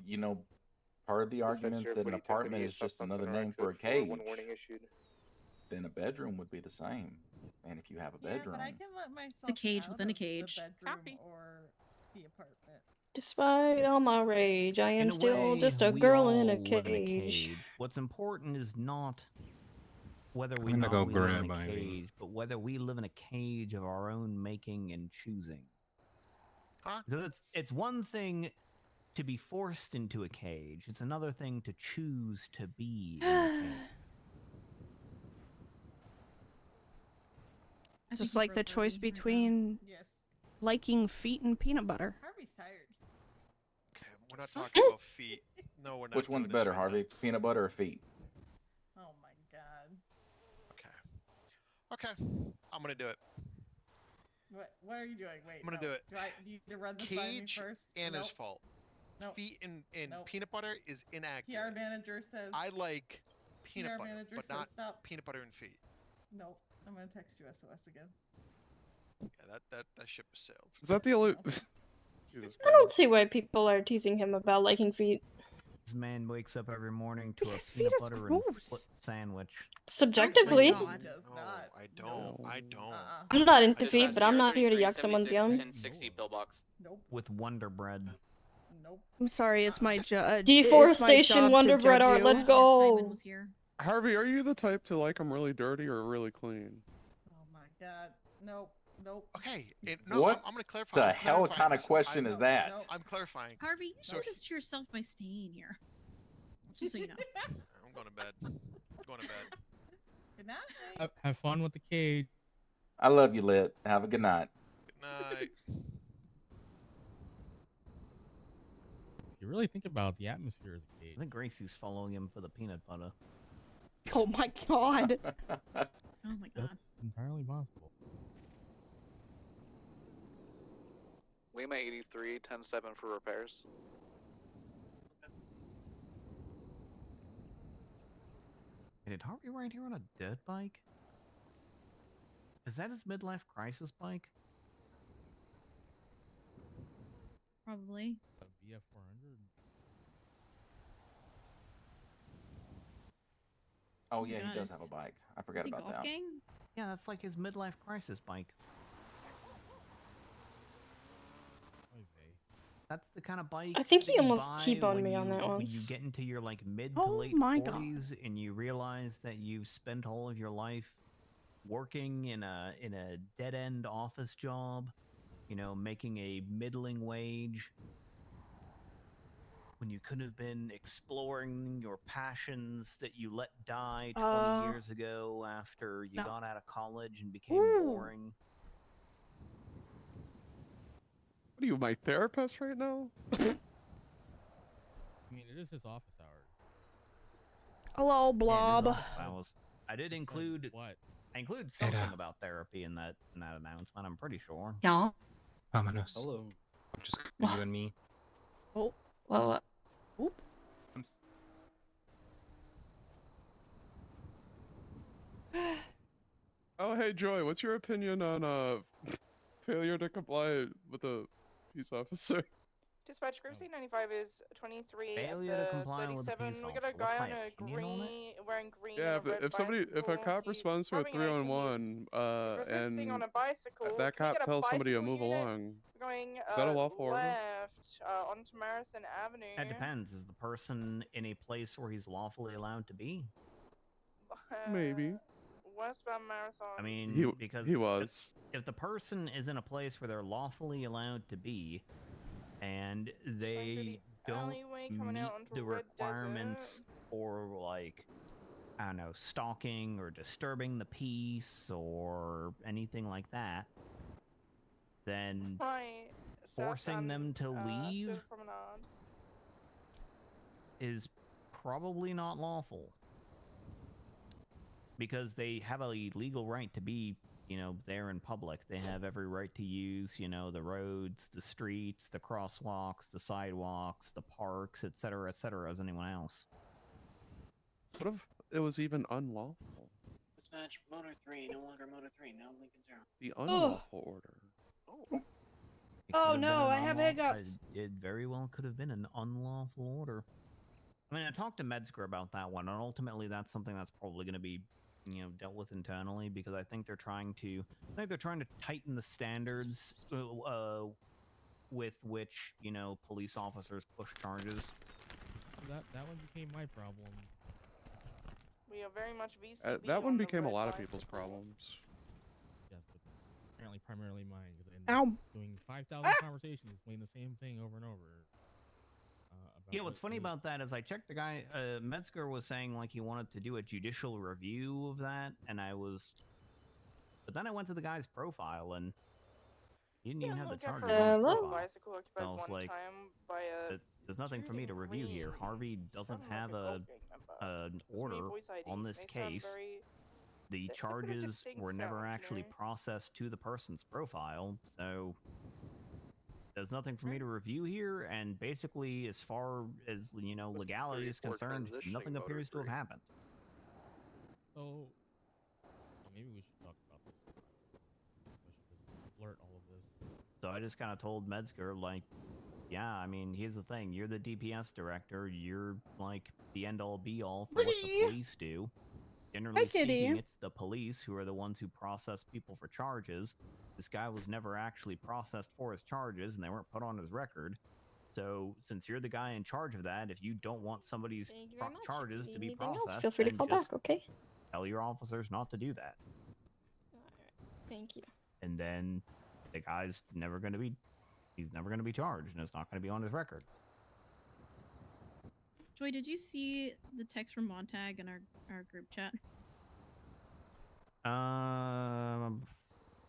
You know, part of the argument that an apartment is just another name for a cage. One warning issued. Then a bedroom would be the same. And if you have a Yeah, bedroom, but I can let myself It's a cage out within a of the cage. bedroom Copy. or the apartment. Despite all my rage, I In am a still way, just a we girl all in a live in a cage. cage. What's important is not whether we I'm gonna go we live in grab a Ivy. cage, but whether we live in a cage of our own making and choosing. Huh? Because it's one thing to be forced into a cage. It's another thing to choose to be in a cage. Just like the choice between Yes. liking feet and peanut butter. Harvey's tired. Okay, we're not talking about feet. No, we're not. which one's doing this better, right Harvey? Peanut butter or feet? Oh my god. now. Okay, I'm gonna do it. What are you doing? Wait. I'm gonna no. do it. Do you need to run this by me Cage first? Anna's Nope. fault. Nope. Feet and Nope. peanut butter is PR inaccurate. manager says. I like peanut PR butter, manager but says not stop. peanut butter and feet. Nope. I'm gonna text you SOS again. Yeah, that ship has sailed. Is that the only? Jesus I don't Christ. see why people are teasing him about liking feet. This man wakes up every morning to a His peanut feet is butter and gross. split sandwich. Subjectively, No, I don't. I don't. I'm not into Dispatch, feet, but I'm not here to 033, yuck someone's yum. 1060 pillbox. Nope. With Wonder Bread. Nope. I'm sorry, it's my job. Deforestation, Wonder Bread art, let's go. Harvey, are you the type to like them really dirty or really clean? Oh my god. Nope. Nope. Okay. No, What I'm gonna clarify. the I'm hell clarifying kind of this. question is that? No. I'm clarifying. Harvey, you So did this to yourself by staying here. Just so you know. I'm going to bed. I'm going to bed. Good night. Have fun with the cage. I love you, Lit. Have a good night. Good night. If you really think about the atmosphere of the cage. I think Gracie's following him for the peanut butter. Oh my god. Oh my god. That's entirely possible. Lima 83, 10-7 for repairs. Did Harvey ride here on a dirt bike? Is that his midlife crisis bike? Probably. A VF400. Oh yeah, he God, does is- have a bike. I forgot Is he about golf that. gang? Yeah, that's like his midlife crisis bike. That's the kind of bike. I think he that you almost buy T-boned when me on you- that When once. you get into your like mid Oh to late my God. 40s and you realize that you've spent all of your life working in a dead end office job, you know, making a middling wage, when you could have been exploring your passions that you let die 20 years ago after you no. got out of college and became Ooh. boring. What are you, my therapist right now? I mean, it is his office hours. Hello, Blob. I did include what? I include something about therapy in that announcement. I'm pretty sure. Yeah. Vámonos. Hello. I'm just gonna be you and me. Oh. Well, Oop. Oh, hey, Joy, what's your opinion on failure to comply with a peace officer? Dispatch Gracie 95 is 23 Failure at to the comply with the 37. peace We got a officer. guy What's on my a opinion on it? green, wearing green. Yeah, and a red if a cop bicycle. responds to a having issues 3-on-1, resisting and on a bicycle. that Can we cop get a tells somebody to bicycle move unit along, going is that a lawful order? left onto Marison Avenue. It depends. Is the person in a place where he's lawfully allowed to be? Maybe. Westbound Marathon. I mean, He- because he was. If the person is in a place where they're lawfully allowed to be, and they don't alleyway coming meet out onto the Red requirements for, like, I don't know, stalking or disturbing the peace or anything like that, then Right. forcing them to Southbound, leave Fifth Promenade. is probably not lawful. Because they have a legal right to be, you know, there in public. They have every right to use, you know, the roads, the streets, the crosswalks, the sidewalks, the parks, etc., as anyone else. What if it was even unlawful? Dispatch, Motor 3, no longer Motor 3, now Lincoln 0. The unlawful order. It Oh, could have been no, an I have hiccups. It very well could have been an unlawful order. I mean, I talked to Metzger about that one, and ultimately that's something that's probably going to be, you know, dealt with internally, because I think they're trying to tighten the standards with which, you know, police officers push charges. That one became my problem. We are very much VCB. That one on the became a red lot of bicycle. people's problems. Yes, but apparently primarily mine, because Ow. doing 5,000 conversations explaining the same thing over and over. About Yeah, what's funny about that is I checked the guy, Metzger was saying like he wanted to do a judicial review of that, and but then I went to the guy's profile and he didn't even have the charges on his Hello? profile. Bicycle occupied So I was one like, time by a there's nothing for me to review here. Harvey doesn't sounded have like a an golf gang member. order voice ID. on this They sound case. very- The they put a charges distinct were never sound, actually Mary. processed to the person's profile, so there's nothing for me to review here, and basically, as far as, you know, legality is 34 concerned, transitioning nothing Motor appears to have 3. happened. So, maybe we should talk about this. We should just blurt all of this. So I just kind of told Metzger, like, Yeah, I mean, here's the thing. You're the DPS director. You're like the end-all be-all for what the police do. Generally speaking, it's the police who are the ones who process people for charges. This guy was never actually processed for his charges, and they weren't put on his record. So, since you're the guy in charge of that, if you don't want somebody's charges to be processed, feel free to then call just back, okay? tell your officers not to do that. Thank you. And then the guy's never going to be, he's never going to be charged, and it's not going to be on his record. Joy, did you see the text from Montag in our group chat?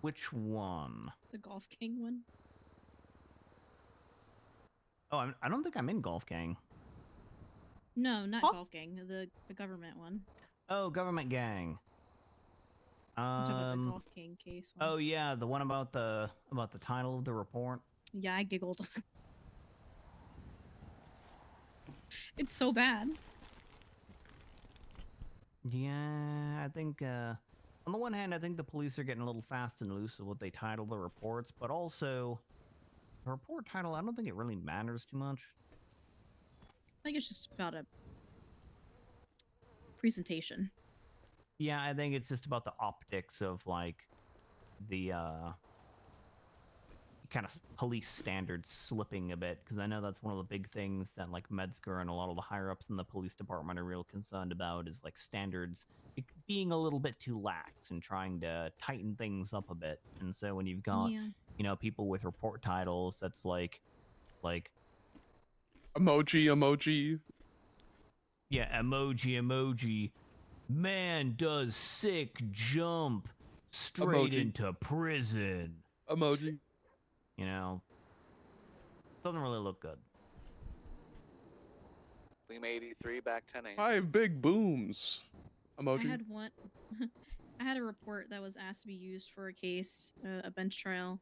Which one? The Golf King one? Oh, I don't think I'm in Golf Gang. No, not Golf Gang. The government one. Oh, Government Gang. I'm talking about the Golf King case. Oh yeah, the one about the title of the report. Yeah, I giggled. It's so bad. Yeah, I think on the one hand, I think the police are getting a little fast and loose with what they title the reports, but also the report title, I don't think it really matters too much. I think it's just about a presentation. Yeah, I think it's just about the optics of like the kind of police standards slipping a bit, because I know that's one of the big things that like Metzger and a lot of the higher ups in the police department are real concerned about, is like standards being a little bit too lax and trying to tighten things up a bit. And so when you've got you know, people with report titles that's like emoji. Yeah, emoji. Man does sick jump straight into prison. Emoji. You know, doesn't really look good. Lima 83 back 10-8. 5 big booms. Emoji. I had one. I had a report that was asked to be used for a case, a bench trial,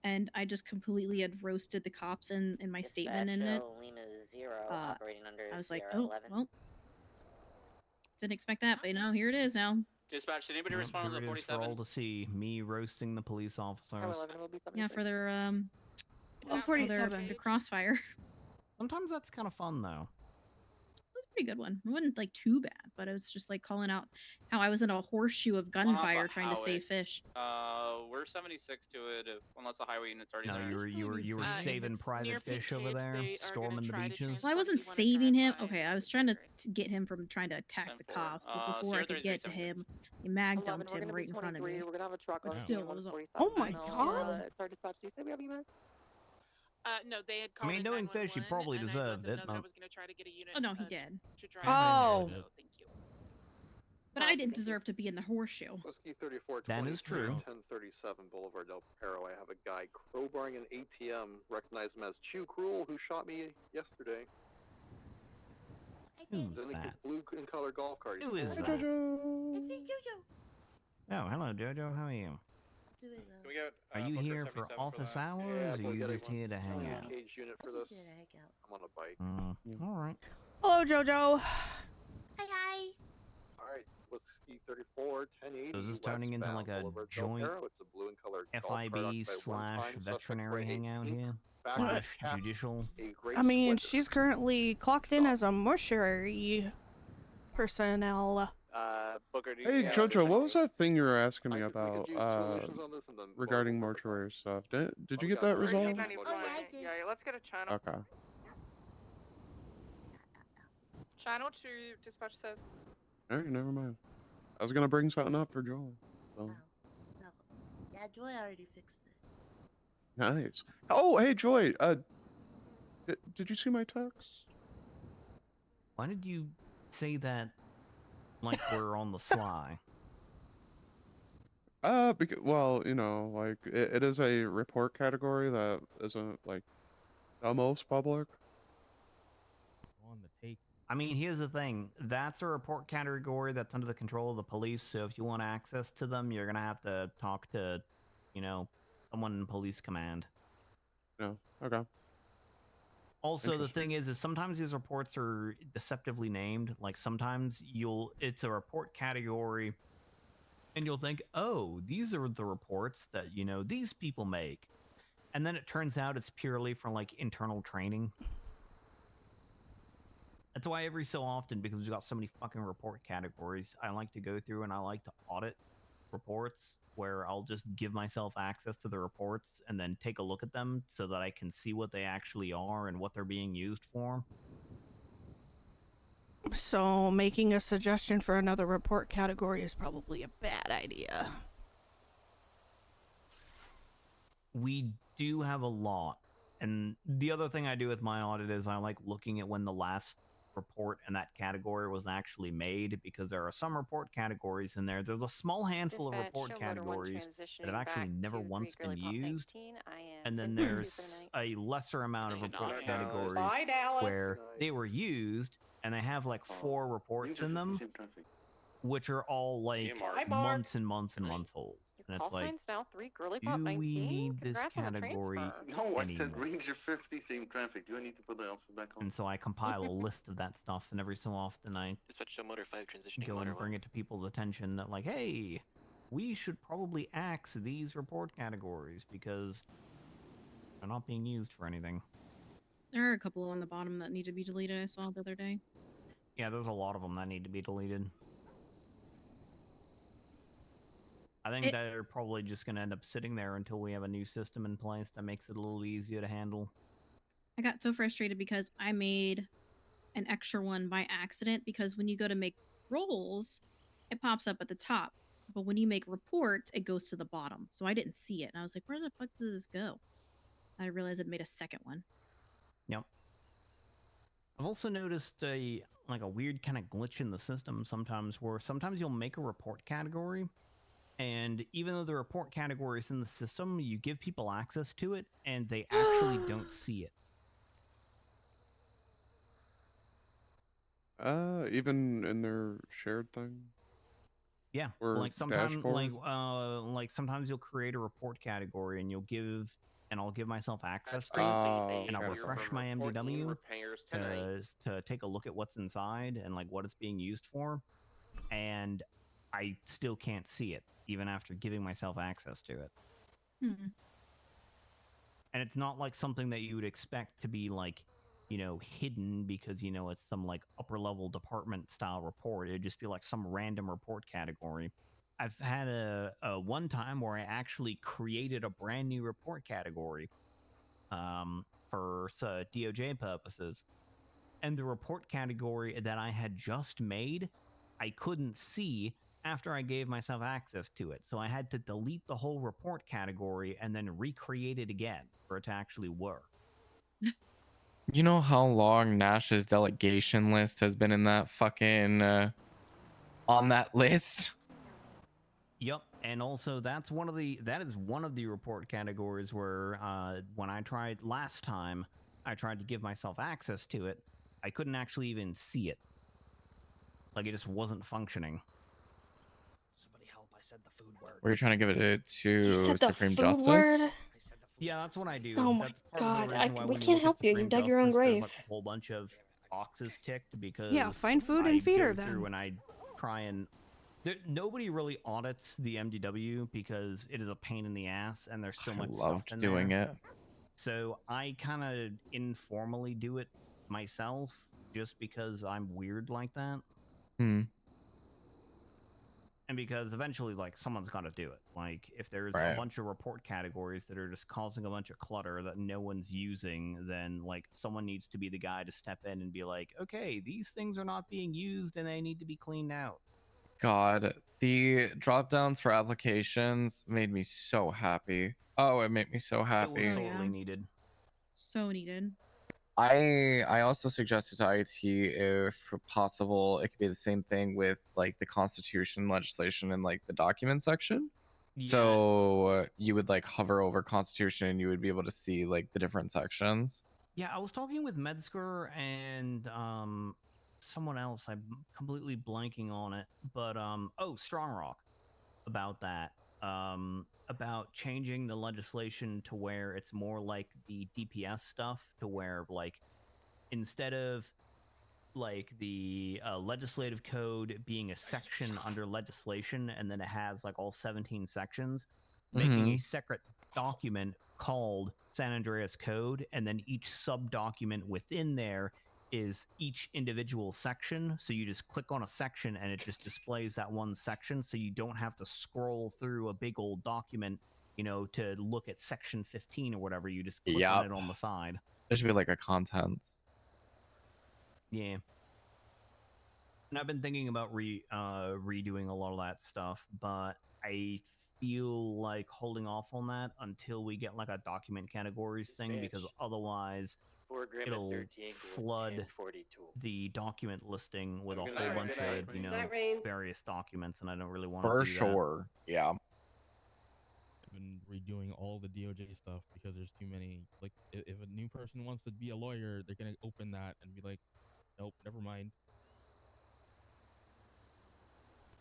and I just completely had roasted the cops in my statement in it. Lima 0, operating under I was like, Sierra oh, 11. well, didn't expect that, but you know, here it is now. Dispatch, did anybody respond to Here the it is for 47? all to see. Me roasting the police officers. Yeah, for their Oh, 47. their crossfire. Sometimes that's kind of fun though. It was a pretty good one. It wasn't like too bad, but it was just like calling out how I was in a horseshoe of gunfire trying to save fish. We're 76 to it, unless the highway unit's already No, there. you were saving private fish over there, storming the beaches. Well, I wasn't saving him. Okay, I was trying to get him from trying to attack the cops, but before I could get to him, he mag dumped him right in front of me. We're gonna have a truck But on still, it was all... Oh my god! It's our dispatch. Do you say we have EMS? No, they had I called. mean, knowing fish, he probably deserved it. I was gonna try to get a unit. Oh no, he did. To drive Oh. there, so thank you. But I didn't deserve to be in the horseshoe. Whiskey 34 That is true. 1037 Boulevard Del Perro. I have a guy crowbarring an ATM. Recognize him as Chew Cruel, who shot me yesterday. Who's Then he that? gets blue in color golf cart. Who is that? It's me, Jojo. Oh, hello, Jojo. How are you? Doing Can we get, Are you Booker here for 77 office that? hours, or are you just here to hang out? Cage unit for this. I'm on a bike. All right. Hello, Jojo. Hi. All right, Whiskey 34 1080. So is this turning into like a Boulevard Del joint Perro. It's a blue and color golf cart FIB occupied / one-time suspect veterinary for hangout 18. here? Back / judicial? a gray I mean, sweater. she's currently clocked in as a mortuary personnel. Booker, do you Hey have Jojo, what was that thing you were asking me we about could use solutions on this and then regarding mortuary stuff? Did you get that resolved? Yeah, let's get a channel. Okay. Channel 2, dispatch says. Alright, never mind. I was gonna bring something up for Joel. So. No. Yeah, Joy already fixed it. Nice. Oh, hey Joy. Did you see my text? Why did you say that like we're on the sly? Because, well, you know, like it is a report category that isn't like the most public. On the take. I mean, here's the thing. That's a report category that's under the control of the police. So if you want access to them, you're gonna have to talk to, you know, someone in police command. No. Okay. Also, the thing is sometimes these reports are deceptively named. Like sometimes it's a report category, and you'll think, oh, these are the reports that, you know, these people make. And then it turns out it's purely for like internal training. That's why every so often, because we've got so many fucking report categories, I like to go through and I like to audit reports where I'll just give myself access to the reports and then take a look at them so that I can see what they actually are and what they're being used for. So making a suggestion for another report category is probably a bad idea. We do have a lot. And the other thing I do with my audit is I like looking at when the last report in that category was actually made, because there are some report categories in there. There's a small handful of report categories that have actually never once been used. And then there's a lesser amount of report categories where they were used and they have like 4 reports in them, which are all like months and months and months old. And it's like, now 3 girly do pop we 19. need this Congrats on the category transfer. No, I said anymore? Ranger 50, same traffic. Do I need to put the alpha back on? And so I compile a list of that stuff, and every so often I Dispatch to motor 5 transitioning go motor and bring it to people's attention that like, hey, we should probably axe these report categories because they're not being used for anything. There are a couple on the bottom that need to be deleted. I saw the other day. Yeah, there's a lot of them that need to be deleted. I think they're probably just going to end up sitting there until we have a new system in place that makes it a little easier to handle. I got so frustrated because I made an extra one by accident, because when you go to make rolls, it pops up at the top. But when you make reports, it goes to the bottom. So I didn't see it. And I was like, where the fuck did this go? I realized it made a second one. Yep. I've also noticed a weird kind of glitch in the system sometimes, where sometimes you'll make a report category, and even though the report category is in the system, you give people access to it, and they actually don't see it. Even in their shared thing. Yeah, Or like sometimes, dashboard? like sometimes you'll create a report category, and I'll give myself access to Oh, it, and I'll okay. refresh my MDW to take a look at what's inside and like what it's being used for, and I still can't see it even after giving myself access to it. Hmm. And it's not like something that you would expect to be like, hidden because, it's some like upper level department style report. It'd just be like some random report category. I've had a one time where I actually created a brand new report category for DOJ purposes. And the report category that I had just made, I couldn't see after I gave myself access to it. So I had to delete the whole report category and then recreate it again for it to actually work. You know how long Nash's delegation list has been in that fucking on that list? Yep, and also that is one of the report categories where when I tried last time, I tried to give myself access to it. I couldn't actually even see it. Like, it just wasn't functioning. Somebody help, I said the food word. Were you trying to give it to You said the Supreme food Justice? word? Yeah, that's what I do. Oh my That's part of the God, reason why we when you can't look help at you. You Supreme dug your own Justice, there's, grave. like, a whole bunch of boxes ticked because Yeah, find food and I feed her go then. through and I try and nobody really audits the MDW because it is a pain in the ass and there's so much stuff loved in doing there. it. So I kind of informally do it myself just because I'm weird like that. And because eventually, like, someone's got to do it. Like, if there's a bunch of report categories that are just causing a bunch of clutter that no one's using, then, like, someone needs to be the guy to step in and be like, okay, these things are not being used and they need to be cleaned out. God, the drop downs for applications made me so happy. Oh, it made me so happy. It was sorely needed. So needed. I also suggested to IT if possible it could be the same thing with like the Constitution legislation and like the document section. Yeah. So you would like hover over Constitution and you would be able to see like the different sections. Yeah, I was talking with Medscar and someone else. I'm completely blanking on it, but Strong Rock about that. About changing the legislation to where it's more like the DPS stuff, to where like instead of like the legislative code being a section under legislation and then it has like all 17 sections, making a separate document called San Andreas Code, and then each sub-document within there is each individual section. So you just click on a section and it just displays that one section, so you don't have to scroll through a big old document, you know, to look at section 15 or whatever. You just click on it on the side. There should be like a contents. Yeah. And I've been thinking about redoing a lot of that stuff, but I feel like holding off on that until we get like a document categories thing, because otherwise it'll flood the document listing with a whole bunch of, you know, various documents, and I don't really want to do that. For sure, yeah. I've been redoing all the DOJ stuff because there's too many. Like, if a new person wants to be a lawyer, they're gonna open that and be like, nope, never mind.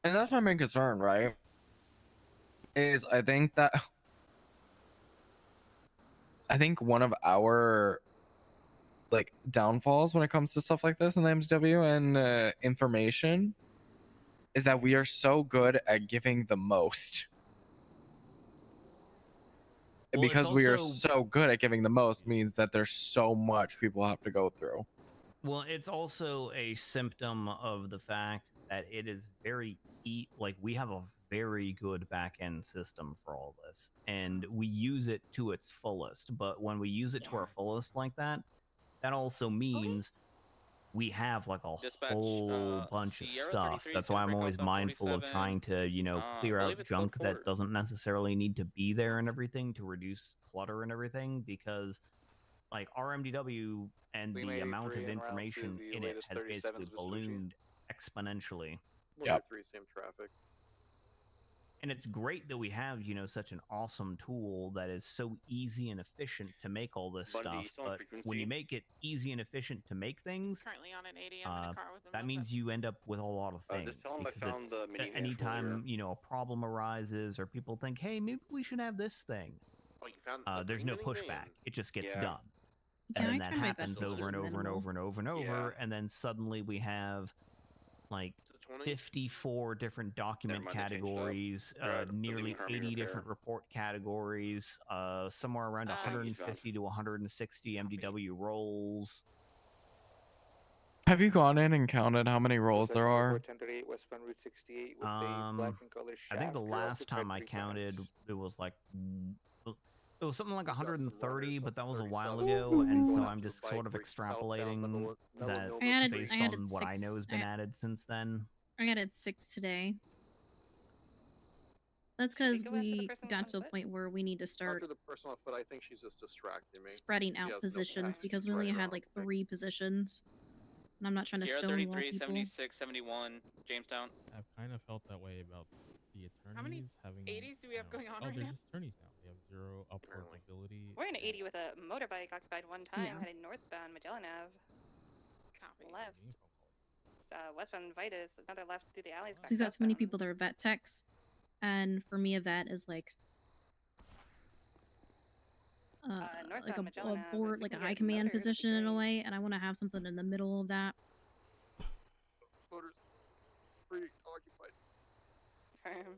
And that's my main concern, right? Is I think one of our like downfalls when it comes to stuff like this in the MTW and information is that we are so good at giving the most. And Well, because it's we are also- so good at giving the most means that there's so much people have to go through. Well, it's also a symptom of the fact that it is very like we have a very good back end system for all this, and we use it to its fullest. But when we use it to our fullest like that, that also means we have like a whole bunch of stuff. That's why I'm always mindful of trying to, you know, clear out junk that doesn't necessarily need to be there and everything to reduce clutter and everything, because like our MDW and the amount of information in it has basically ballooned exponentially. Yep. Same traffic. And it's great that we have, you know, such an awesome tool that is so easy and efficient to make all this Bundy, stuff. But when you make it easy and efficient to make things, Currently on an 80. I'm in a car with him. that means you end up with a lot of things. Just tell him I because found it's- the minivan anytime, earlier. you know, a problem arises or people think, hey, maybe we should have this thing. Oh, you found the There's no minivan? pushback. It just gets Yeah. done. Yeah, And then I that try my happens best to over keep and it over and minimal. over and over and over. And then suddenly we have like 54 different document mind, I changed it up. categories, We're at nearly Living Harmony 80 Repair. different report categories, somewhere around he's 150 to 160 MDW roles. Have you gone in and counted how many roles there are? 1038 westbound Route 68 with Um, a black and color I think the shack. last time I counted, it was like it was something like 130, but that was a while ago, and so I'm just sort of extrapolating that I added- based I added on what I know 6. has been added since then. I added 6 today. That's because go after the we person got on to a foot? point where we need to start After the person on foot, I think she's just distracting me. spreading She out has no positions capacity because to we only write her had own like thing. 3 positions. And I'm not trying to Sierra stonewall 33, people. 76, 71, Jamestown. I've kind of felt that way about the attorneys How many having 80s do we have going on oh, right they're now? just attorneys now. They have 0 upward mobility. We're in an 80 with a motorbike occupied one time, Yeah. heading northbound Magellan Ave. Copy. Left. Westbound Vitus, another left through the alleys. So we've got so many people that are vet techs, and for me, a vet is like like northbound Magellan a Ave, board, if like we a can high get command motors, position in a great. way, and I want to have something in the middle of that. Motors preoccupied. Confirm.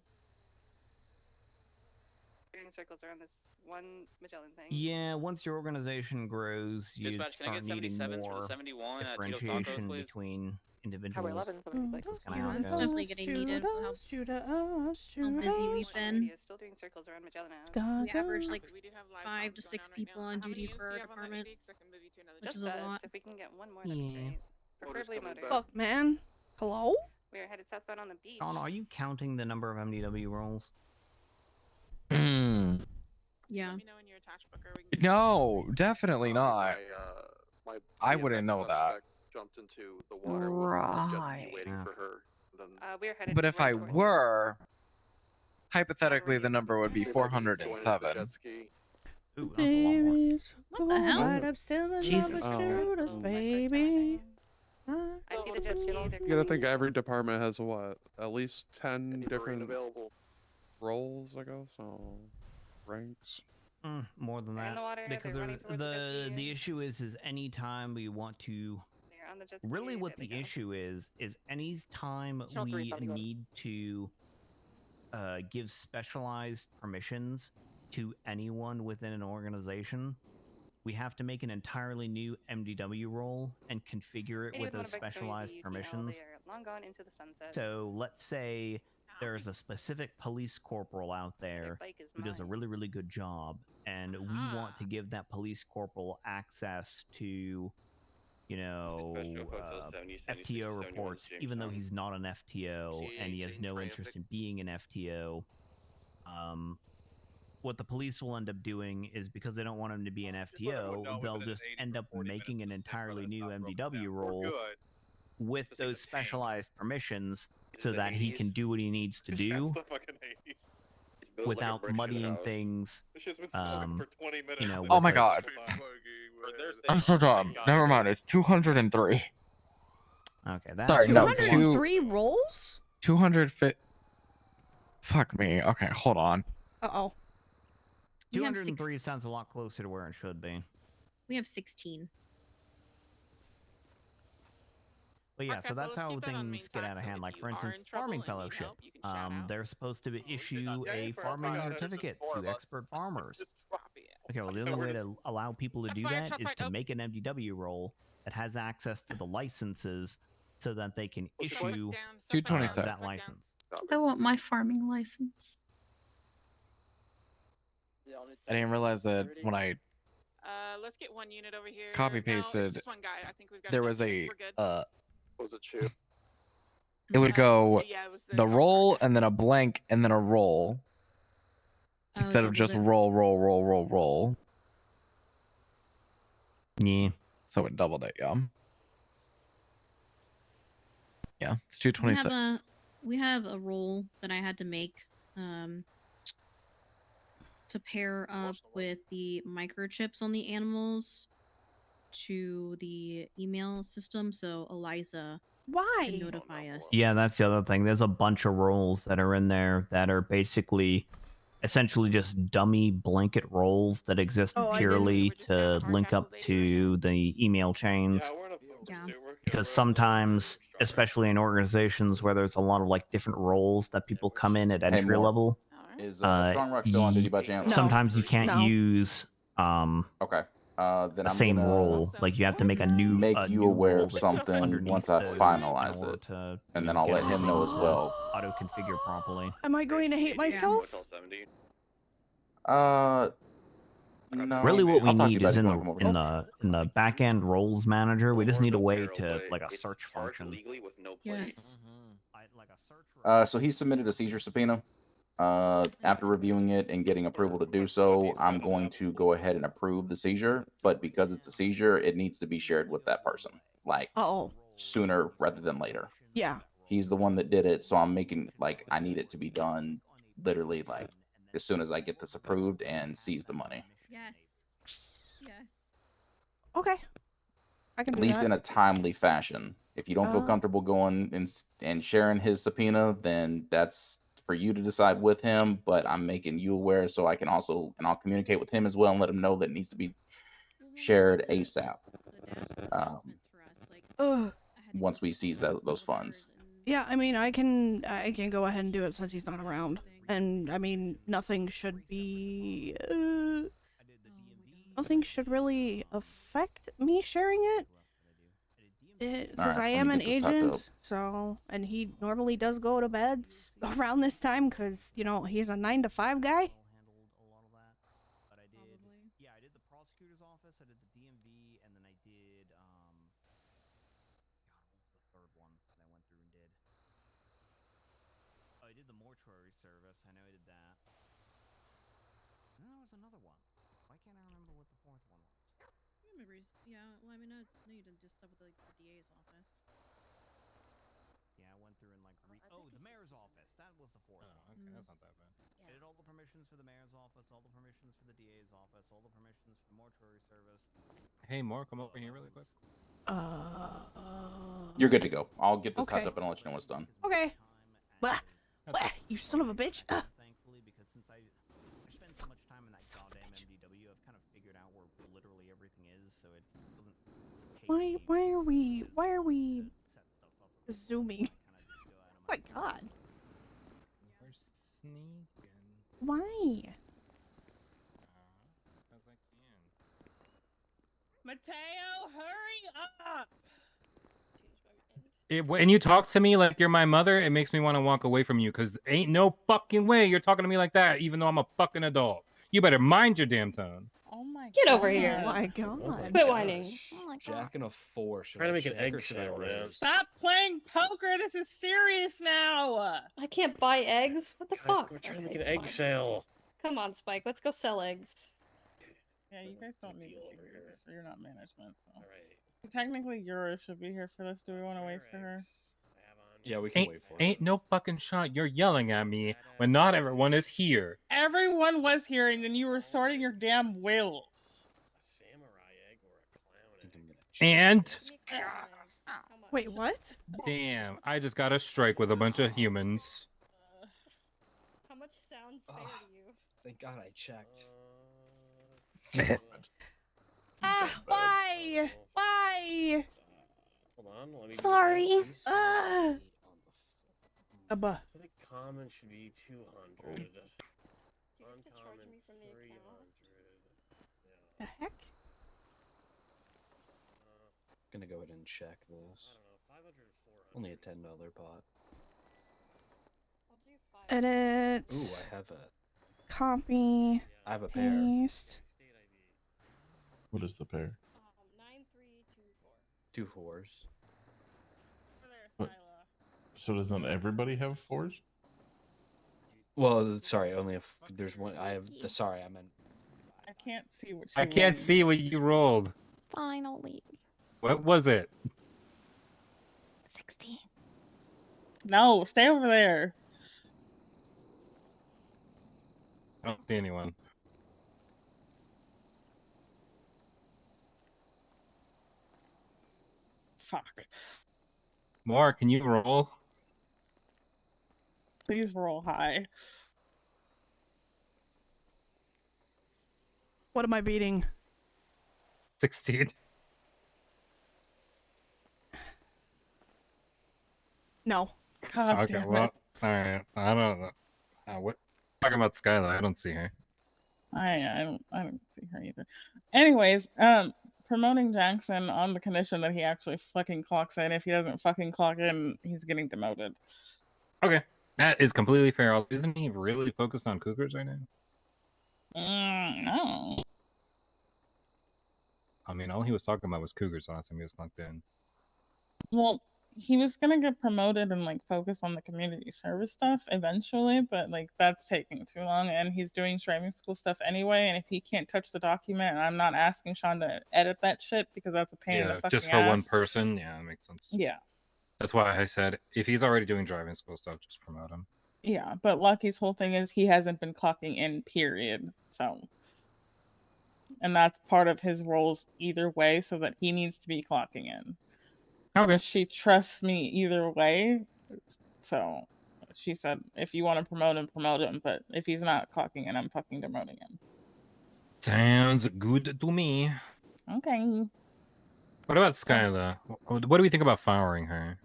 Doing circles around this one Magellan thing. Yeah, once your organization grows, you Dispatch, can I start get needing 77s for the more 71 at Tito's Tacos, differentiation please? between individuals. 11, That's kind of how it It's goes. definitely getting needed. How busy we've been. Still doing circles around Magellan Ave. We average like We do have live 5 comms to going 6 on right people now. on How many duty units per do you have on the department, 80? 'Cause I can move you to another which is dispatch. a lot. If we can get one more, that'd be Yeah. great. Preferably motor. Fuck, man. Hello? We are headed southbound on the beach. Sean, are you counting the number of MDW rolls? Yeah. Let me know when you're attached, Booker. We can No, definitely not. My I wouldn't know that. jumped into the water with the jet ski waiting Right. for her. Then we're headed But if I right towards were, hypothetically, the number would be 407. Ooh, that's a lot more. Babies, What the hell? right up still and Jesus. never shoot us, baby. I see the jet ski. They're You gotta think every department has what? At least 10 different available. roles, I guess, so ranks. More than They're in that, the water, because they're running towards the jet ski. the issue is anytime we want to. They're on the jet ski. Really, what There the we go. issue is any time Channel 3, we probably go. need to gives specialized permissions to anyone within an organization, we have to make an entirely new MDW role and configure it with those specialized permissions. Long gone into the sunset. So let's say there's a specific police corporal out there who does a really, really good job, and we want to give that police corporal access to, you know, FTO reports, even though he's not an FTO and he has no interest in being an FTO. What the police will end up doing is, because they don't want him to be an FTO, they'll just end up making an entirely new MDW role with those specialized permissions so that he can do what he needs to do without muddying things. You know, Oh with my a- god. I'm so dumb. Never mind. It's 203. Okay, that's Sorry, no, 203 rolls? 250. Fuck me. Okay, hold on. Uh-oh. We have 203 sounds a lot closer to where it should be. We have 16. But yeah, Okay, so so that's let's how keep that on things get meantime, out of so hand. if Like, you for are instance, in trouble farming and you need fellowship. help, you can shout out. They're supposed to issue a farming certificate to expert farmers. Okay, well, the only way to allow people to do that is to make an MDW role that has access to the licenses so that they can issue 226. that license. I want my farming license. I didn't realize that when I Let's get one unit over here. copy No, it's pasted, just one guy. I think we've got there enough was units. a We're good. Was it you? it would go yeah, it was the roll and then a blank and then a roll instead of doubled just it. roll. Yeah. So it doubled it, yeah. Yeah, it's We 226. we have a role that I had to make to pair up with the microchips on the animals to the email system, so Eliza Why? can notify us. Yeah, that's the other thing. There's a bunch of roles that are in there that are basically essentially just dummy blanket roles that exist Oh, I purely to link up to the email chains. Yeah. Because sometimes, especially in organizations where there's a lot of like different roles that people come in at entry Mork. level, Is Strong Rock still on duty by chance? sometimes you can't No. use Okay. Then the I'm same gonna role. Like you have to make a new make a you new aware role of that's something underneath once I those finalize in order it, to, and you then know, I'll get let him know as well. Auto configure properly. Am I going to hate myself? No. Really, what we I'll talk to you need about is it in when I come over here. the back end roles manager. We just need a way to like a search function. Yes. So he submitted a seizure subpoena. After reviewing it and getting approval to do so, I'm going to go ahead and approve the seizure. But because it's a seizure, it needs to be shared with that person, like sooner rather than later. Yeah. He's the one that did it, so I'm making like I need it to be done literally like as soon as I get this approved and seize the money. Yes. Yes. Okay. I can At do least that. in a timely fashion. If you don't feel Oh. comfortable going and sharing his subpoena, then that's for you to decide with him. But I'm making you aware so I can also and I'll communicate with him as well and let him know that it needs to be shared ASAP. Ugh. Once we seize those funds. Yeah, I mean, I can go ahead and do it since he's not around, and I mean, nothing should be, nothing should really affect me sharing it, because Alright, I let am me an get this typed agent. up. So, and he normally does go to bed around this time, because you know he's a 9 to 5 guy. Yeah, I did the prosecutor's office, I did the DMV, and then I did God, what was the third one that I went through and did? Oh, I did the mortuary service. I know I did that. And then there was another one. Why can't I remember what the fourth one was? Yeah, well, I mean, I know you did just stuff with like the DA's office. Yeah, I went through and like the mayor's office. That was the fourth one. Okay, that's not that bad. I did all the permissions for the mayor's office, all the permissions for the DA's office, all the permissions for the mortuary service. Hey, Mark, come over here really quick. You're good to go. I'll get this Okay. typed up and I'll let you know when it's done. Okay. Blah. Blah. You son of a bitch. Thankfully, because since I spend so much time in that goddamn MDW, I've kind of figured out where literally everything is, so it doesn't take me Why are we zooming? Oh my god. sneaking. Why? Because I can. Mateo, hurry up! When you talk to me like you're my mother, it makes me want to walk away from you because ain't no fucking way you're talking to me like that, even though I'm a fucking adult. You better mind your damn tone. Oh my Get god. over here. Oh my god. Quit whining. Oh my god. Jack and a 4. Should Trying to I make an check or egg should I sale, man. raise? Stop playing poker. This is serious now. I can't buy eggs? What the Guys, fuck? we're trying to Okay, make an egg fine. sale. Come on, Spike. Let's go sell eggs. Yeah, you guys don't need to be here. You're not management, so. Alright. Technically, Yura should be here for this. Do we want to wait for her? Yeah, we can Ain't, wait for it. ain't no fucking shot you're yelling at me when not everyone is here. Everyone was here, and then you were sorting your damn will. And Wait, what? damn, I just got a strike with a bunch of humans. How much sounds fair to you? Thank God I checked. Why? Why? Hold on, let me. Sorry. Abba. I think common should be 200. Uncommon 300. The heck? Gonna go ahead and check this. Only a $10 pot. Edit. Ooh, I have a. Copy. I have a pair. Paste. What is the pair? 2 4s. What? So doesn't everybody have 4s? Well, sorry, only if there's one. I have the. Sorry, I meant. I can't see what she I can't wants. see what you rolled. Fine, I'll leave. What was it? 16. No, stay over there. I don't see anyone. Fuck. More, can you roll? Please roll high. What am I beating? 16. No. God Okay, damn well, it. alright. I don't know. What? Talking about Skylar, I don't see her. I don't see her either. Anyways, promoting Jackson on the condition that he actually fucking clocks in. If he doesn't fucking clock in, he's getting demoted. Okay. That is completely fair. Isn't he really focused on cougars right now? No. I mean, all he was talking about was cougars last time he was clocked in. Well, he was gonna get promoted and like focus on the community service stuff eventually, but like that's taking too long, and he's doing driving school stuff anyway. And if he can't touch the document, and I'm not asking Sean to edit that shit because that's a pain in the Yeah, fucking just for one ass. person. Yeah, that makes sense. Yeah. That's why I said if he's already doing driving school stuff, just promote him. Yeah, but Lucky's whole thing is he hasn't been clocking in, period. So, and that's part of his roles either way, so that he needs to be clocking in. Okay. She trusts me either way, so she said, if you want to promote him, but if he's not clocking in, I'm fucking demoting him. Sounds good to me. Okay. What about Skylar? What do we think about firing her?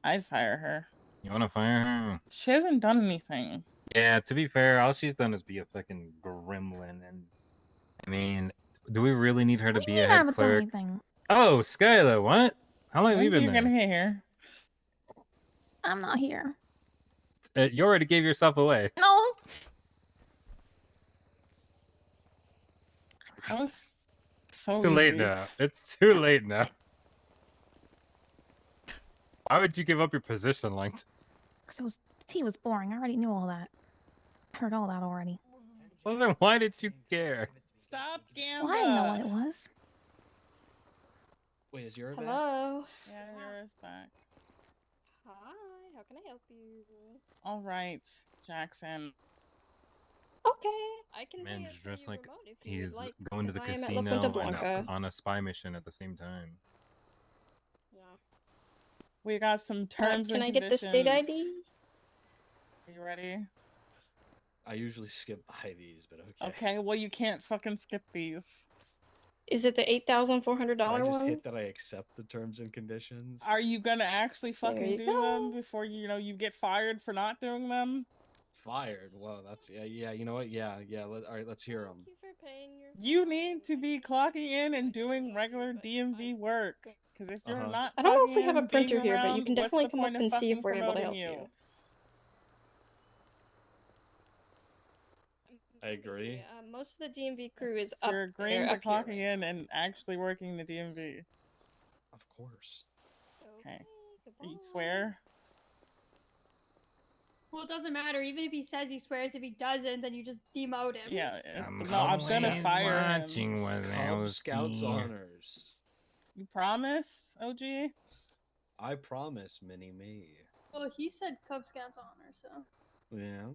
I'd fire her. You want to fire her? She hasn't done anything. Yeah, to be fair, all she's done is be a fucking gremlin, and I mean, do we really need her to be a head clerk? Oh, Skylar, what? How long have you been You're there? gonna hit here. I'm not here. You already gave yourself away. No. That was so It's too late easy. now. It's too late now. Why would you give up your position like that? Because tea was boring. I already knew all that. I heard all that already. Well, then why did you care? Stop gambling. Well, I didn't know what it was. Wait, is Yura back? Hello. Yeah, Yura's back. Hi. How can I help you? All right, Jackson. Okay, I can Man, pay just it for dressed you like remote if you he's would like, going to the 'cause I am at La Fuente casino Blanca. and on a spy mission at the same time. Yeah. We got some terms can and I get the state conditions. ID? Are you ready? I usually skip by these, but okay. Okay, well you can't fucking skip these. Is it the $8,400 Can I just one? hit that I accept the terms and conditions? Are you gonna actually fucking you do go. them before you get fired for not doing them? fired. Well, that's yeah. You know what? Yeah. All right, let's hear him. For paying your You need to be clocking in and doing regular DMV work. Because if you're not, I don't know if we clocking have a in, being printer here, but you around, can what's definitely the come up point of and see if fucking we're able to promoting help you. I agree. Most of the DMV crew is So up you're there, agreeing to up here clocking right in and actually working the DMV. Of course. Okay. You swear? Well, it doesn't matter. Even if he says he swears, if he doesn't, then you just demote him. Yeah. I'm No, I'm gonna always fire him. watching what Cub else Scouts be. honors. You promise, OG? I promise, Mini Me. Well, he said Cub Scouts honor, so. Yeah.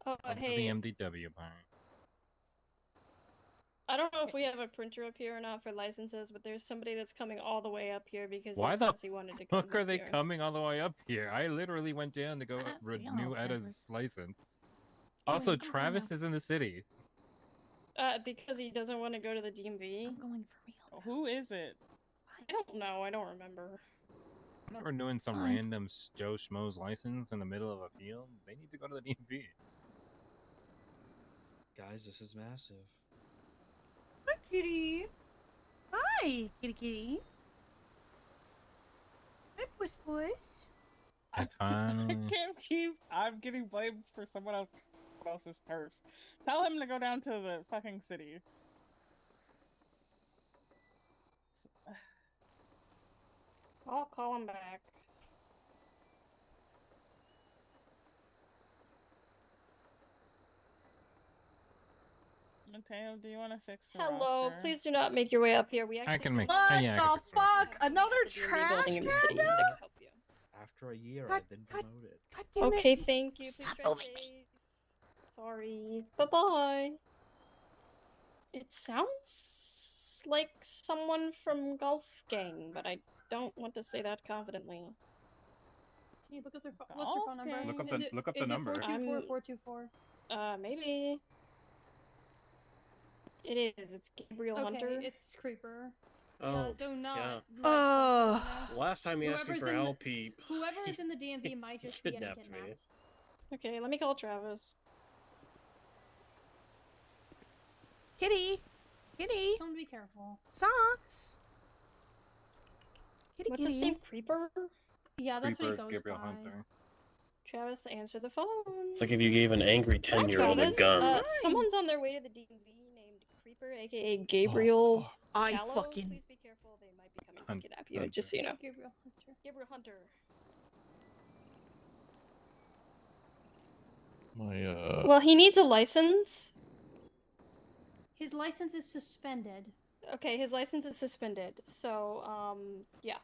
Oh, Up to hey, the MDW part. I don't know if we have a printer up here or not for licenses, but there's somebody that's coming all the way up here because Why he the says he wanted to come fuck are up they here. coming all the way up here? I literally went down to go renew Edda's license. Also, Travis is in the city. Because he doesn't want to go to the DMV. I'm going for real. Who is it? I don't know. I don't remember. I'm not renewing some random Joe Schmo's license in the middle of a field. They need to go to the DMV. Guys, this is massive. Hi, kitty. Hi, kitty kitty. Hi, puss puss. I finally... can't keep. I'm getting blamed for someone else's turf. Tell him to go down to the fucking city. I'll call him back. Mateo, do you want to fix the Hello, roster? please do not make your way up here. We actually can make- What yeah, I can the fix the fuck? Another trash building in the city that panda? can help you. After a year, God- I've been promoted. God damn it. Okay, thank you. Please Stop try bullying safe. Sorry. Bye-bye. It sounds like someone from Golf Gang, but I don't want to say that confidently. Can you look up their what's their phone number? Look up Is the- it, look up the is it number. 424-424? Maybe. It is. It's Gabriel Okay, Hunter. it's Creeper. Oh, do not. yeah. let Last time he asked me Whoever's for in the- help, he Whoever is in the DMV might just be getting kidnapped me. kidnapped. Okay, let me call Travis. Kitty. Kitty. Tell him to be careful. Socks. Kitty What's his kitty. name? Creeper? Yeah, that's what he Creeper, goes Gabriel by. Hunter. Travis, answer the phone. It's like if you gave an angry 10-year-old a Travis, gun. someone's on their way to the DMV named Creeper, aka Gabriel. I Gallo. fucking. Please be careful. They might be coming to kidnap you. Just so you know. Gabriel Hunter. Gabriel Hunter. My Well, he needs a license. His license is suspended. Okay, his license is suspended. So, yeah.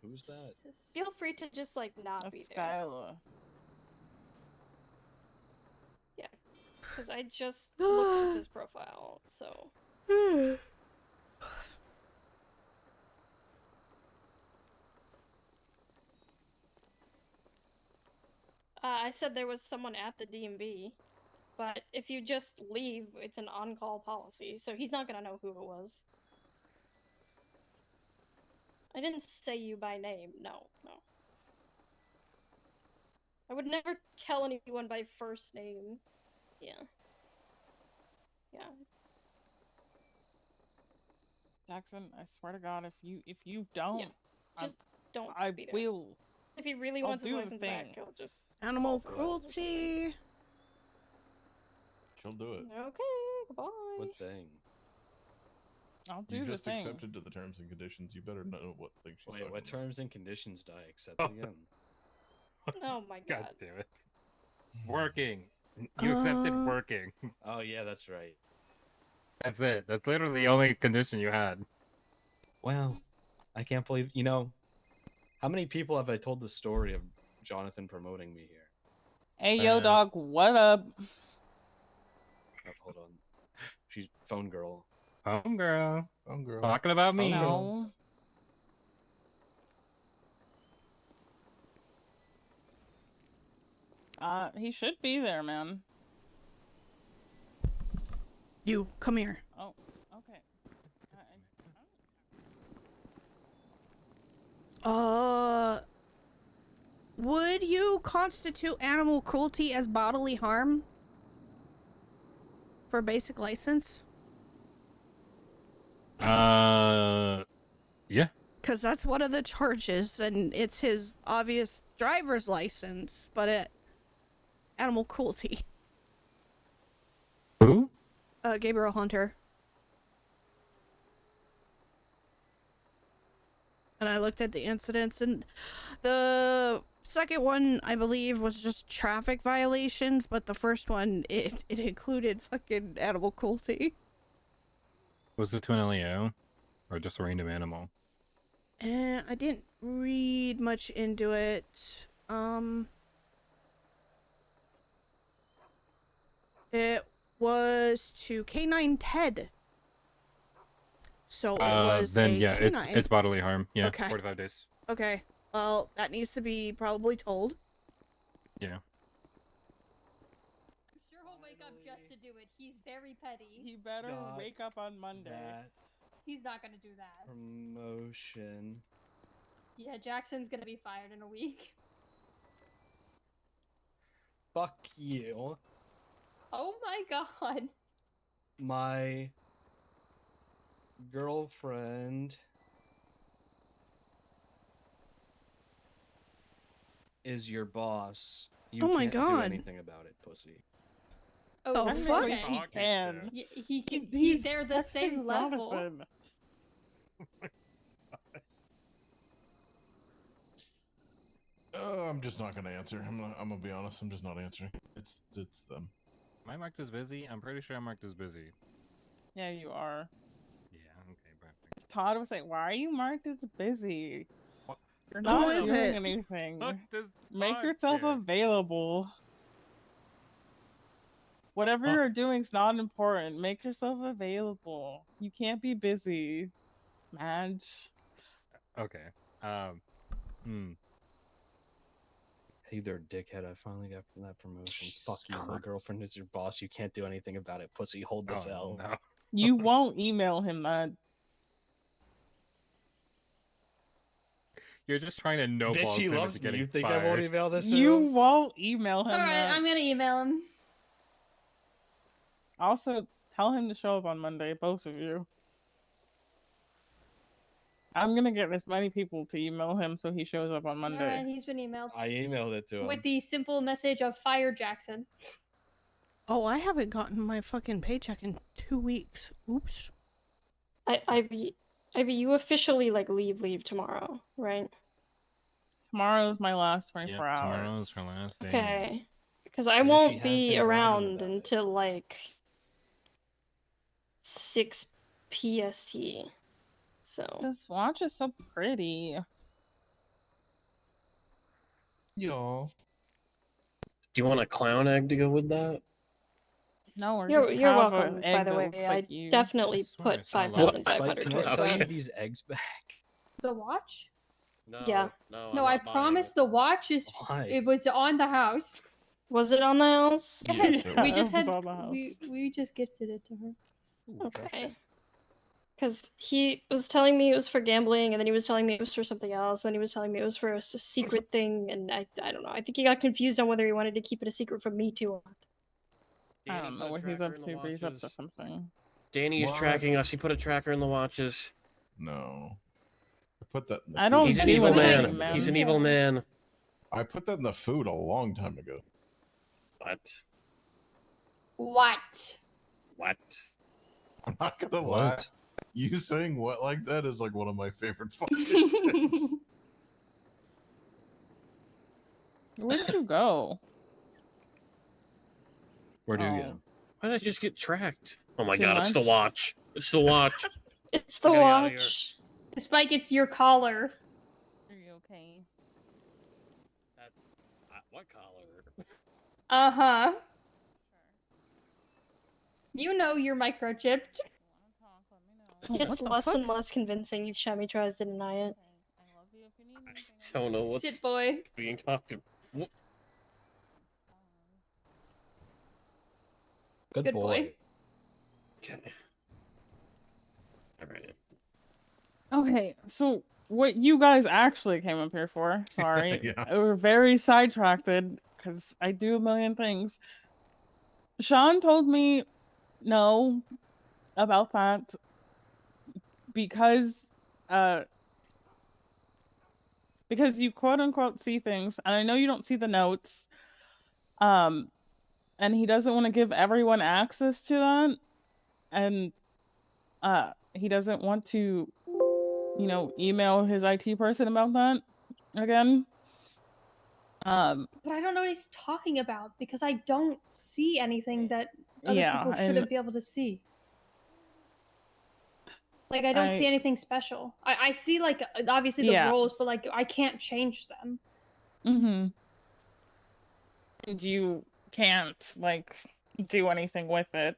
Who's that? Feel free to just like not be That's there. Skyla. Yeah, because I just looked at his profile. So. I said there was someone at the DMV, but if you just leave, it's an on-call policy, so he's not gonna know who it was. I didn't say you by name, no. I would never tell anyone by first name. Yeah. Jackson, I swear to God, if you don't, Just don't I be there. will. If he really I'll wants his do the license thing. back, he'll just... Animal false arrest or cruelty. She'll do it. Okay, goodbye. What thing? I'll do You the just thing. accepted to the terms and conditions. You better know what things she's Wait, talking what about. terms and conditions do I accept Oh. again? Oh my God god. damn it. Working. You accepted working. Oh yeah, that's right. That's it. That's literally the only condition you had. Wow, I can't believe how many people have I told the story of Jonathan promoting me here? Hey, yo, dog, what up? Oh, hold on, she's phone girl. Phone girl. Phone girl. Talking about me. No. He should be there, man. You come here. Oh, okay. Would you constitute animal cruelty as bodily harm for basic license? Yeah. Because that's one of the charges, and it's his obvious driver's license, but animal cruelty. Who? Gabriel Hunter. And I looked at the incidents, and the second one, I believe, was just traffic violations, but the first one, it included fucking animal cruelty. Was it to an LEO? Or just a random animal? And I didn't read much into it. It was to K9 Ted. So it was then a yeah, canine. it's bodily harm. Yeah, Okay. 45 days. Okay. Well, that needs to be probably told. Yeah. I'm sure he'll wake up just to do it. He's very petty. He better Got wake up on Monday. that He's not gonna do that. promotion. Yeah, Jackson's gonna be fired in a week. Fuck you. Oh my god. My girlfriend is your boss. You Oh my can't do God. anything about it, pussy. Oh, fuck. okay. He can. He's there the texting same level. Jonathan. I'm just not gonna answer. I'm gonna be honest. I'm just not answering. It's them. Am I marked as busy? I'm pretty sure I'm marked as busy. Yeah, you are. Yeah, okay, perfect. Todd was like, "Why are you marked as busy? You're Who not is doing it? anything. Fuck this Make yourself podcast. available. Whatever you're doing is not important. Make yourself available. You can't be busy, Madge." Okay. Hey there, dickhead. I finally got that promotion. Fuck you. My girlfriend is your boss. You can't do anything about it, pussy. Hold this L. No. You won't email him that. You're just trying to no Bitch, ball he him loves into me. getting You think fired. I won't email this? to You him? won't email him Alright, that. I'm gonna email him. Also, tell him to show up on Monday, both of you. I'm gonna get as many people to email him so he shows up on Monday. Alright, he's been emailed. I emailed it to him. With the simple message of fire Jackson. Oh, I haven't gotten my fucking paycheck in 2 weeks. Oops. Ivy, you officially like leave tomorrow, right? Tomorrow's my last 24 Yep, hours. tomorrow's her last day. Okay. Because I Yeah, she won't has be been bragging around about it. until like 6 PST. So This watch is so pretty. Do you want a clown egg to go with that? No, we're you're gonna you're have welcome. an By egg the that way, looks I like you. definitely swear I put saw that. 5,500 Can I towards sell you that. these eggs back? The watch? No. Yeah. No. No, I promise the watch is. Why? It was on the house. Was it on the house? Yes, Yeah, we it just was had. on the house. We just gifted it to her. Okay. Because he was telling me it was for gambling, and then he was telling me it was for something else, and then he was telling me it was for a secret thing, and I don't know. I think he got confused on whether he wanted to keep it a secret from me too or not. I don't know what he's up to, but he's up to something. Danny is What? tracking us. He put a tracker in the watches. No. I put that in the I food. don't He's an do evil anything, man. He's an evil man. I put that in the food a long time ago. What? What? What? I'm not gonna lie. What? You saying what like that is like one of my favorite fucking things. Where did you go? Where do you Oh. go? Why did I just get tracked? Oh my Too god, it's the much? watch. It's the watch. It's the I gotta get outta here. watch. Spike, it's your collar. Are you okay? What collar? Uh huh. You know you're microchipped. Oh, It gets what the less fuck? and less convincing each time he tries to deny it. I don't know what's Shit, boy. being talked about. Good, Good boy. Okay. Alright. Okay, so what you guys actually came up here for. Sorry. Yeah. We're very sidetracked because I do a million things. Sean told me no about that because you quote unquote see things, and I know you don't see the notes. And he doesn't want to give everyone access to that, and he doesn't want to, email his IT person about that again. But I don't know what he's talking about because I don't see anything that other Yeah, people and- shouldn't be able to see. Like I don't see anything special. I see like obviously the Yeah. roles, but like I can't change them. Mm-hmm. And you can't like do anything with it.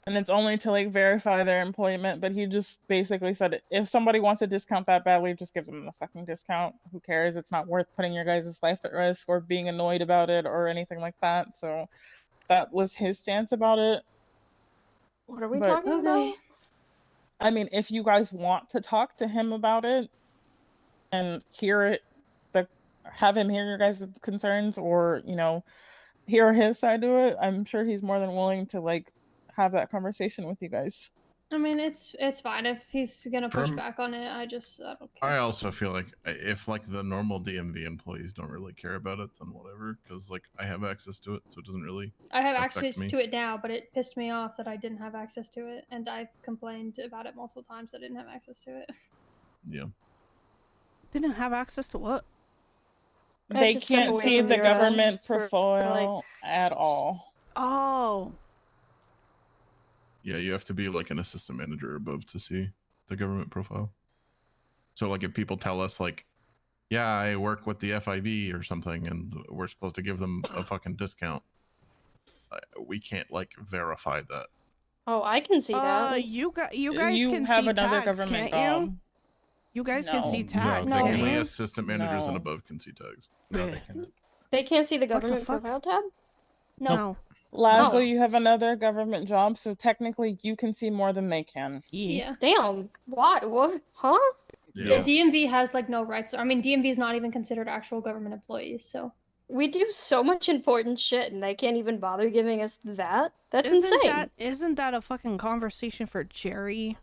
And it's only to like verify their employment, but he just basically said if somebody wants a discount that badly, just give them the fucking discount. Who cares? It's not worth putting your guys' life at risk or being annoyed about it or anything like that. So that was his stance about it. What are we But- talking about? I mean, if you guys want to talk to him about it and have him hear your guys' concerns or, hear his side to it, I'm sure he's more than willing to like have that conversation with you guys. I mean, it's fine if he's gonna push From- back on it. I don't care. I also feel like if like the normal DMV employees don't really care about it, then whatever, because like I have access to it, so it doesn't really. I have affect access me. to it now, but it pissed me off that I didn't have access to it, and I've complained about it multiple times that I didn't have access to it. Yeah. Didn't have access to what? They just step can't away see from the your government for, profile at all. Oh. Yeah, you have to be like an assistant manager or above to see the government profile. So like if people tell us like, yeah, I work with the FIB or something and we're supposed to give them a fucking discount, we can't like verify that. Oh, I can see that. You guys You can have see another tags, government can't you? job. You guys can see No. tags. No, can't only you? assistant managers and No. above can see tags. No, they cannot. They can't see the What the government fuck? profile tab? No. Laszlo, Oh. you have another government job, so technically you can see more than they can. Yeah. Damn. Why? What? Huh? Yeah. The DMV has like no rights. I mean, DMV is not even considered actual government employees, so. We do so much important shit, and they can't even bother giving us that. That's insane. Isn't that a fucking conversation for Jerry?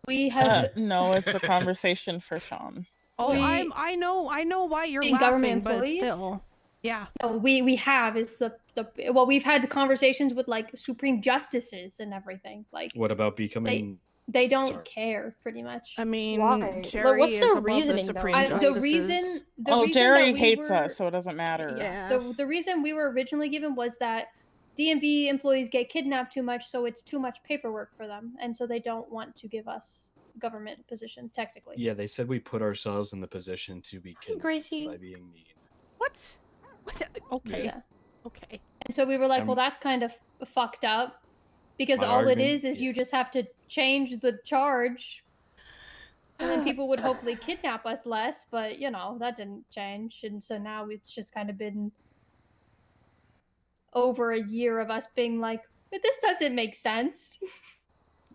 We have No, it's a conversation for Sean. Oh, We- I know why you're Being laughing, government but employees? still. Yeah. No, we have is the well, we've had conversations with like supreme justices and everything. Like What about becoming? they don't Sorry. care pretty much. I mean, Why? Jerry what's is the above the reasoning Supreme though? Justices. The reason Jerry that we hates were- us, so it doesn't matter. Yeah. The reason we were originally given was that DMV employees get kidnapped too much, so it's too much paperwork for them, and so they don't want to give us government position technically. Yeah, they said we put ourselves in the position to be kidnapped Gracie. by being mean. What? Okay. Yeah. Okay. And so we were like, Um, well, that's kind of fucked up because my all argument- it is you just have to change the charge. And then people would hopefully kidnap us less, but that didn't change. And so now it's just kind of been over a year of us being like, but this doesn't make sense.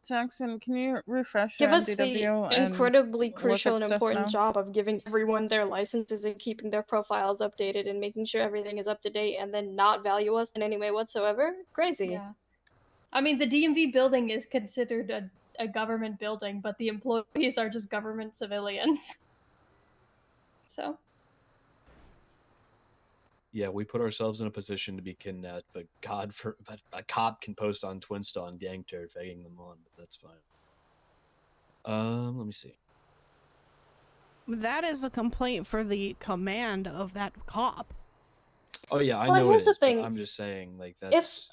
Jackson, can you refresh Give your us the MDW and incredibly look crucial at and stuff important now? job of giving everyone their licenses and keeping their profiles updated and making sure everything is up to date and then not value us in any way whatsoever? Crazy. Yeah. I mean, the DMV building is considered a government building, but the employees are just government civilians. So, Yeah, we put ourselves in a position to be kidnapped, but but a cop can post on Twinstar and Yankter egging them on, but that's fine. Let me see. That is a complaint for the command of that cop. Oh yeah, I Well, know here's it the is, but thing. I'm just saying, like that's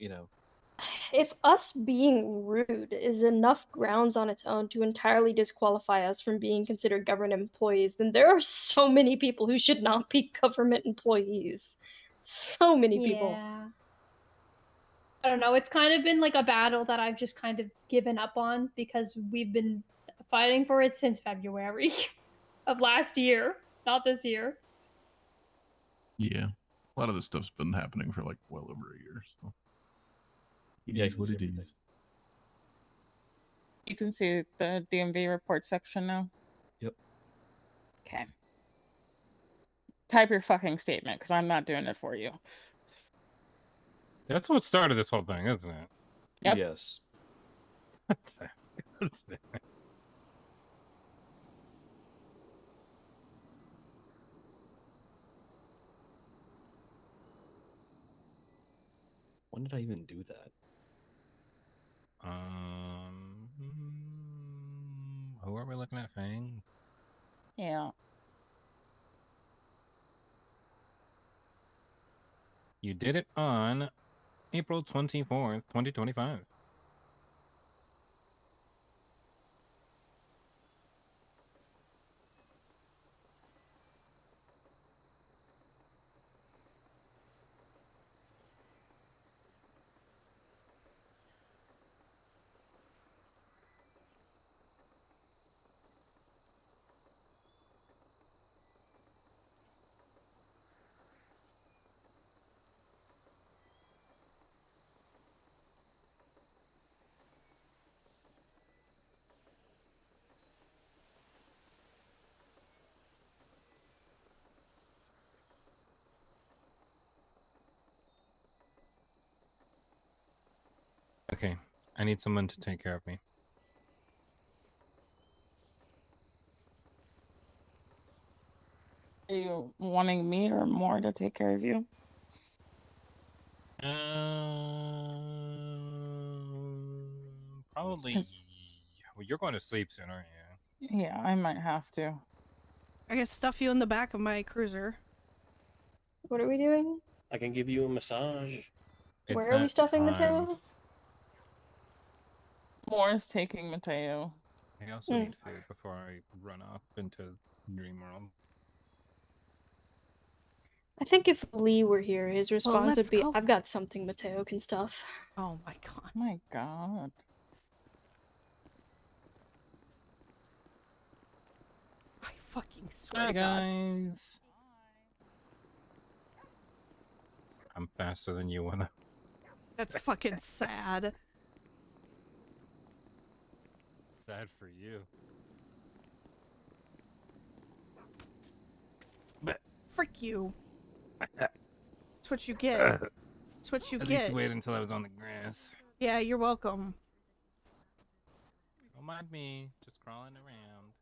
if us being rude is enough grounds on its own to entirely disqualify us from being considered government employees, then there are so many people who should not be government employees. So many people. I don't know. It's kind of been like a battle that I've just kind of given up on because we've been fighting for it since February of last year, not this year. Yeah. A lot of this stuff's been happening for like well over a year, so. It Yeah, I is can what see it everything. is. You can see the DMV report section now. Yep. Okay. Type your fucking statement, because I'm not doing it for you. That's what started this whole thing, isn't it? Yep. Yes. When did I even do that? Who are we looking at, Fang? Yeah. You did it on April 24th, 2025. Okay, I need someone to take care of me. Are you wanting me or more to take care of you? Probably. 'Cause- Well, you're going to sleep soon, aren't you? Yeah, I might have to. I can stuff you in the back of my cruiser. What are we doing? I can give you a massage. Where are we stuffing Mateo? More is taking Mateo. I also need food before I run off into Dream World. I think if Lee were here, his response let's would be, go. "I've got something Mateo can stuff." Oh my god. My god. I fucking swear Hi to God. guys. I'm faster than you wanna. That's fucking sad. Sad for you. Frick you. That's what you get. That's what you At get. least you waited until I was on the grass. Yeah, you're welcome. Don't mind me, just crawling around.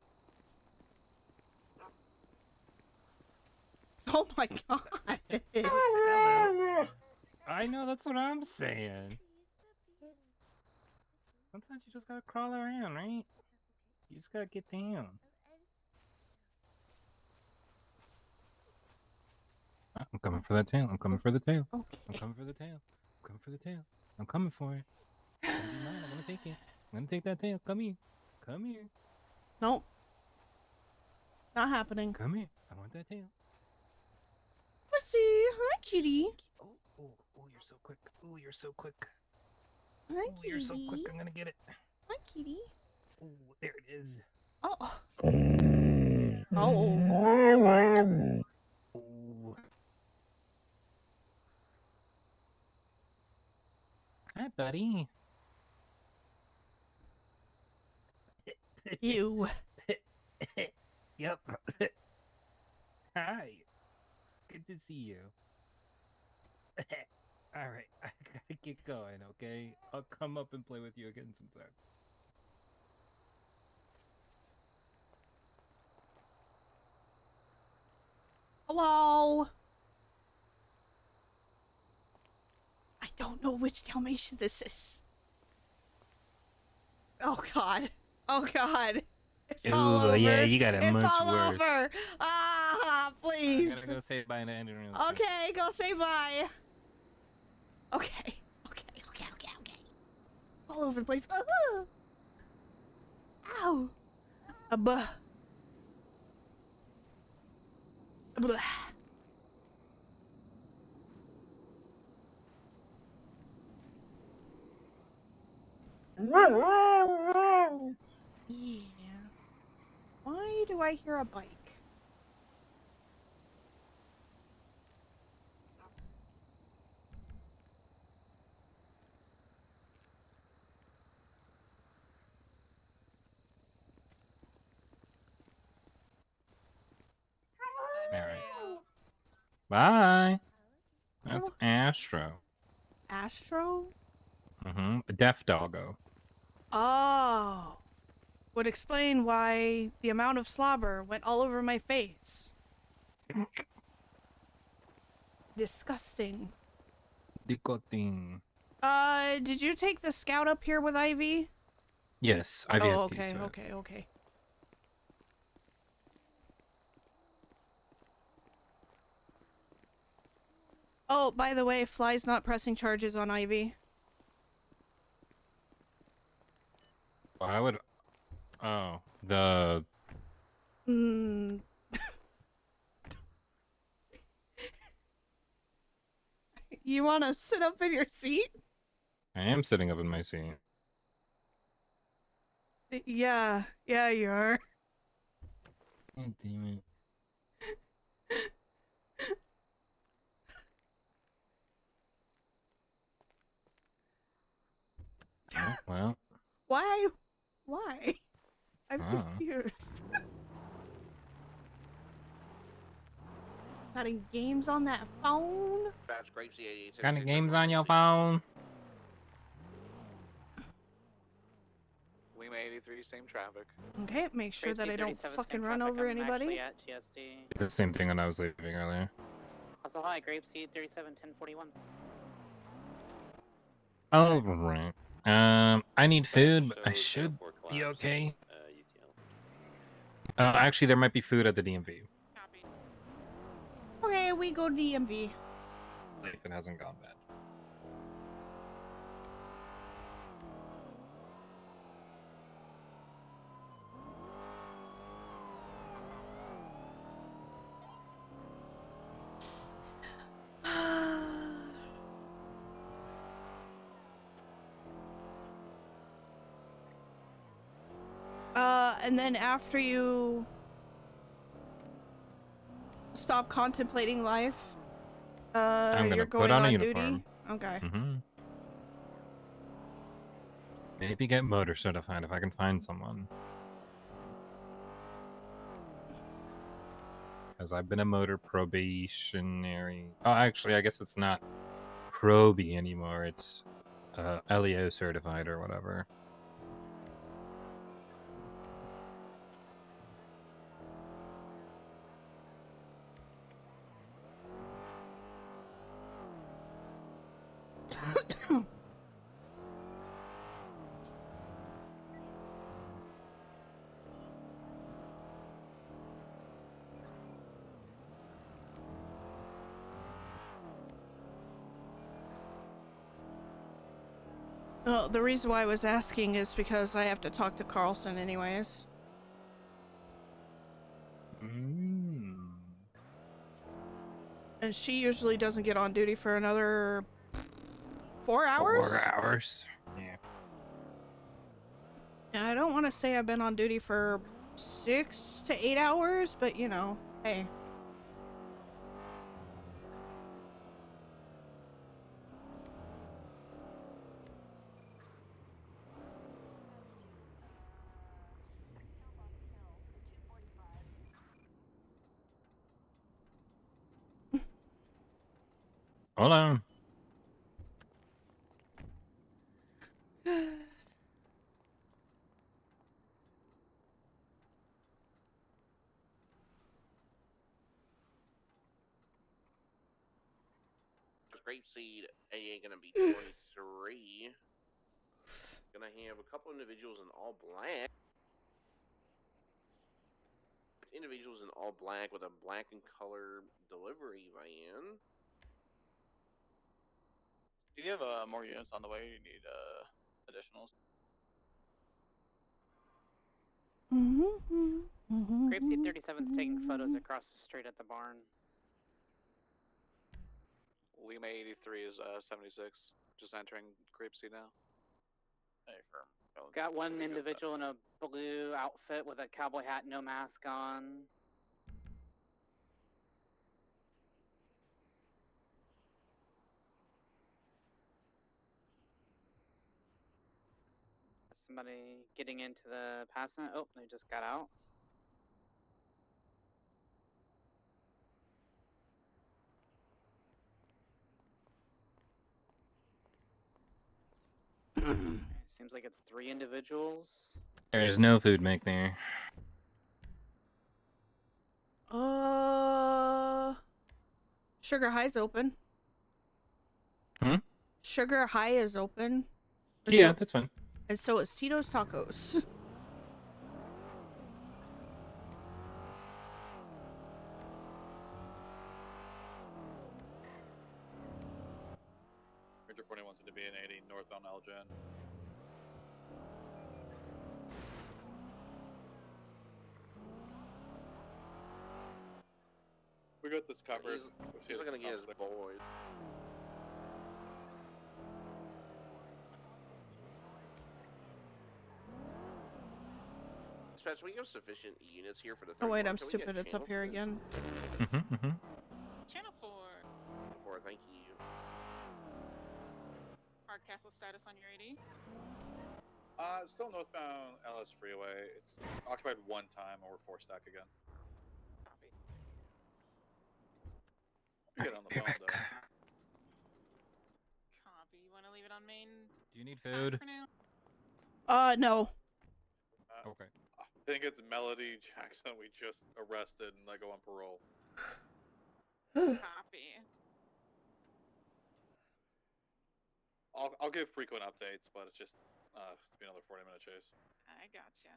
Oh my god. I know, that's what I'm saying. Sometimes you just gotta crawl around, right? You just gotta get down. I'm coming for that tail. I'm coming for the tail. Okay. I'm coming for the tail. I'm coming for the tail. I'm coming for it. It's gonna be mine. I'm gonna take it. I'm gonna take that tail. Come here. Come here. Nope. Not happening. Come here. I want that tail. Pussy. Hi, kitty. Oh, you're so quick. Oh, you're so quick. Hi, Oh, kitty. you're so quick. I'm gonna get it. Hi, kitty. Oh, there it is. Oh. Oh. Oh. Hi, buddy. You. Yep. Hi. Good to see you. Alright, I gotta get going, okay? I'll come up and play with you again sometime. Hello. I don't know which Dalmatian this is. Oh god. Oh god. It's all over. Yeah, you got it It's much all worse. over. Ah, please. I gotta go say bye to Andrew. real quick. Okay, go say bye. Okay. Okay. All over the place. Ow. Blah. Blah. Yeah. Why do I hear a bike? Bye. That's Astro. Astro? Mm-hmm. A deaf doggo. Oh. Would explain why the amount of slobber went all over my face. Disgusting. Dicoting. Did you take the scout up here with Ivy? Yes, Ivy has Oh, keys okay, to it. okay, okay. Oh, by the way, Fly's not pressing charges on Ivy. I would. Oh, the. Hmm. You wanna sit up in your seat? I am sitting up in my seat. Yeah, you are. God damn it. Oh, well. Why? Why? I'm Oh. confused. Having games on that phone? Batch Grape C88. Kind of games on your phone? Lima 83, same traffic. Okay, make sure Grape that I don't C37 's fucking same run traffic, over I'm anybody. actually at GSD. Did the same thing when I was leaving earlier. Also, hi, Grape C 37 1041. Oh, right. I need food, but I should be okay. Actually, there might be food at the DMV. Okay, we go to DMV. If it hasn't gone bad. And then after you stop contemplating life, I'm gonna you're put going on a on uniform. duty? Okay. Mm-hmm. Maybe get motor certified if I can find someone. Because I've been a motor probationary. Oh, actually, I guess it's not proby anymore. It's LEO certified or whatever. Well, the reason why I was asking is because I have to talk to Carlson anyways. And she usually doesn't get on duty for another 4 hours? 4 hours. Yeah. Yeah, I don't want to say I've been on duty for 6 to 8 hours, but you know, hey. Hold on. Grapeseed AA gonna be 23. Gonna have a couple individuals in all black. Individuals in all black with a black and color delivery van. Do you have more units on the way? You need additionals. Grape C 37 is taking photos across the street at the barn. Lima 83 is 76. Just entering Grape Seed now. Hey, firm. Got one individual in a blue outfit with a cowboy hat, no mask on. Somebody getting into the passing. Oh, they just got out. Seems like it's 3 individuals. There's no food make there. Sugar High's open. Hmm? Sugar High is open. Yeah, that's fine. And so is Tito's Tacos. Ranger 40 wants it to be an 80 northbound Elgin. We got this covered. He's not gonna get his boys. Dispatch, we have sufficient units here for the. Oh wait, 31. I'm Can we get stupid. It's up channel here 4? again. Channel 4. Channel 4, thank you. Hardcastle status on your 80. Still northbound LS Freeway. It's occupied one time, and we're 4 stack again. Copy. We get on the phone though. Copy. You want to leave it on main? Do you need food? For now? No. Okay. I think it's Melody Jackson we just arrested and let go on parole. Copy. I'll give frequent updates, but it's just it's be another 40-minute chase. I gotcha.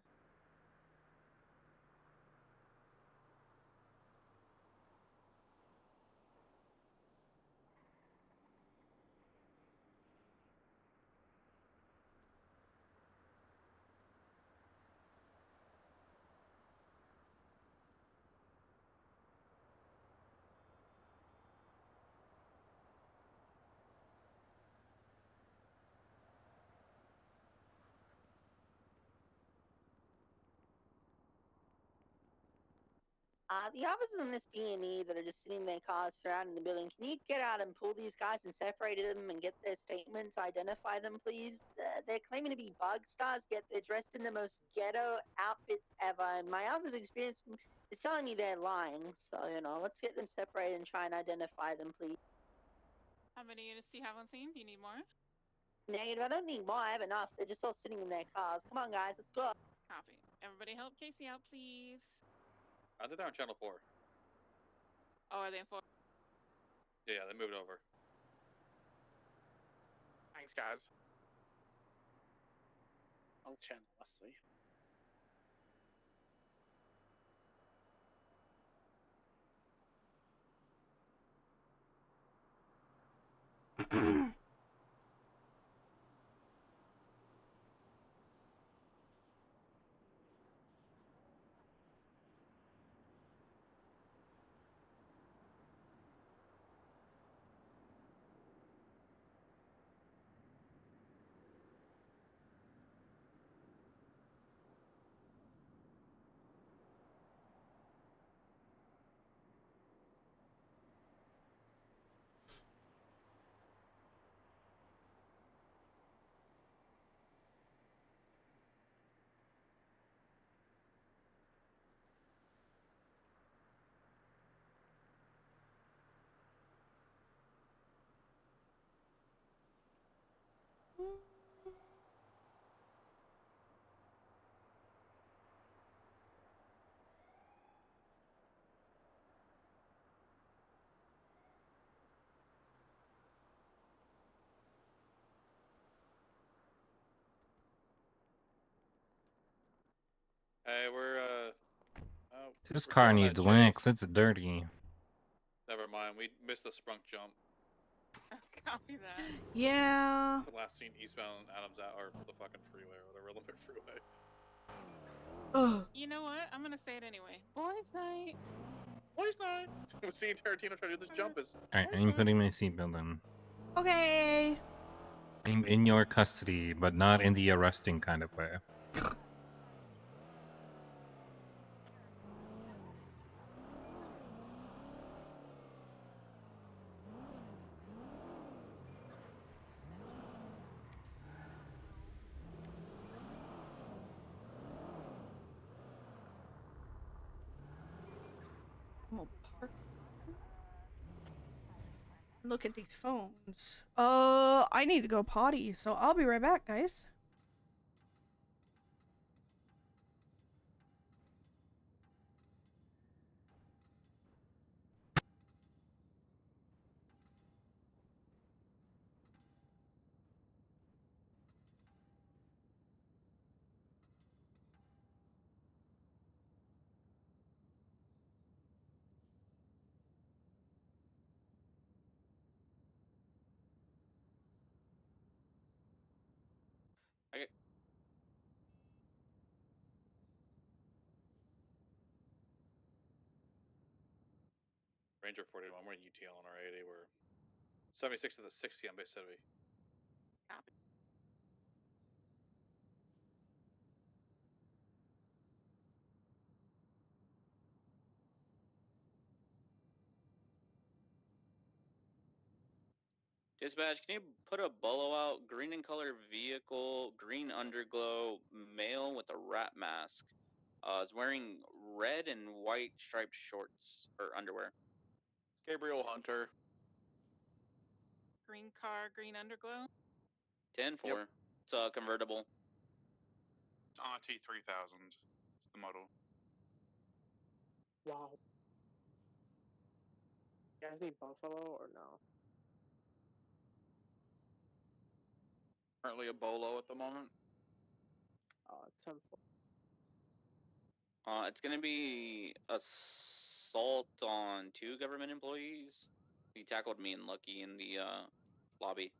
The officers in this B&E that are just sitting in their cars surrounding the building, can you get out and pull these guys and separate them and get their statements, identify them, please? They're claiming to be bug stars, yet they're dressed in the most ghetto outfits ever, and my officer's experience is telling me they're lying. So, let's get them separated and try and identify them, please. How many units do you have on scene? Do you need more? Negative, I don't need more, I have enough. They're just all sitting in their cars. Come on, guys, let's go. Copy. Everybody help Casey out, please. They're on channel 4. Oh, are they in 4? Yeah, they moved over. Thanks, guys. I'll channel Wesley. Hey, we're This we're car doing needs that wax. It's dirty. Never mind, we missed the sprunk jump. Copy that. Yeah. The last seen eastbound Adams or the fucking freeway or whatever, Olympic Freeway. You know what? I'm gonna say it anyway. Boys' night. Boys' night. We've seen Tarantino try to do this jump is. Alright, I'm putting my seatbelt on. Okay. I'm in your custody, but not in the arresting kind of way. I'm gonna park. look at these phones. I need to go potty, so I'll be right back, guys. Okay. Ranger 41, we're in UTL on our 80. We're 76 to the 60 on base city. Copy. Dispatch, can you put a bolo out? Green in color vehicle, green underglow, male with a rat mask. Is wearing red and white striped shorts or underwear. Gabriel Hunter. Green car, green underglow. 10-4. It's a convertible. It's Auntie 3000. It's the model. Wow. You guys need Buffalo or no? Currently a bolo at the moment. It's 10-4. It's gonna be assault on 2 government employees. He tackled me and Lucky in the lobby.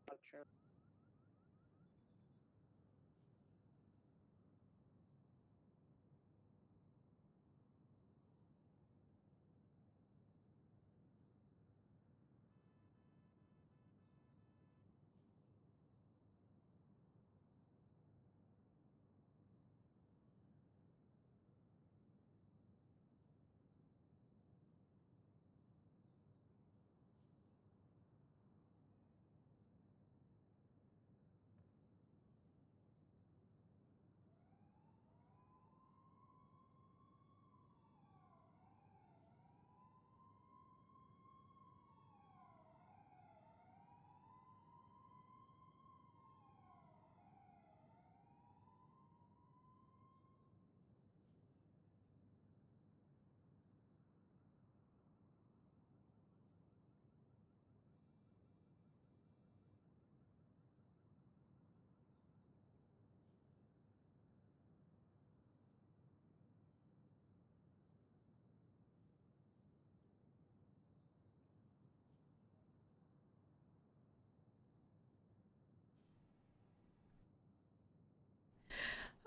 Not sure.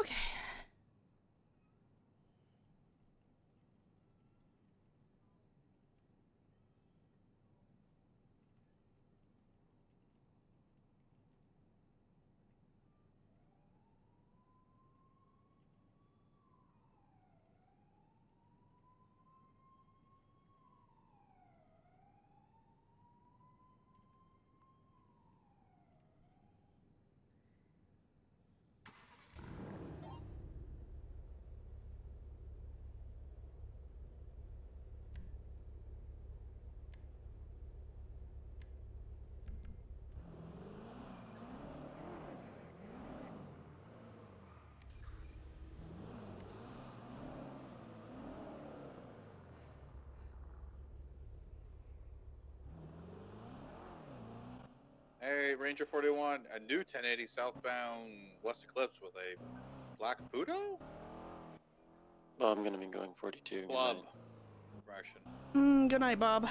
Okay. Hey, Ranger 41, a new 1080 southbound West Eclipse with a black Fudo? Well, I'm gonna be going 42. Club. Fraction. Good night, Bob.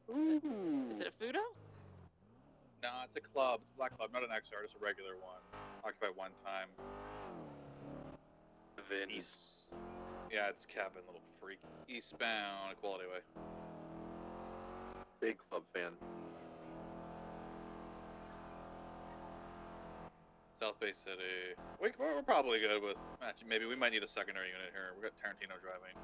Is it a Fudo? Nah, it's a club. It's a black club, not an XR, it's a regular one. Occupied one time. Vin. Yeah, it's cabin, little freak. Eastbound, Equality Way. Big club fan. South Bay City. We're probably good with. Actually, maybe we might need a secondary unit here. We got Tarantino driving.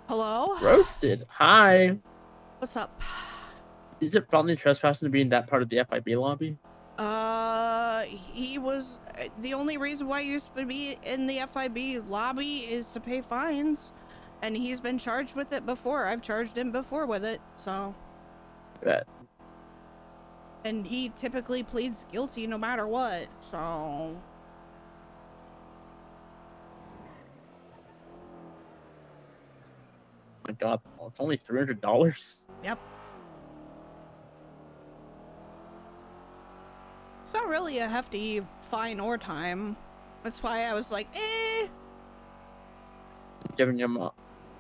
Hello? Roasted. Hi. What's up? Is it probably trespassing to be in that part of the FIB lobby? He was the only reason why you're supposed to be in the FIB lobby is to pay fines. And he's been charged with it before. I've charged him before with it, so. Bet. And he typically pleads guilty no matter what, so. My God, it's only $300. Yep. It's not really a hefty fine or time. That's why I was like, eh. Giving him, well,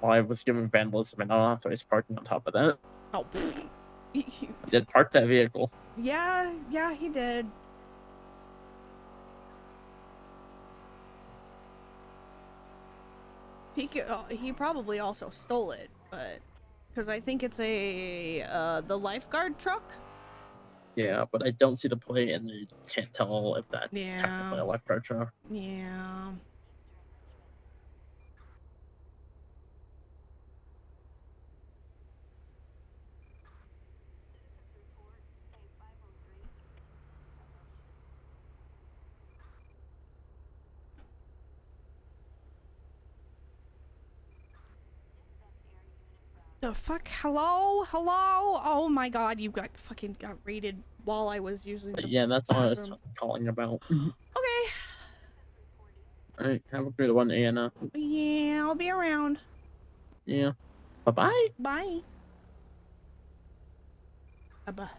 I was giving vandalism and unauthorized parking on top of that. Oh. He did park that vehicle. Yeah, he did. He probably also stole it, but because I think it's the lifeguard truck. Yeah, but I don't see the plate, and you can't tell if that's technically a lifeguard truck. Yeah. The fuck? Hello? Oh my god, you got raided while I was using the Yeah, that's all I was bathroom. calling about. Okay. Alright, have a good one, Anna. Yeah, I'll be around. Yeah. Bye-bye. Bye. Bye.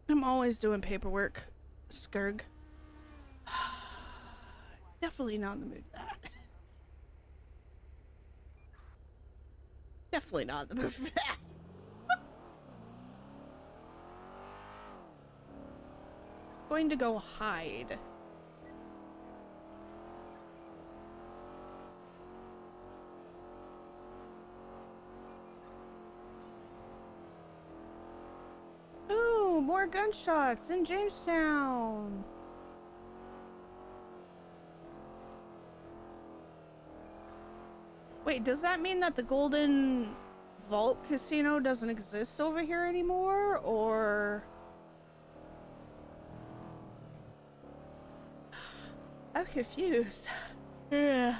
I'm always doing paperwork, Skurg. Definitely not in the mood for that. Definitely not in the mood for that. Going to go hide. Ooh, more gunshots in Jamestown. Wait, does that mean that the Golden Vault Casino doesn't exist over here anymore, or? I'm confused. Yeah.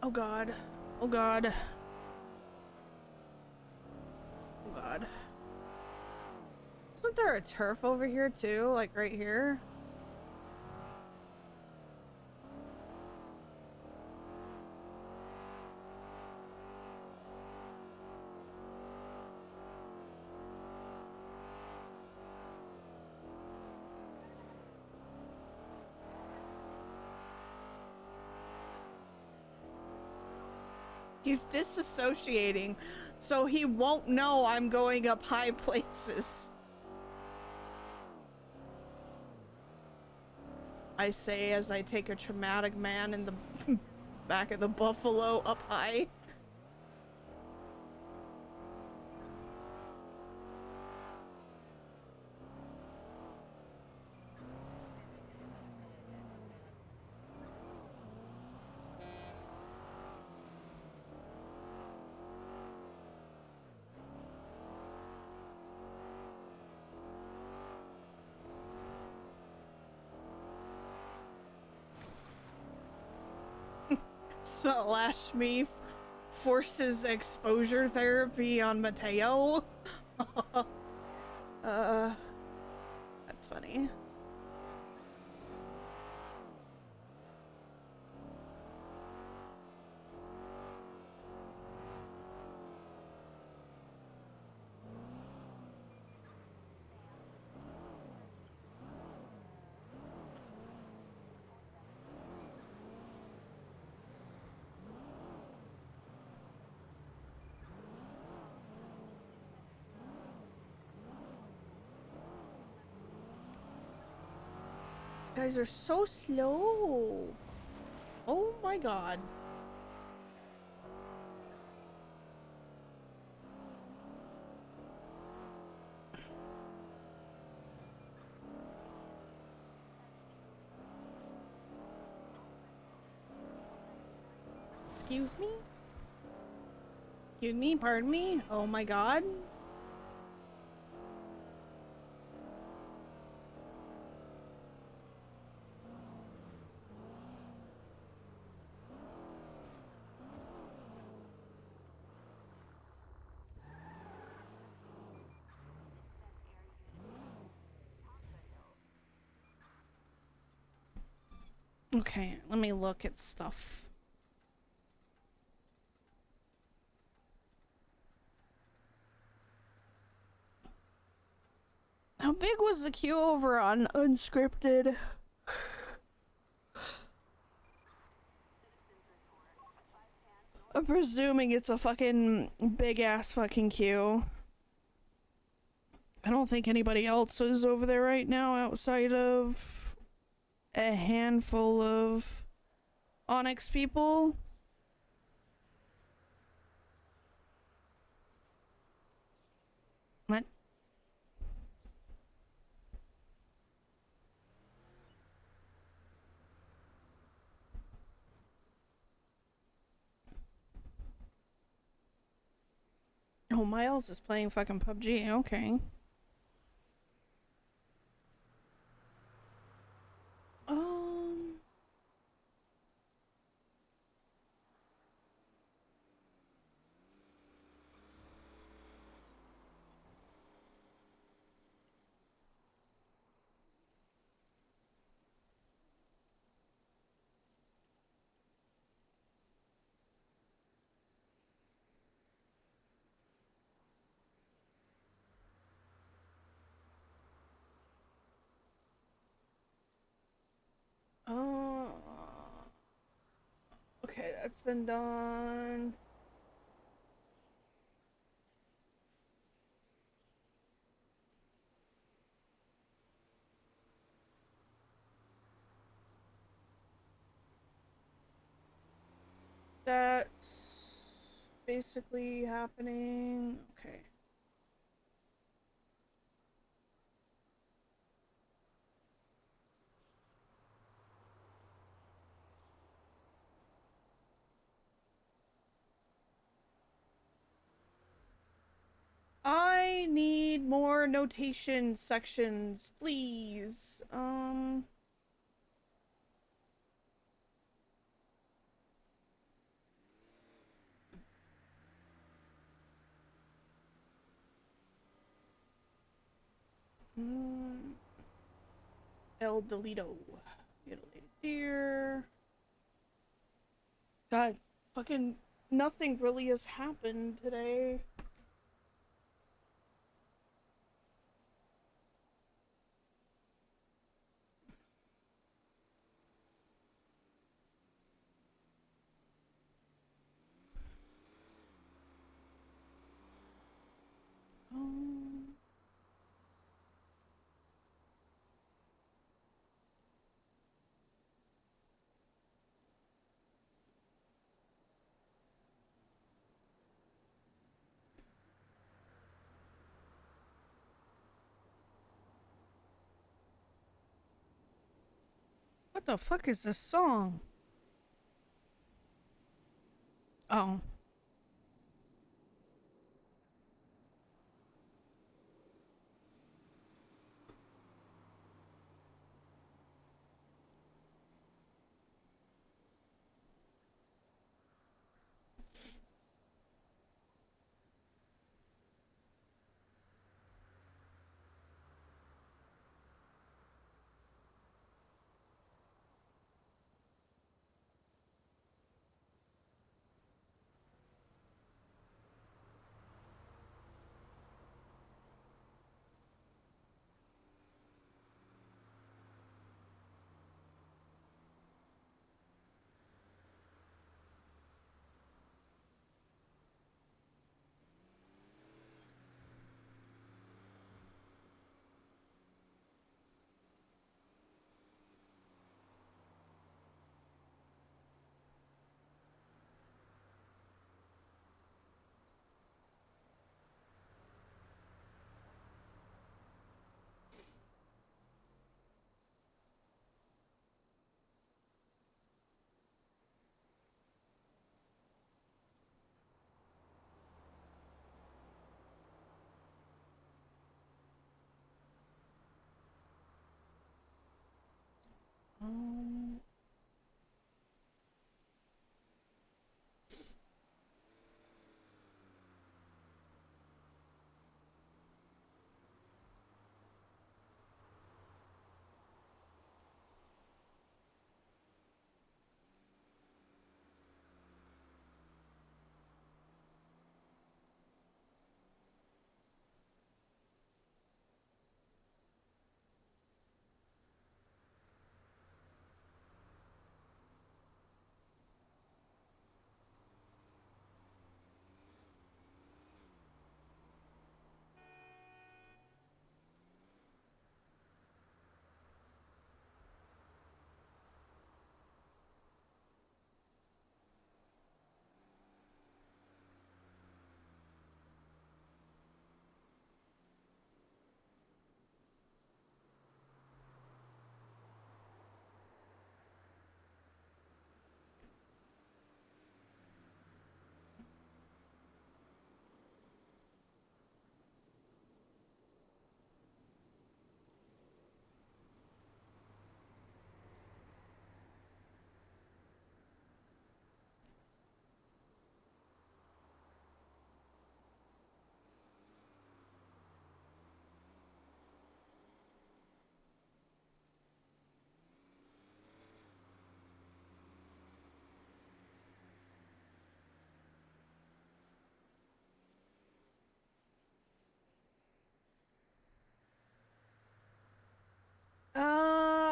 Oh god. Oh god. Oh god. Isn't there a turf over here too? Like right here? He's disassociating, so he won't know I'm going up high places. I say as I take a traumatic man in the back of the buffalo up high. Slash me forces exposure therapy on Mateo. That's funny. You guys are so slow. Oh my god. Excuse me? Excuse me, pardon me? Oh my god. Okay, let me look at stuff. How big was the queue over on Unscripted? I'm presuming it's a fucking big ass fucking queue. I don't think anybody else is over there right now outside of a handful of Onyx people. What? Oh, Miles is playing fucking PUBG. Okay. Okay, that's been done. That's basically happening. Okay. I need more notation sections, please. El Delito. Mutilated deer. God, fucking nothing really has happened today. What the fuck is this song? Oh. Um,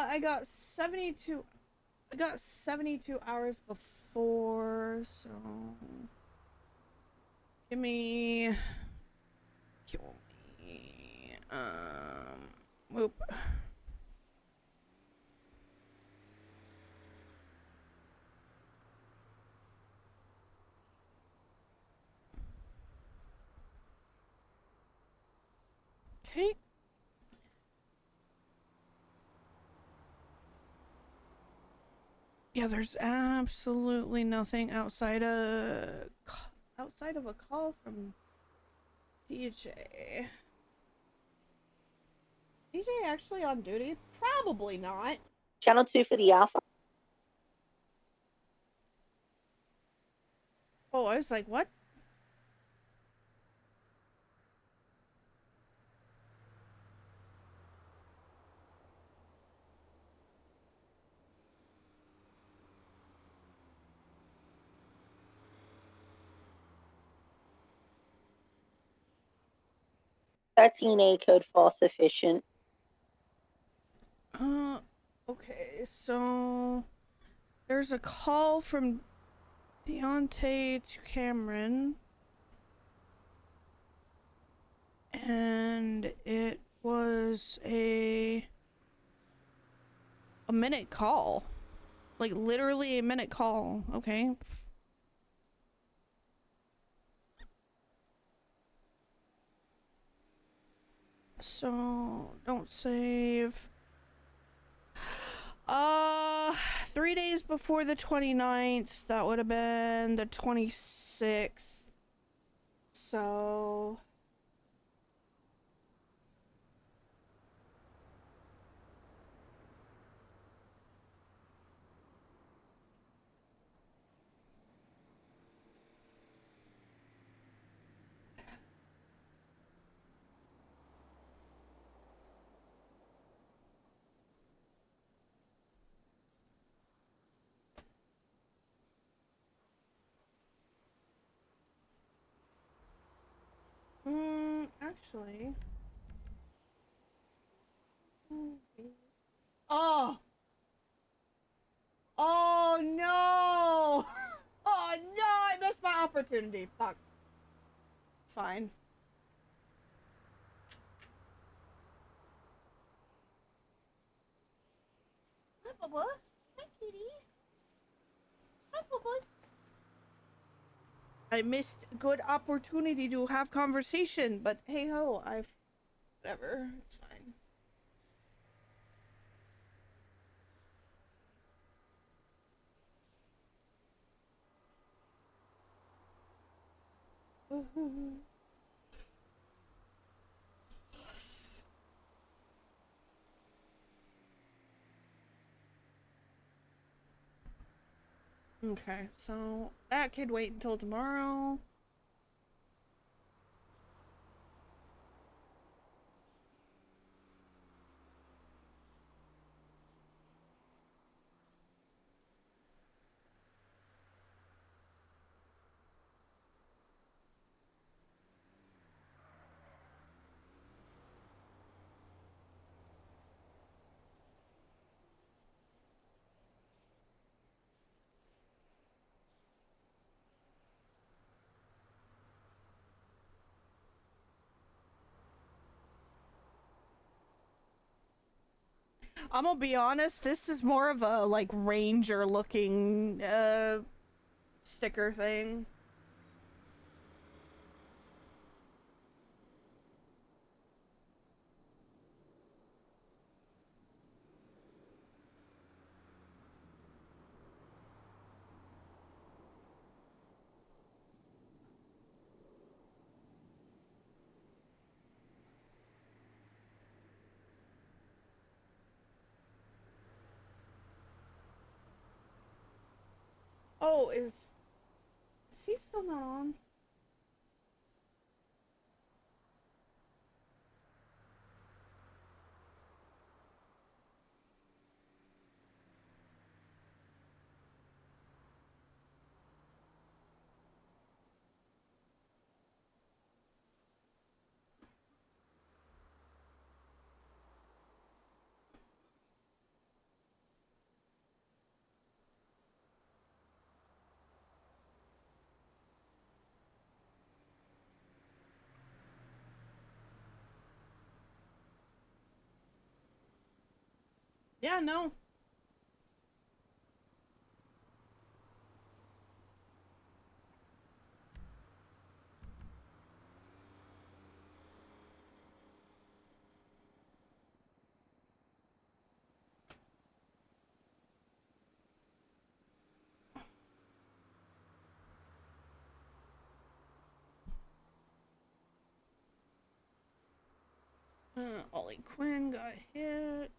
I got 72. I got 72 hours before, so give me. Whoop. Okay. Yeah, there's absolutely nothing outside of a call from DJ. DJ actually on duty? Probably not. Channel 2 for the Alpha. Oh, I was like, what? A code false sufficient. Okay, so there's a call from Deontay to Cameron. And it was a minute call. Like literally a minute call. Okay. So don't save. 3 days before the 29th, that would have been the 26th. So actually. Oh! Oh no! Oh no! I missed my opportunity. Fuck. It's fine. Hi, Bubba. Hi, kitty. Hi, Bubba. I missed a good opportunity to have conversation, but hey ho, whatever. It's fine. Okay, so that could wait until tomorrow. I'm gonna be honest, this is more of a like ranger looking sticker thing. Oh, is he still not on? Yeah, no. Ollie Quinn got hit.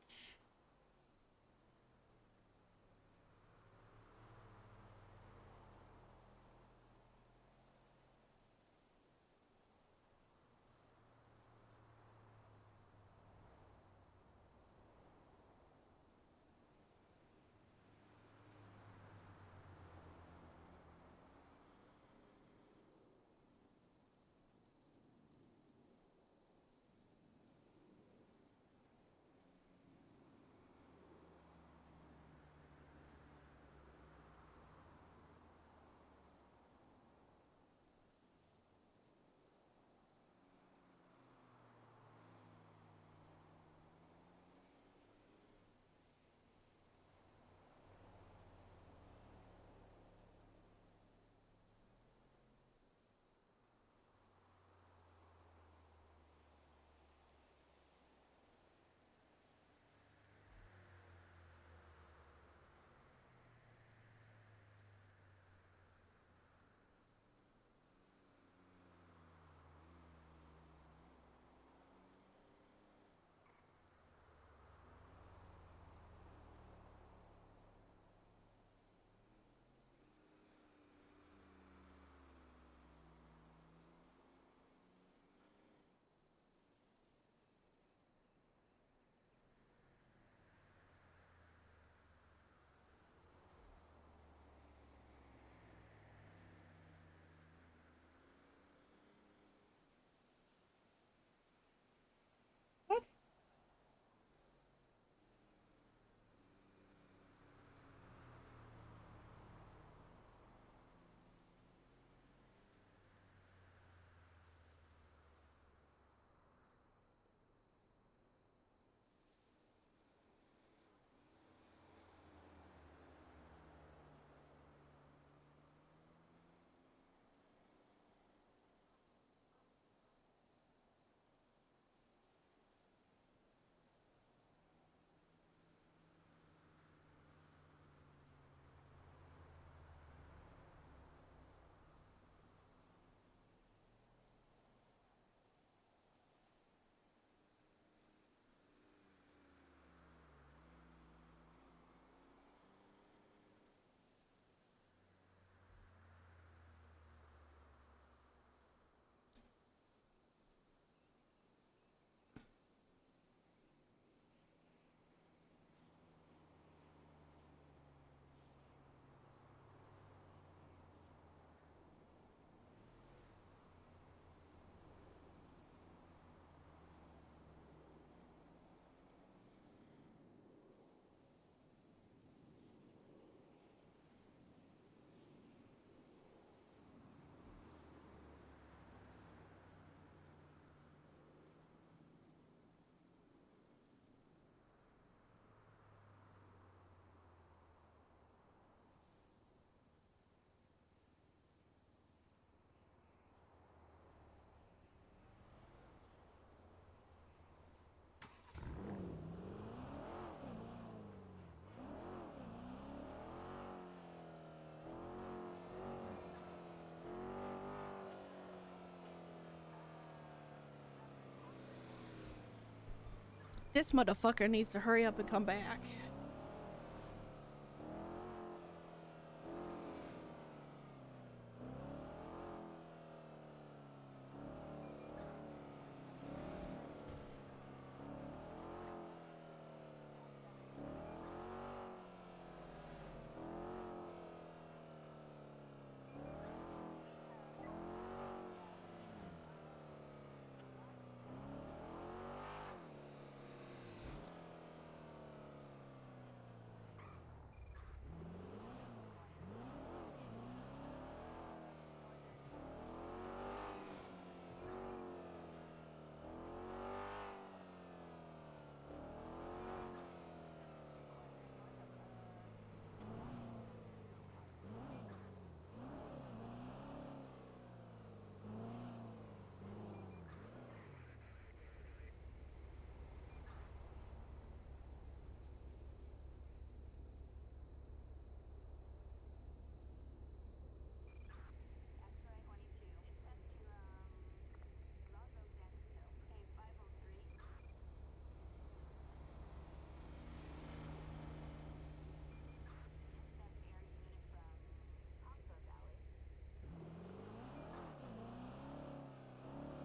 This motherfucker needs to hurry up and come back.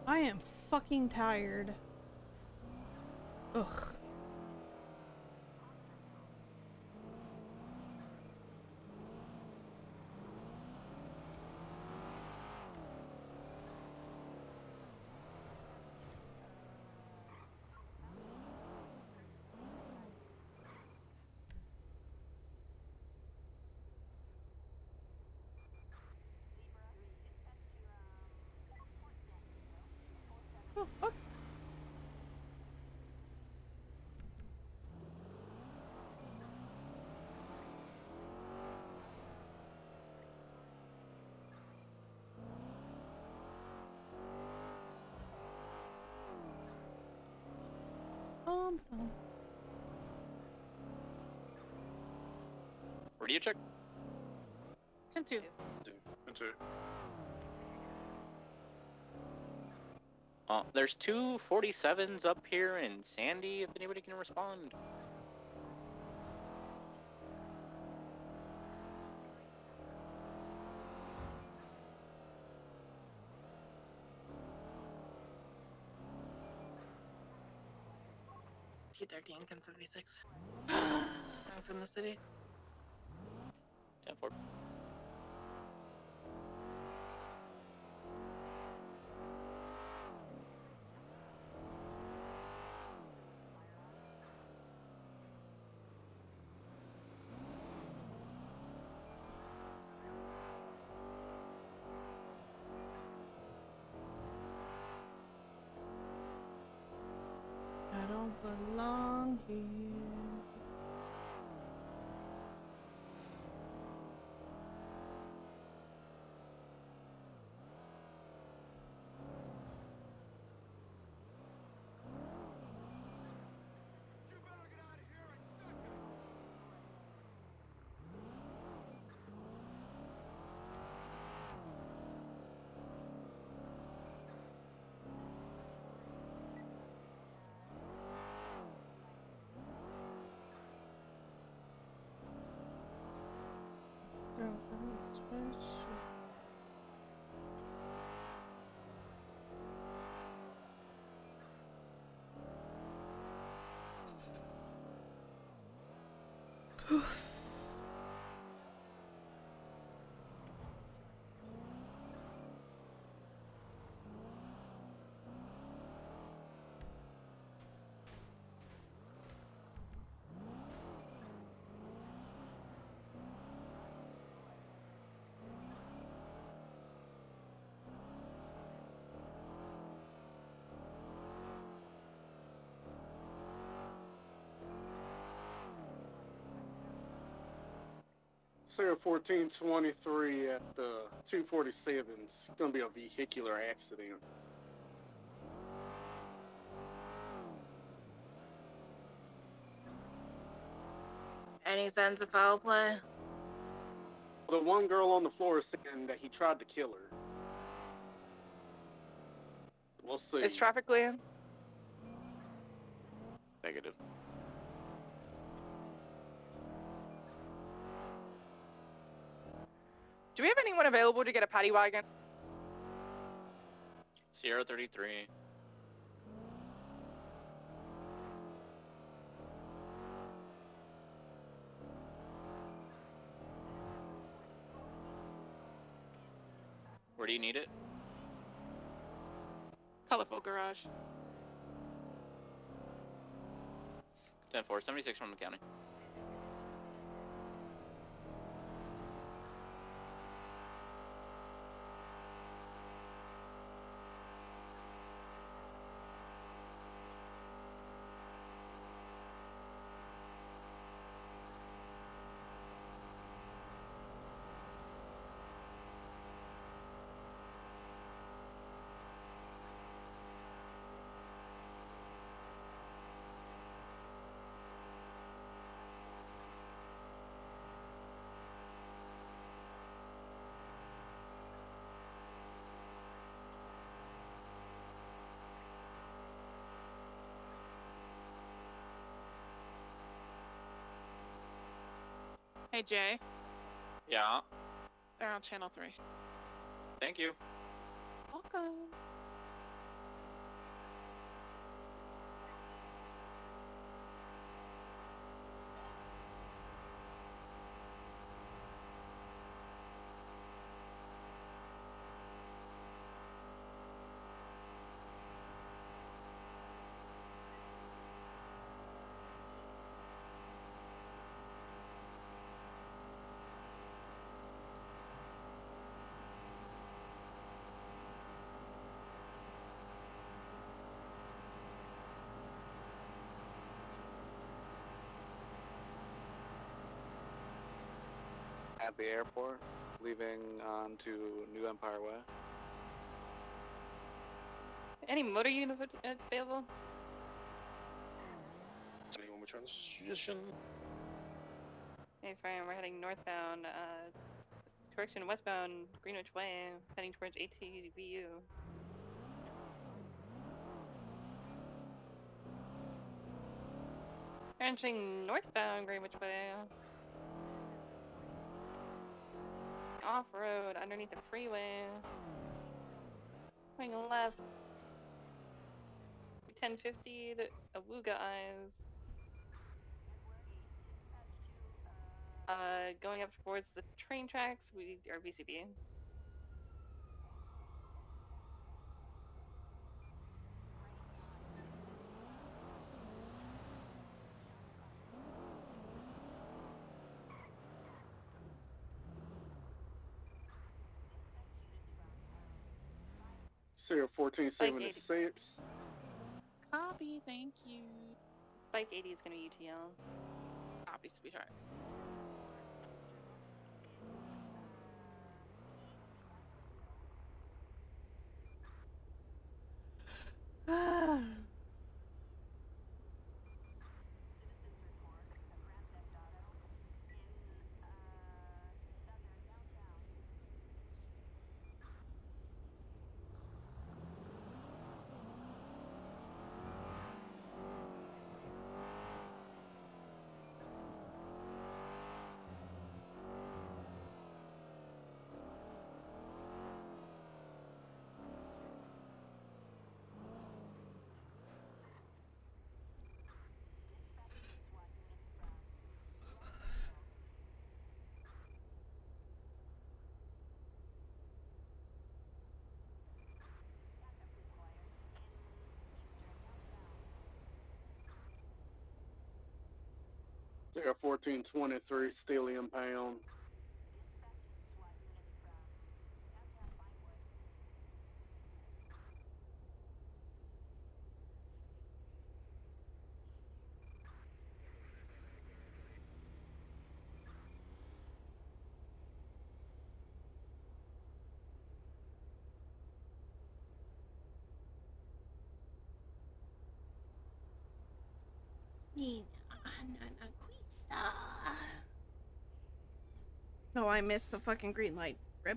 I am fucking tired. Ugh. Oh, fuck. Where do you check? 10-2. There's two 47s up here in Sandy, if anybody can respond. T13, 1076. I'm from the city. 10-4. I don't belong here. Sarah 1423 at the 247. It's going to be a vehicular accident. Any signs of foul play? The one girl on the floor is saying that he tried to kill her. We'll see. Is traffic clear? Negative. Do we have anyone available to get a paddy wagon? Sierra 33. Where do you need it? Colorful garage. 10-4, 76 from the county. Hey, Jay. Yeah. They're on channel 3. Thank you. Welcome. At the airport, leaving on to New Empire Way. Any motor unit available? Anyone with transition? Hey, Fran, we're heading northbound. Correction, westbound Greenwich Way, heading towards ATVU. Entering northbound Greenwich Way. Off-road, underneath the freeway. Going left. 1050 to Awuga Eyes. Going up towards the train tracks, we are VCB. Sierra 1476. Copy, thank you. Bike 80 is going to be UTL. Copy, sweetheart. Sierra 1423, Steely Impound. No, I missed the fucking green light. Rip.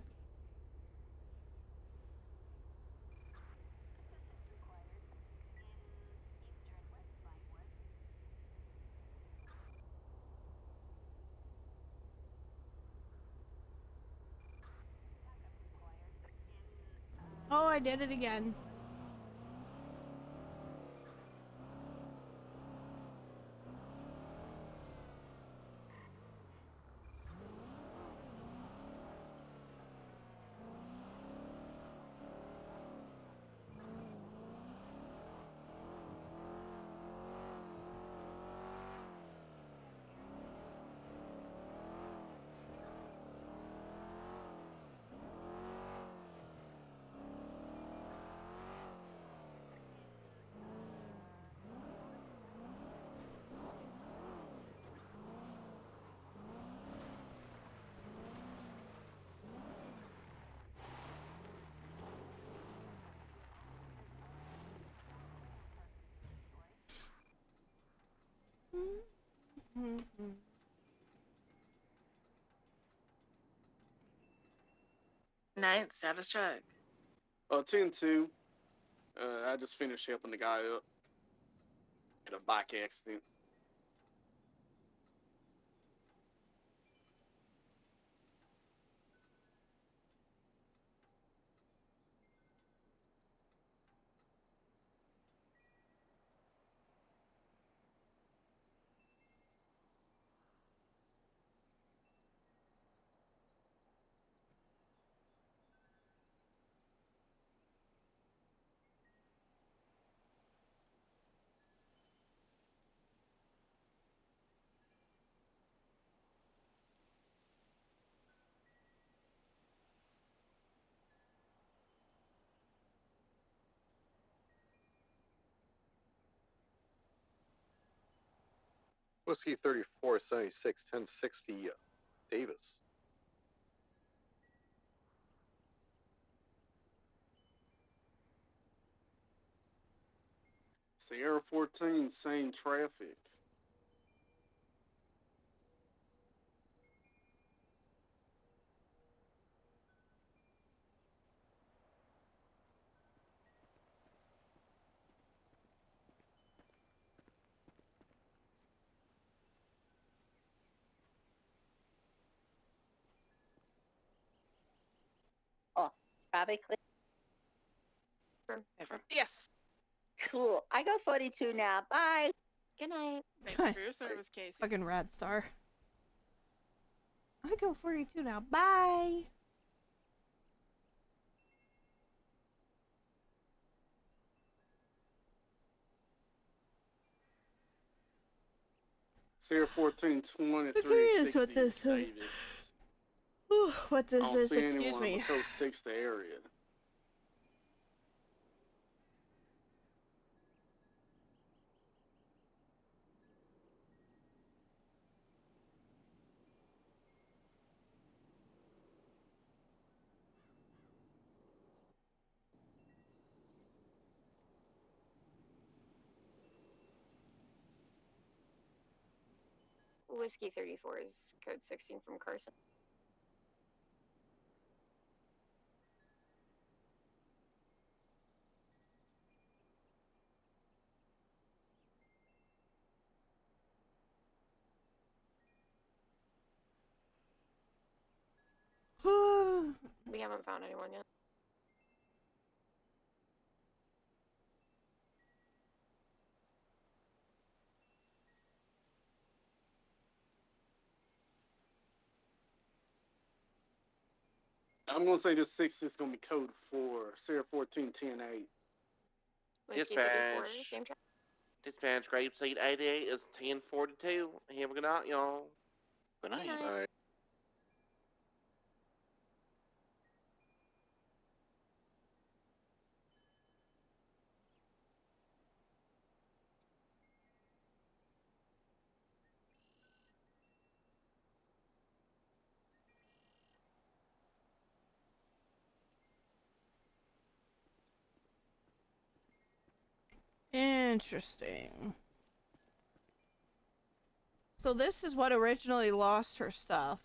Oh, I did it again. Ninth, status check. 10-2. I just finished helping the guy up. Had a bike accident. Whiskey 3476 1060 Davis. Sierra 14, same traffic. Oh, traffic clear. Yes. Cool. I go 42 now. Bye. Good night. Thanks for your service, Casey. Fucking rad star. I go 42 now. Bye. Sierra 1420 I'm curious what 360 this is. Davis. What this I don't is, see excuse anyone me. in the Code 60 area. Whiskey 34 is code 16 from Carson. We haven't found anyone yet. I'm going to say this 60 is going to be code 4, Sierra 1410-8. Whiskey 34, same track. Dispatch, Grapeseed 88 is 1042. Have a good night, y'all. Good night. All right. Interesting. So this is what originally lost her stuff.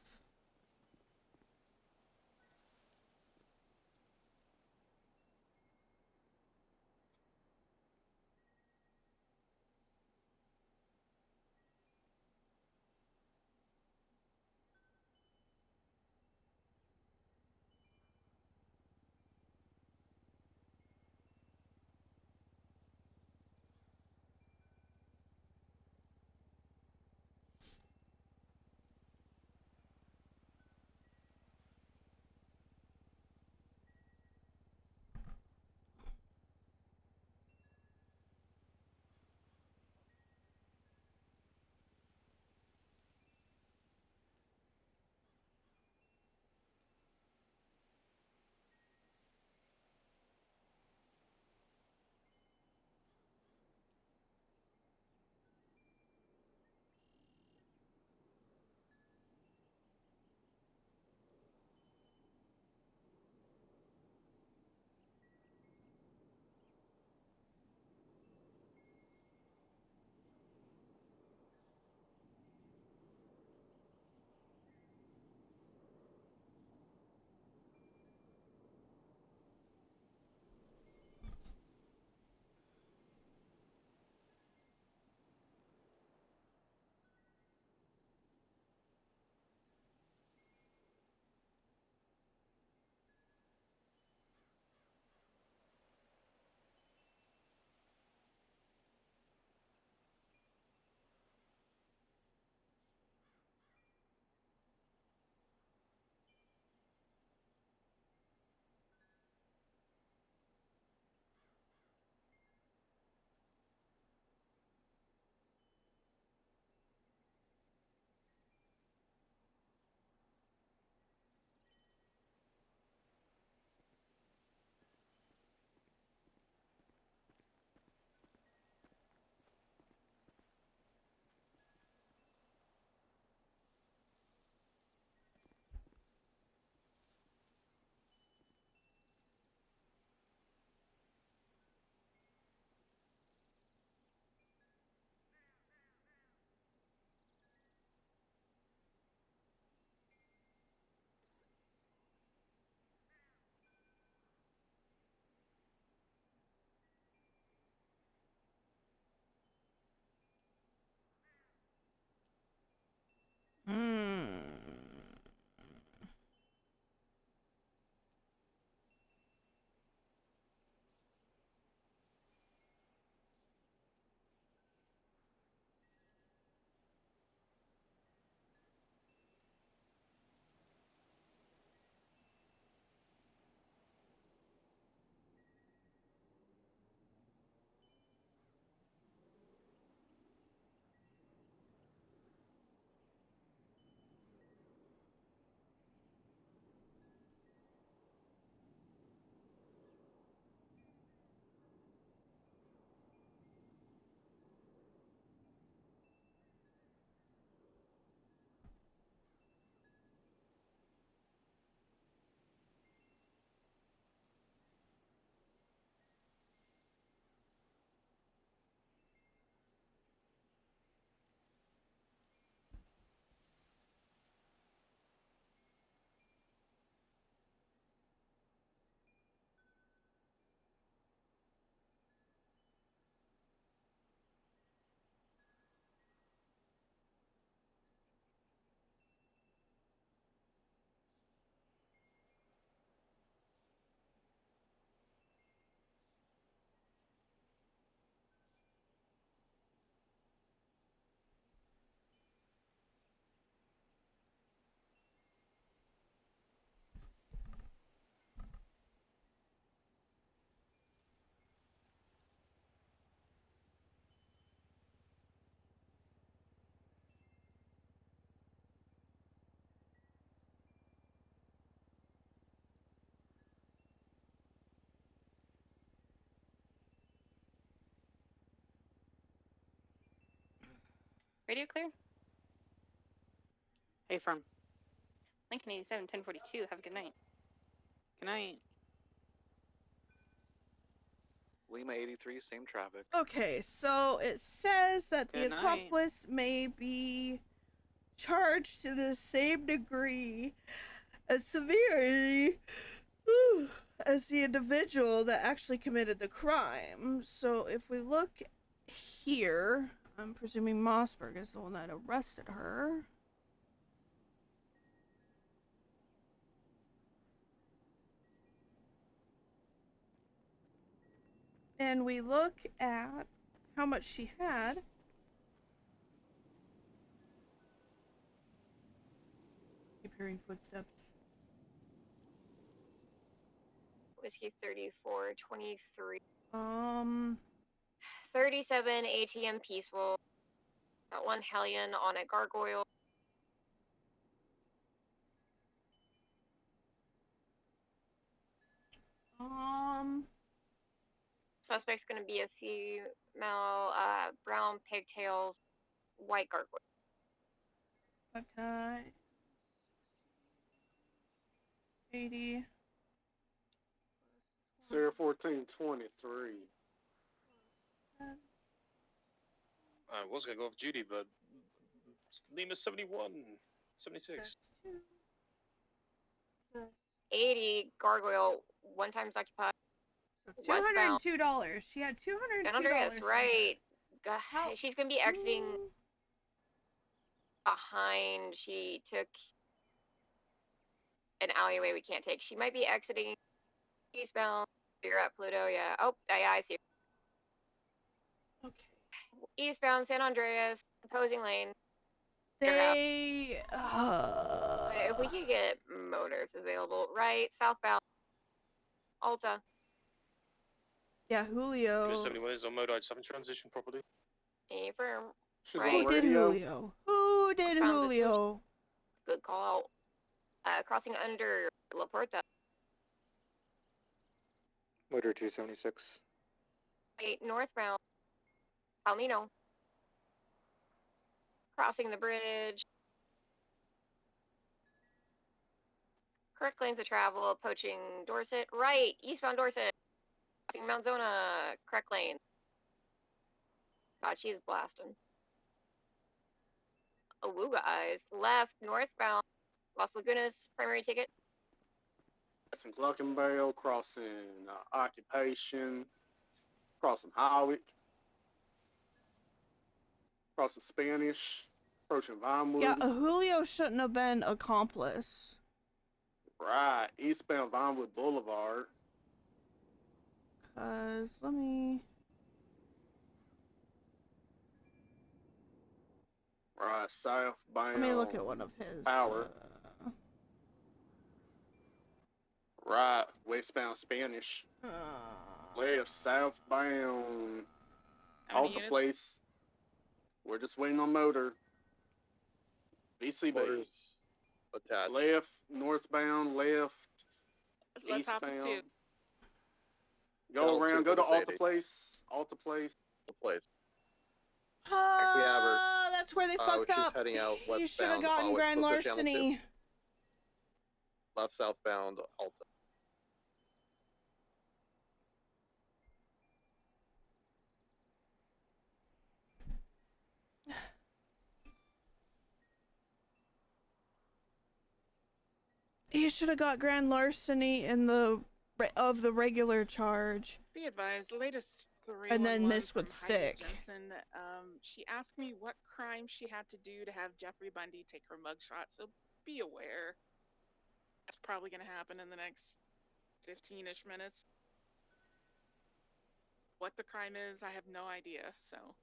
Radio clear. Hey, firm. Lincoln 87, 1042. Have a good night. Good night. Lima 83, same traffic. Okay, so it says that the Good night. accomplice may be charged to the same degree and severity as the individual that actually committed the crime. So if we look here, I'm presuming Mossberg is the one that arrested her. And we look at how much she had. Keep hearing footsteps. Whiskey 3423. 37 37 ATM Peaceful. Got one Hellion on a Gargoyle. Suspect's gonna be a female, brown pigtails, white Gargoyle. 5 times 80. 01423. I was gonna go with Judy, but Lima 71, 76. 80 Gargoyle, one times occupied. $202. She had $202. San Andreas, right. She's gonna be exiting behind. She took an alleyway we can't take. She might be exiting eastbound. You're at Pluto, yeah. Oh, yeah, I see. Okay. Eastbound San Andreas, opposing lane. They. If we could get motors available, right? Southbound. Alta. Yeah, Julio. 71 is on mode. I just haven't transitioned properly. Affirm. Who did Julio? Who did Julio? Good call. Crossing under La Puerta. Motor 276. Wait, northbound. Palmino. Crossing the bridge. Correct lanes of travel, approaching Dorset. Right, eastbound Dorset. Crossing Mount Zona, correct lane. God, she's blasting. Awuga eyes. Left, northbound. Las Lagunas, primary ticket. Crossing Gluckenbale, crossing Occupation, crossing Howick, crossing Spanish, approaching Vinewood. Yeah, Julio shouldn't have been accomplice. Right, eastbound Vinewood Boulevard. Let me. Right, southbound. Let me look at one of his. Power. Right, westbound Spanish. Left, southbound. Alta Place. We're just waiting on motor. BCB. Motors attached. Left, northbound, left. Let's hop eastbound. into. Go around, go to Alta 80. Place. Alta Place. That's where they fucked she's up. heading out You should have westbound, gotten West grand Coast Channel 2. larceny. Left, southbound, Alta. You should have got grand larceny in the of the regular charge. Be advised, the latest 311 And then this from would Heidi stick. Jensen, she asked me what crime she had to do to have Jeffrey Bundy take her mugshot, so be aware. That's probably going to happen in the next 15-ish minutes. What the crime is, I have no idea, so...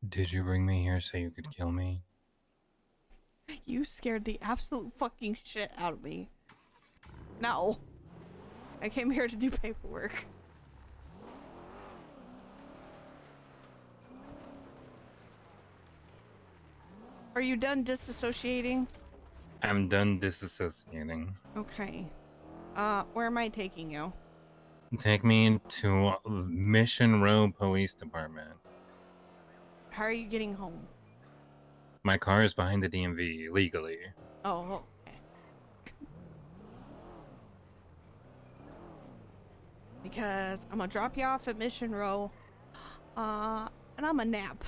Did you bring me here so you could kill me? You scared the absolute fucking shit out of me. No. I came here to do paperwork. Are you done disassociating? I'm done disassociating. Okay. Where am I taking you? Take me to Mission Row Police Department. How are you getting home? My car is behind the DMV legally. Oh, okay. Because I'm gonna drop you off at Mission Row. And I'm a nap.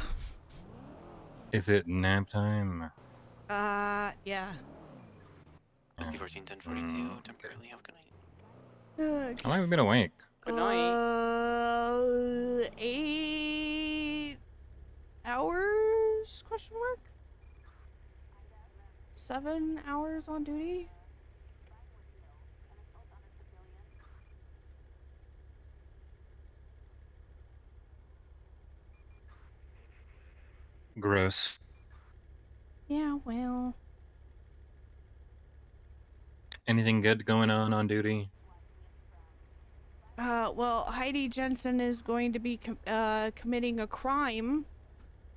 Is it nap time? Yeah. Whiskey 14, 10, 42, temporarily off, good night. How long have you been awake? Good night. 8 hours? Question mark? 7 hours on duty? Gross. Yeah, well. Anything good going on duty? Well, Heidi Jensen is going to be committing a crime,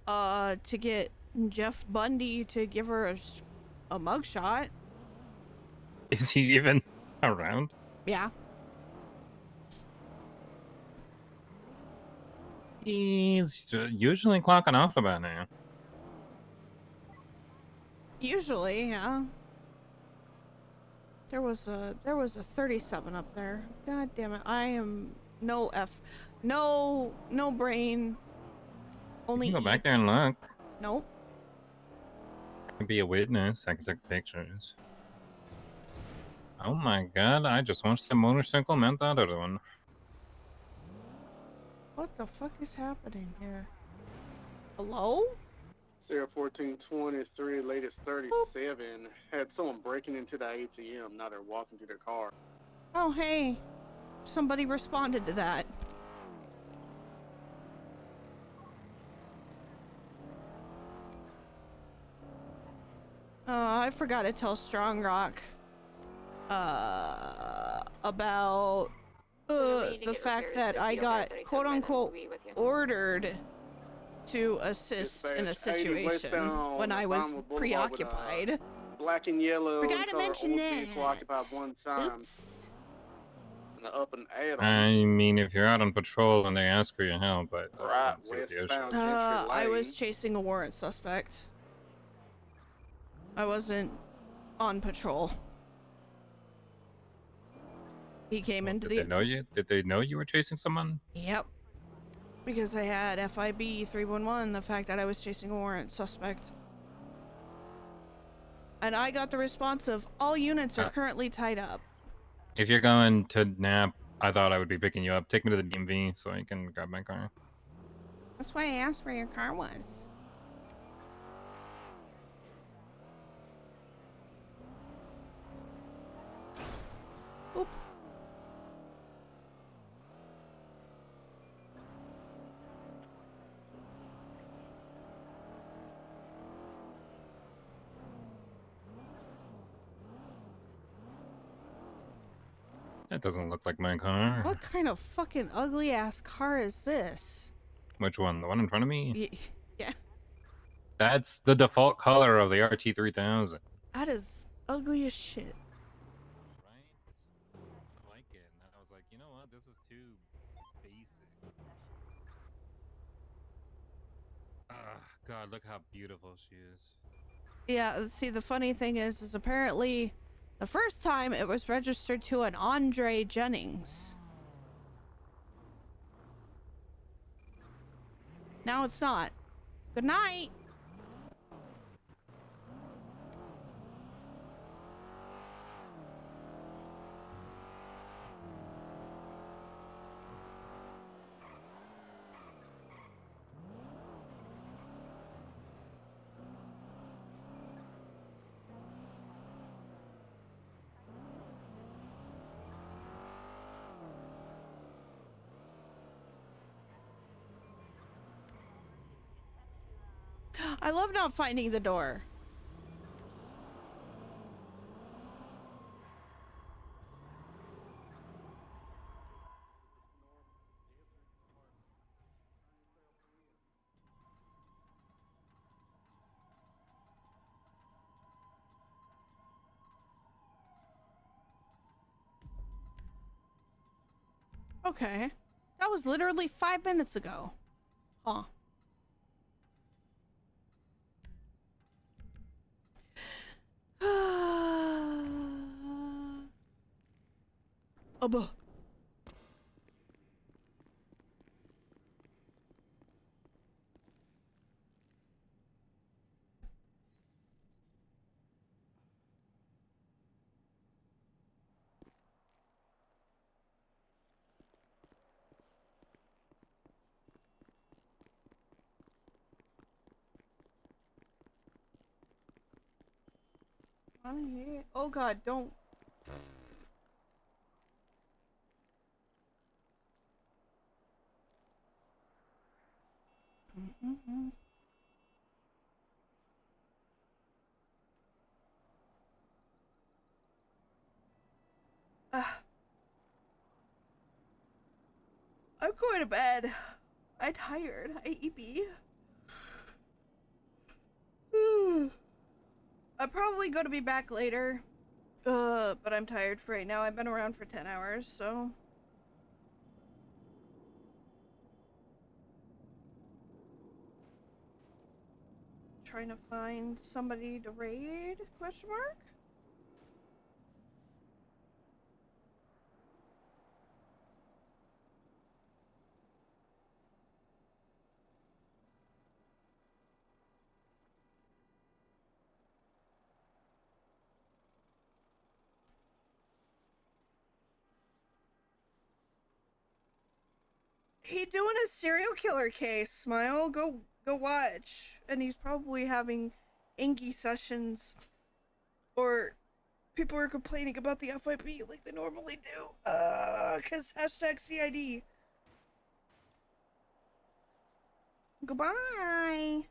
to get Jeff Bundy to give her a mugshot. Is he even around? Yeah. He's usually clocking off about now. Usually, yeah. There was a 37 up there. God damn it. I am no brain. Only You can go back E. there and look. Nope. I can be a witness. I can take pictures. Oh my god, I just watched the motorcycle meant that other one. What the fuck is happening here? Hello? Sarah 1423, latest 37, had someone breaking into the ATM. Now they're walking to their car. Oh, hey. Somebody responded to that. I forgot to tell Strong Rock about the fact that I got quote unquote ordered to assist in a situation when I was preoccupied. Black and yellow. Forgot to mention that. Vehicle occupied one time. Oops. And the up and add on. I mean, if you're out on patrol and they ask for your help, but Right, let's see what the issue westbound is. I was chasing a warrant suspect. I wasn't on patrol. He came into Did they know you? Did they know you were chasing someone? Yep. Because I had FIB 311, the fact that I was chasing a warrant suspect. And I got the response of, all units are currently tied up. If you're going to nap, I thought I would be picking you up. Take me to the DMV so I can grab my car. That's why I asked where your car was. Oop. That doesn't look like my car. What kind of fucking ugly ass car is this? Which one? The one in front of me? Yeah. That's the default color of the RT3000. That is ugly as shit. I like it. And I was like, you know what? This is too basic. Ah, God, look how beautiful she is. Yeah, see, the funny thing is apparently the first time it was registered to an Andre Jennings. Now it's not. Good night. I love not finding the door. Okay. That was literally 5 minutes ago. Huh. Abba. Oh god, don't. I'm going to bed. I'm tired. I I'm probably going to be back later. But I'm tired for right now. I've been around for 10 hours, so. Trying to find somebody to raid? Question mark? He doing a serial killer case, Smile. Go watch. And he's probably having Ingy sessions. Or people are complaining about the FYP like they normally do. Cause hashtag CID. Goodbye.